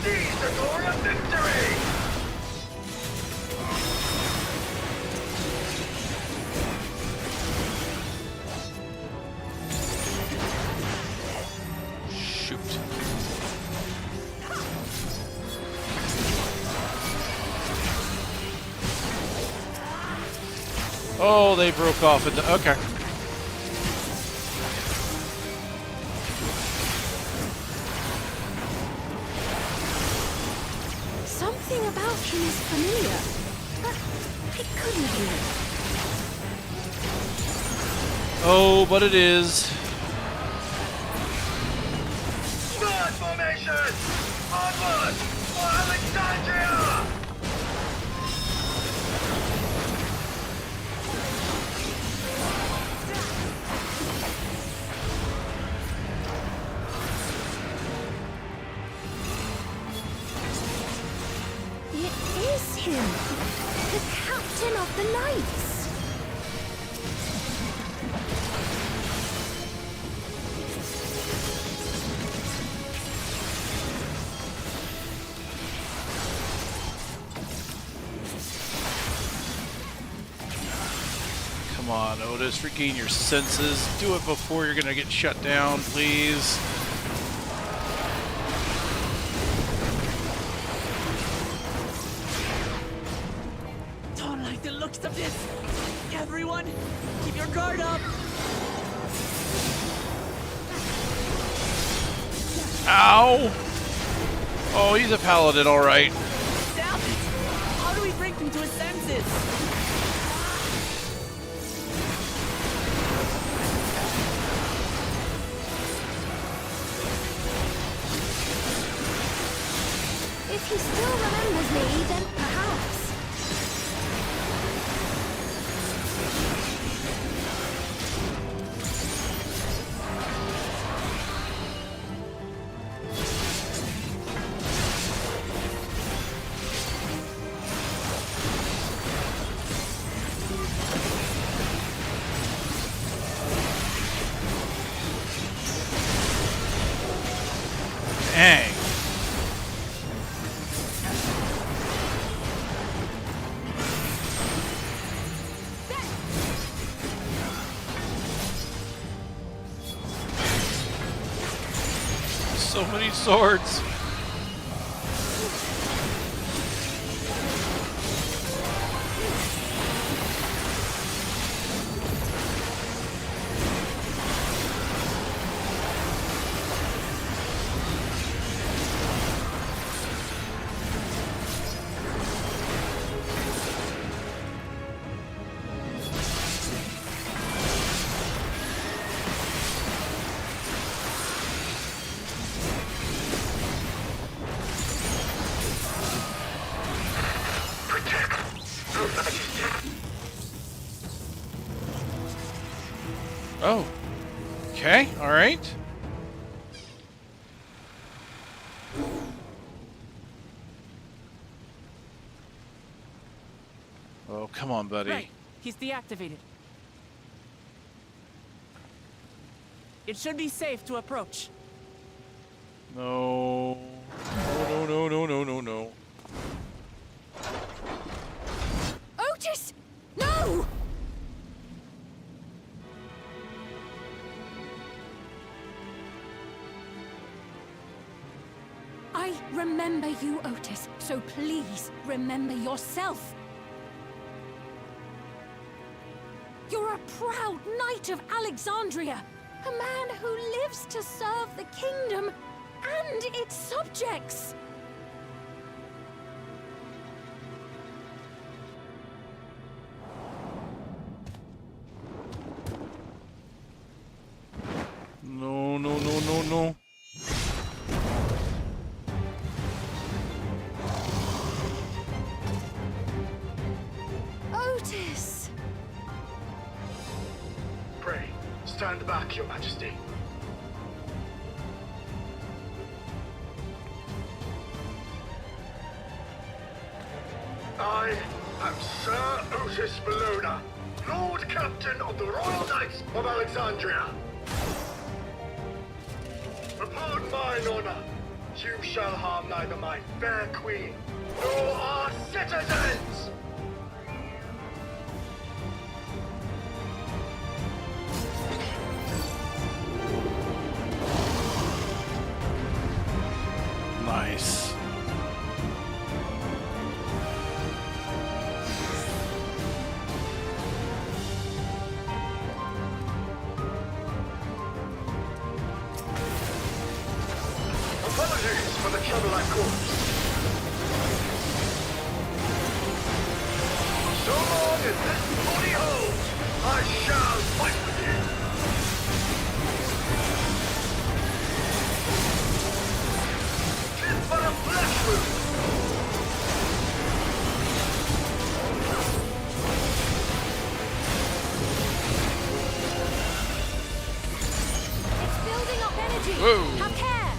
Speaker 18: Seize the door of victory!
Speaker 1: Shoot. Oh, they broke off into... Okay.
Speaker 5: Something about him is familiar, but it couldn't be.
Speaker 1: Oh, but it is.
Speaker 18: Third formation! Onward! For Alexandria!
Speaker 5: It is him! The captain of the knights!
Speaker 1: Come on, Otis, regain your senses. Do it before you're gonna get shut down, please.
Speaker 4: Don't like the looks of this. Everyone, keep your guard up.
Speaker 1: Ow! Oh, he's a paladin, alright.
Speaker 4: Damn it! How do we bring him to his senses?
Speaker 3: If he still remembers me, then perhaps.
Speaker 1: Dang. So many swords. Oh. Okay, alright. Oh, come on, buddy.
Speaker 4: Right. He's deactivated. It should be safe to approach.
Speaker 1: No. No, no, no, no, no, no.
Speaker 3: Otis! No! I remember you, Otis, so please remember yourself. You're a proud knight of Alexandria, a man who lives to serve the kingdom and its subjects.
Speaker 1: No, no, no, no, no.
Speaker 3: Otis!
Speaker 18: Pray, stand back, Your Majesty. I am Sir Otis Bologna, Lord Captain of the Royal Knights of Alexandria. Upon mine honor, you shall harm neither my fair queen nor our citizens!
Speaker 1: Nice.
Speaker 18: Apologies for the trouble I caused. So long as this body holds, I shall fight with you. Tis but a flesh wound.
Speaker 3: It's building up energy.
Speaker 1: Whoa.
Speaker 3: Have care.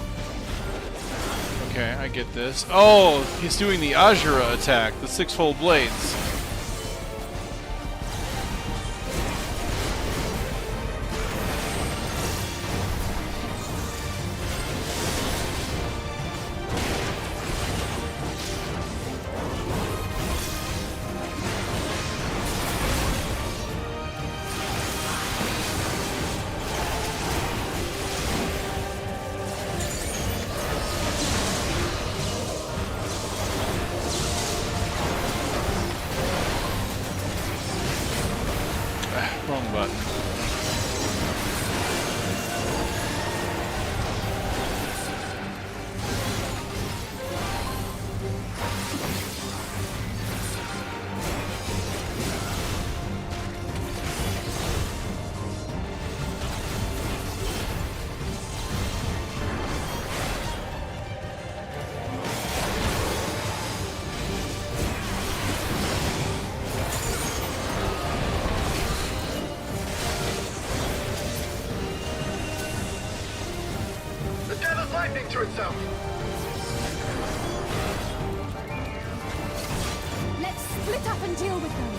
Speaker 1: Okay, I get this. Oh, he's doing the Azura attack, the six-fold blades.
Speaker 18: lightning to itself!
Speaker 7: Let's split up and deal with them.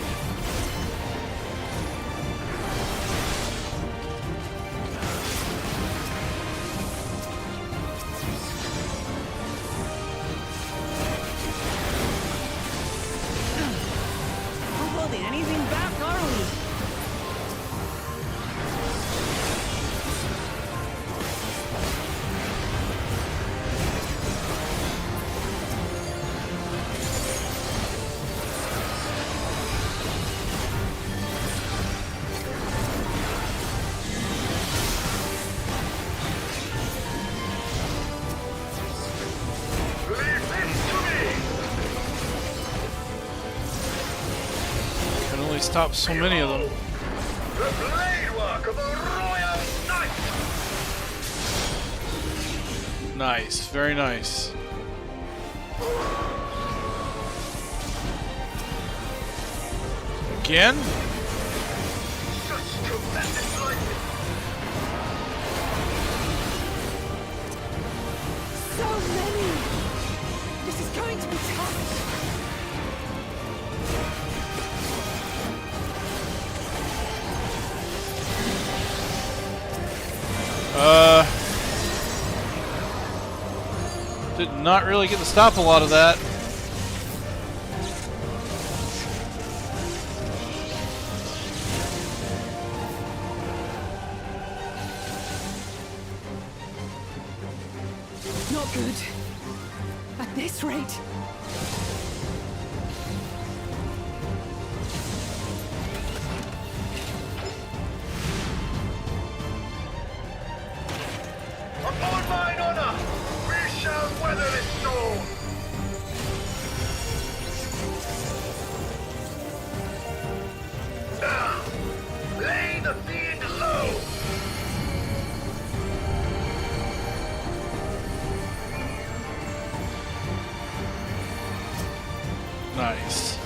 Speaker 4: Not holding anything back, are we?
Speaker 1: Can only stop so many of them.
Speaker 18: The blade work of a royal knight!
Speaker 1: Nice, very nice. Again?
Speaker 18: Such tremendous lightning!
Speaker 7: So many! This is going to be tough.
Speaker 1: Did not really get to stop a lot of that.
Speaker 7: Not good. At this rate.
Speaker 18: Upon mine honor, we shall weather this storm! Now, lay the fiend low!
Speaker 1: Nice.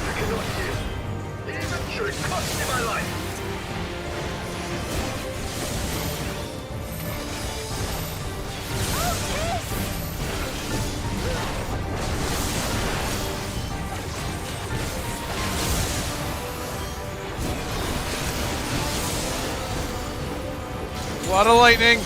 Speaker 18: I cannot hear. Even should it cost me my life.
Speaker 1: A lot of lightning.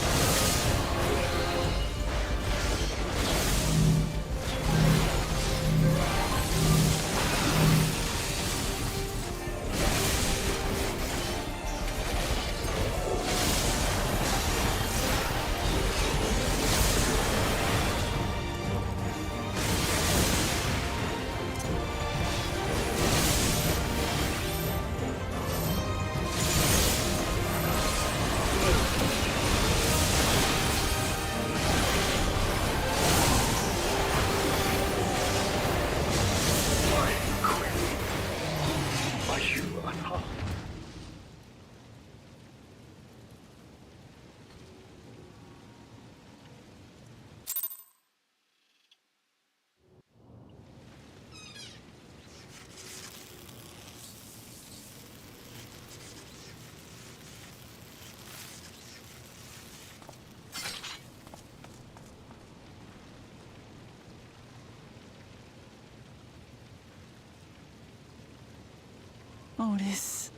Speaker 18: Are you unharmed?
Speaker 4: Otis.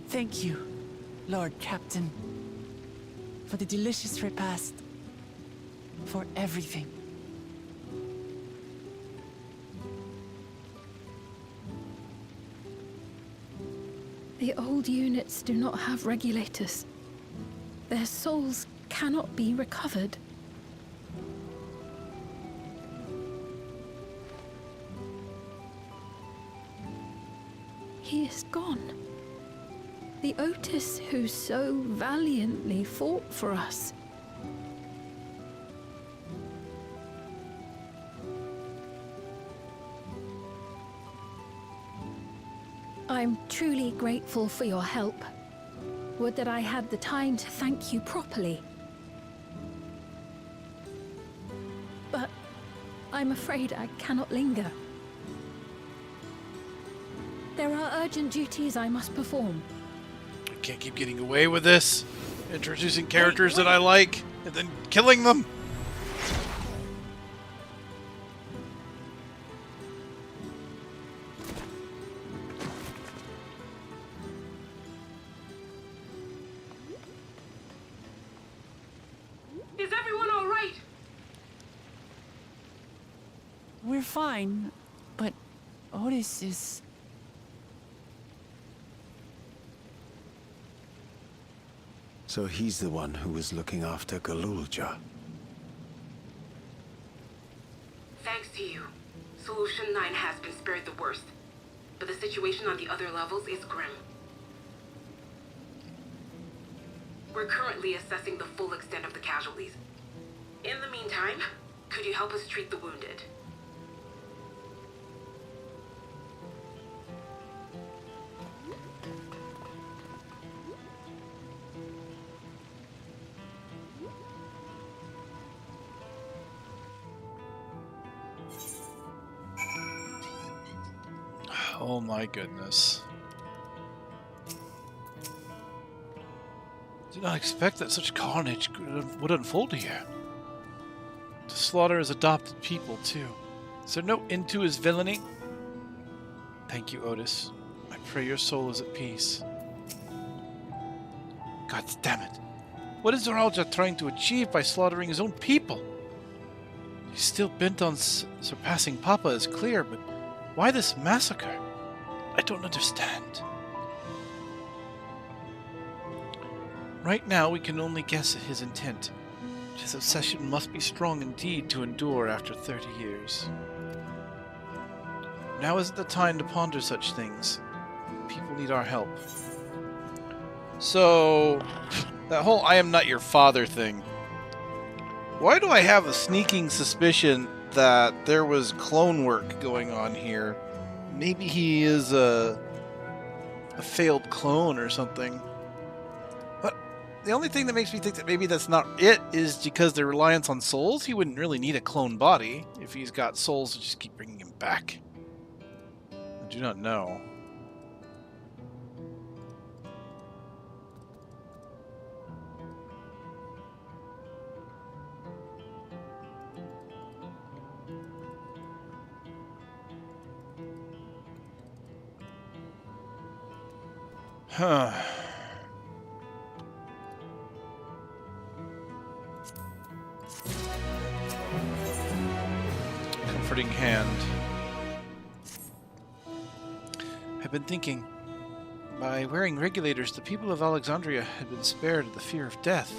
Speaker 4: Thank you, Lord Captain, for the delicious repast, for everything.
Speaker 3: The old units do not have regulators. Their souls cannot be recovered. He is gone. The Otis who so valiantly fought for us. I'm truly grateful for your help. Would that I had the time to thank you properly. But I'm afraid I cannot linger. There are urgent duties I must perform.
Speaker 1: I can't keep getting away with this. Introducing characters that I like, and then killing them.
Speaker 13: Is everyone all right?
Speaker 4: We're fine, but Otis is...
Speaker 24: So he's the one who was looking after Galulja.
Speaker 13: Thanks to you, Solution 9 has been spared the worst. But the situation on the other levels is grim. We're currently assessing the full extent of the casualties. In the meantime, could you help us treat the wounded?
Speaker 1: Oh my goodness. Did not expect that such carnage would unfold here. To slaughter his adopted people, too. Is there no end to his villainy? Thank you, Otis. I pray your soul is at peace. God damn it. What is Zoralja trying to achieve by slaughtering his own people? He's still bent on surpassing Papa is clear, but why this massacre? I don't understand. Right now, we can only guess at his intent. His obsession must be strong indeed to endure after 30 years. Now isn't the time to ponder such things. People need our help. So, that whole I am not your father thing. Why do I have a sneaking suspicion that there was clone work going on here? Maybe he is a failed clone or something. But the only thing that makes me think that maybe that's not it is because their reliance on souls. He wouldn't really need a clone body if he's got souls to just keep bringing him back. I do not know. Huh. Comforting hand. I've been thinking, by wearing regulators, the people of Alexandria had been spared the fear of death.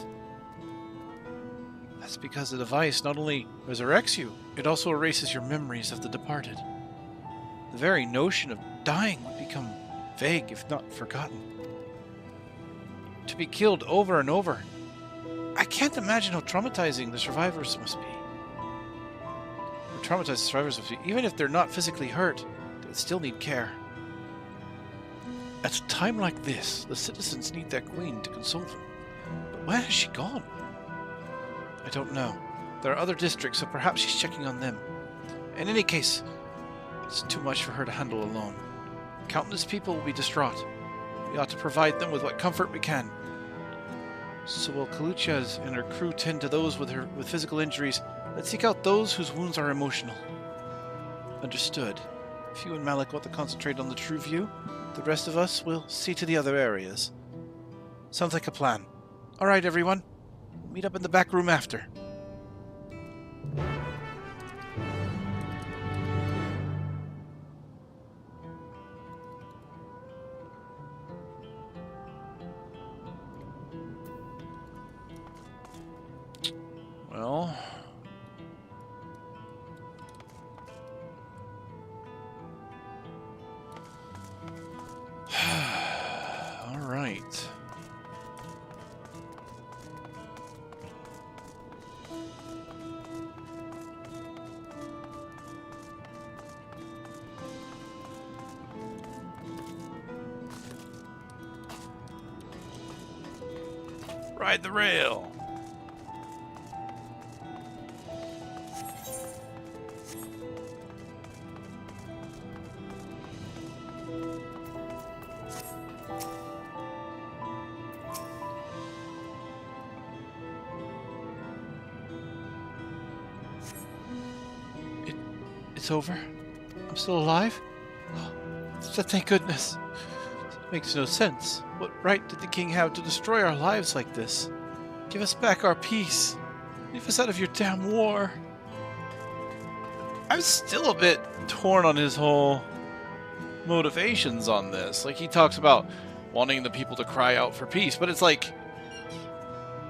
Speaker 1: That's because the device not only resurrects you, it also erases your memories of the departed. The very notion of dying would become vague, if not forgotten. To be killed over and over. I can't imagine how traumatizing the survivors must be. Or traumatized the survivors must be. Even if they're not physically hurt, they still need care. At a time like this, the citizens need their queen to console them. But where has she gone? I don't know. There are other districts, so perhaps she's checking on them. In any case, it's too much for her to handle alone. Countless people will be distraught. We ought to provide them with what comfort we can. So while Kaluchas and her crew tend to those with physical injuries, let's seek out those whose wounds are emotional. Understood. If you and Malik want to concentrate on the true view, the rest of us will see to the other areas. Sounds like a plan. Alright, everyone. Meet up in the back room after. Well... all right. Ride the rail. It's over. I'm still alive? Oh, thank goodness. It makes no sense. What right did the king have to destroy our lives like this? Give us back our peace. Leave us out of your damn war. I'm still a bit torn on his whole motivations on this. Like, he talks about wanting the people to cry out for peace, but it's like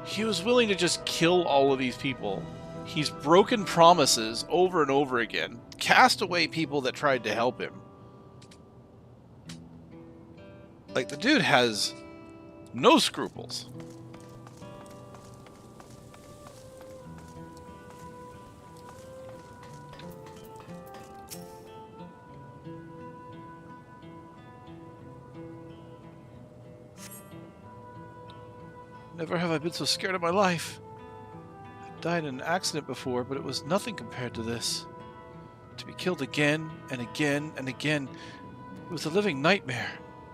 Speaker 1: he was willing to just kill all of these people. He's broken promises over and over again, cast away people that tried to help him. Like, the dude has no scruples. Never have I been so scared in my life. I died in an accident before, but it was nothing compared to this. To be killed again and again and again, it was a living nightmare.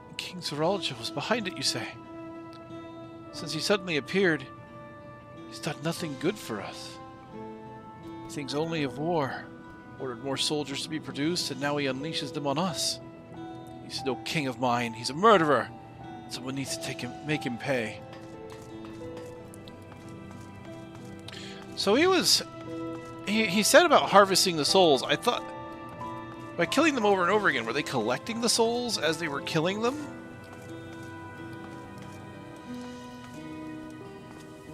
Speaker 1: And King Zeralja was behind it, you say? Since he suddenly appeared, he's done nothing good for us. He thinks only of war, ordered more soldiers to be produced, and now he unleashes them on us. He's no king of mine, he's a murderer. Someone needs to make him pay. So he said about harvesting the souls. I thought, by killing them over and over again, were they collecting the souls as they were killing them?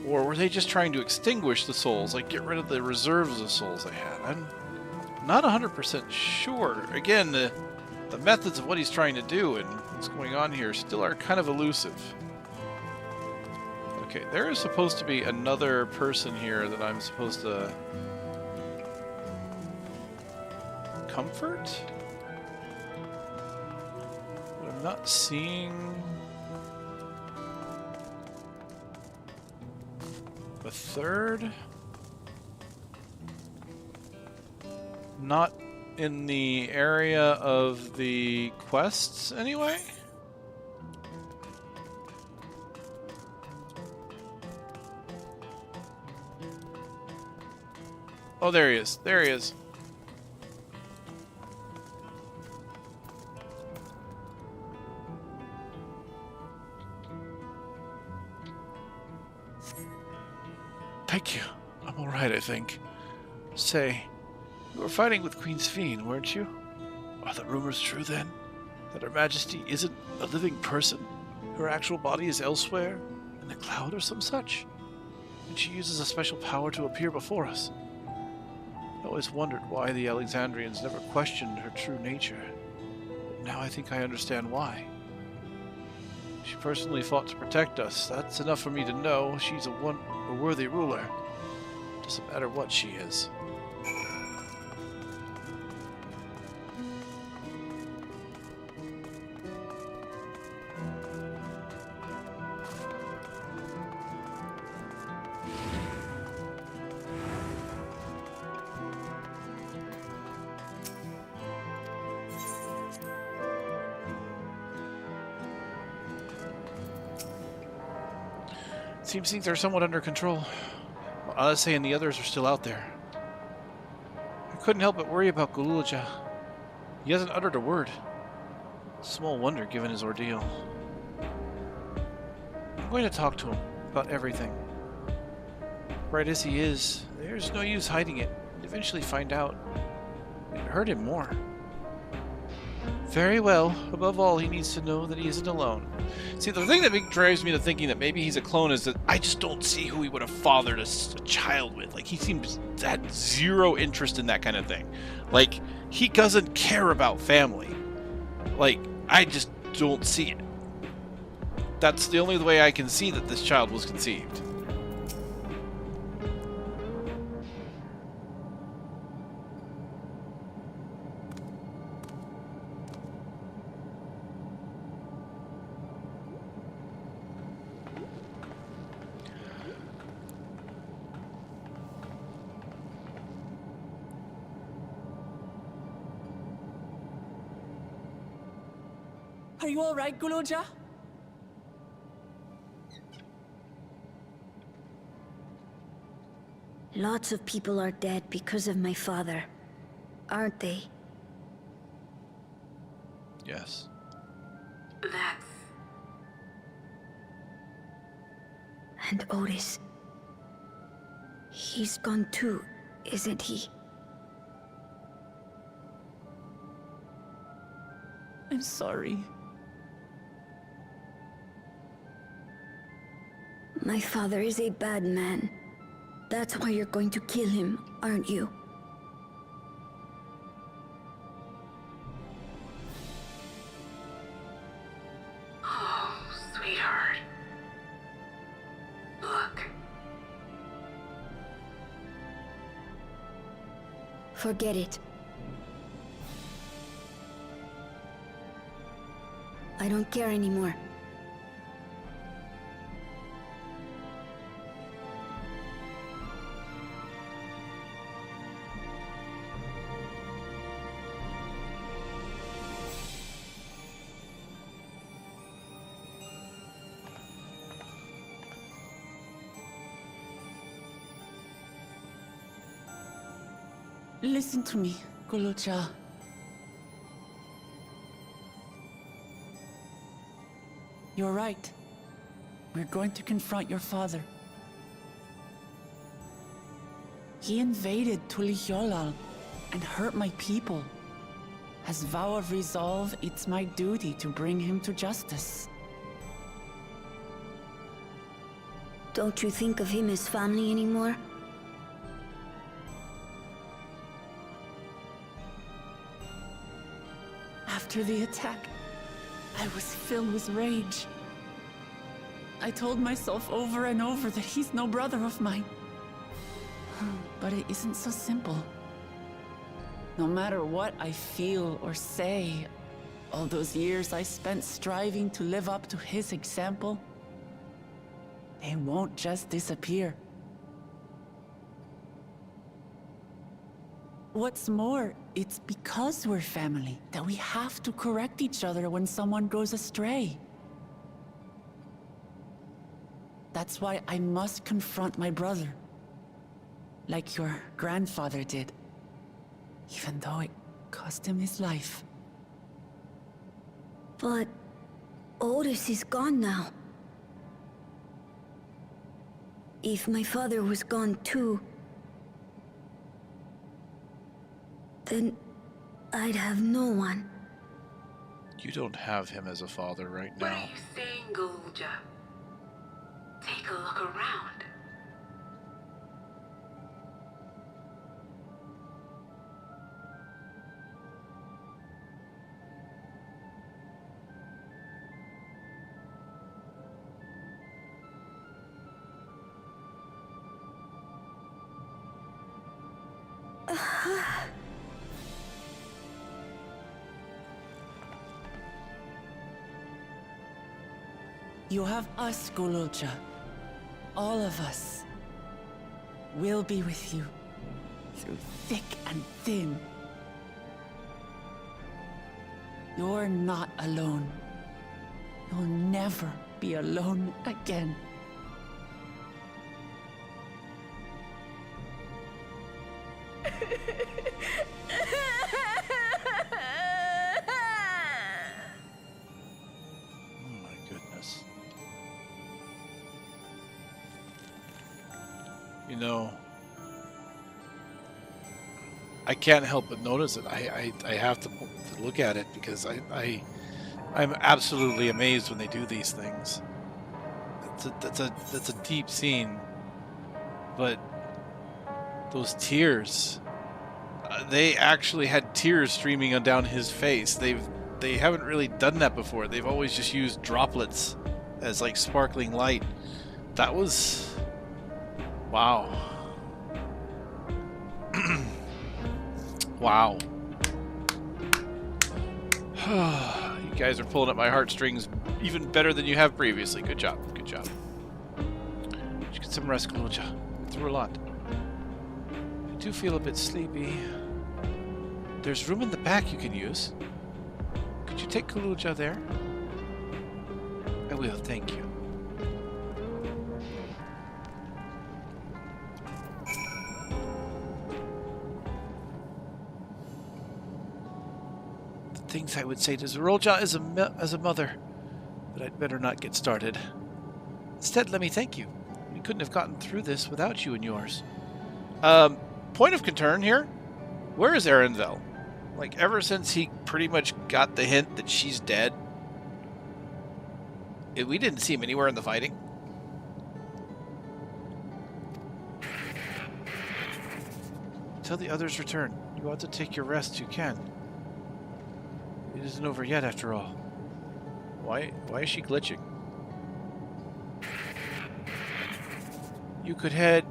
Speaker 1: Or were they just trying to extinguish the souls, like get rid of the reserves of souls they had? I'm not 100% sure. Again, the methods of what he's trying to do and what's going on here still are kind of elusive. Okay, there is supposed to be another person here that I'm supposed to comfort? But I'm not seeing a third. Not in the area of the quests, anyway. Oh, there he is. There he is. Thank you. I'm alright, I think. Say, you were fighting with Queen Sphene, weren't you? Are the rumors true, then? That Her Majesty isn't a living person? Her actual body is elsewhere? In the cloud or some such? And she uses a special power to appear before us? I always wondered why the Alexandrians never questioned her true nature. But now I think I understand why. She personally fought to protect us. That's enough for me to know she's a worthy ruler. Doesn't matter what she is. Seems things are somewhat under control. Odyssey and the others are still out there. I couldn't help but worry about Gululaja. He hasn't uttered a word. Small wonder given his ordeal. I'm going to talk to him about everything. Bright as he is, there's no use hiding it. He'll eventually find out. It'd hurt him more. Very well. Above all, he needs to know that he isn't alone. See, the thing that drives me to thinking that maybe he's a clone is that I just don't see who he would have fathered a child with. Like, he seems to have zero interest in that kind of thing. Like, he doesn't care about family. Like, I just don't see it. That's the only way I can see that this child was conceived.
Speaker 4: Are you all right, Guluja?
Speaker 17: Lots of people are dead because of my father, aren't they?
Speaker 1: Yes.
Speaker 13: That's...
Speaker 17: And Otis. He's gone too, isn't he?
Speaker 4: I'm sorry.
Speaker 17: My father is a bad man. That's why you're going to kill him, aren't you?
Speaker 13: Oh, sweetheart. Look.
Speaker 17: Forget it. I don't care anymore.
Speaker 4: Listen to me, Guluja. You're right. We're going to confront your father. He invaded Tulihyolal and hurt my people. As vow of resolve, it's my duty to bring him to justice.
Speaker 17: Don't you think of him as family anymore?
Speaker 4: After the attack, I was filled with rage. I told myself over and over that he's no brother of mine. But it isn't so simple. No matter what I feel or say, all those years I spent striving to live up to his example, they won't just disappear. What's more, it's because we're family that we have to correct each other when someone goes astray. That's why I must confront my brother, like your grandfather did, even though it cost him his life.
Speaker 17: But Otis is gone now. If my father was gone too, then I'd have no one.
Speaker 1: You don't have him as a father right
Speaker 13: What
Speaker 1: now.
Speaker 13: are you saying, Gulja? Take a look around.
Speaker 4: You have us, Guluja. All of us. We'll be with you. Through thick and thin. You're not alone. You'll never be alone again.
Speaker 1: You know, I can't help but notice it. I have to look at it because I'm absolutely amazed when they do these things. That's a deep scene, but those tears, they actually had tears streaming down his face. They haven't really done that before. They've always just used droplets as like sparkling light. That was... wow. Wow. You guys are pulling at my heartstrings even better than you have previously. Good job. Good job. Did you get some rest, Guluja? Through a lot. I do feel a bit sleepy. There's room in the back you can use. Could you take Guluja there? will, thank you. The things I would say to Zorolja as a mother, but I'd better not get started. Instead, let me thank you. We couldn't have gotten through this without you and yours. Point of concern here. Where is Erenvel? Like, ever since he pretty much got the hint that she's dead, we didn't see him anywhere in the fighting. Until the others return, you ought to take your rest you can. It isn't over yet, after all. Why is she glitching? You could head,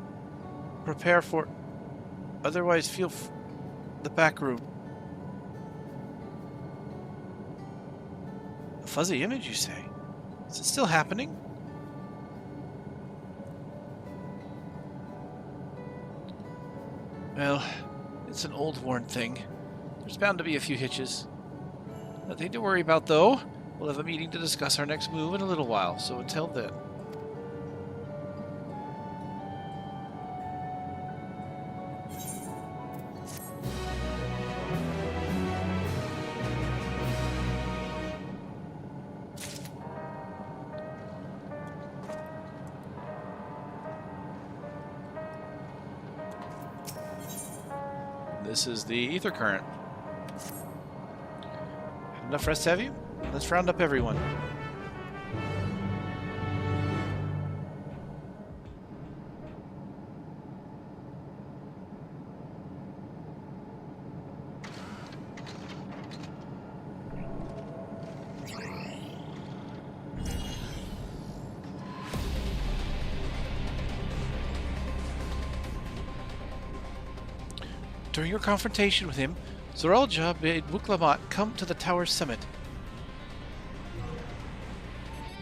Speaker 1: prepare for, otherwise feel the back room. A fuzzy image, you say? Is it still happening? Well, it's an old worn thing. There's bound to be a few hitches. Nothing to worry about, though. We'll have a meeting to discuss our next move in a little while, so until then. This is the ether current. Enough rest, have you? Let's round up everyone. During your confrontation with him, Zorolja bade Wuklamat come to the tower's summit.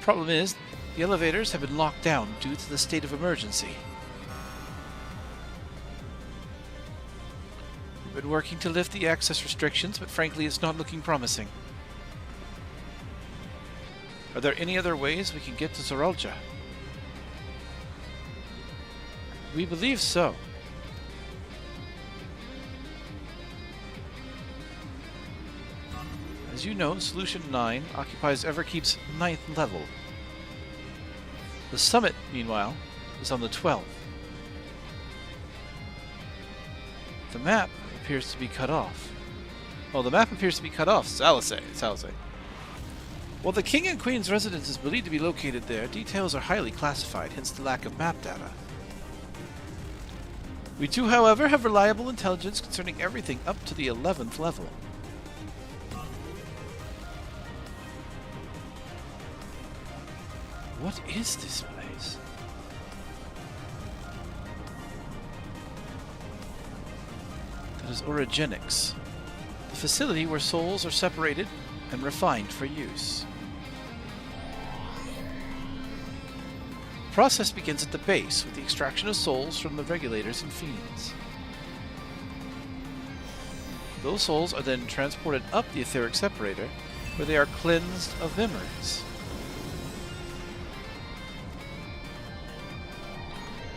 Speaker 1: Problem is, the elevators have been locked down due to the state of emergency. We've been working to lift the access restrictions, but frankly it's not looking promising. Are there any other ways we can get to Zorolja? We believe so. As you know, Solution 9 occupies Everkeep's 9th level. The summit, meanwhile, is on the 12th. The map appears to be cut off. Oh, the map appears to be cut off, Salisay. While the King and Queen's residence is believed to be located there, details are highly classified, hence the lack of map data. We do, however, have reliable intelligence concerning everything up to the 11th level. What is this place? That is Origenics, the facility where souls are separated and refined for use. The process begins at the base with the extraction of souls from the regulators and fiends. Those souls are then transported up the etheric separator, where they are cleansed of memories.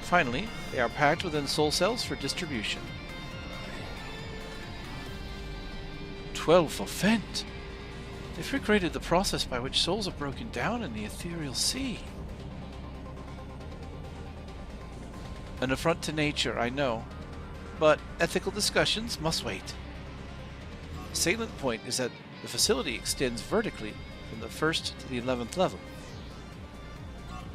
Speaker 1: Finally, they are packed within soul cells for distribution. 12 for Fent. They've recreated the process by which souls are broken down in the ethereal sea. An affront to nature, I know, but ethical discussions must wait. The salient point is that the facility extends vertically from the 1st to the 11th level.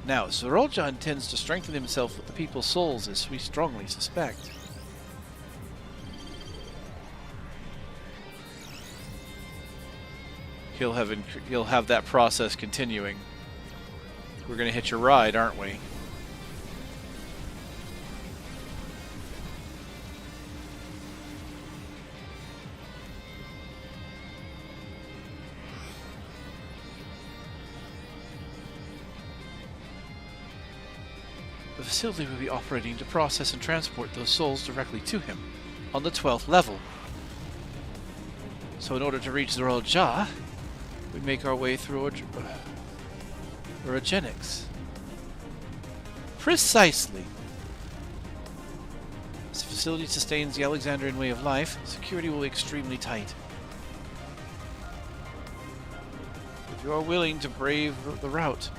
Speaker 1: Now, Zorolja intends to strengthen himself with the people's souls, as we strongly suspect. He'll have that process continuing. We're going to hitch a ride, aren't we? The facility will be operating to process and transport those souls directly to him, on the 12th level. So in order to reach Zorolja, we make our way through Origenics. Precisely. This facility sustains the Alexandrian way of life. Security will be extremely tight. If you are willing to brave the route,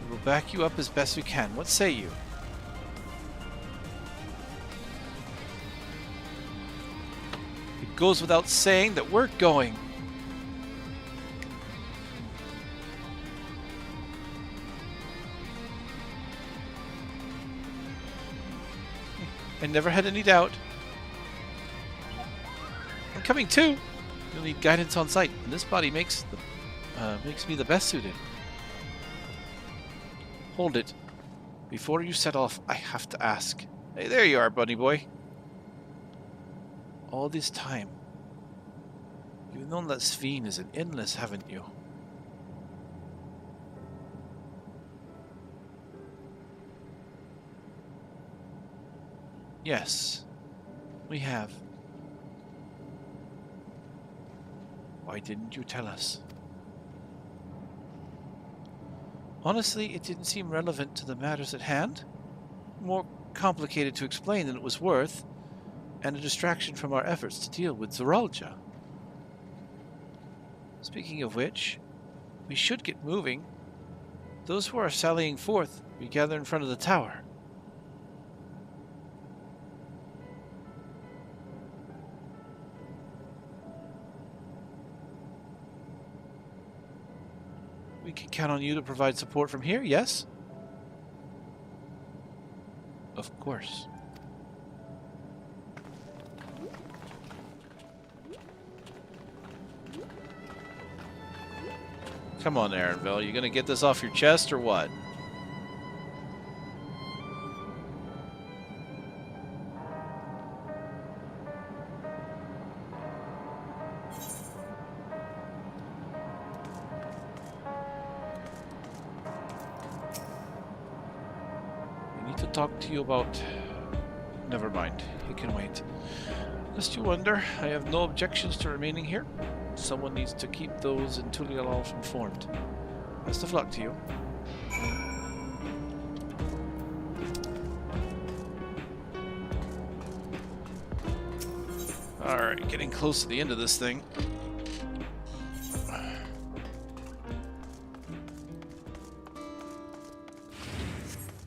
Speaker 1: we will back you up as best we can. What say you? It goes without saying that we're going. I never had any doubt. I'm coming too. You'll need guidance on site, and this body makes me the best suited. Hold it. Before you set off, I have to ask. Hey, there you are, bunny boy. All this time, you've known that Sphene is an endless, haven't you? Yes, we have. Why didn't you tell us? Honestly, it didn't seem relevant to the matters at hand. More complicated to explain than it was worth, and a distraction from our efforts to deal with Zoralja. Speaking of which, we should get moving. Those who are sallying forth, we gather in front of the tower. We can count on you to provide support from here, yes? Of course. Come on, Aaronville. You gonna get this off your chest or what? Talk to you about... Never mind. It can wait. Lest you wonder, I have no objections to remaining here. Someone needs to keep those in Tulialaf informed. Best of luck to you. Alright, getting close to the end of this thing.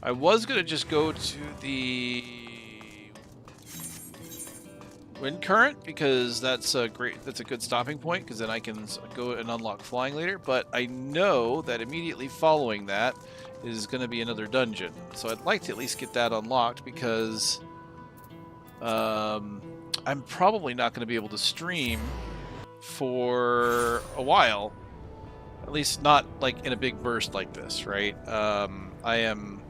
Speaker 1: I was gonna just go to the wind current because that's a good stopping point, because then I can go and unlock flying later. But I know that immediately following that is going to be another dungeon, so I'd like to at least get that unlocked because I'm probably not going to be able to stream for a while, at least not like in a big burst like this, right? I am.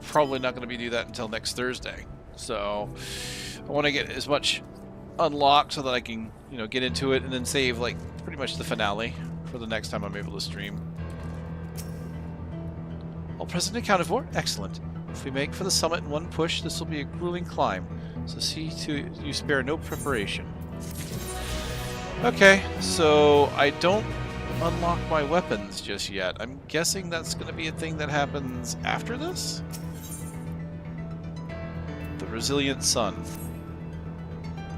Speaker 1: Probably not going to be do that until next Thursday, so I want to get as much unlocked so that I can, you know, get into it and then save like pretty much the finale for the next time I'm able to stream. All present accounted for? Excellent. If we make for the summit in one push, this will be a grueling climb, so see to you spare no preparation. Okay, so I don't unlock my weapons just yet. I'm guessing that's going to be a thing that happens after this? The Resilient Sun.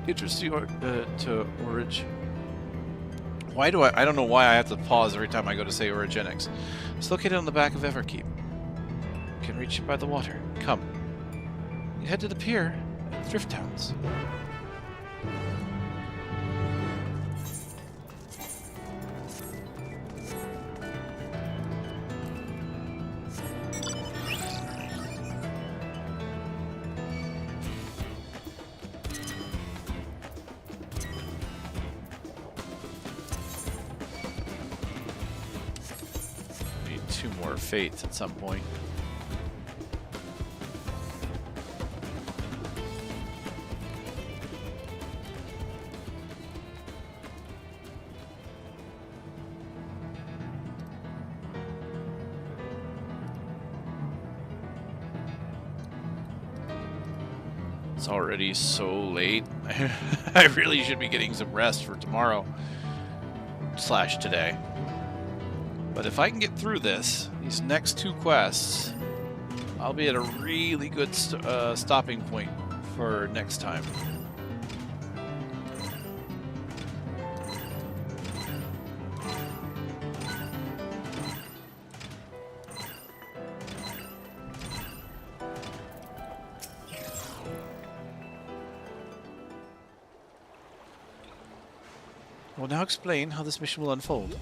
Speaker 1: Interesting to Origin. Why do I don't know why I have to pause every time I go to say Origenics. It's located on the back of Everkeep. You can reach it by the water. Come. You head to the pier at Thrift Towns. Fates at some point. It's already so late. I really should be getting some rest for tomorrow / today. But if I can get through these next 2 quests, I'll be at a really good stopping point for next time. I will now explain how this mission will unfold.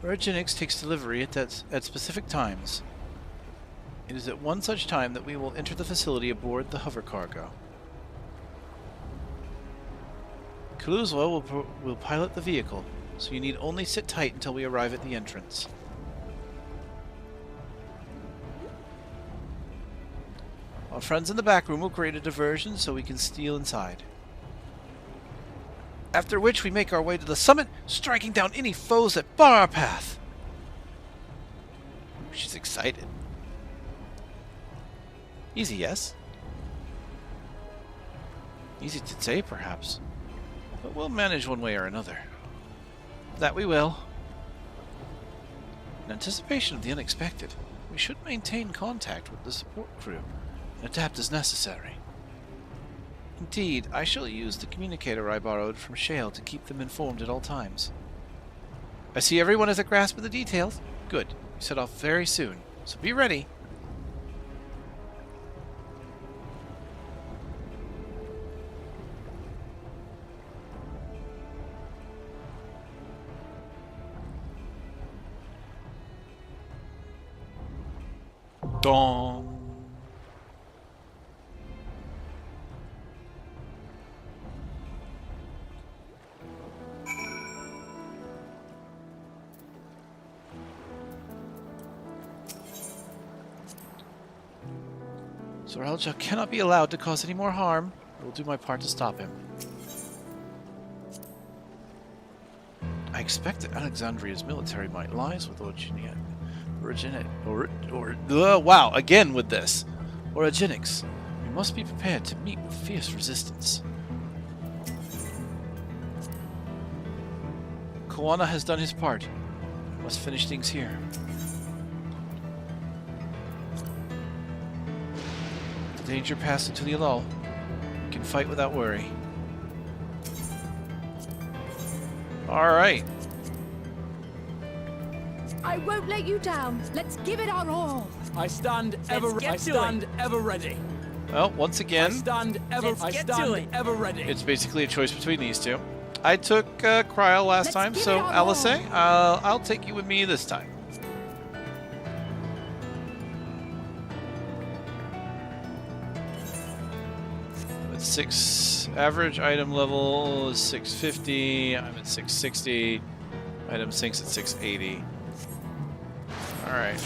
Speaker 1: Origenics takes delivery at specific times. It is at one such time that we will enter the facility aboard the hover cargo. Kaluzwa will pilot the vehicle, so you need only sit tight until we arrive at the entrance. Our friends in the back room will create a diversion so we can steal inside. After which we make our way to the summit, striking down any foes that bar our path. She's excited. Easy, yes? Easy to say, perhaps. But we'll manage one way or another. That we will. In anticipation of the unexpected, we should maintain contact with the support crew and adapt as necessary. Indeed, I shall use the communicator I borrowed from Shale to keep them informed at all times. I see everyone has a grasp of the details. Good. We set off very soon, so be ready. Dong. Zorelja cannot be allowed to cause any more harm. I will do my part to stop him. I expect that Alexandria's military might lies with wow, again with this. Origenics. We must be prepared to meet with fierce resistance. Koana has done his part. We must finish things here. The danger passed into the lull. We can fight without worry. Alright.
Speaker 7: I won't let you down. Let's give it our all.
Speaker 2: I stand ever ready.
Speaker 1: Well, once again,
Speaker 2: I stand ever ready.
Speaker 1: It's basically a choice between these two. I took Cryo last time, so Alice, I'll take you with me this time. With 6 average item level is 650. I'm at 660. Item sinks at 680. All right.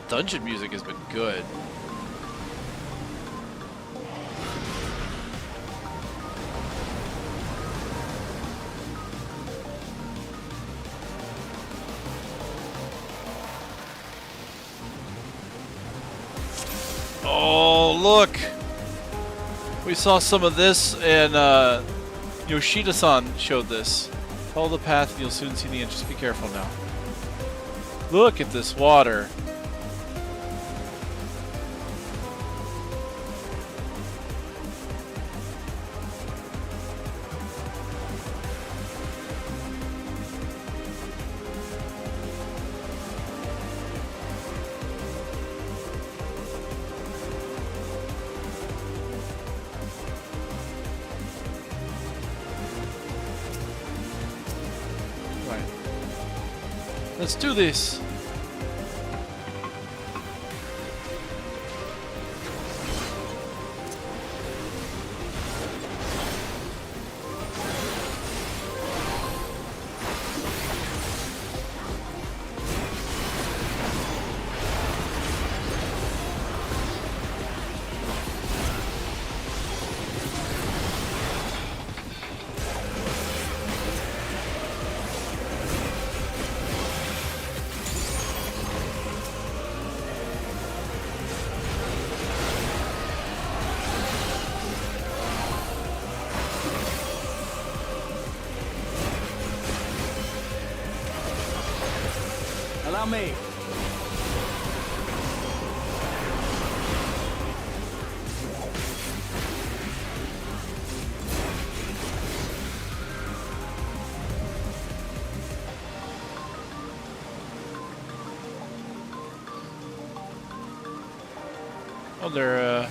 Speaker 1: Dungeon music has been good. Oh, look! We saw some of this, and Yoshida-san showed this. Follow the path and you'll soon see the end. Just be careful now. Look at this water. Let's do this.
Speaker 2: Allow me.
Speaker 1: Oh, they're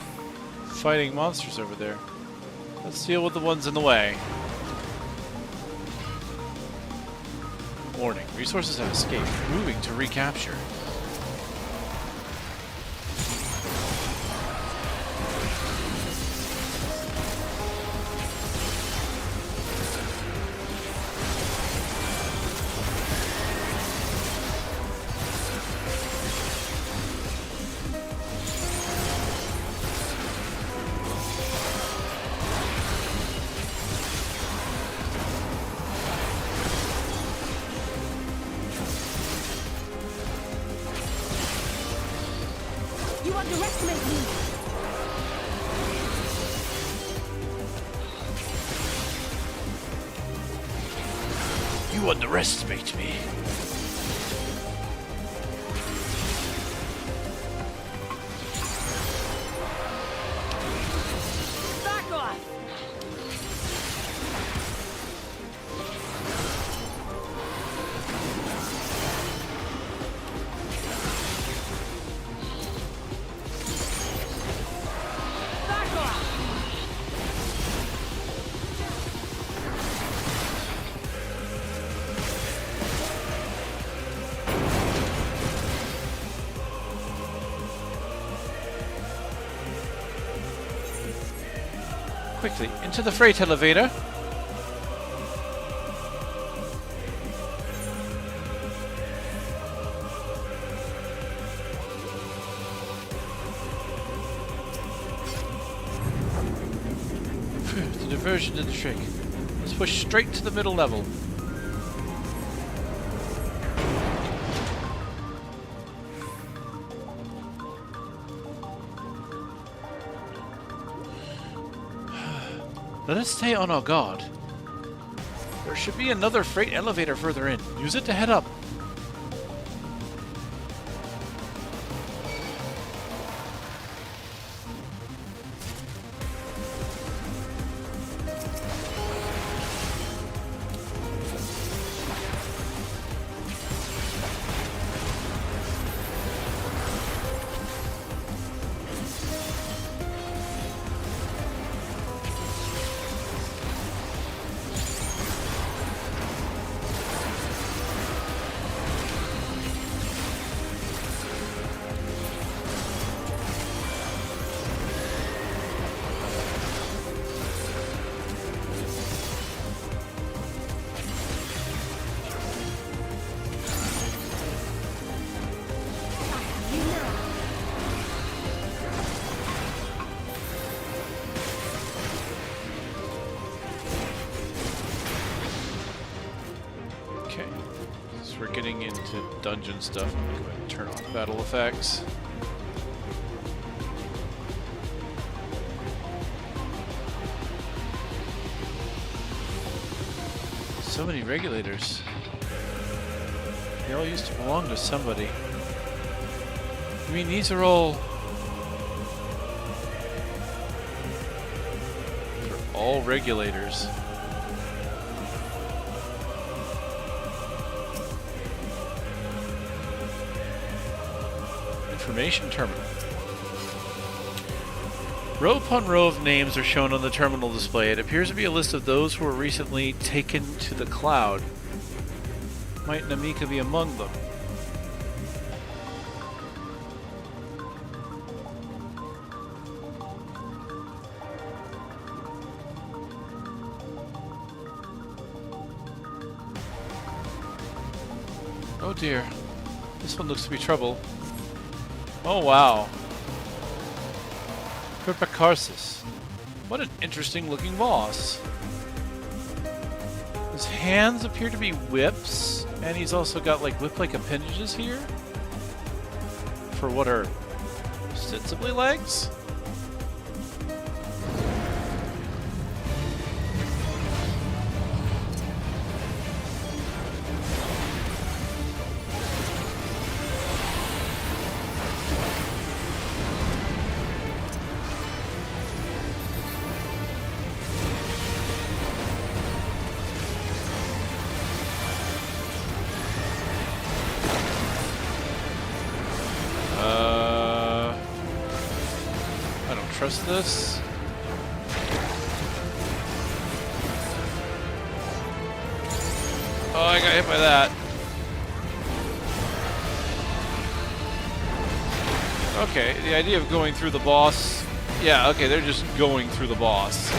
Speaker 1: fighting monsters over there. Let's deal with the ones in the way. Warning, resources have escaped. Moving to recapture.
Speaker 7: You underestimate me!
Speaker 1: You underestimate me.
Speaker 7: Back off!
Speaker 1: Quickly, into the freight elevator. The diversion did the trick. Let's push straight to the middle level. Let us stay on our guard. There should be another freight elevator further in. Use it to head up. We're getting into dungeon stuff. I'm going to go ahead and turn off battle effects. So many regulators. They all used to belong to somebody. I mean, these are all... They're all regulators. Information terminal. Row upon row of names are shown on the terminal display. It appears to be a list of those who were recently taken to the cloud. Might Namika be among them? Oh dear. This one looks to be trouble. Oh wow. Kirpakarsis. What an interesting looking boss. His hands appear to be whips, and he's also got like whip-like appendages here. For what are ostensibly legs? trust this. Oh, I got hit by that. Okay, the idea of going through the boss... Yeah, okay, they're just going through the boss.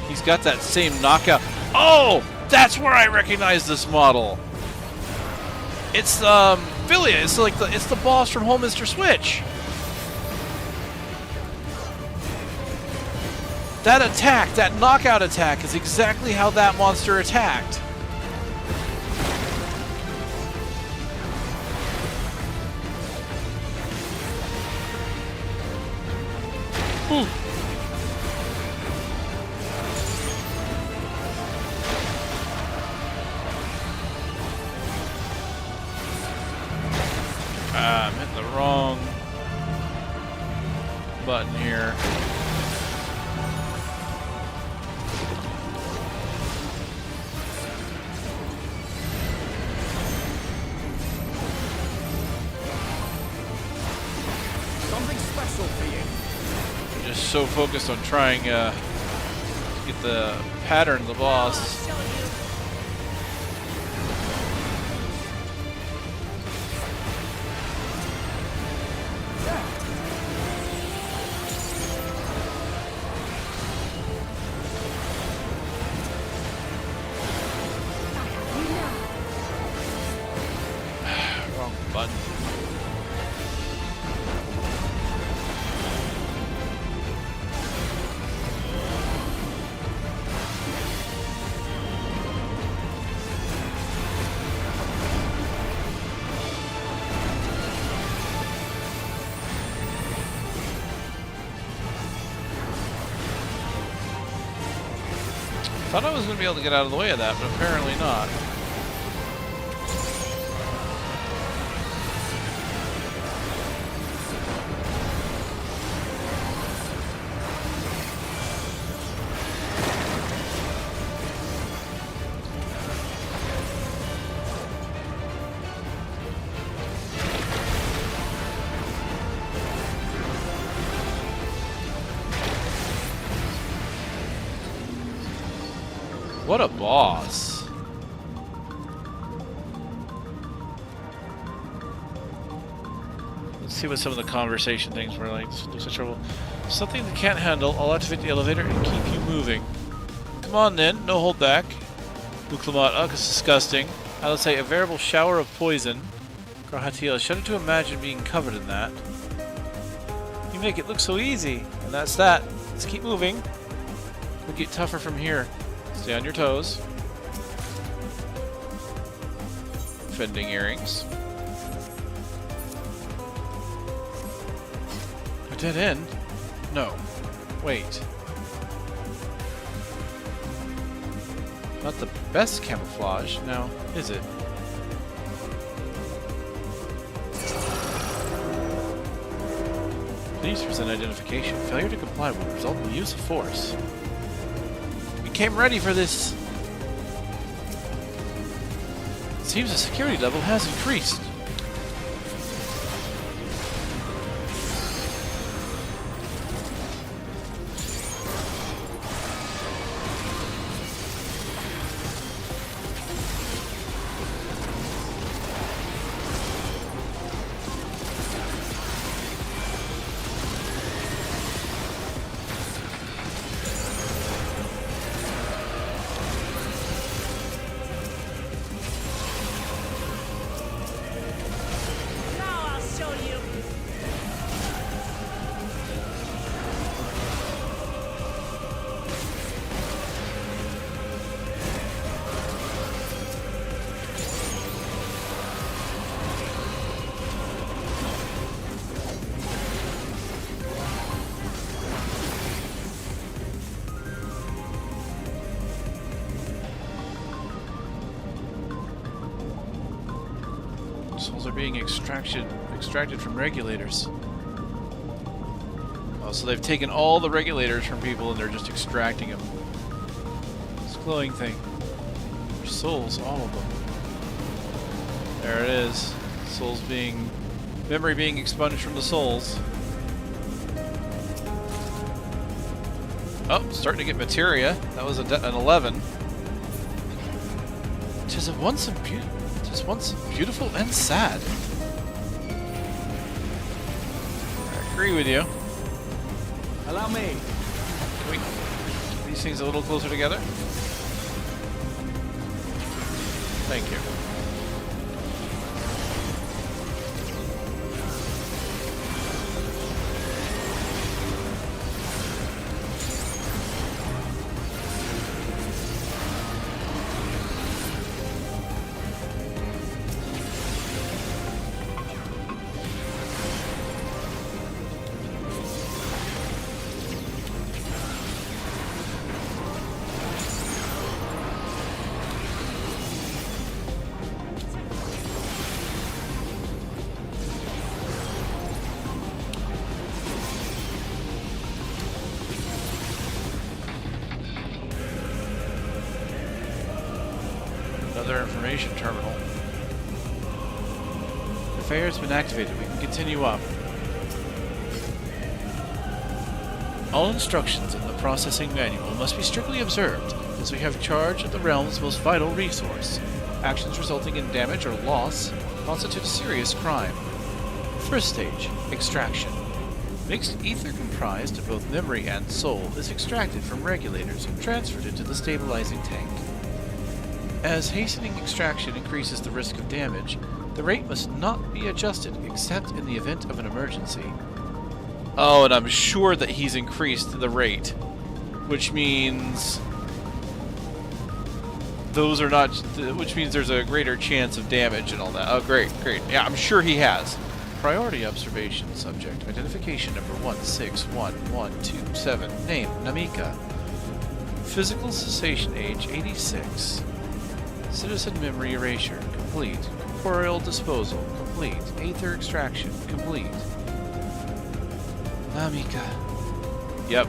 Speaker 1: He's got that same knockout. Oh! That's where I recognize this model! It's Philia. It's like it's the boss from Home Mr. Switch. That attack, that knockout attack, is exactly how that monster attacked. Ooh. I'm hitting the wrong button here.
Speaker 14: Something special for you.
Speaker 1: I'm just so focused on trying to get the pattern of the boss. Thought I was going to be able to get out of the way of that, but apparently not. What a boss. Let's see what some of the conversation things were like. Looks like trouble. Something that can't handle. I'll activate the elevator and keep you moving. Come on then, no hold back. Uklamat, ugh, it's disgusting. I would say a veritable shower of poison. Grahatil, shudder to imagine being covered in that. You make it look so easy. And that's that. Let's keep moving. We'll get tougher from here. Stay on your toes. Fending earrings. A dead end? No. Wait. Not the best camouflage, now, is it? Please present identification. Failure to comply will result in the use of force. Came ready for this. Seems the security level has increased. being extracted from regulators. Oh, so they've taken all the regulators from people and they're just extracting them. This glowing thing. Their souls, all of them. There it is. Souls being... memory being expunged from the souls. Oh, starting to get materia. That was an 11. Tis once beautiful and sad. I agree with you.
Speaker 2: Allow me.
Speaker 1: Can we get these things a little closer together? Thank you. Another information terminal. The fair has been activated. We can continue up. All instructions in the processing manual must be strictly observed, as we have charge of the realm's most vital resource. Actions resulting in damage or loss constitute a serious crime. First stage, extraction. Mixed ether comprised of both memory and soul is extracted from regulators and transferred into the stabilizing tank. As hastening extraction increases the risk of damage, the rate must not be adjusted except in the event of an emergency. Oh, and I'm sure that he's increased the rate, which means those are not, which means there's a greater chance of damage and all that. Oh, great, great. Yeah, I'm sure he has. Priority observation subject, identification number 161127, name Namika, physical cessation age 86. Citizen memory erasure, complete. Corporeal disposal, complete. Aether extraction, complete. Namika. Yep.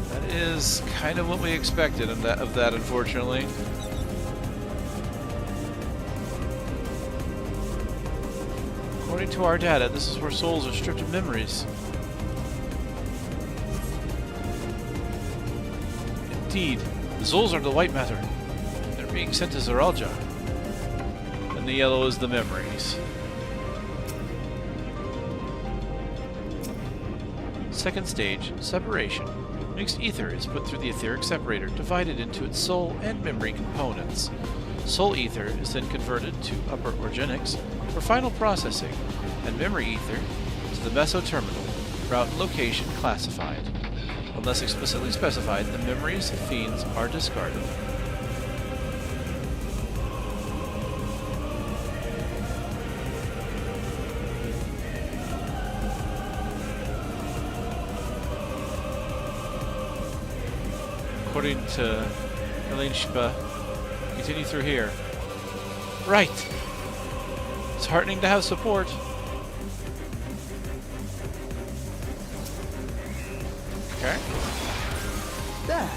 Speaker 1: That is kind of what we expected of that, unfortunately. According to our data, this is where souls are stripped of memories. Indeed, the souls are the white matter. They're being sent to Zoralja. And the yellow is the memories. Second stage, separation. Mixed ether is put through the etheric separator, divided into its soul and memory components. Soul ether is then converted to upper Origenics for final processing, and memory ether to the meso terminal, route and location classified. Unless explicitly specified, the memories of fiends are discarded. According to Helene Shpa, continue through here. Right! It's heartening to have support. Okay.
Speaker 2: There.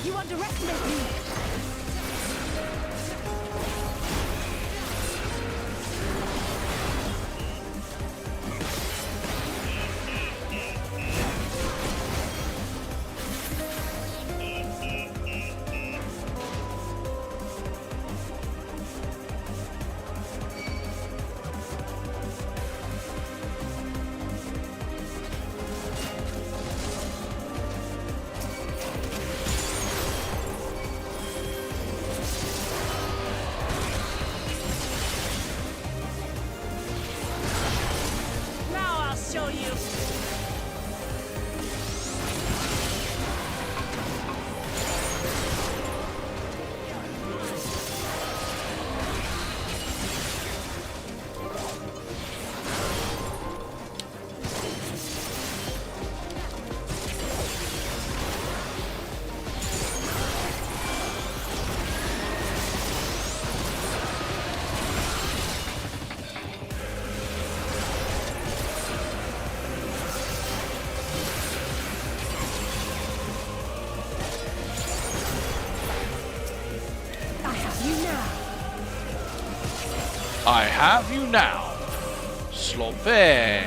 Speaker 7: You underestimate me!
Speaker 1: I have you now. Slope. Ring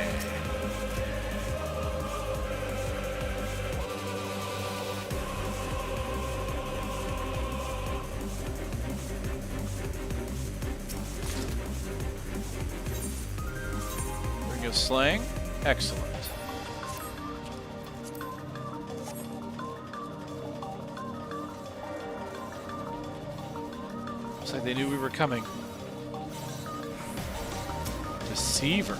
Speaker 1: of Slaying. Excellent. Looks like they knew we were coming. Deceiver.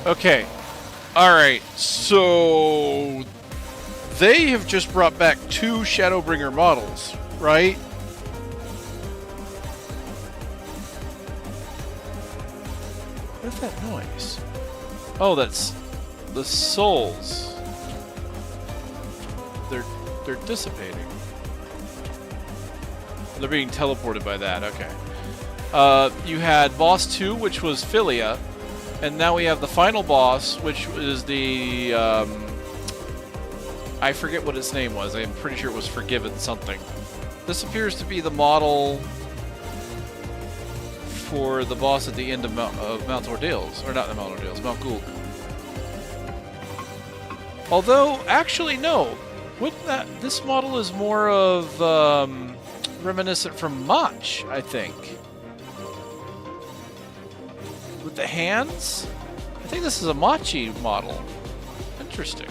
Speaker 1: Okay. Alright, so they have just brought back 2 Shadowbringer models, right? What is that noise? Oh, that's the souls. They're dissipating. They're being teleported by that, okay. You had boss 2, which was Philia, and now we have the final boss, which is the, I forget what its name was. I'm pretty sure it was Forgiven something. This appears to be the model for the boss at the end of Mount Ordeals. Or not the Mount Ordeals, Mount Gulg. Although, actually, no. Wouldn't that... This model is more of, reminiscent from Mach, I think. With the hands? I think this is a Machi model. Interesting.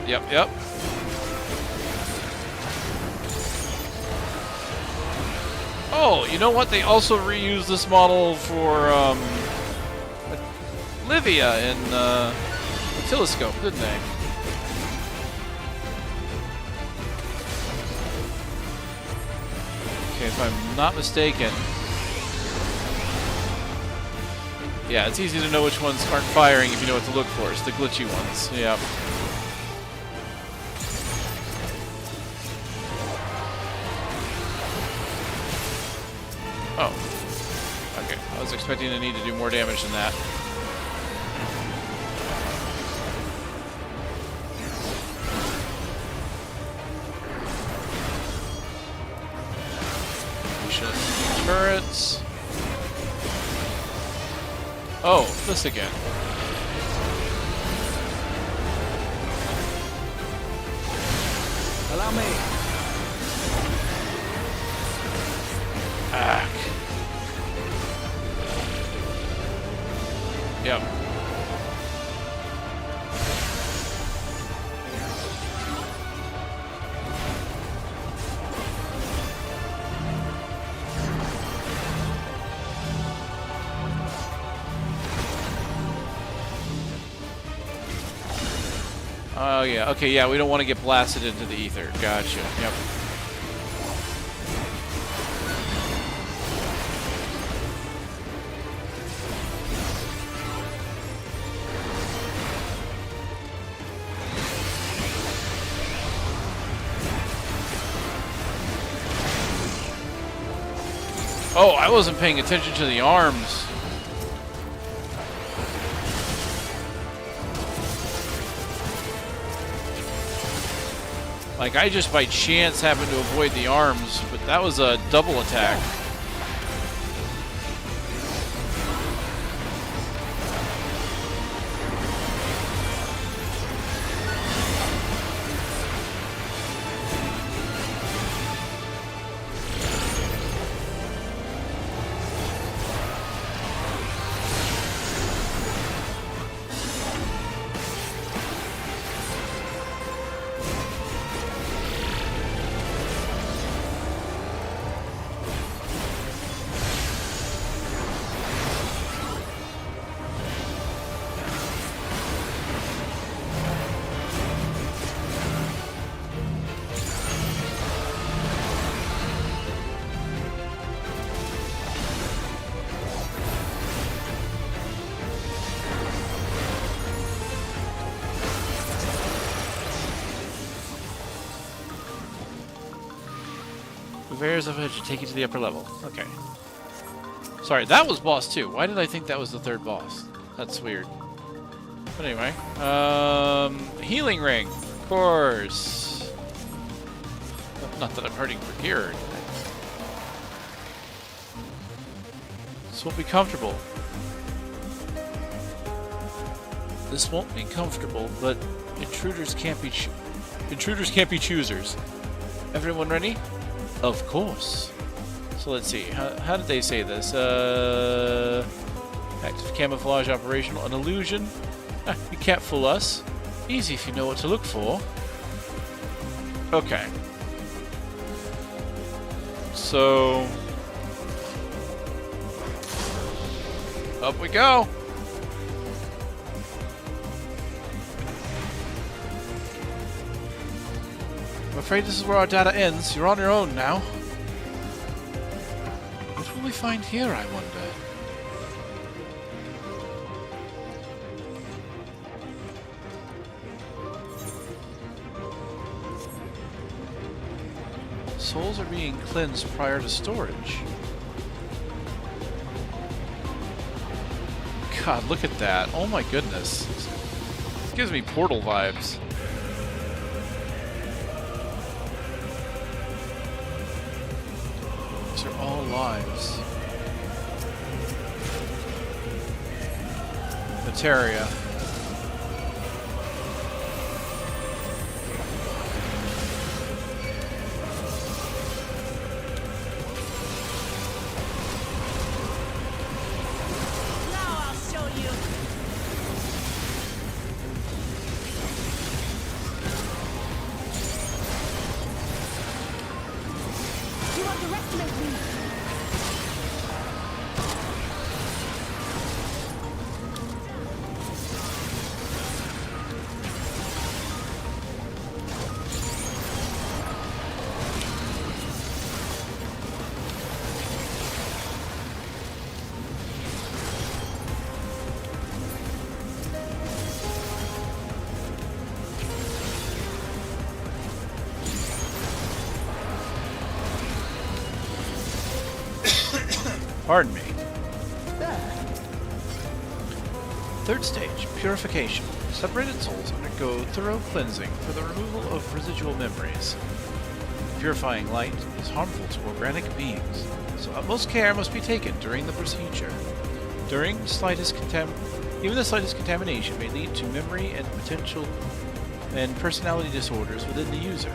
Speaker 1: Yep. Oh, you know what? They also reused this model for Livia in the Telescope, didn't they? Okay, if I'm not mistaken. Yeah, it's easy to know which ones aren't firing if you know what to look for. It's the glitchy ones. Yeah. Oh. Okay. I was expecting to need to do more damage than that. Turrets. Oh, this again.
Speaker 2: Allow me.
Speaker 1: Ah. Yep. Oh yeah, okay, yeah, we don't want to get blasted into the ether. Gotcha, yep. Oh, I wasn't paying attention to the arms. Like, I just by chance happened to avoid the arms, but that was a double attack. Purveyors of it should take you to the upper level. Okay. Sorry, that was boss 2. Why did I think that was the 3rd boss? That's weird. But anyway, healing ring, of course. Not that I'm hurting for gear or anything. This won't be comfortable. This won't be comfortable, but intruders can't be choosers. Everyone ready? Of course. So let's see. How did they say this? Active camouflage operational. An illusion. You can't fool us. Easy if you know what to look for. Okay. So... up we go! I'm afraid this is where our data ends. You're on your own now. What will we find here, I wonder? Souls are being cleansed prior to storage. God, look at that. Oh my goodness. This gives me Portal vibes. These are all lives. Materia. Pardon me. Third stage, purification. Separated souls undergo thorough cleansing for the removal of residual memories. Purifying light is harmful to organic beings, so utmost care must be taken during the procedure. Even the slightest contamination may lead to memory and personality disorders within the user.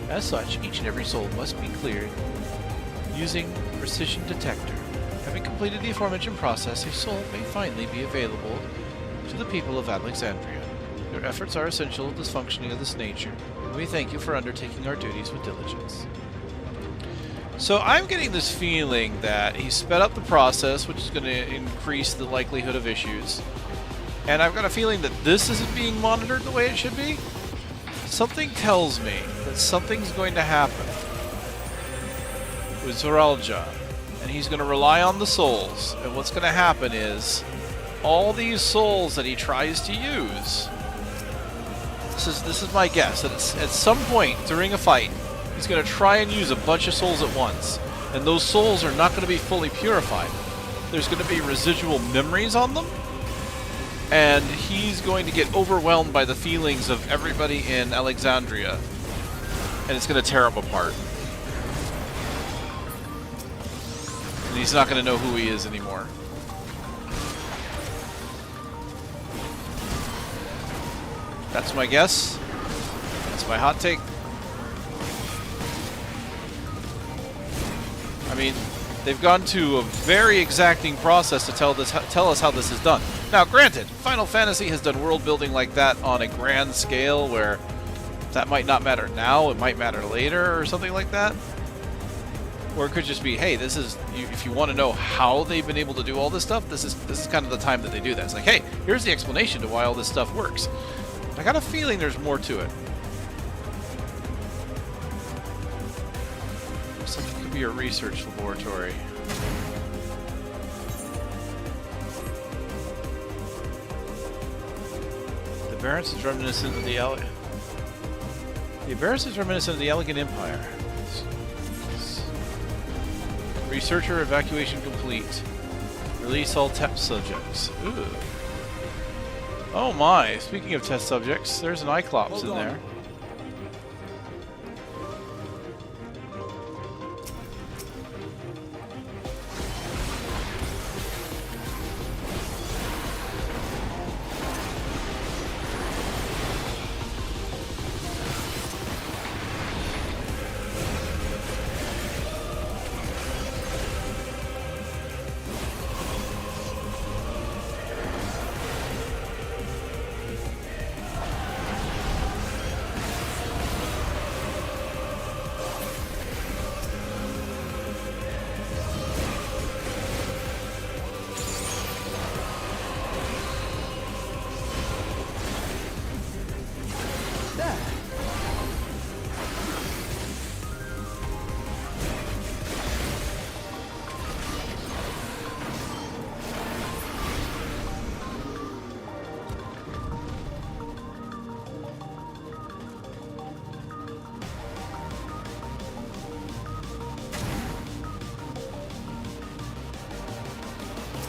Speaker 1: As such, each and every soul must be cleared using precision detector. Having completed the aforementioned process, a soul may finally be available to the people of Alexandria. Your efforts are essential to the functioning of this nature, and we thank you for undertaking our duties with diligence. So I'm getting this feeling that he sped up the process, which is going to increase the likelihood of issues. And I've got a feeling that this isn't being monitored the way it should be. Something tells me that something's going to happen with Zoralja. And he's going to rely on the souls. And what's going to happen is all these souls that he tries to use. This is my guess. That at some point during a fight, he's going to try and use a bunch of souls at once. And those souls are not going to be fully purified. There's going to be residual memories on them. And he's going to get overwhelmed by the feelings of everybody in Alexandria. And it's going to tear him apart. And he's not going to know who he is anymore. That's my guess. That's my hot take. I mean, they've gone to a very exacting process to tell us how this is done. Now, granted, Final Fantasy has done world building like that on a grand scale where that might not matter now, it might matter later or something like that. Or it could just be, hey, this is, if you want to know how they've been able to do all this stuff, this is kind of the time that they do that. It's like, hey, here's the explanation to why all this stuff works. I got a feeling there's more to it. Looks like it could be a research laboratory. The Barrens is reminiscent of the Barrens is reminiscent of the Elegant Empire. Researcher evacuation complete. Release all test subjects. Ooh. Oh my, speaking of test subjects, there's an Cyclops in there.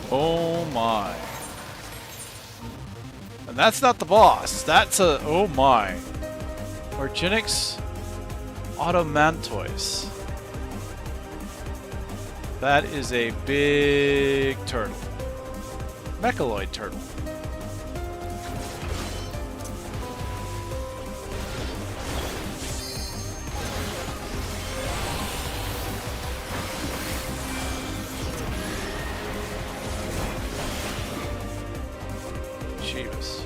Speaker 1: Oh my. And that's not the boss. That's a... oh my. Origenics Automantois. That is a big turtle. Mechaloid turtle. Jeebus.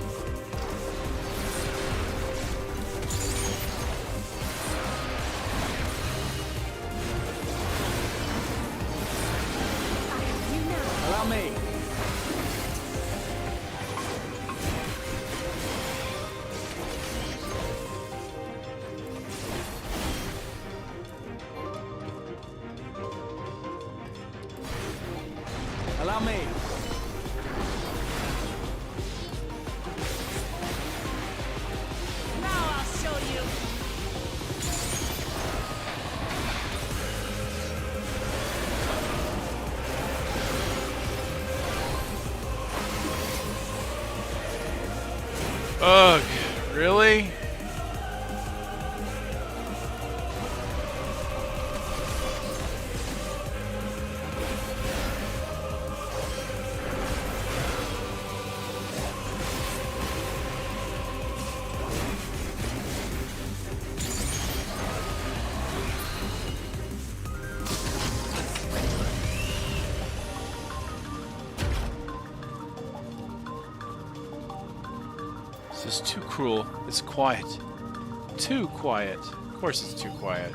Speaker 2: Allow me. Allow me.
Speaker 4: Now I'll show you.
Speaker 1: Ugh, really? This is too cruel. It's quiet. Too quiet. Of course it's too quiet.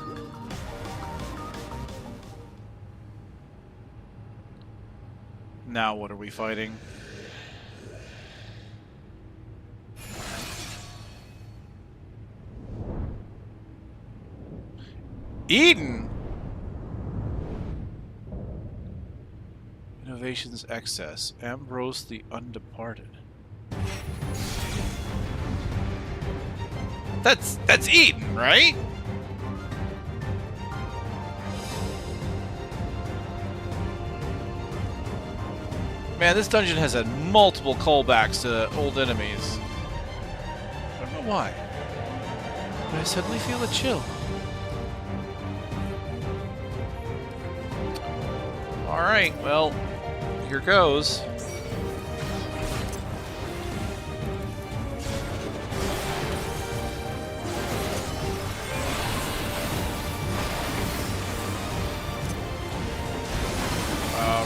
Speaker 1: Now what are we fighting? Eden! Innovations excess. Ambrose the Undeparted. That's Eden, right? Man, this dungeon has had multiple callbacks to old enemies. I don't know why, but I suddenly feel a chill. Alright, well, here goes.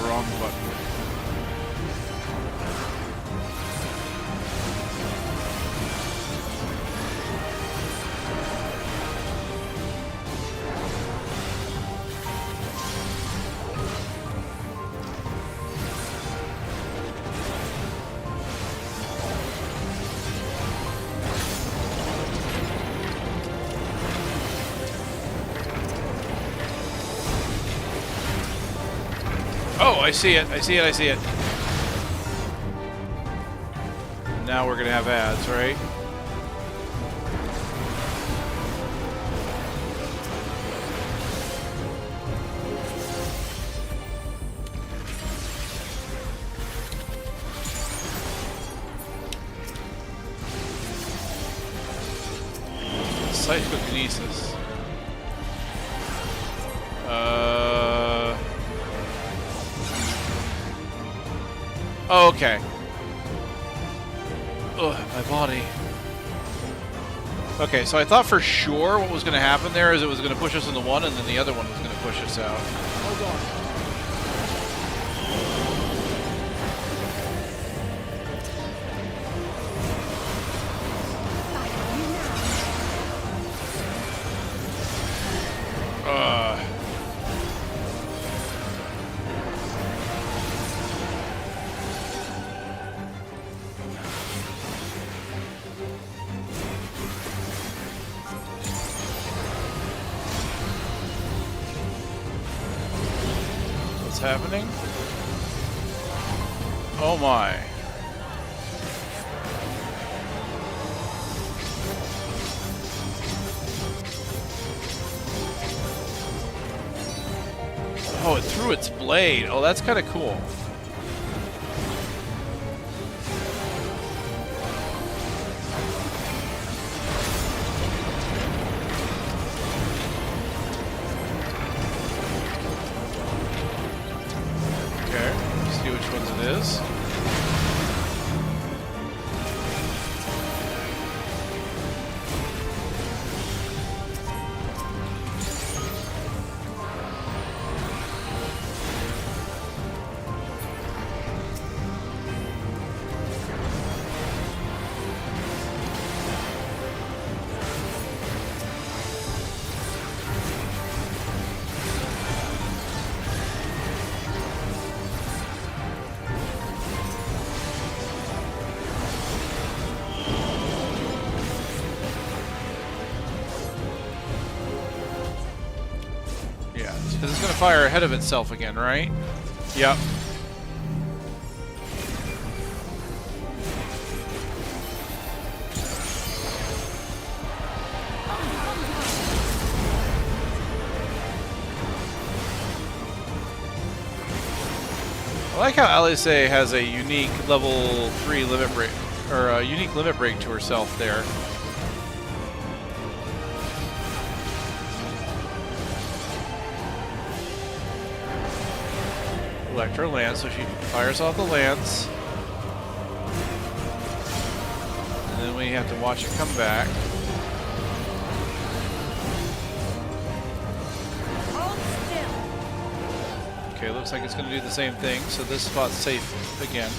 Speaker 1: Wrong button. Oh, I see it. I see it. I see it. Now we're gonna have ads, right? Psychokinesis. Oh, okay. Ugh, my body. Okay, so I thought for sure what was going to happen there is it was going to push us into one, and then the other one was going to push us out.
Speaker 2: Hold on.
Speaker 1: Happening? Oh my. Oh, it threw its blade. Oh, that's kind of cool. Because it's going to fire ahead of itself again, right? Yep. I like how Alice has a unique level 3 limit break, or a unique limit break to herself there. Electro Lance, so she fires off the lance. And then we have to watch it come back. Okay, looks like it's going to do the same thing, so this spot's safe again.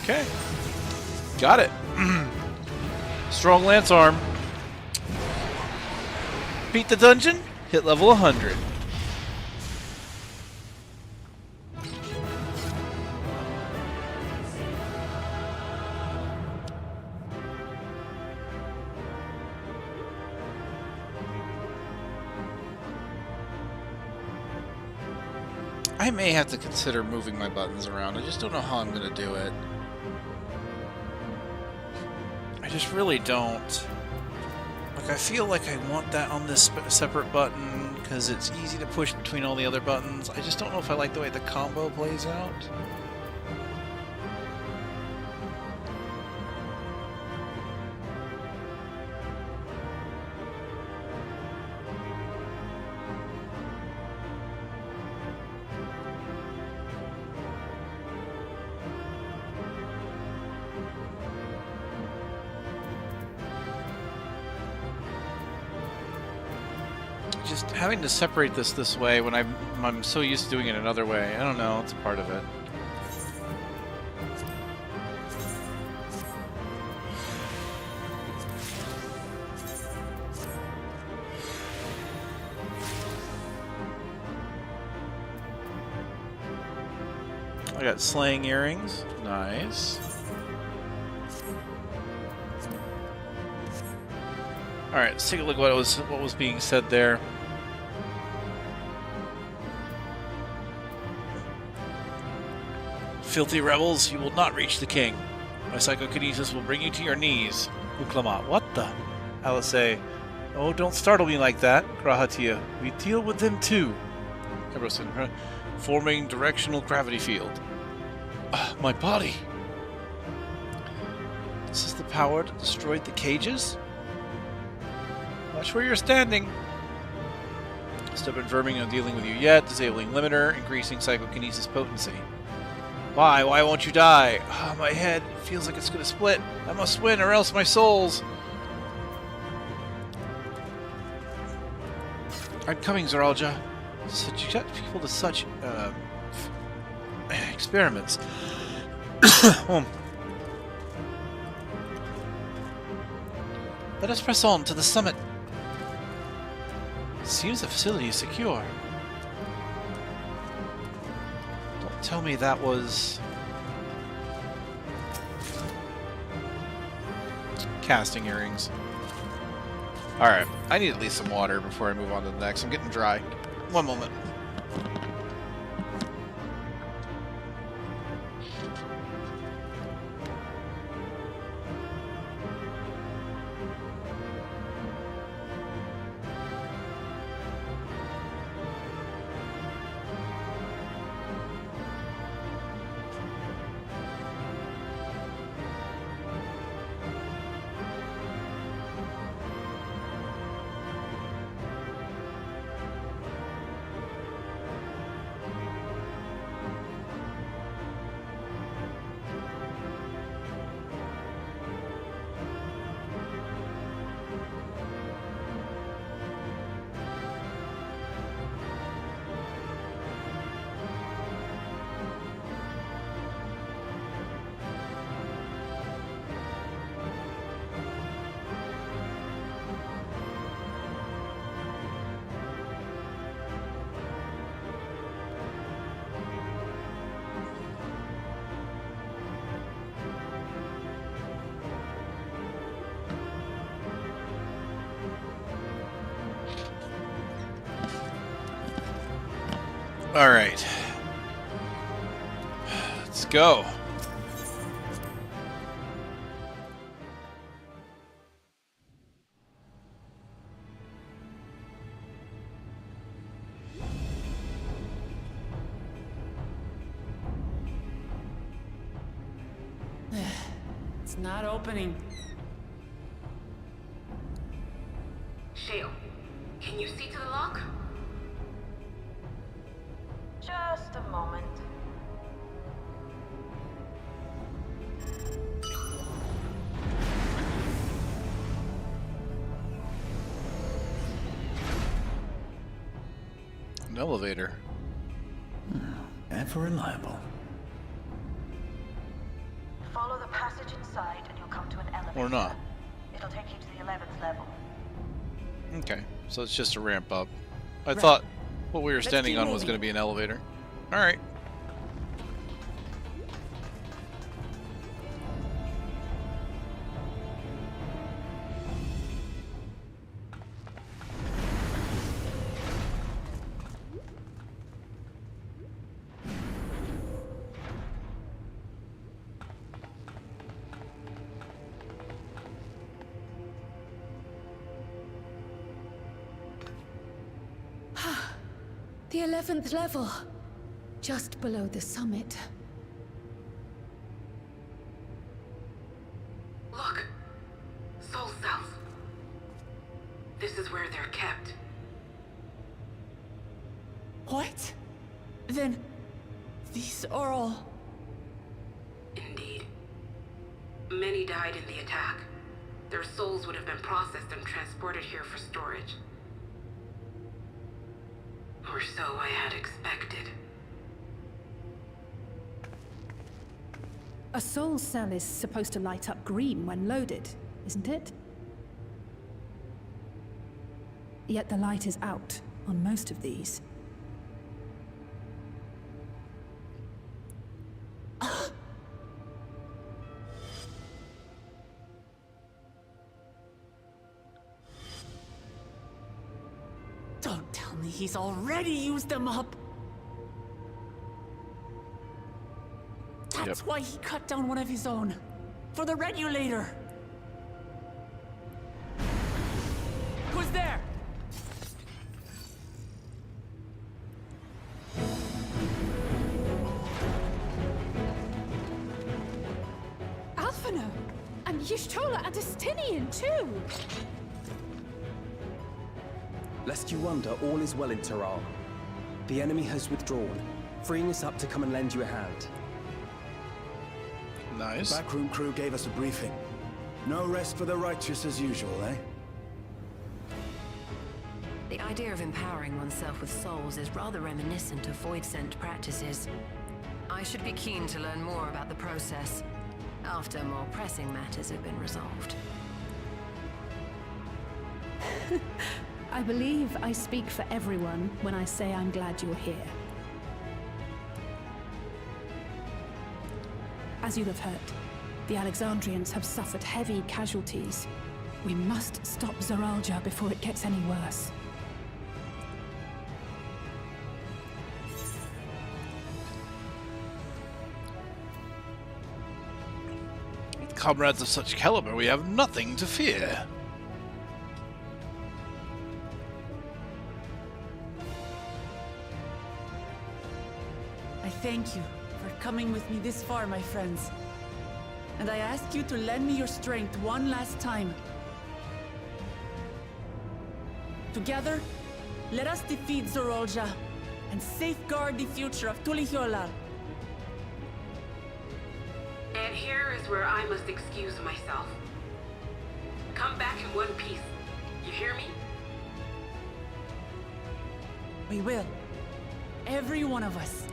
Speaker 1: Okay. Got it. Strong lance arm. Beat the dungeon. Hit level 100. I may have to consider moving my buttons around. I just don't know how I'm going to do it. I just really don't. Like, I feel like I want that on this separate button because it's easy to push between all the other buttons. I just don't know if I like the way the combo plays out. Just having to separate this way when I'm so used to doing it another way. I don't know, it's a part of it. I got slaying earrings. Nice. Alright, let's take a look at what was being said there. Filthy rebels, you will not reach the king. My psychokinesis will bring you to your knees. Uklamat, what the? Alisei, oh, don't startle me like that. Grahatia, we deal with them too. Ebrosin, forming directional gravity field. My body. This is the power that destroyed the cages? Watch where you're standing. Stubborn vermin are dealing with you yet. Disabling limiter, increasing psychokinesis potency. Why? Why won't you die? Oh, my head feels like it's gonna split. I must win or else my souls. I'm coming, Zaralja. Subject people to such experiments. Let us press on to the summit. Seems the facility is secure. Don't tell me that was casting earrings. Alright, I need at least some water before I move on to the next. I'm getting dry. One moment. All right. Let's go.
Speaker 4: It's not opening.
Speaker 13: Shale, can you see to the lock?
Speaker 10: Just a moment.
Speaker 1: An elevator.
Speaker 11: Ever reliable.
Speaker 10: Follow the passage inside and you'll come to an elevator.
Speaker 1: Or not.
Speaker 10: It'll take you to the 11th level.
Speaker 1: Okay, so it's just a ramp up. I thought what we were
Speaker 10: Let's
Speaker 1: standing
Speaker 10: keep
Speaker 1: on was
Speaker 10: moving.
Speaker 1: going to be an elevator. All right.
Speaker 7: The 11th level. Just below the summit.
Speaker 13: Look! Soul cells. This is where they're kept.
Speaker 4: What? Then these are all...
Speaker 13: Indeed. Many died in the attack. Their souls would have been processed and transported here for storage. Or so I had expected.
Speaker 9: A soul cell is supposed to light up green when loaded, isn't it? Yet the light is out on most of these.
Speaker 4: Don't tell me he's already used them up. That's why he cut down one of his own. For the regulator. Who's there?
Speaker 7: Alphino! And Y'shtola and Estinian too!
Speaker 25: Lest you wonder, all is well in Taral. The enemy has withdrawn, freeing us up to come and lend you a hand.
Speaker 1: Nice.
Speaker 6: The backroom crew gave us a briefing. No rest for the righteous as usual, eh?
Speaker 12: The idea of empowering oneself with souls is rather reminiscent of Void-Sent practices. I should be keen to learn more about the process, after more pressing matters have been resolved.
Speaker 9: I believe I speak for everyone when I say I'm glad you're here. As you'll have heard, the Alexandrians have suffered heavy casualties. We must stop Zoralja before it gets any worse.
Speaker 1: With comrades of such caliber, we have nothing to fear.
Speaker 4: I thank you for coming with me this far, my friends. And I ask you to lend me your strength one last time. Together, let us defeat Zoralja and safeguard the future of Tuliyollal.
Speaker 13: And here is where I must excuse myself. Come back in one piece. You hear me?
Speaker 4: We will. Every one of us.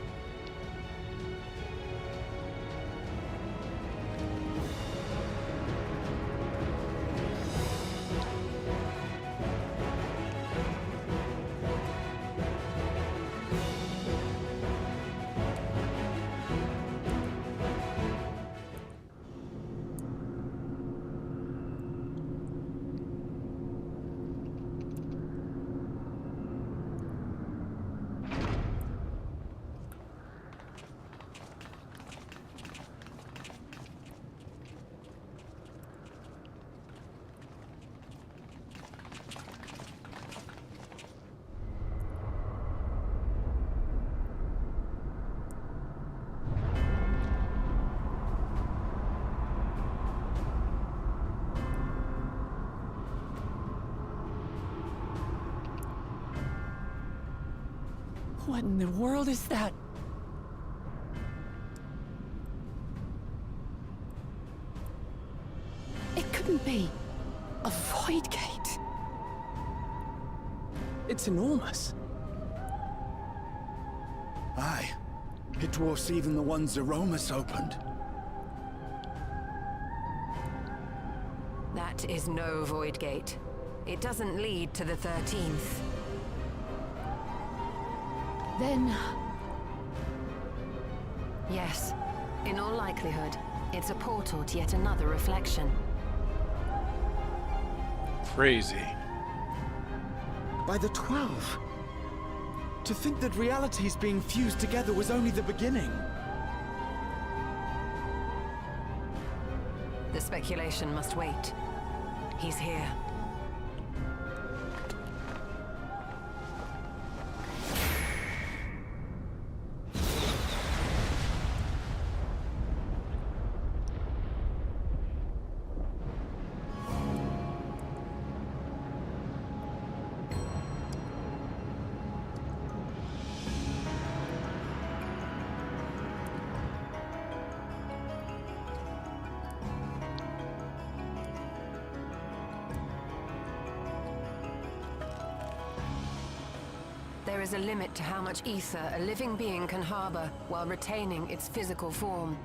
Speaker 4: What in the world is that?
Speaker 9: It couldn't be a void gate.
Speaker 25: It's enormous.
Speaker 6: Aye. It dwarfs even the one Zeromus opened.
Speaker 12: That is no void gate. It doesn't lead to the 13th.
Speaker 7: Then...
Speaker 12: Yes. In all likelihood, it's a portal to yet another reflection.
Speaker 1: Crazy.
Speaker 6: By the 12. To think that realities being fused together was only the beginning.
Speaker 12: The speculation must wait. He's here. There is a limit to how much ether a living being can harbor while retaining its physical form.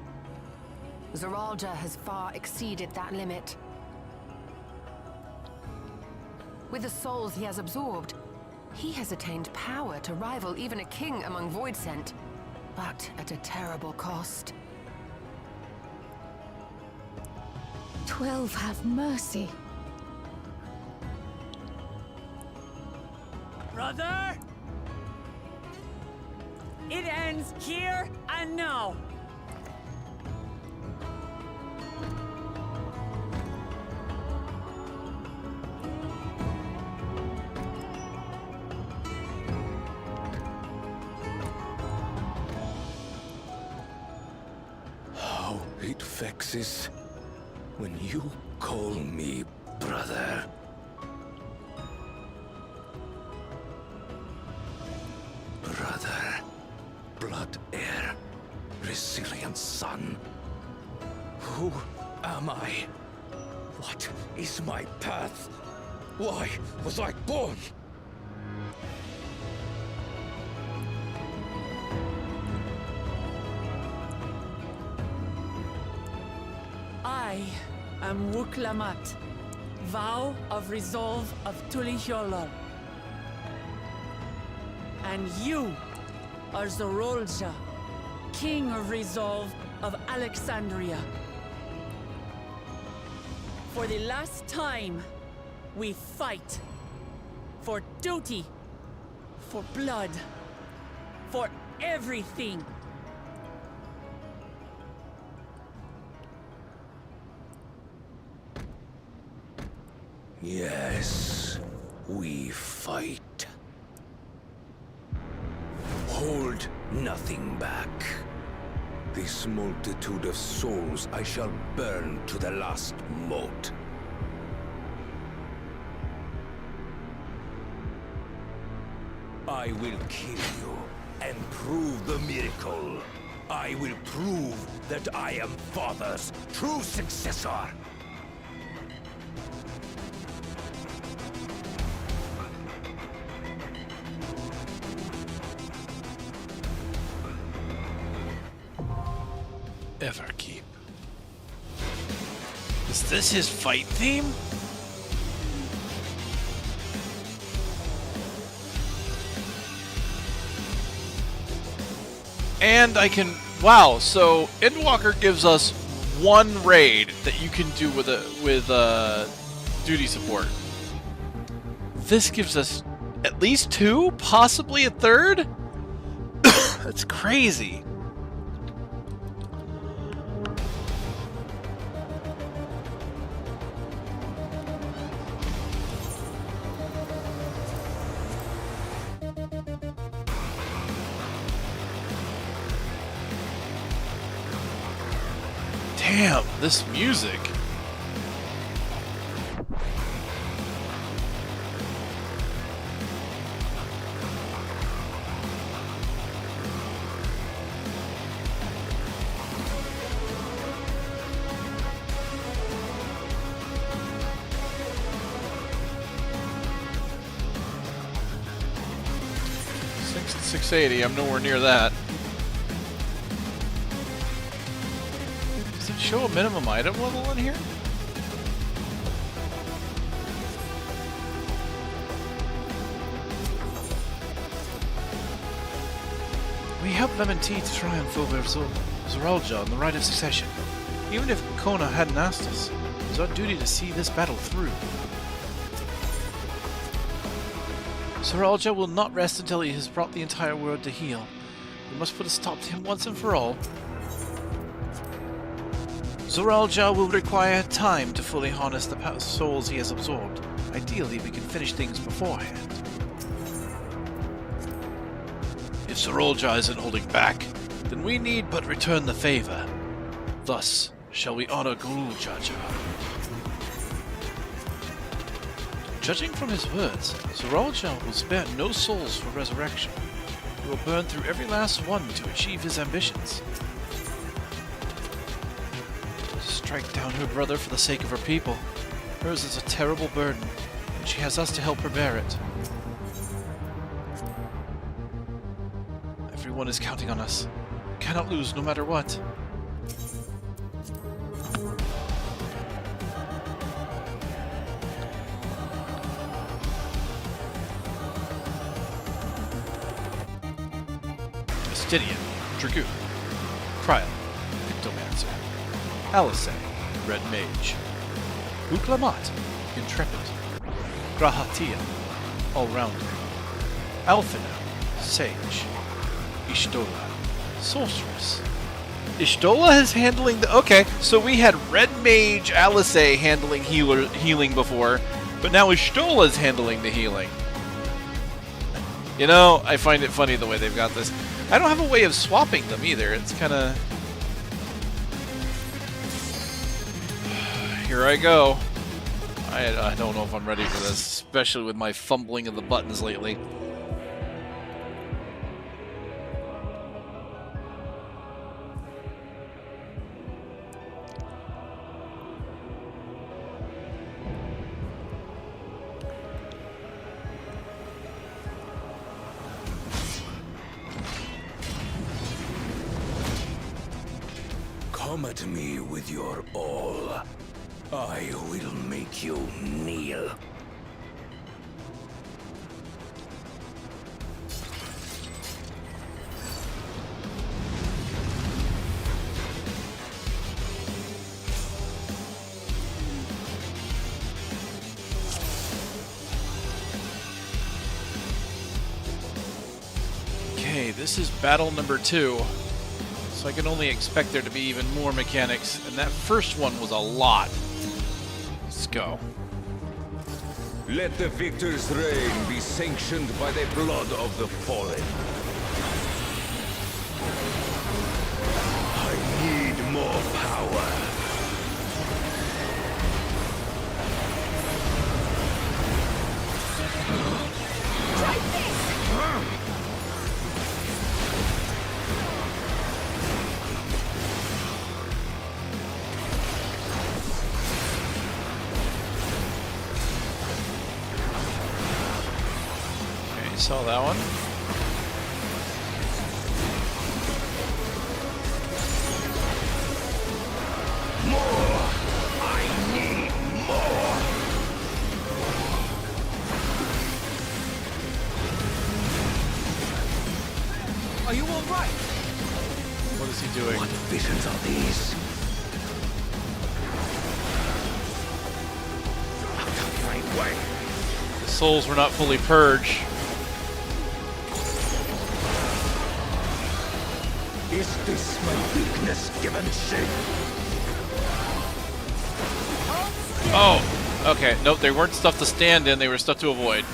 Speaker 12: Zoralja has far exceeded that limit. With the souls he has absorbed, he has attained power to rival even a king among Void-Sent, but at a terrible cost.
Speaker 7: 12 have mercy.
Speaker 4: Brother? It ends here and now.
Speaker 22: How it vexes when you call me brother. Brother, blood heir, resilient son. Who am I? What is my path? Why was I born?
Speaker 4: I am Wuklamat, vow of resolve of Tulihyolol. And you are Zorolja, king of resolve of Alexandria. For the last time, we fight. For duty. For blood. For everything.
Speaker 22: Yes, we fight. Hold nothing back. This multitude of souls I shall burn to the last mote. I will kill you and prove the miracle. I will prove that I am Father's true successor.
Speaker 1: Everkeep. Is this his fight theme? And I can... Wow, so Endwalker gives us one raid that you can do with duty support. This gives us at least two, possibly a third? That's crazy. Damn, this music. $680, I'm nowhere near that. Does it show a minimum item level in here? We helped Lemon Tea to triumph over Zoralja on the right of succession. Even if Kona hadn't asked us, it was our duty to see this battle through. Zoralja will not rest until he has brought the entire world to heel. We must put a stop to him once and for all. Zoralja will require time to fully harness the souls he has absorbed. Ideally, we can finish things beforehand. If Zoralja isn't holding back, then we need but return the favor. Thus, shall we honor Guru Jaja. Judging from his words, Zoralja will spare no souls for resurrection. He will burn through every last one to achieve his ambitions. Strike down her brother for the sake of her people. Hers is a terrible burden, and she has us to help her bear it. Everyone is counting on us. We cannot lose no matter what. Stidian, Dragoon, Cryle, Pictomancer, Alisei, Red Mage, Uklamat, Intrepid, Grahatia, All-Rounder, Alphina, Sage, Ishtola, Sorceress. Ishtola is handling the... Okay, so we had Red Mage Alice handling healing before, but now Ishtola's handling the healing. You know, I find it funny the way they've got this. I don't have a way of swapping them either. It's kind of... Here I go. I don't know if I'm ready for this, especially with my fumbling of the buttons lately.
Speaker 22: Come at me with your all. I will make you kneel.
Speaker 1: Okay, this is battle number 2. So I can only expect there to be even more mechanics, and that first one was a lot. Let's go.
Speaker 22: Let the victor's reign be sanctioned by the blood of the fallen. I need more power.
Speaker 17: Try this!
Speaker 1: Saw that one.
Speaker 22: More! I need more!
Speaker 2: Are you all right?
Speaker 1: What is he doing?
Speaker 22: What visions are these? Out of my way!
Speaker 1: The souls were not fully purged.
Speaker 22: Is this my weakness given shape?
Speaker 1: Oh, okay. Nope, they weren't stuff to stand in, they were stuff to avoid.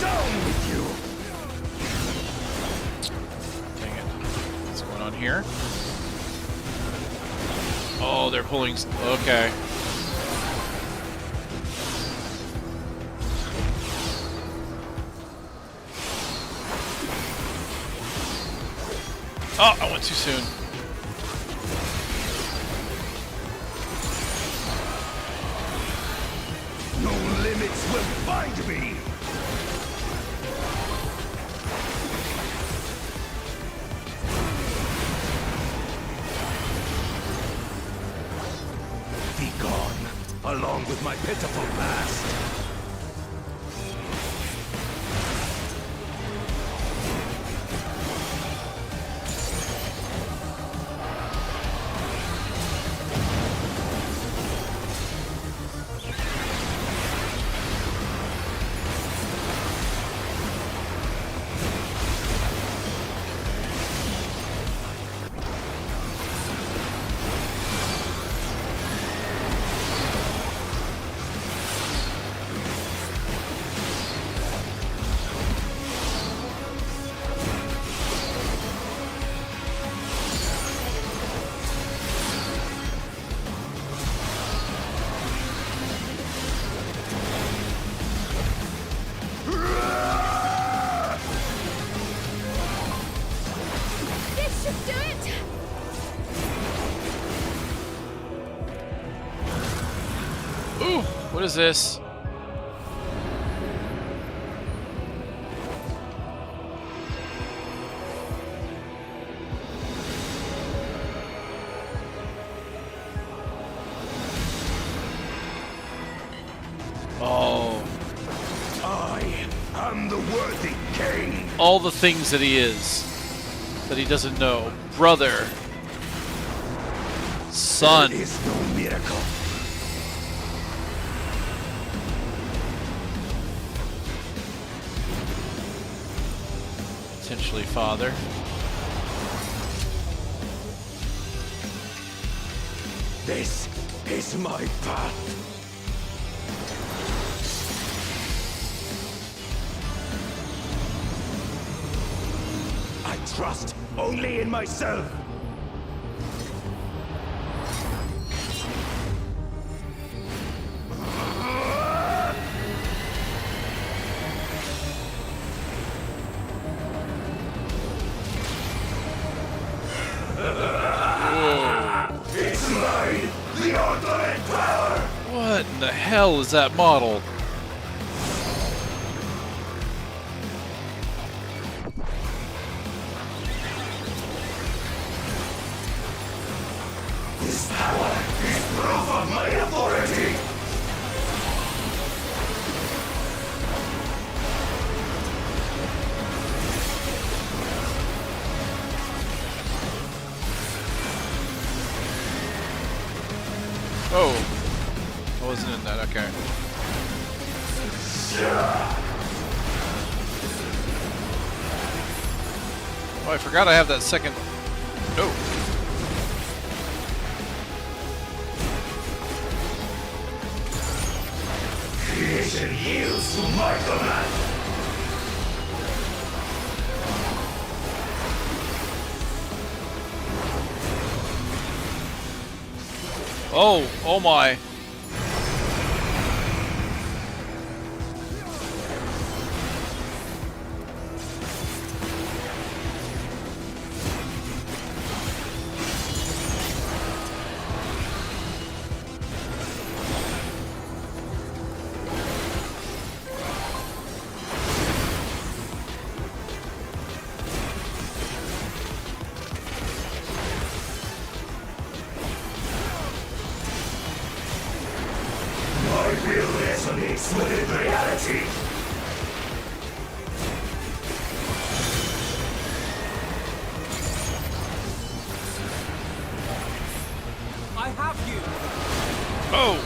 Speaker 22: Down with you!
Speaker 1: Dang it. What's going on here? Oh, they're pulling... Okay. Oh, I went too soon.
Speaker 22: No limits will bind me! Be gone, along with my pitiful past.
Speaker 1: What is this? Oh.
Speaker 22: I am the worthy king.
Speaker 1: All the things that he is, that he doesn't know. Brother. Son.
Speaker 22: There is no miracle.
Speaker 1: actually, Father.
Speaker 22: This is my path. I trust only in myself. It's mine, the ultimate power.
Speaker 1: What in the hell is that model?
Speaker 22: This power is proof of my authority.
Speaker 1: Oh, I wasn't in that. Okay. Oh, I forgot I have that second. No.
Speaker 22: Creation yields to my command.
Speaker 1: Oh, oh my.
Speaker 22: My will resonates within reality.
Speaker 2: I have you.
Speaker 1: Oh.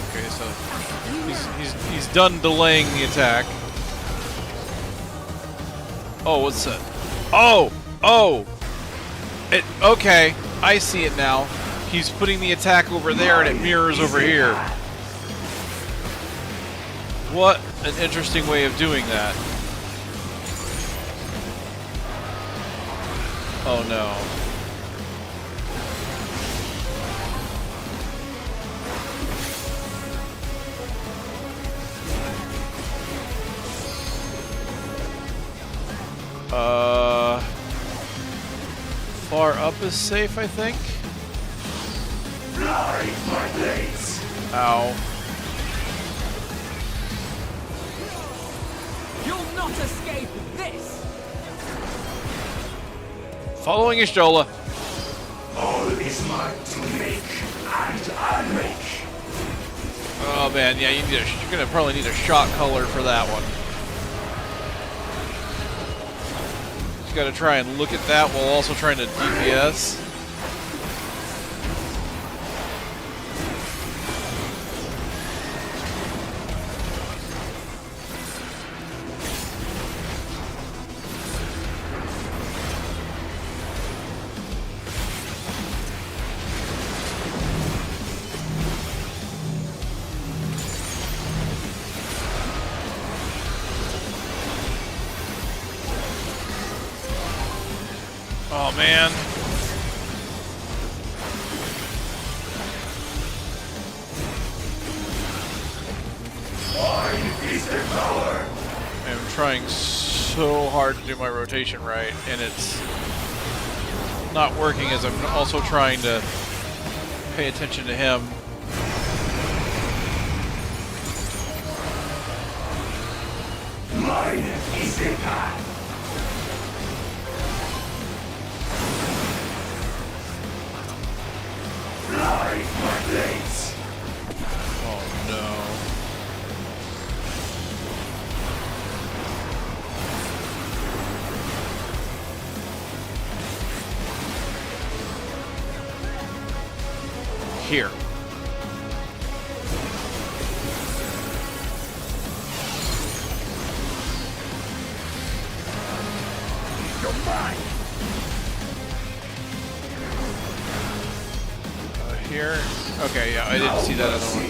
Speaker 1: Okay, so he's done delaying the attack. Oh, what's that? Oh, oh. It okay. I see it now. He's putting the attack over there and it mirrors over here. What an interesting way of doing that. Oh no. Far up is safe, I think.
Speaker 22: Fly, my blades.
Speaker 1: Ow.
Speaker 2: You'll not escape this.
Speaker 1: Following Ishtola.
Speaker 22: All is mine to make and unmake.
Speaker 1: Oh man, yeah, you're gonna probably need a shot color for that one. Just gotta try and look at that while also trying to DPS. Oh man.
Speaker 22: Mine is the power.
Speaker 1: I'm trying so hard to do my rotation right, and it's not working as I'm also trying to pay attention to him.
Speaker 22: Mine is the path. Fly, my blades.
Speaker 1: Oh no. Here. Here. Okay, yeah, I didn't see that other one.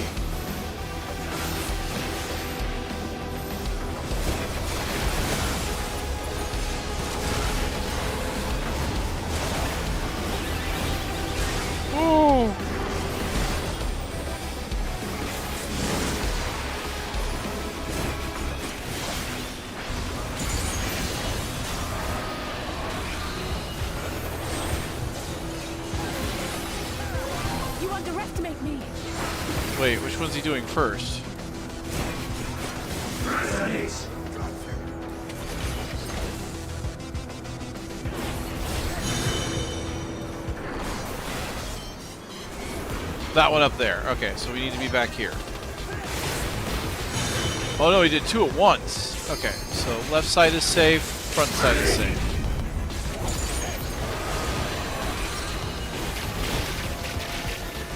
Speaker 1: Ooh.
Speaker 9: You underestimate me.
Speaker 1: Wait, which one's he doing first? That one up there. Okay, so we need to be back here. Oh no, he did two at once. Okay, so left side is safe, front side is safe.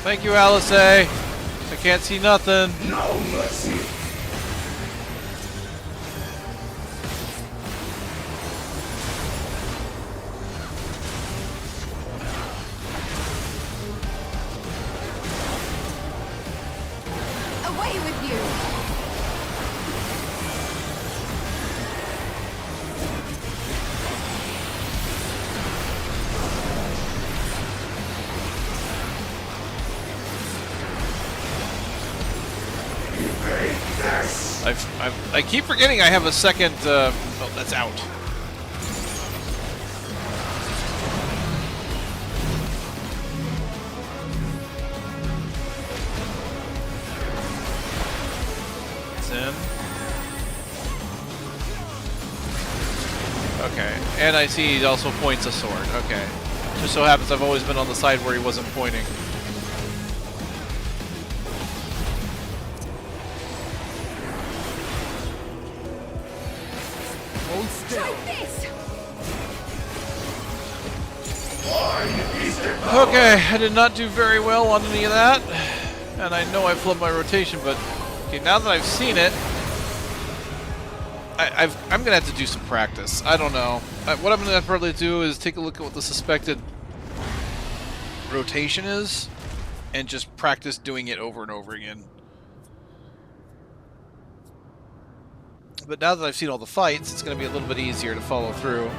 Speaker 1: Thank you, Alice. I can't see nothing.
Speaker 11: No mercy.
Speaker 20: Away with you!
Speaker 1: I keep forgetting I have a second. Oh, that's out. It's in. Okay, and I see he also points a sword. Okay, just so happens I've always been on the side where he wasn't pointing. Okay, I did not do very well on any of that, and I know I flubbed my rotation, but okay, now that I've seen it, I'm gonna have to do some practice. I don't know. What I'm gonna probably do is take a look at what the suspected rotation is, and just practice doing it over and over again. But now that I've seen all the fights, it's gonna be a little bit easier to follow through.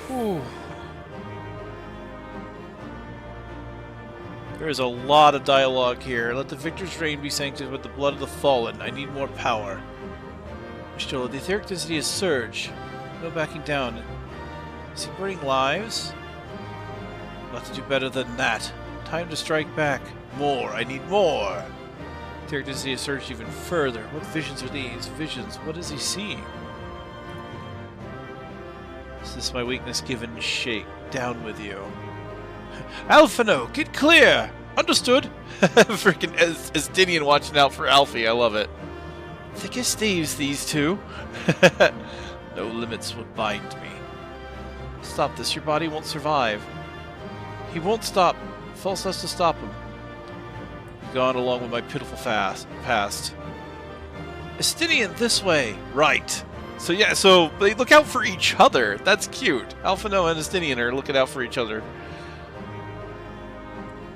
Speaker 1: Whew. There is a lot of dialogue here. Let the victor's reign be sanctioned with the blood of the fallen. I need more power. Still, the etheric density is surge. No backing down. Is he burning lives? I'll have to do better than that. Time to strike back. More. I need more. Etheric density has surged even further. What visions are these? Visions. What is he seeing? Is this my weakness given shape? Down with you. Alphino, get clear! Understood! Freaking Estinian watching out for Alfie, I love it. Thick as thieves, these two. No limits would bind me. Stop this, your body won't survive. He won't stop. False has to stop him. Gone along with my pitiful past. Estinian, this way! Right. So yeah, so they look out for each other. That's cute. Alphino and Estinian are looking out for each other.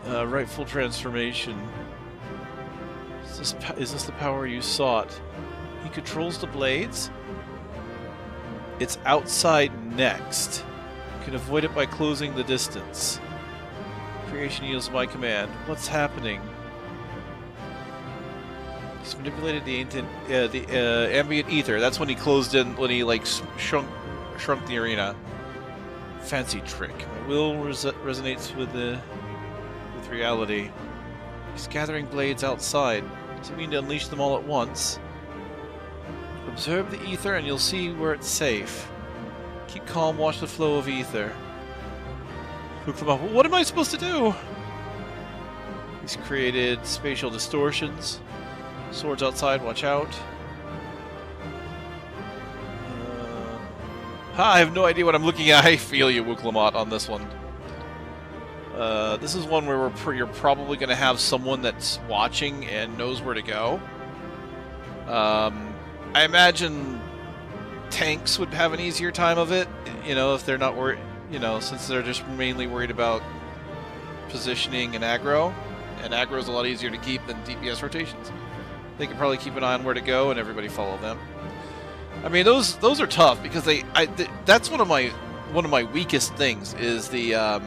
Speaker 1: Rightful transformation. Is this the power you sought? He controls the blades? It's outside next. You can avoid it by closing the distance. Creation yields my command. What's happening? He's manipulated the ambient ether. That's when he closed in, when he like shrunk the arena. Fancy trick. My will resonates with reality. He's gathering blades outside. Does it mean to unleash them all at once? Observe the ether and you'll see where it's safe. Keep calm, watch the flow of ether. Look them up. What am I supposed to do? He's created spatial distortions. Swords outside, watch out. I have no idea what I'm looking at. I feel you, Wuklamot, on this one. This is one where you're probably going to have someone that's watching and knows where to go. I imagine tanks would have an easier time of it, you know, if they're not worried, you know, since they're just mainly worried about positioning and aggro. And aggro is a lot easier to keep than DPS rotations. They can probably keep an eye on where to go and everybody follow them. I mean, those are tough because that's one of my weakest things is the God,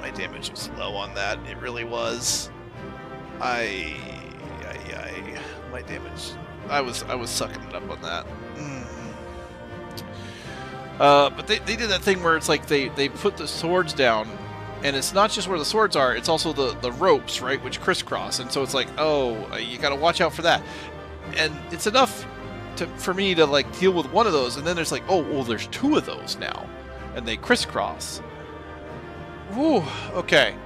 Speaker 1: my damage was low on that. It really was. My damage. I was sucking it up on that. But they did that thing where it's like they put the swords down, and it's not just where the swords are, it's also the ropes, right, which crisscross, and so it's like, oh, you gotta watch out for that. And it's enough for me to like deal with one of those, and then there's like, oh, well, there's two of those now, and they crisscross. Whew, okay.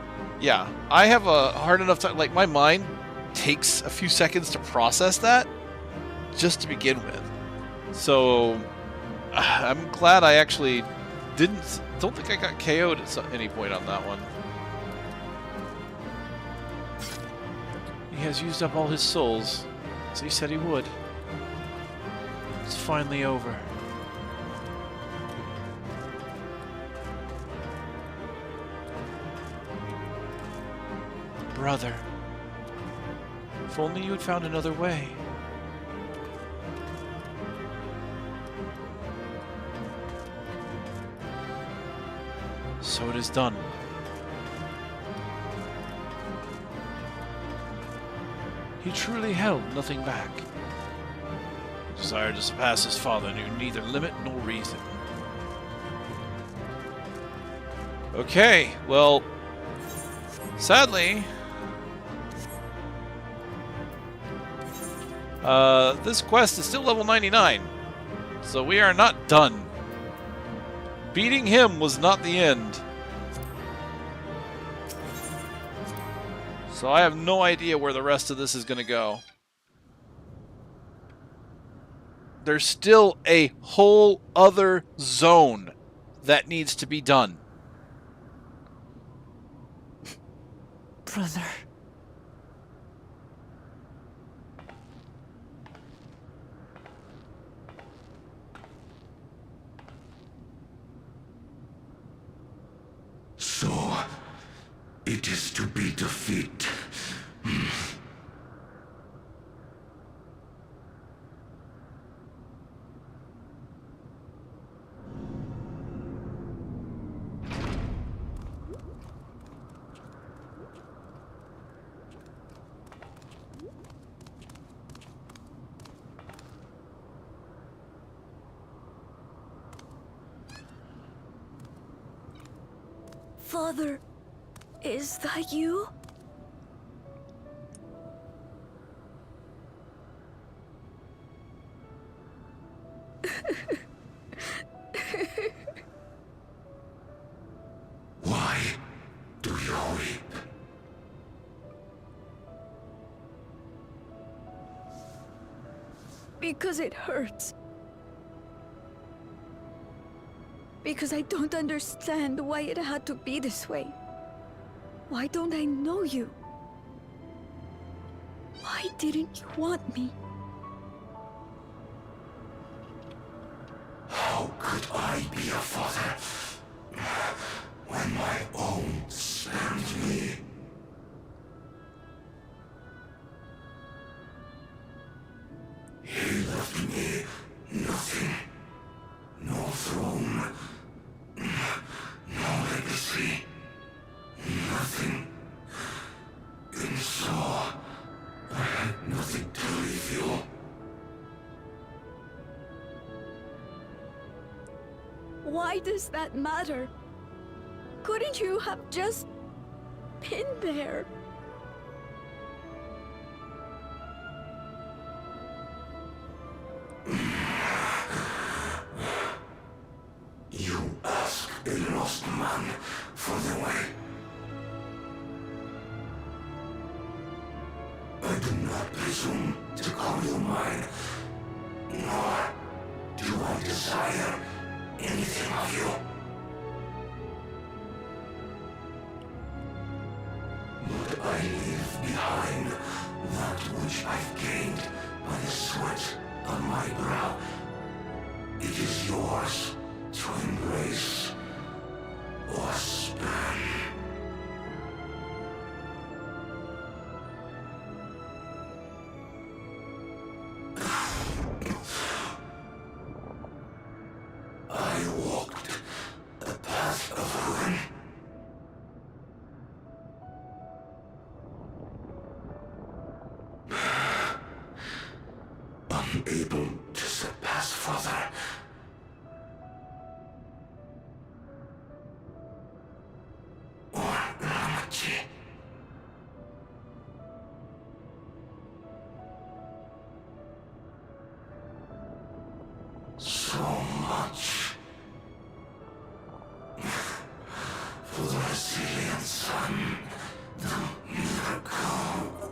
Speaker 1: Yeah, I have a hard enough time, like my mind takes a few seconds to process that just to begin with. So I'm glad I actually don't think I got KO'd at any point on that one. He has used up all his souls, as he said he would. It's finally over. Brother, if only you had found another way. So it is done. He truly held nothing back. The desire to surpass his father knew neither limit nor reason. Okay, well, sadly, this quest is still level 99, so we are not done. Beating him was not the end. So I have no idea where the rest of this is going to go. There's still a whole other zone that needs to be done.
Speaker 4: Brother.
Speaker 22: So, it is to be defeat.
Speaker 17: Father, is that you?
Speaker 22: Why do you weep?
Speaker 7: Because it hurts. Because I don't understand why it had to be this way. Why don't I know you? Why didn't you want me?
Speaker 22: How could I be a father when my own spurned me? He left me nothing. No throne. No legacy. Nothing. And so, I had nothing to leave you.
Speaker 7: Why does that matter? Couldn't you have just been there?
Speaker 22: You ask a lost man for the way. I do not presume to call you mine, nor do I desire anything of you. But I leave behind
Speaker 8: on my brow. It is yours to embrace or spurn. I walked the path of ruin. Unable to surpass Father. Or Ramachi. So much for the resilient son, the miracle.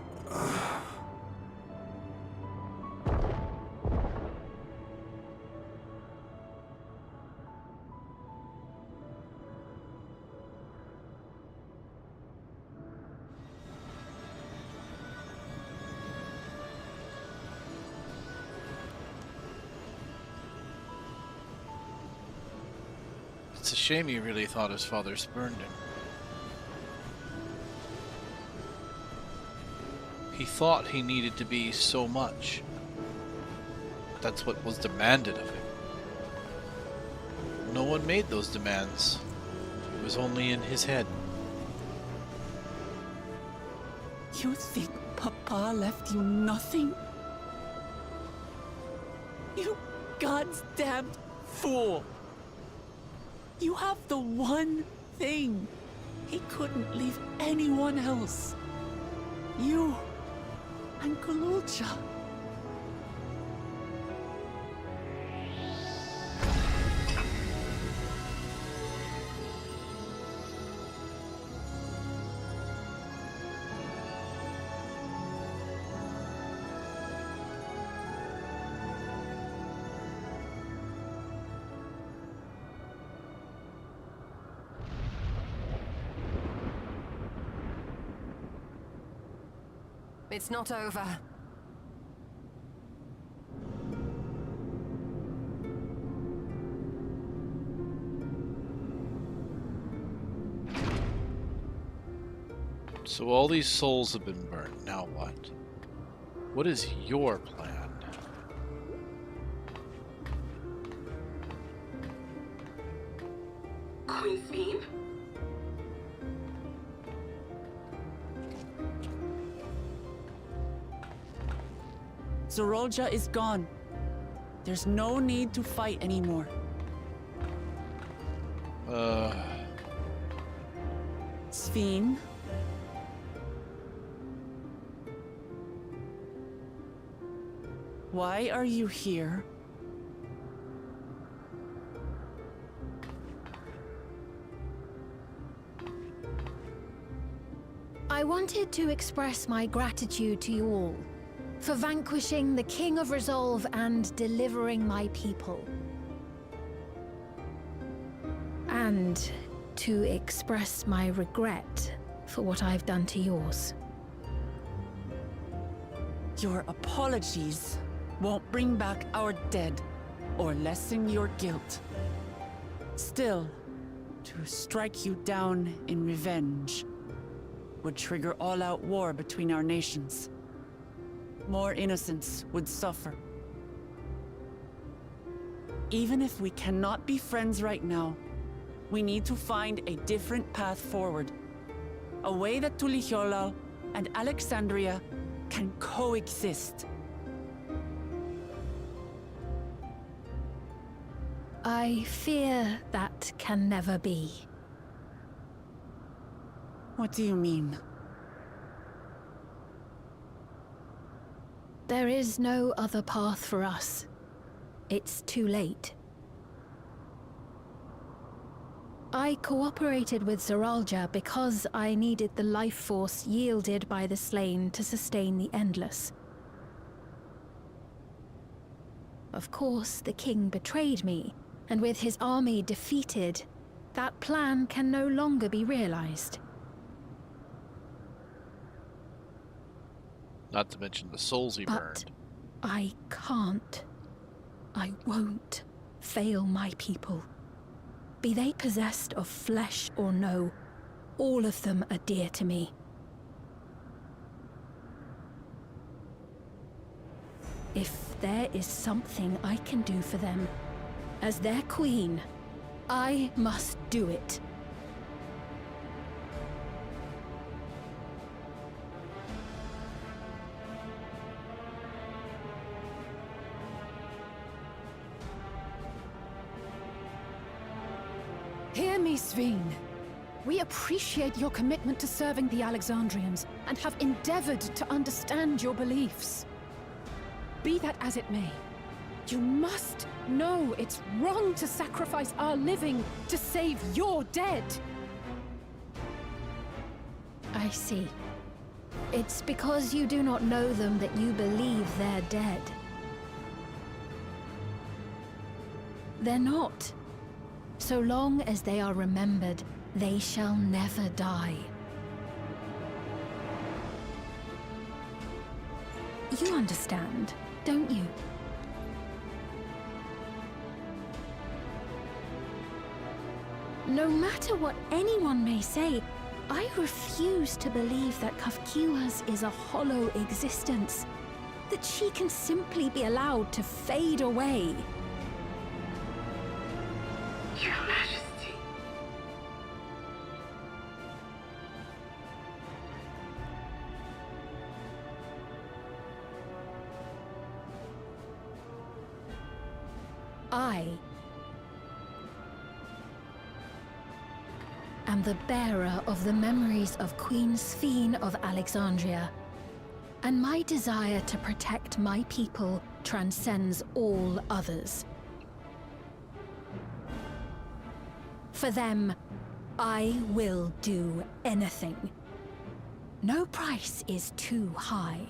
Speaker 1: It's a shame he really thought his father spurned him. He thought he needed to be so much. That's what was demanded of him. No one made those demands. It was only in his head.
Speaker 4: You think Papa left you nothing? You God's damned fool! You have the one thing he couldn't leave anyone else. You and Kululcha.
Speaker 12: It's not over.
Speaker 1: So all these souls have been burnt. Now what? What is your plan?
Speaker 13: Queen Speed?
Speaker 4: Zorolja is gone. There's no need to fight anymore. Sphene? Why are you here?
Speaker 5: I wanted to express my gratitude to you all for vanquishing the King of Resolve and delivering my people. And to express my regret for what I've done to yours.
Speaker 4: Your apologies won't bring back our dead or lessen your guilt. Still, to strike you down in revenge would trigger all-out war between our nations. More innocents would suffer. Even if we cannot be friends right now, we need to find a different path forward. A way that Tuliholal and Alexandria can coexist.
Speaker 5: I fear that can never be.
Speaker 4: What do you mean?
Speaker 5: There is no other path for us. It's too late. I cooperated with Zoralja because I needed the life force yielded by the slain to sustain the Endless. Of course, the king betrayed me, and with his army defeated, that plan can no longer be realized.
Speaker 1: Not to mention the souls he burned.
Speaker 5: I can't
Speaker 3: I won't fail my people. Be they possessed of flesh or no, all of them are dear to me. If there is something I can do for them, as their queen, I must do it.
Speaker 9: Hear me, Sveen. We appreciate your commitment to serving the Alexandrians and have endeavored to understand your beliefs. Be that as it may, you must know it's wrong to sacrifice our living to save your dead.
Speaker 3: I see. It's because you do not know them that you believe they're dead. They're not. So long as they are remembered, they shall never die. You understand, don't you? No matter what anyone may say, I refuse to believe that Kafkiwas is a hollow existence, that she can simply be allowed to fade away.
Speaker 13: Your Majesty.
Speaker 3: I am the bearer of the memories of Queen Sveen of Alexandria, and my desire to protect my people transcends all others. For them, I will do anything. No price is too high.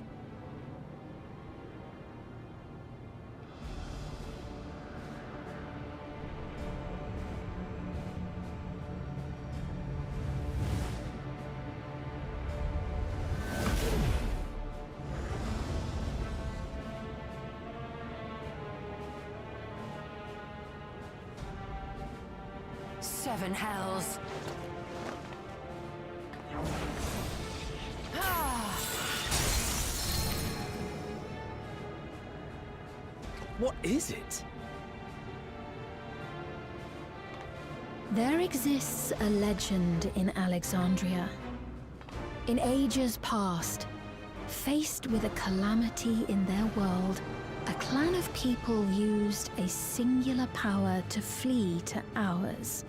Speaker 12: Seven hells.
Speaker 25: What is it?
Speaker 3: There exists a legend in Alexandria. In ages past, faced with a calamity in their world, a clan of people used a singular power to flee to ours.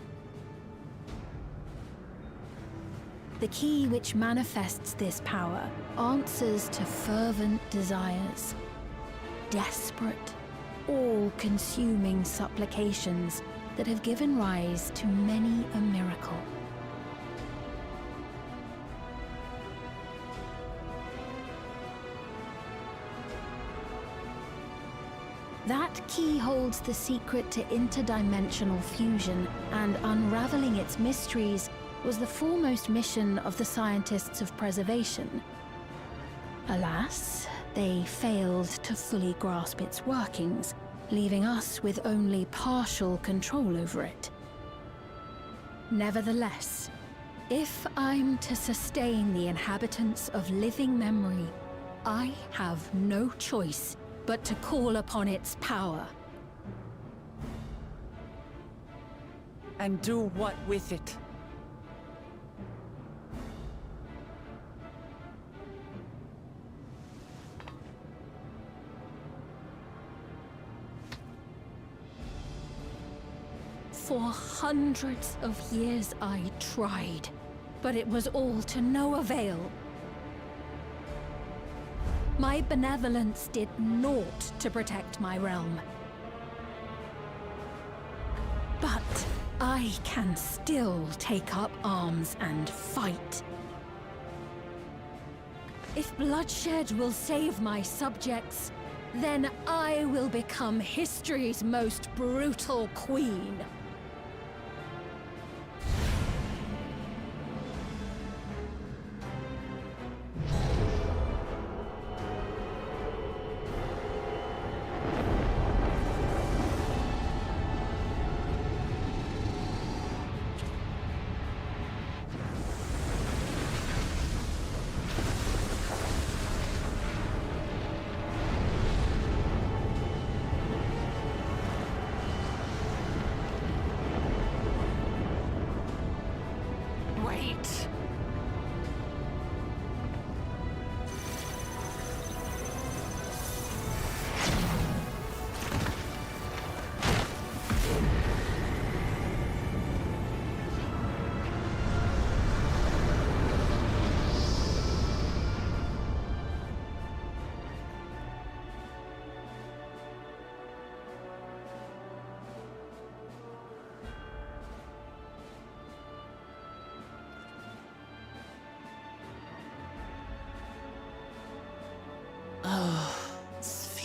Speaker 3: The key which manifests this power answers to fervent desires, desperate, all-consuming supplications that have given rise to many a miracle. That key holds the secret to interdimensional fusion, and unraveling its mysteries was the foremost mission of the scientists of preservation. Alas, they failed to fully grasp its workings, leaving us with only partial control over it. Nevertheless, if I'm to sustain the inhabitants of living memory, I have no choice but to call upon its power.
Speaker 4: And do what with it?
Speaker 3: For hundreds of years I tried, but it was all to no avail. My benevolence did naught to protect my realm. But I can still take up arms and fight. If bloodshed will save my subjects, then I will become history's most brutal queen.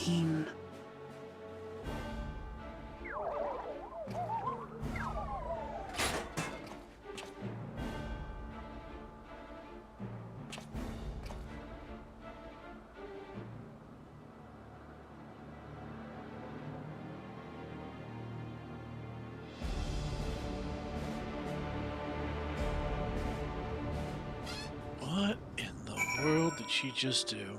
Speaker 4: Sphene.
Speaker 1: What in the world did she just do?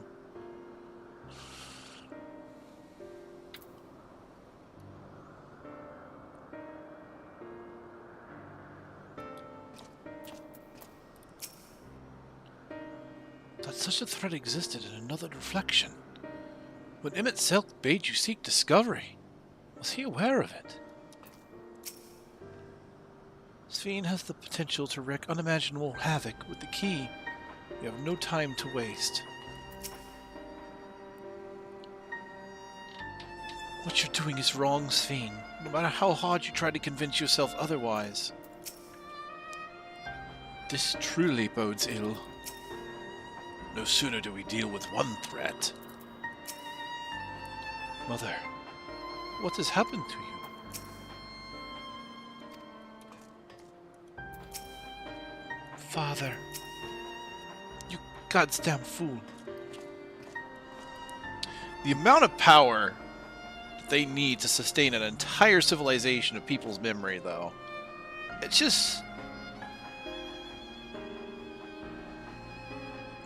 Speaker 1: That such a threat existed in another reflection. When Emmett Selk bade you seek discovery, was he aware of it? Sphene has the potential to wreak unimaginable havoc with the key. We have no time to waste. What you're doing is wrong, Sphene, no matter how hard you try to convince yourself otherwise. This truly bodes ill. No sooner do we deal with one threat. Mother, what has happened to you? Father, you goddamn fool. The amount of power that they need to sustain an entire civilization of people's memory, though, it's just...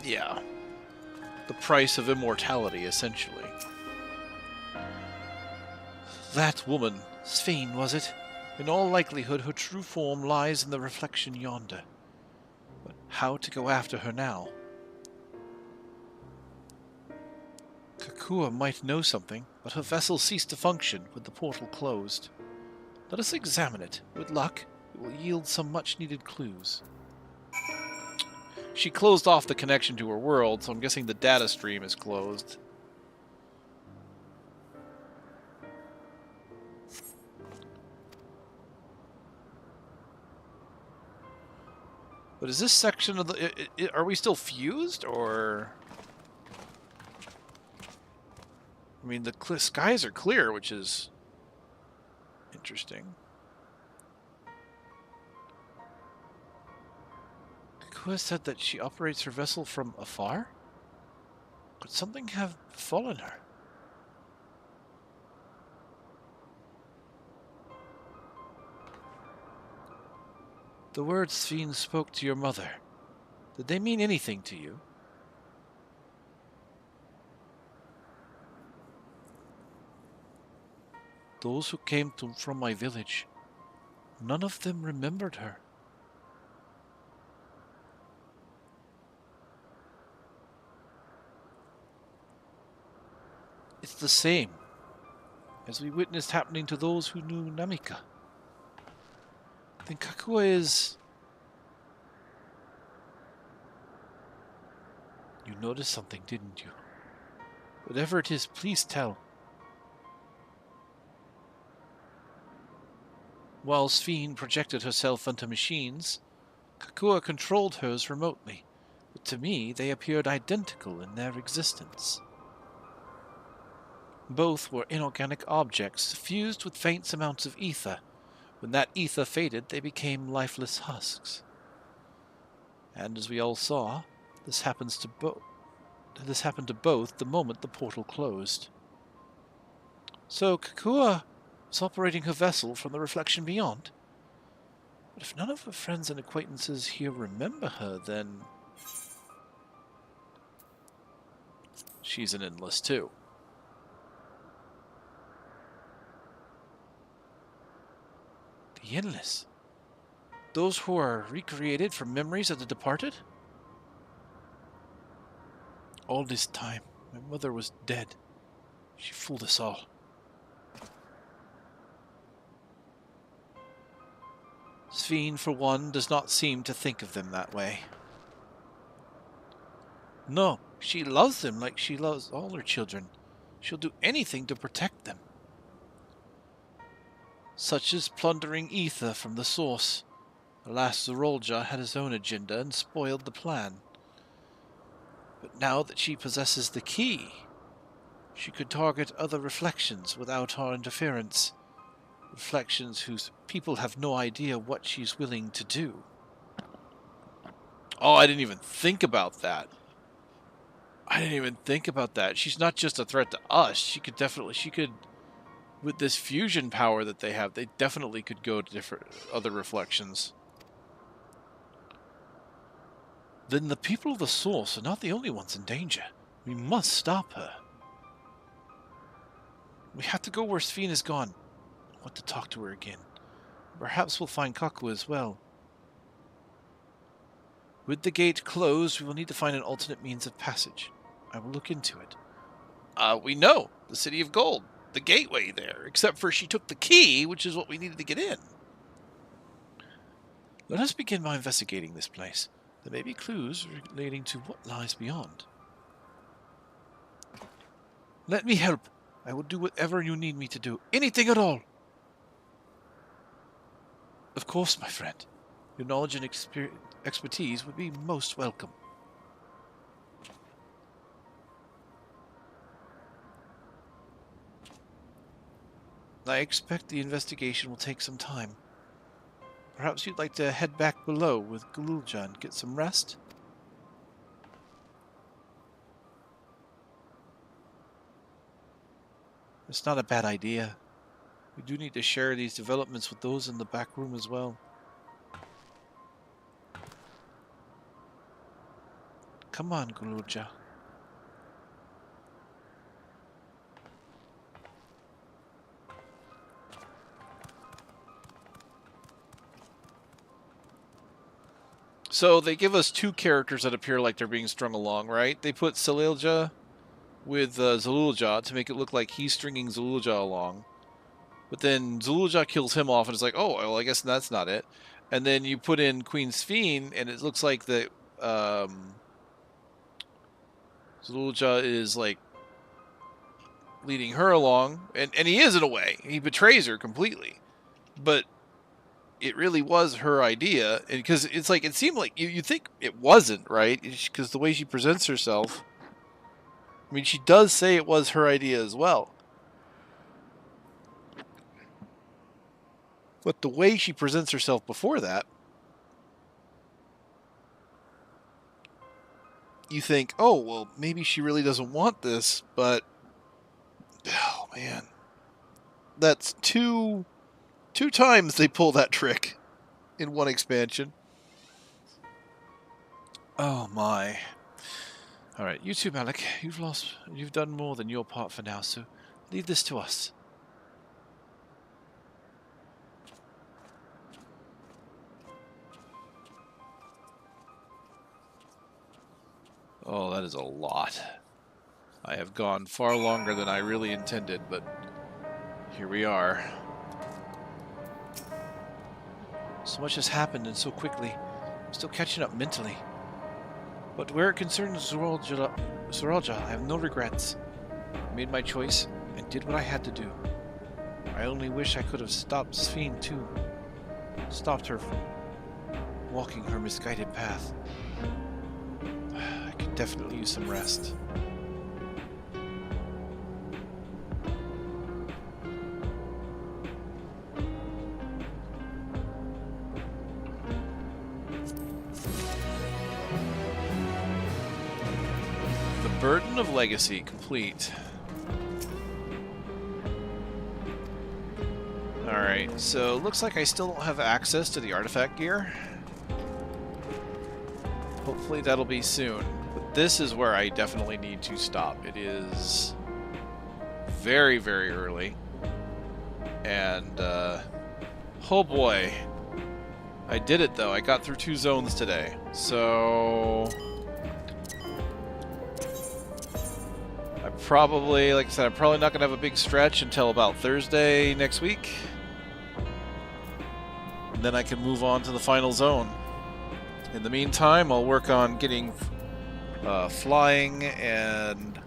Speaker 1: yeah. The price of immortality, essentially. That woman, Sphene, was it? In all likelihood, her true form lies in the reflection yonder. But how to go after her now? Kakua might know something, but her vessel ceased to function with the portal closed. Let us examine it. With luck, it will yield some much-needed clues. She closed off the connection to her world, so I'm guessing the data stream is closed. But is this section of the... are we still fused, or... I mean, the skies are clear, which is interesting. Kakua said that she operates her vessel from afar? Could something have befallen her? The words Sphene spoke to your mother, did they mean anything to you? Those who came from my village, none of them remembered her. It's the same as we witnessed happening to those who knew Namika. Then Kakua is... You noticed something, didn't you? Whatever it is, please tell. While Sphene projected herself onto machines, Kakua controlled hers remotely, but to me they appeared identical in their existence. Both were inorganic objects fused with faint amounts of ether. When that ether faded, they became lifeless husks. And as we all saw, this happened to both the moment the portal closed. So Kakua was operating her vessel from the reflection beyond. But if none of her friends and acquaintances here remember her, then she's an endless too. The endless. Those who are recreated from memories of the departed? All this time, my mother was dead. She fooled us all. Sphene, for one, does not seem to think of them that way. No, she loves them like she loves all her children. She'll do anything to protect them. Such as plundering ether from the source. Alas, Zorolja had his own agenda and spoiled the plan. But now that she possesses the key, She could target other reflections without our interference. Reflections whose people have no idea what she's willing to do. Oh, I didn't even think about that. She's not just a threat to us. She could, with this fusion power that they have, they definitely could go to different other reflections. Then the people of the Source are not the only ones in danger. We must stop her. We have to go where Sphene is gone. I want to talk to her again. Perhaps we'll find Kaku as well. With the gate closed, we will need to find an alternate means of passage. I will look into it. We know. The City of Gold. The gateway there. Except for she took the key, which is what we needed to get in. Let us begin by investigating this place. There may be clues relating to what lies beyond. Let me help. I will do whatever you need me to do. Anything at all. Of course, my friend. Your knowledge and expertise would be most welcome. I expect the investigation will take some time. Perhaps you'd like to head back below with Gululja and get some rest? It's not a bad idea. We do need to share these developments with those in the back room as well. Come on, Gululja. So they give us two characters that appear like they're being strung along, right? They put Salilja with Zululja to make it look like he's stringing Zululja along. But then Zululja kills him off and it's like, oh, well, I guess that's not it. And then you put in Queen Sphene and it looks like that Zululja is like leading her along. And he is in a way. He betrays her completely. But it really was her idea, because it's like, it seemed like you think it wasn't, right? Because the way she presents herself, I mean, she does say it was her idea as well. But the way she presents herself before that, you think, oh, well, maybe she really doesn't want this, but, oh, man. That's two times they pull that trick in one expansion. Oh my. Alright, you too, Malik. You've done more than your part for now, so leave this to us. Oh, that is a lot. I have gone far longer than I really intended, but here we are. So much has happened and so quickly. I'm still catching up mentally. But where it concerns Zoralja, I have no regrets. I made my choice and did what I had to do. I only wish I could have stopped Sphene too. Stopped her from walking her misguided path. I could definitely use some rest. Burden of Legacy complete. Alright, so looks like I still don't have access to the artifact gear. Hopefully that'll be soon. But this is where I definitely need to stop. It is very, very early. And, oh boy. I did it though. I got through 2 zones today. So probably, like I said, I'm probably not going to have a big stretch until about Thursday next week. And then I can move on to the final zone. In the meantime, I'll work on getting flying and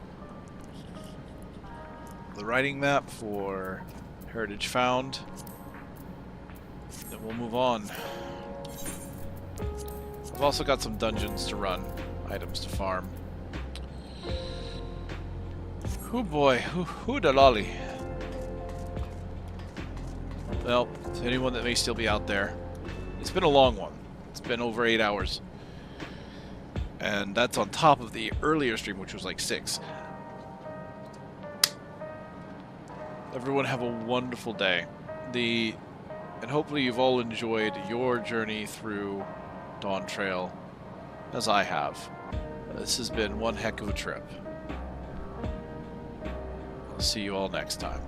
Speaker 1: the writing map for Heritage Found. Then we'll move on. I've also got some dungeons to run, items to farm. Oh boy, who da lolly. Well, to anyone that may still be out there, it's been a long one. It's been over 8 hours. And that's on top of the earlier stream, which was like 6. Everyone have a wonderful day. And hopefully you've all enjoyed your journey through Dawntrail, as I have. This has been one heck of a trip. I'll see you all next time.